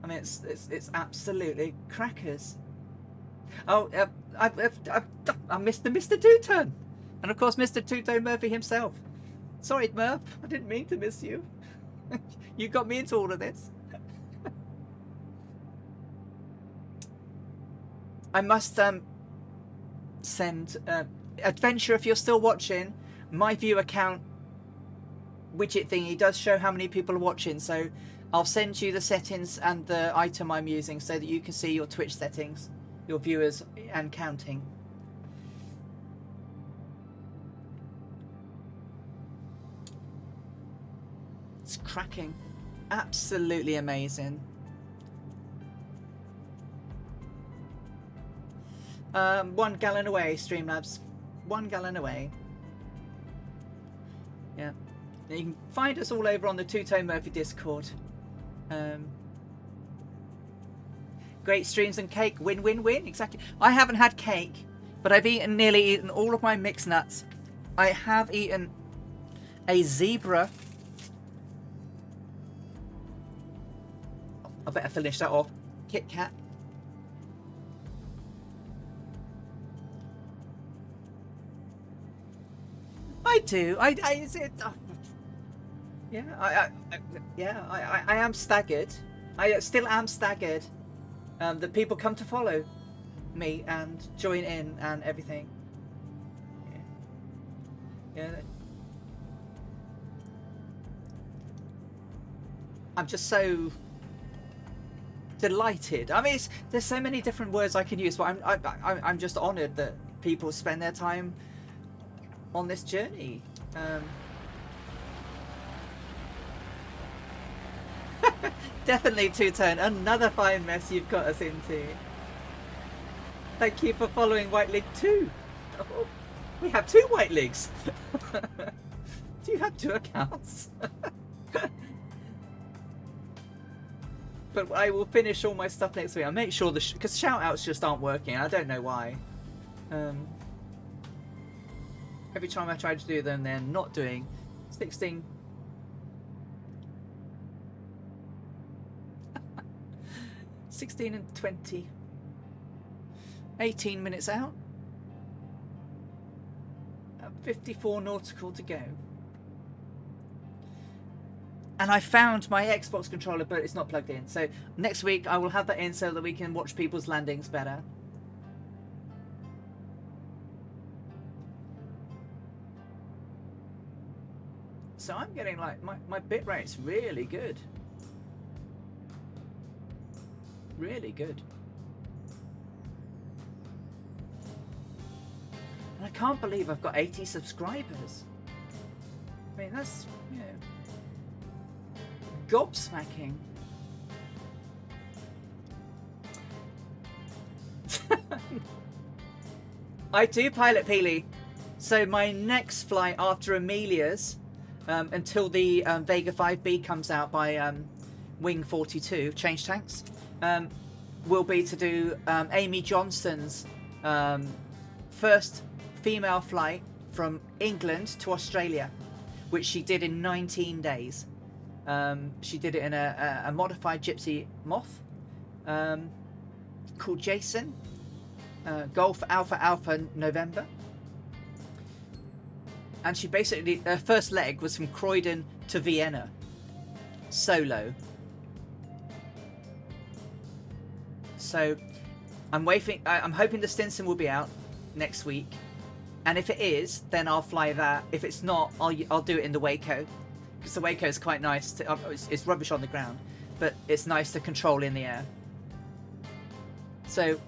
A: I mean, it's absolutely crackers. Oh, I missed Mr. Two-Tone, and of course Mr. Two-Tone Murphy himself. Sorry, Murph, I didn't mean to miss you. You got me into all of this. I must send Adventure, if you're still watching, my view account widget thingy does show how many people are watching, so I'll send you the settings and the item I'm using so that you can see your Twitch settings, your viewers, and counting. It's cracking. Absolutely amazing. 1 gallon away, Streamlabs. 1 gallon away. Yeah. You can find us all over on the Two Tone Murphy Discord. Great streams and cake. Win, win, win. Exactly. I haven't had cake, but I've nearly eaten all of my mixed nuts. I have eaten a zebra. I better finish that off. Kit Kat. I do. I am staggered. I still am staggered that people come to follow me and join in and everything. Yeah. I'm just so delighted. I mean, there's so many different words I can use, but I'm just honoured that people spend their time on this journey. Definitely Two-Tone, another fine mess you've got us into. Thank you for following White League 2. Oh, we have 2 White Leagues. Do you have 2 accounts? But I will finish all my stuff next week. I'll make sure because shout outs just aren't working. I don't know why. Every time I try to do them, they're not doing. 16. 16 and 20. 18 minutes out. 54 nautical to go. And I found my Xbox controller, but it's not plugged in. So next week I will have that in so that we can watch people's landings better. So I'm getting like, my bit rate's really good. Really good. And I can't believe I've got 80 subscribers. I mean, that's, you know, gobsmacking. I do pilot Peely. So my next flight after Amelia's, until the Vega 5B comes out by Wing 42, change tanks, will be to do Amy Johnston's first female flight from England to Australia, which she did in 19 days. She did it in a modified Gypsy Moth called Jason. Golf Alpha Alpha November. And she basically, her first leg was from Croydon to Vienna, solo. So I'm waiting. I'm hoping the Stinson will be out next week, and if it is, then I'll fly that. If it's not, I'll do it in the Waco, because the Waco is quite nice. It's rubbish on the ground, but it's nice to control in the air. So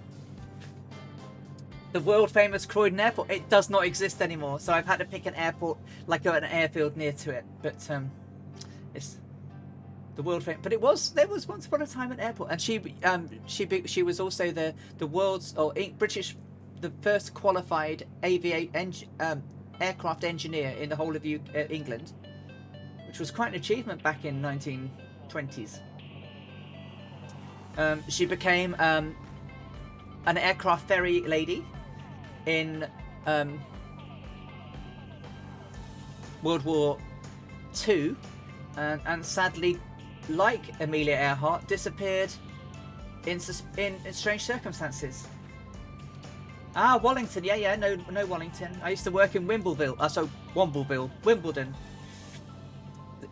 A: the world famous Croydon Airport, it does not exist anymore. So I've had to pick an airport, like an airfield near to it. But it's the world famous. But there was once upon a time an airport, and she was also the world's British, the first qualified aircraft engineer in the whole of England, which was quite an achievement back in 1920s. She became an aircraft ferry lady in World War II, and sadly, like Amelia Earhart, disappeared in strange circumstances. Ah, Wallington, yeah, no Wallington. I used to work in Wimbledon. Wimbledon.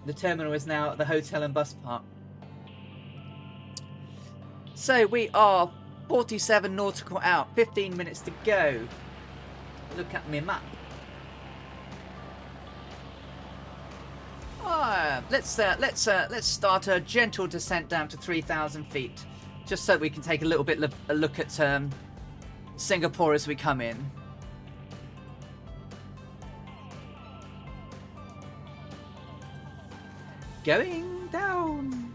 A: The terminal is now at the hotel and bus park. So we are 47 nautical out, 15 minutes to go. Look at my map. Let's start a gentle descent down to 3,000 feet, just so we can take a little bit a look at Singapore as we come in. Going down.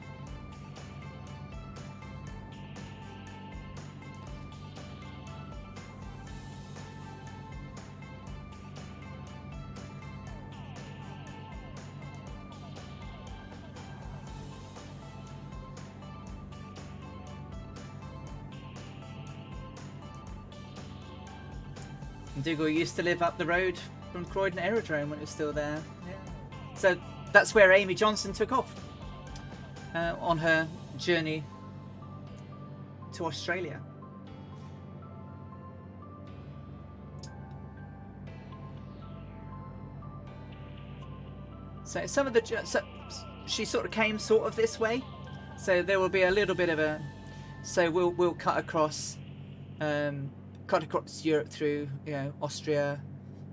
A: Dougal used to live up the road from Croydon Aerodrome when it was still there. Yeah. So that's where Amy Johnston took off on her journey to Australia. So some of the she sort of came sort of this way, so there will be a little bit of a. So we'll cut across. Cut across Europe through, Austria,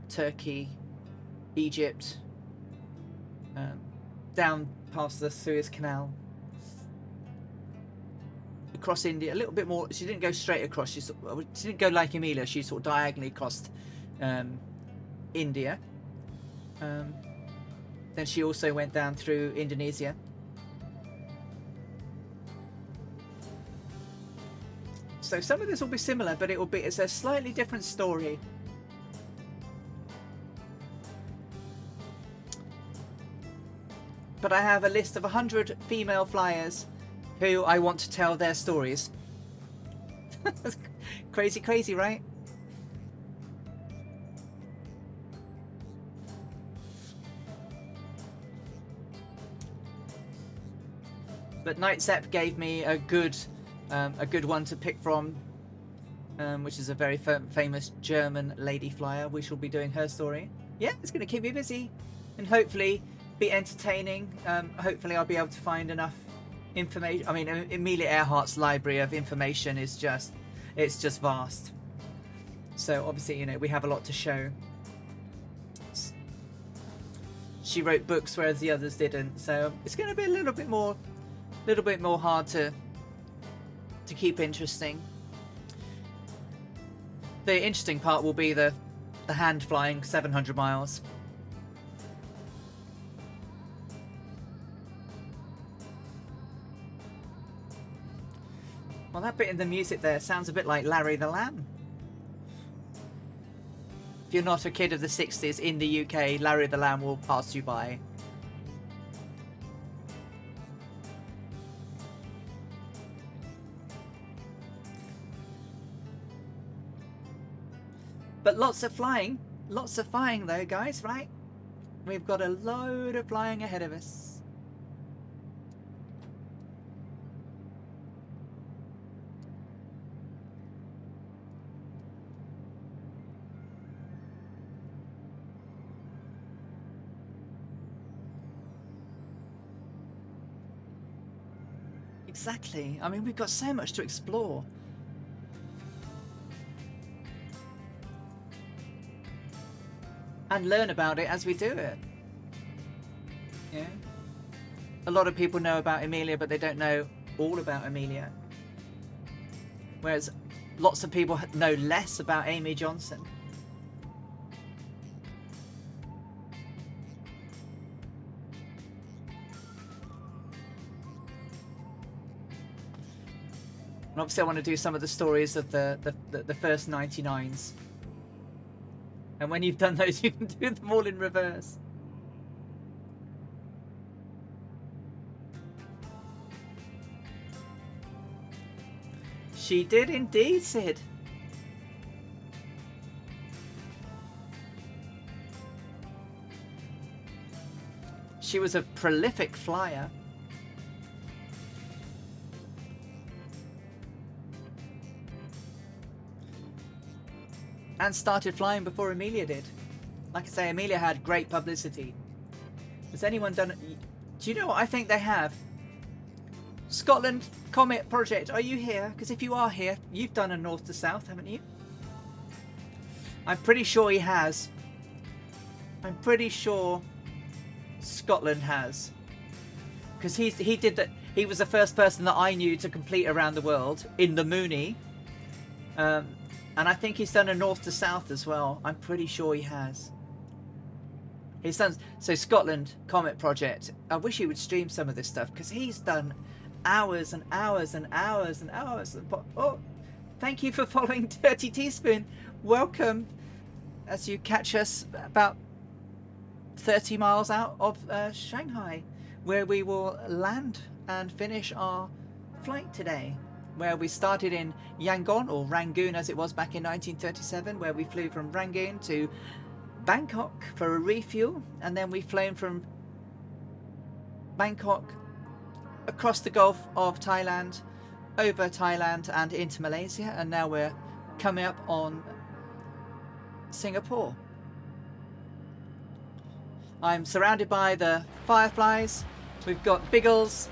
A: Turkey, Egypt, down past the Suez Canal, across India, a little bit more. She didn't go straight across. She didn't go like Amelia. She sort of diagonally crossed India. Then she also went down through Indonesia. So some of this will be similar, but it's a slightly different story. But I have a list of 100 female flyers who I want to tell their stories. Crazy, right? But Night Zepp gave me a good one to pick from, which is a very famous German lady flyer. We shall be doing her story. Yeah, it's going to keep me busy, and hopefully be entertaining. Hopefully I'll be able to find enough information. I mean, Amelia Earhart's library of information is just vast. So obviously, you know, we have a lot to show. She wrote books whereas the others didn't, so it's going to be a little bit more hard to keep interesting. The interesting part will be the hand flying 700 miles. Well, that bit in the music there sounds a bit like Larry the Lamb. If you're not a kid of the 60s in the UK, Larry the Lamb will pass you by. But lots of flying though, guys, right? We've got a load of flying ahead of us. Exactly. I mean, we've got so much to explore. And learn about it as we do it. Yeah. A lot of people know about Amelia, but they don't know all about Amelia. Whereas lots of people know less about Amy Johnson. And obviously I want to do some of the stories of the first 99s. And when you've done those, you can do them all in reverse. She did indeed, Sid. She was a prolific flyer. And started flying before Amelia did. Like I say, Amelia had great publicity. Has anyone done it? Do you know what I think they have? Scotland Comet Project, are you here? Because if you are here, you've done a north to south, haven't you? I'm pretty sure he has. I'm pretty sure Scotland has. Because he did that. He was the first person that I knew to complete around the world in the Mooney. And I think he's done a north to south as well. I'm pretty sure he has. He's done so. Scotland Comet Project. I wish he would stream some of this stuff because he's done hours and hours and hours and hours. Oh, thank you for following Dirty Teaspoon. Welcome as you catch us about 30 miles out of Shanghai, where we will land and finish our flight today. Where we started in Yangon, or Rangoon as it was back in 1937, where we flew from Rangoon to Bangkok for a refuel, and then we've flown from Bangkok across the Gulf of Thailand, over Thailand and into Malaysia, and now we're coming up on Singapore. I'm surrounded by the Fireflies. We've got Biggles,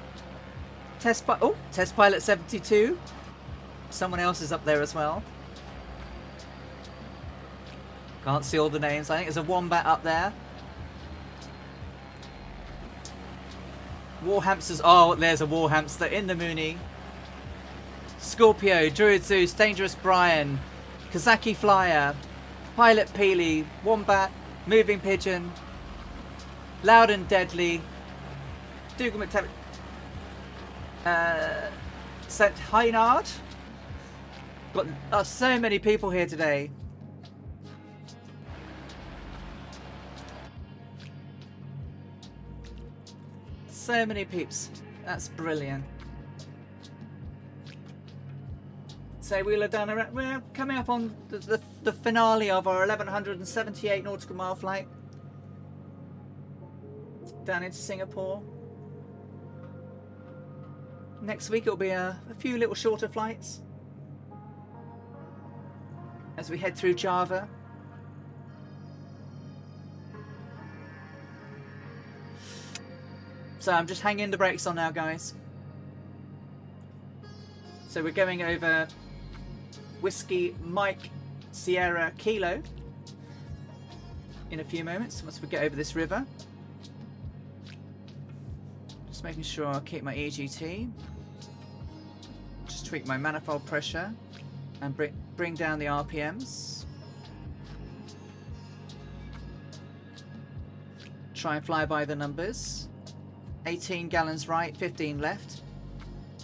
A: Test Pilot 72. Someone else is up there as well. Can't see all the names. I think there's a Wombat up there. War Hamsters. Oh, there's a War Hamster in the Mooney. Scorpio, Druid Zeus, Dangerous Brian, Kazaki Flyer, Pilot Peely, Wombat, Moving Pigeon, Loud and Deadly, Dougal McTavish. St. Heinard. Got so many people here today. So many peeps. That's brilliant. So we'll have done around, we're coming up on the finale of our 1178 nautical mile flight down into Singapore. Next week it'll be a few little shorter flights as we head through Java. So I'm just hanging the brakes on now, guys. So we're going over Whiskey Mike Sierra Kilo in a few moments once we get over this river. Just making sure I keep my EGT. Just tweak my manifold pressure and bring down the RPMs. Try and fly by the numbers. 18 gallons right, 15 left.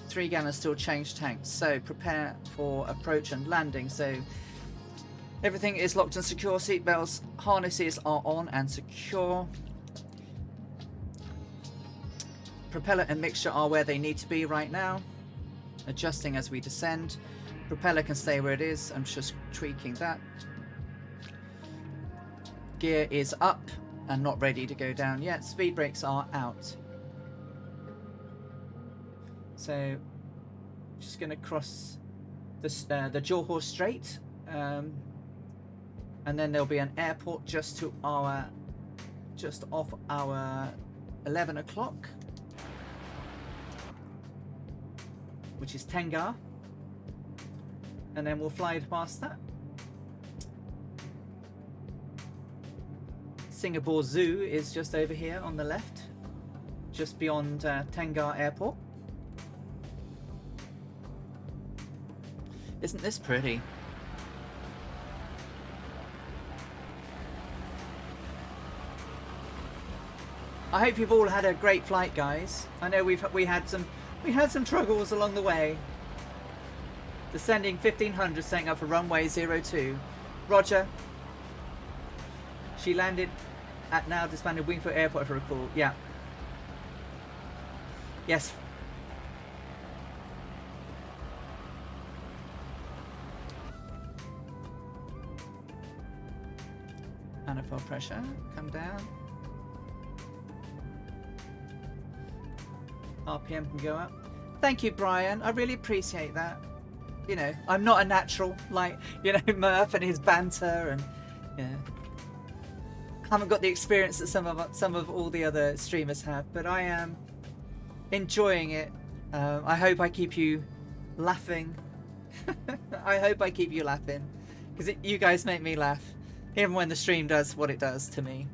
A: 3 gallons still change tanks. So prepare for approach and landing. So everything is locked and secure. Seatbelts, harnesses are on and secure. Propeller and mixture are where they need to be right now. Adjusting as we descend. Propeller can stay where it is. I'm just tweaking that. Gear is up and not ready to go down yet. Speed brakes are out. So just going to cross this, the Johor Strait, and then there'll be an airport just off our 11 o'clock, which is Tengah, and then we'll fly past that. Singapore Zoo is just over here on the left, just beyond Tengah Airport. Isn't this pretty? I hope you've all had a great flight, guys. I know we had some troubles along the way. Descending 1500, setting up for runway 02. Roger. She landed at now disbanded Wingfoot Airport, if I recall. Yeah. Yes. Manifold pressure, come down. RPM can go up. Thank you, Brian. I really appreciate that. You know, I'm not a natural like, you know, Murph and his banter, and you know, haven't got the experience that some of all the other streamers have, but I am enjoying it. I hope I keep you laughing. I hope I keep you laughing, because you guys make me laugh, even when the stream does what it does to me.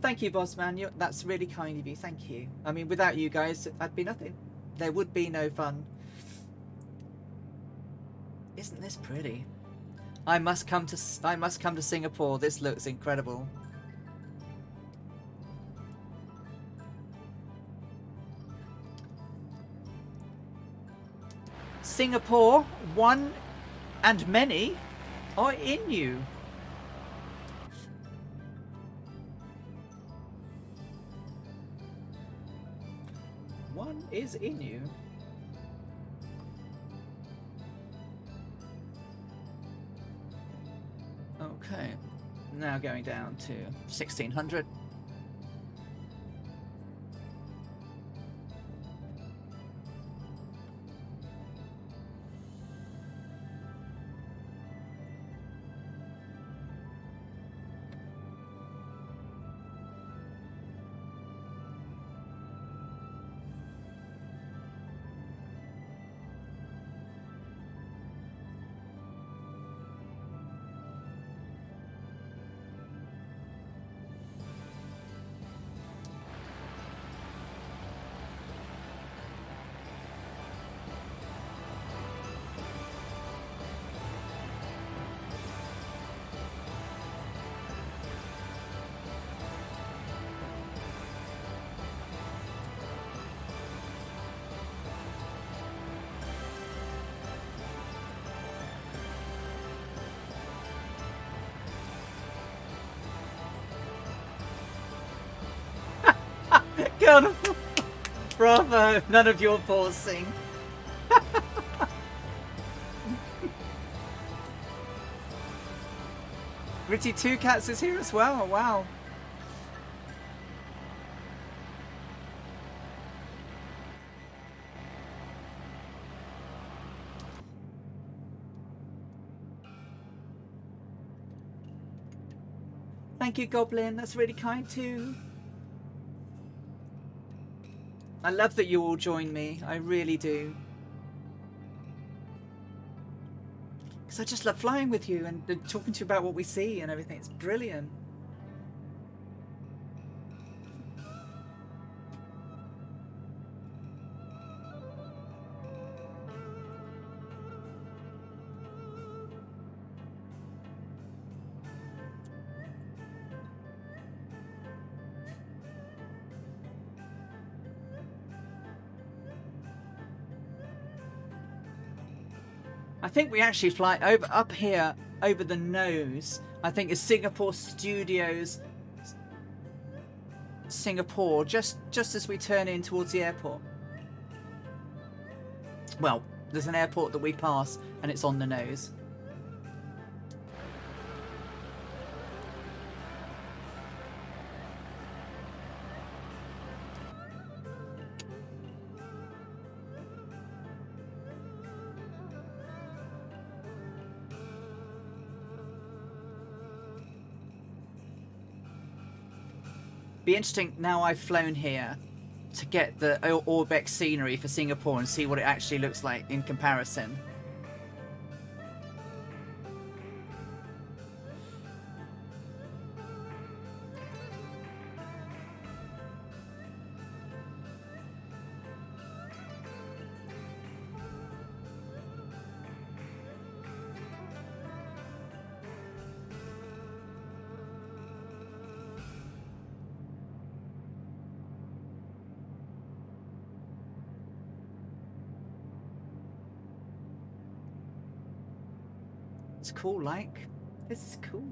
A: Thank you, Bossman. That's really kind of you. Thank you. I mean, without you guys, I'd be nothing. There would be no fun. Isn't this pretty? I must come to Singapore. This looks incredible. Singapore, one and many are in you. One is in you. Okay, now going down to 1600. God, bravo! None of your paws sing. Ritty Two Cats is here as well. Wow. Thank you, Goblin. That's really kind too. I love that you all join me. I really do. Because I just love flying with you and talking to you about what we see and everything. It's brilliant. I think we actually fly over up here over the nose. I think it's Singapore Studios, Singapore, just as we turn in towards the airport. Well, there's an airport that we pass and it's on the nose. Be interesting now I've flown here to get the Orbeck scenery for Singapore and see what it actually looks like in comparison. It's cool, like. This is cool.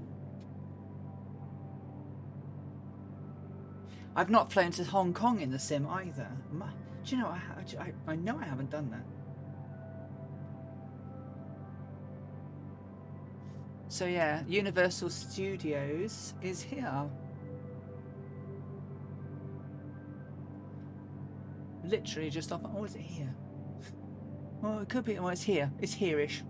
A: I've not flown to Hong Kong in the sim either. Do you know, I know I haven't done that. So yeah, Universal Studios is here. Literally just off. Oh, is it here? Oh, it could be. Oh, it's here. It's here-ish.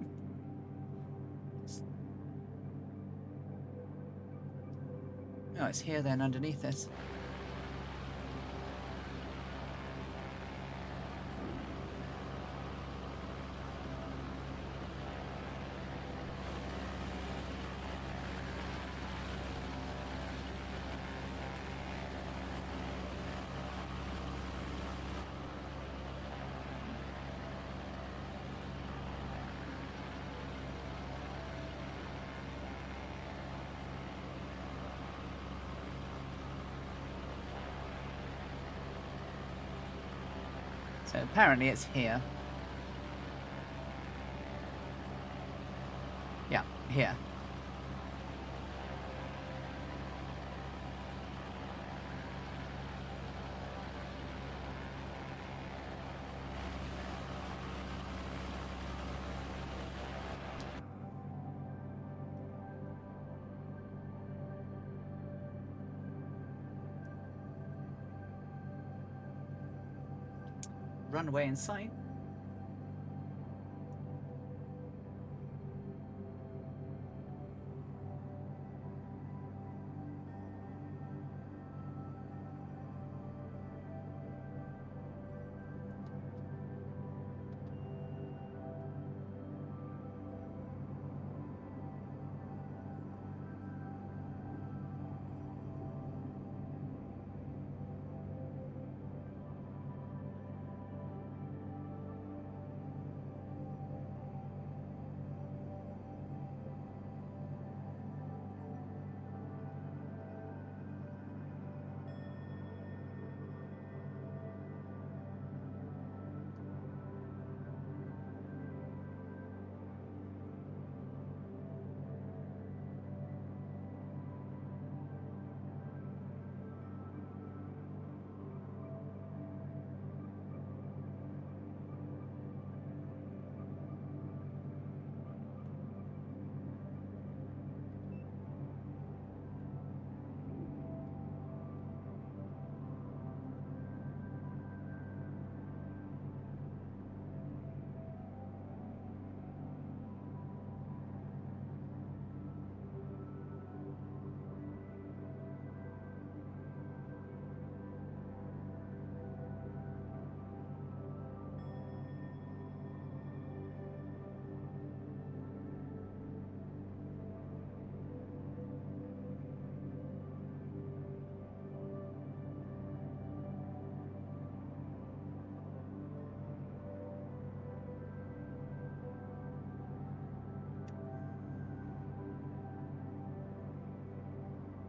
A: Oh, it's here then, underneath this. So apparently it's here. Yeah, here. Runway in sight.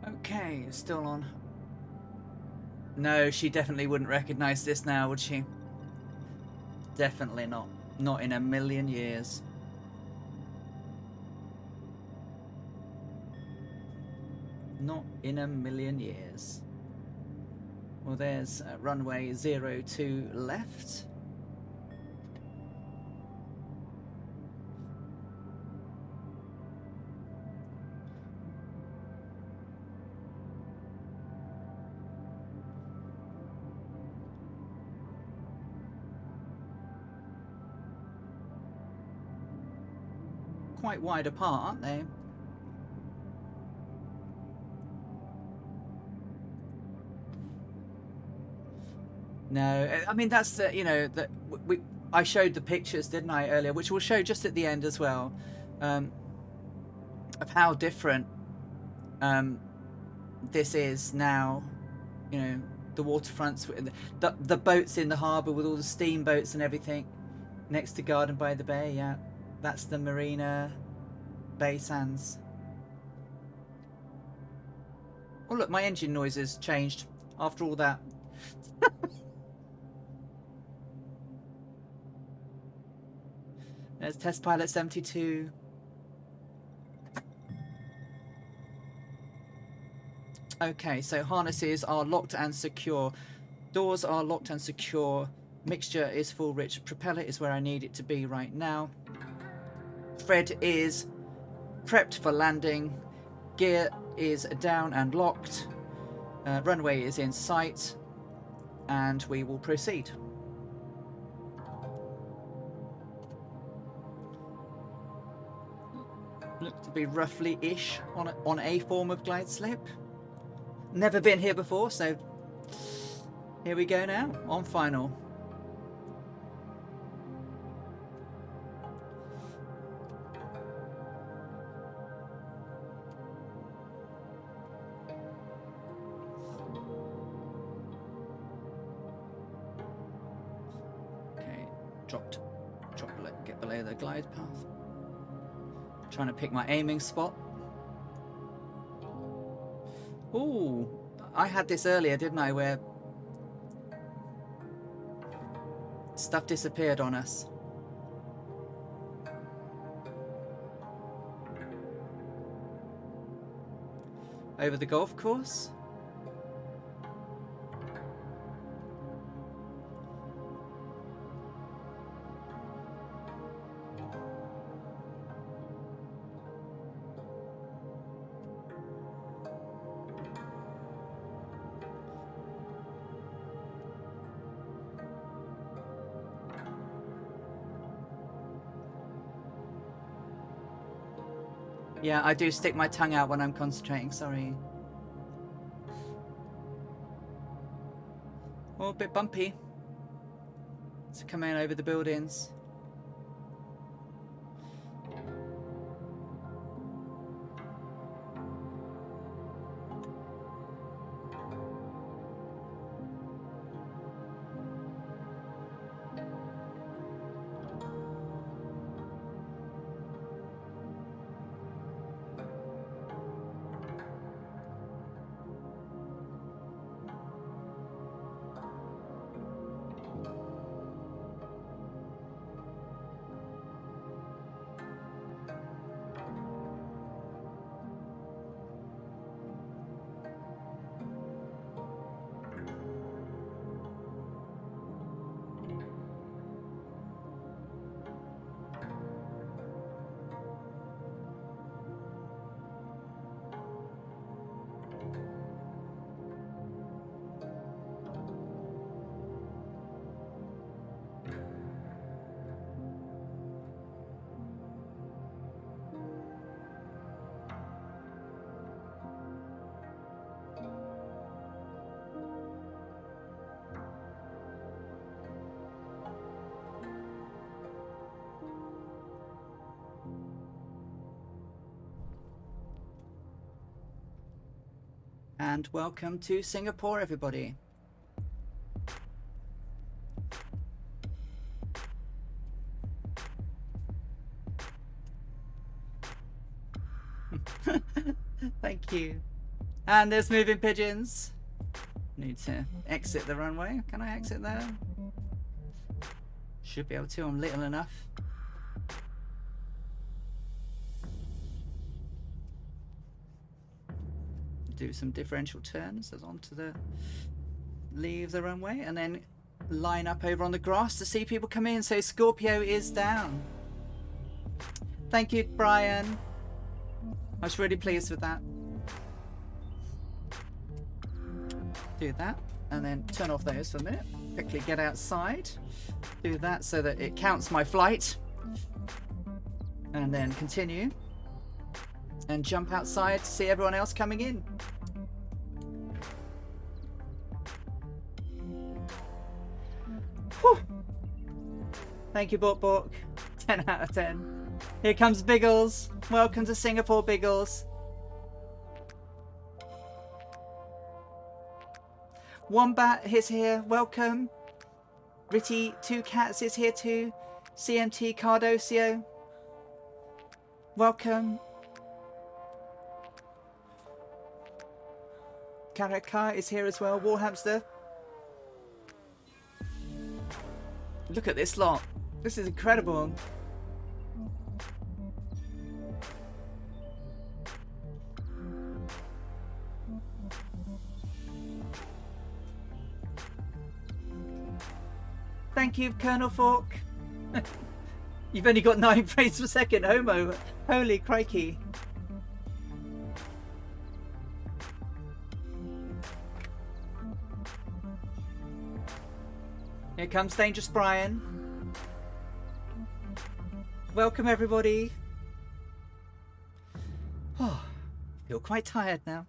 A: Okay, it's still on. No, she definitely wouldn't recognize this now, would she? Definitely not. Not in a million years. Not in a million years. Well, there's runway 02 left. Quite wide apart, aren't they? No, I mean that's the that I showed the pictures, didn't I, earlier, which we'll show just at the end as well, of how different this is now. You know, the waterfronts, the boats in the harbour with all the steamboats and everything, next to Garden by the Bay. Yeah, that's the Marina Bay Sands. Oh look, my engine noises changed after all that. There's Test Pilot 72. Okay, so harnesses are locked and secure. Doors are locked and secure. Mixture is full rich. Propeller is where I need it to be right now. Fred is prepped for landing. Gear is down and locked. Runway is in sight. And we will proceed. Look to be roughly-ish on a form of glide slip. Never been here before, so here we go now, on final. Okay, get below the glide path. Trying to pick my aiming spot. Ooh, I had this earlier, didn't I, where stuff disappeared on us. Over the golf course. Yeah, I do stick my tongue out when I'm concentrating, sorry. Oh, a bit bumpy. It's coming over the buildings. And welcome to Singapore, everybody. Thank you. And there's moving pigeons. Need to exit the runway. Can I exit there? Should be able to. I'm little enough. Do some differential turns as onto the leave the runway, and then line up over on the grass to see people come in. So Scorpio is down. Thank you, Brian. I was really pleased with that. Do that, and then turn off those for a minute. Quickly get outside. Do that so that it counts my flight. And then continue. And jump outside to see everyone else coming in. Whew. Thank you, Bork Bork. 10 out of 10. Here comes Biggles. Welcome to Singapore, Biggles. Wombat is here. Welcome. Ritty Two Cats is here too. CMT Cardocio. Welcome. Karaka is here as well. Warhamster. Look at this lot. This is incredible. Thank you, Colonel Fork. You've only got 9 frames per second, Homo. Holy crikey. Here comes Dangerous Brian. Welcome, everybody. Oh, feel quite tired now.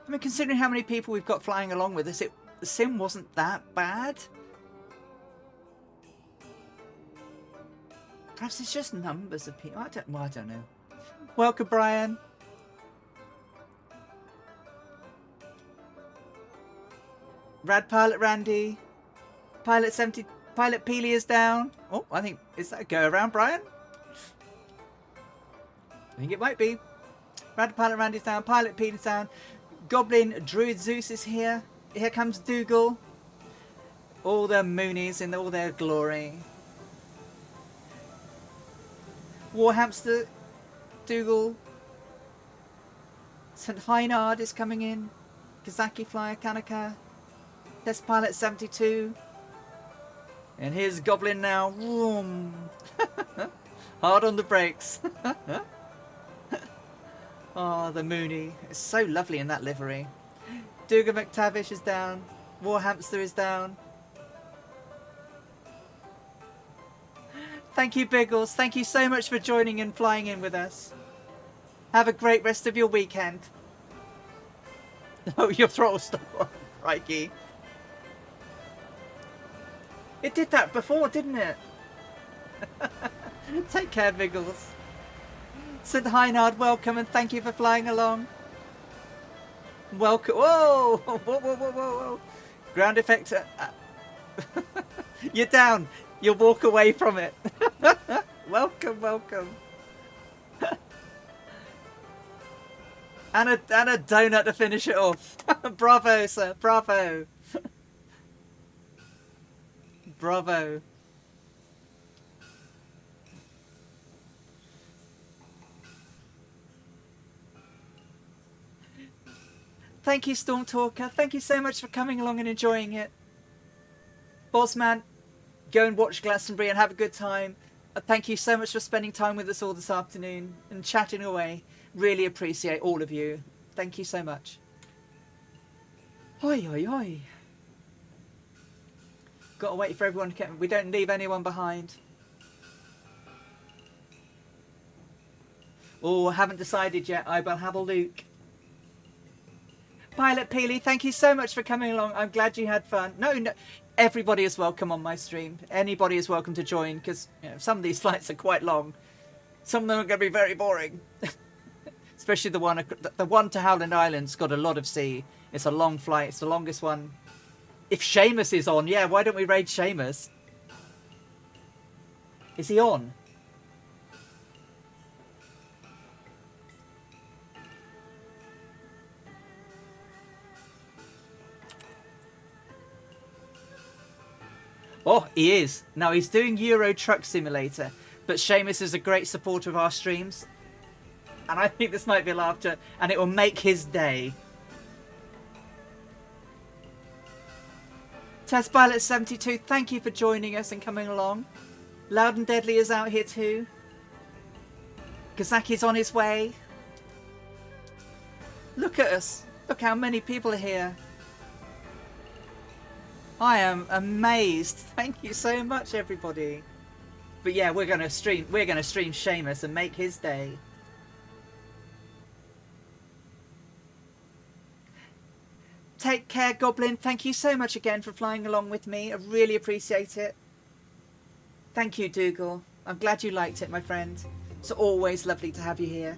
A: I mean, considering how many people we've got flying along with us, the sim wasn't that bad. Perhaps it's just numbers of people. I don't know. Welcome, Brian. Rad Pilot Randy. Pilot 70. Pilot Peely is down. Oh, I think, is that a go around, Brian? I think it might be. Rad Pilot Randy's down. Pilot Peely's down. Goblin Druid Zeus is here. Here comes Dougal. All the Moonies in all their glory. Warhamster, Dougal. St. Heinard is coming in. Kazaki Flyer, Kanaka. Test Pilot 72. And here's Goblin now. Vroom. Hard on the brakes. Oh, the Mooney. It's so lovely in that livery. Dougal McTavish is down. Warhamster is down. Thank you, Biggles. Thank you so much for joining and flying in with us. Have a great rest of your weekend. Oh, your throttle stop. Crikey. It did that before, didn't it? Take care, Biggles. St. Heinard, welcome and thank you for flying along. Welcome. Whoa! Whoa, whoa, whoa, whoa, whoa. Ground effect. You're down. You'll walk away from it. Welcome, welcome. and a donut to finish it off. Bravo, sir. Bravo. Bravo. Thank you, Storm Talker. Thank you so much for coming along and enjoying it. Bossman, go and watch Glastonbury and have a good time. Thank you so much for spending time with us all this afternoon and chatting away. Really appreciate all of you. Thank you so much. Oi, oi, oi. Got to wait for everyone to come. We don't leave anyone behind. Oh, haven't decided yet. I will have a look. Pilot Peely, thank you so much for coming along. I'm glad you had fun. No, everybody is welcome on my stream. Anybody is welcome to join because some of these flights are quite long. Some of them are going to be very boring. especially the one to Howland Island's got a lot of sea. It's a long flight. It's the longest one. If Seamus is on, yeah, why don't we raid Seamus? Is he on? Oh, he is. Now, he's doing Euro Truck Simulator, but Seamus is a great supporter of our streams. And I think this might be laughter, and it will make his day. Test Pilot 72, thank you for joining us and coming along. Loud and Deadly is out here too. Kazaki's on his way. Look at us. Look how many people are here. I am amazed. Thank you so much, everybody. But yeah, we're gonna stream Seamus and make his day. Take care, Goblin. Thank you so much again for flying along with me. I really appreciate it. Thank you, Dougal. I'm glad you liked it, my friend. It's always lovely to have you here.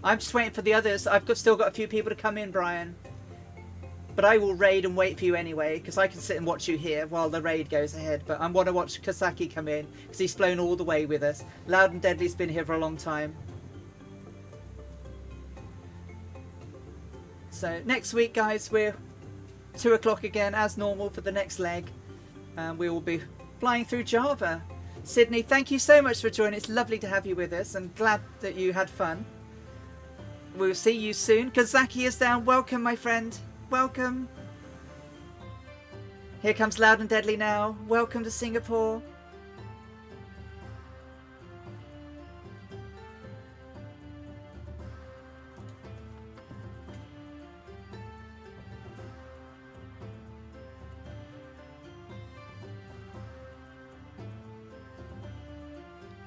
A: I'm just waiting for the others. Still got a few people to come in, Brian. But I will raid and wait for you anyway, because I can sit and watch you here while the raid goes ahead. But I want to watch Kasaki come in, because he's flown all the way with us. Loud and Deadly's been here for a long time. So next week, guys, we're 2 o'clock again, as normal, for the next leg. And we will be flying through Java. Sydney, thank you so much for joining. It's lovely to have you with us, and glad that you had fun. We'll see you soon. Kazaki is down. Welcome, my friend. Welcome. Here comes Loud and Deadly now. Welcome to Singapore.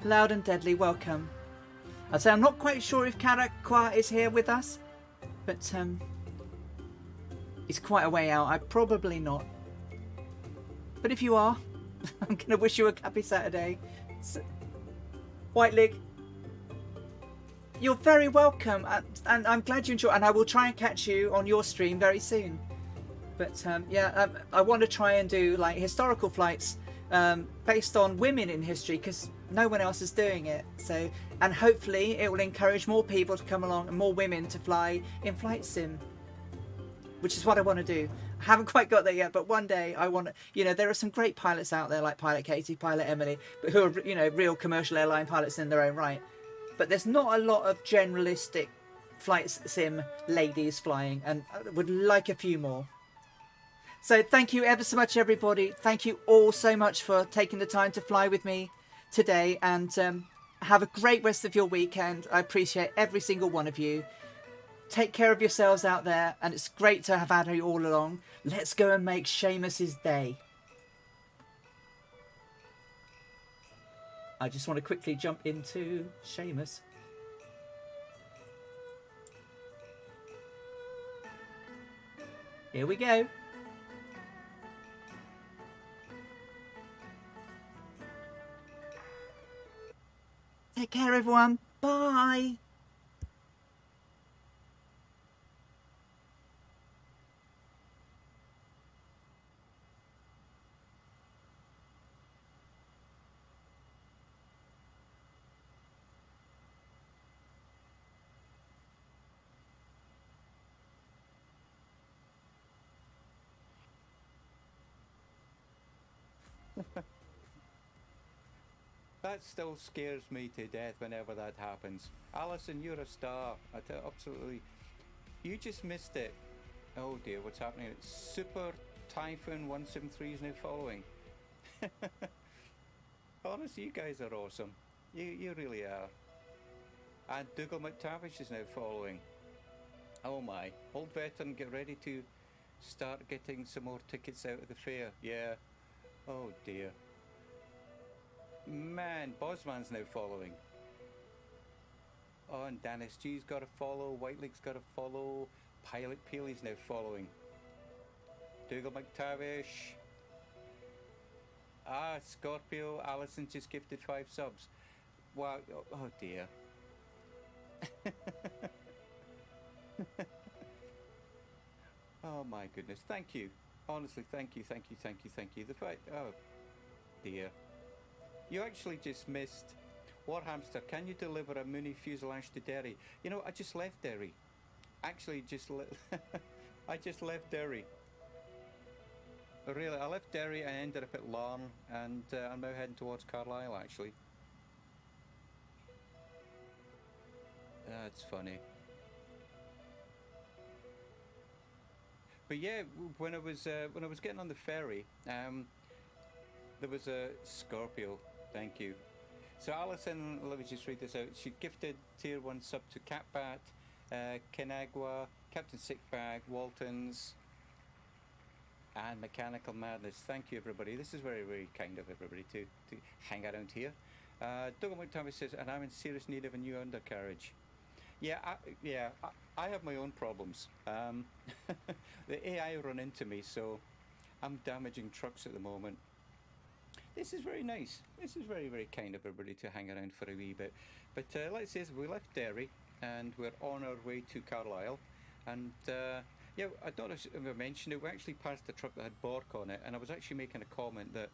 A: Loud and Deadly, welcome. I'd say I'm not quite sure if Karakwa is here with us, but he's quite a way out. Probably not. But if you are, I'm going to wish you a happy Saturday. Whiteleg, you're very welcome, and I'm glad you enjoy. And I will try and catch you on your stream very soon. But yeah, I want to try and do like historical flights based on women in history, because no one else is doing it. So, and hopefully it will encourage more people to come along and more women to fly in flight sim, which is what I want to do. I haven't quite got there yet, but one day I want to, you know, there are some great pilots out there like Pilot Katie, Pilot Emily, but who are, you know, real commercial airline pilots in their own right. But there's not a lot of generalistic flight sim ladies flying, and I would like a few more. So thank you ever so much, everybody. Thank you all so much for taking the time to fly with me today, and have a great rest of your weekend. I appreciate every single one of you. Take care of yourselves out there, and it's great to have had you all along. Let's go and make Seamus's day. I just want to quickly jump into Seamus. Here we go. Take care, everyone. Bye.
E: That still scares me to death whenever that happens. Alison, you're a star. Absolutely. You just missed it. Oh dear, what's happening? It's Super Typhoon 173 is now following. Honestly, you guys are awesome. You really are. And Dougal McTavish is now following. Oh my. Old veteran, get ready to start getting some more tickets out of the fair. Yeah. Oh dear. Man, Bosman's now following. Oh, and Dennis G's got to follow. Whiteleg's got to follow. Pilot Peely's now following. Dougal McTavish. Ah, Scorpio. Alison just gifted 5 subs. Wow. Oh dear. Oh my goodness! Thank you. Honestly, thank you, thank you, thank you, thank you. The fact, oh dear, you actually just missed. Warhamster, can you deliver a Mooney fuselage to Derry? You know, I just left Derry. Actually, I just left Derry. Really, I left Derry and ended up at Larne, and I'm now heading towards Carlisle. Actually, that's funny. But yeah, when I was getting on the ferry, there was a Scorpio. Thank you. So Alison, let me just read this out. She gifted tier 1 sub to Catbat, Kenagua, Captain Sickbag, Waltons, and Mechanical Madness. Thank you, everybody. This is very, very kind of everybody to hang around here. Doug Thomas says, and I'm in serious need of a new undercarriage. Yeah, I have my own problems. The AI run into me, so I'm damaging trucks at the moment. This is very nice. This is very, very kind of everybody to hang around for a wee bit. But let's say we left Derry and we're on our way to Carlisle. And yeah, I don't know if I mentioned it. We actually passed a truck that had Bork on it, and I was actually making a comment that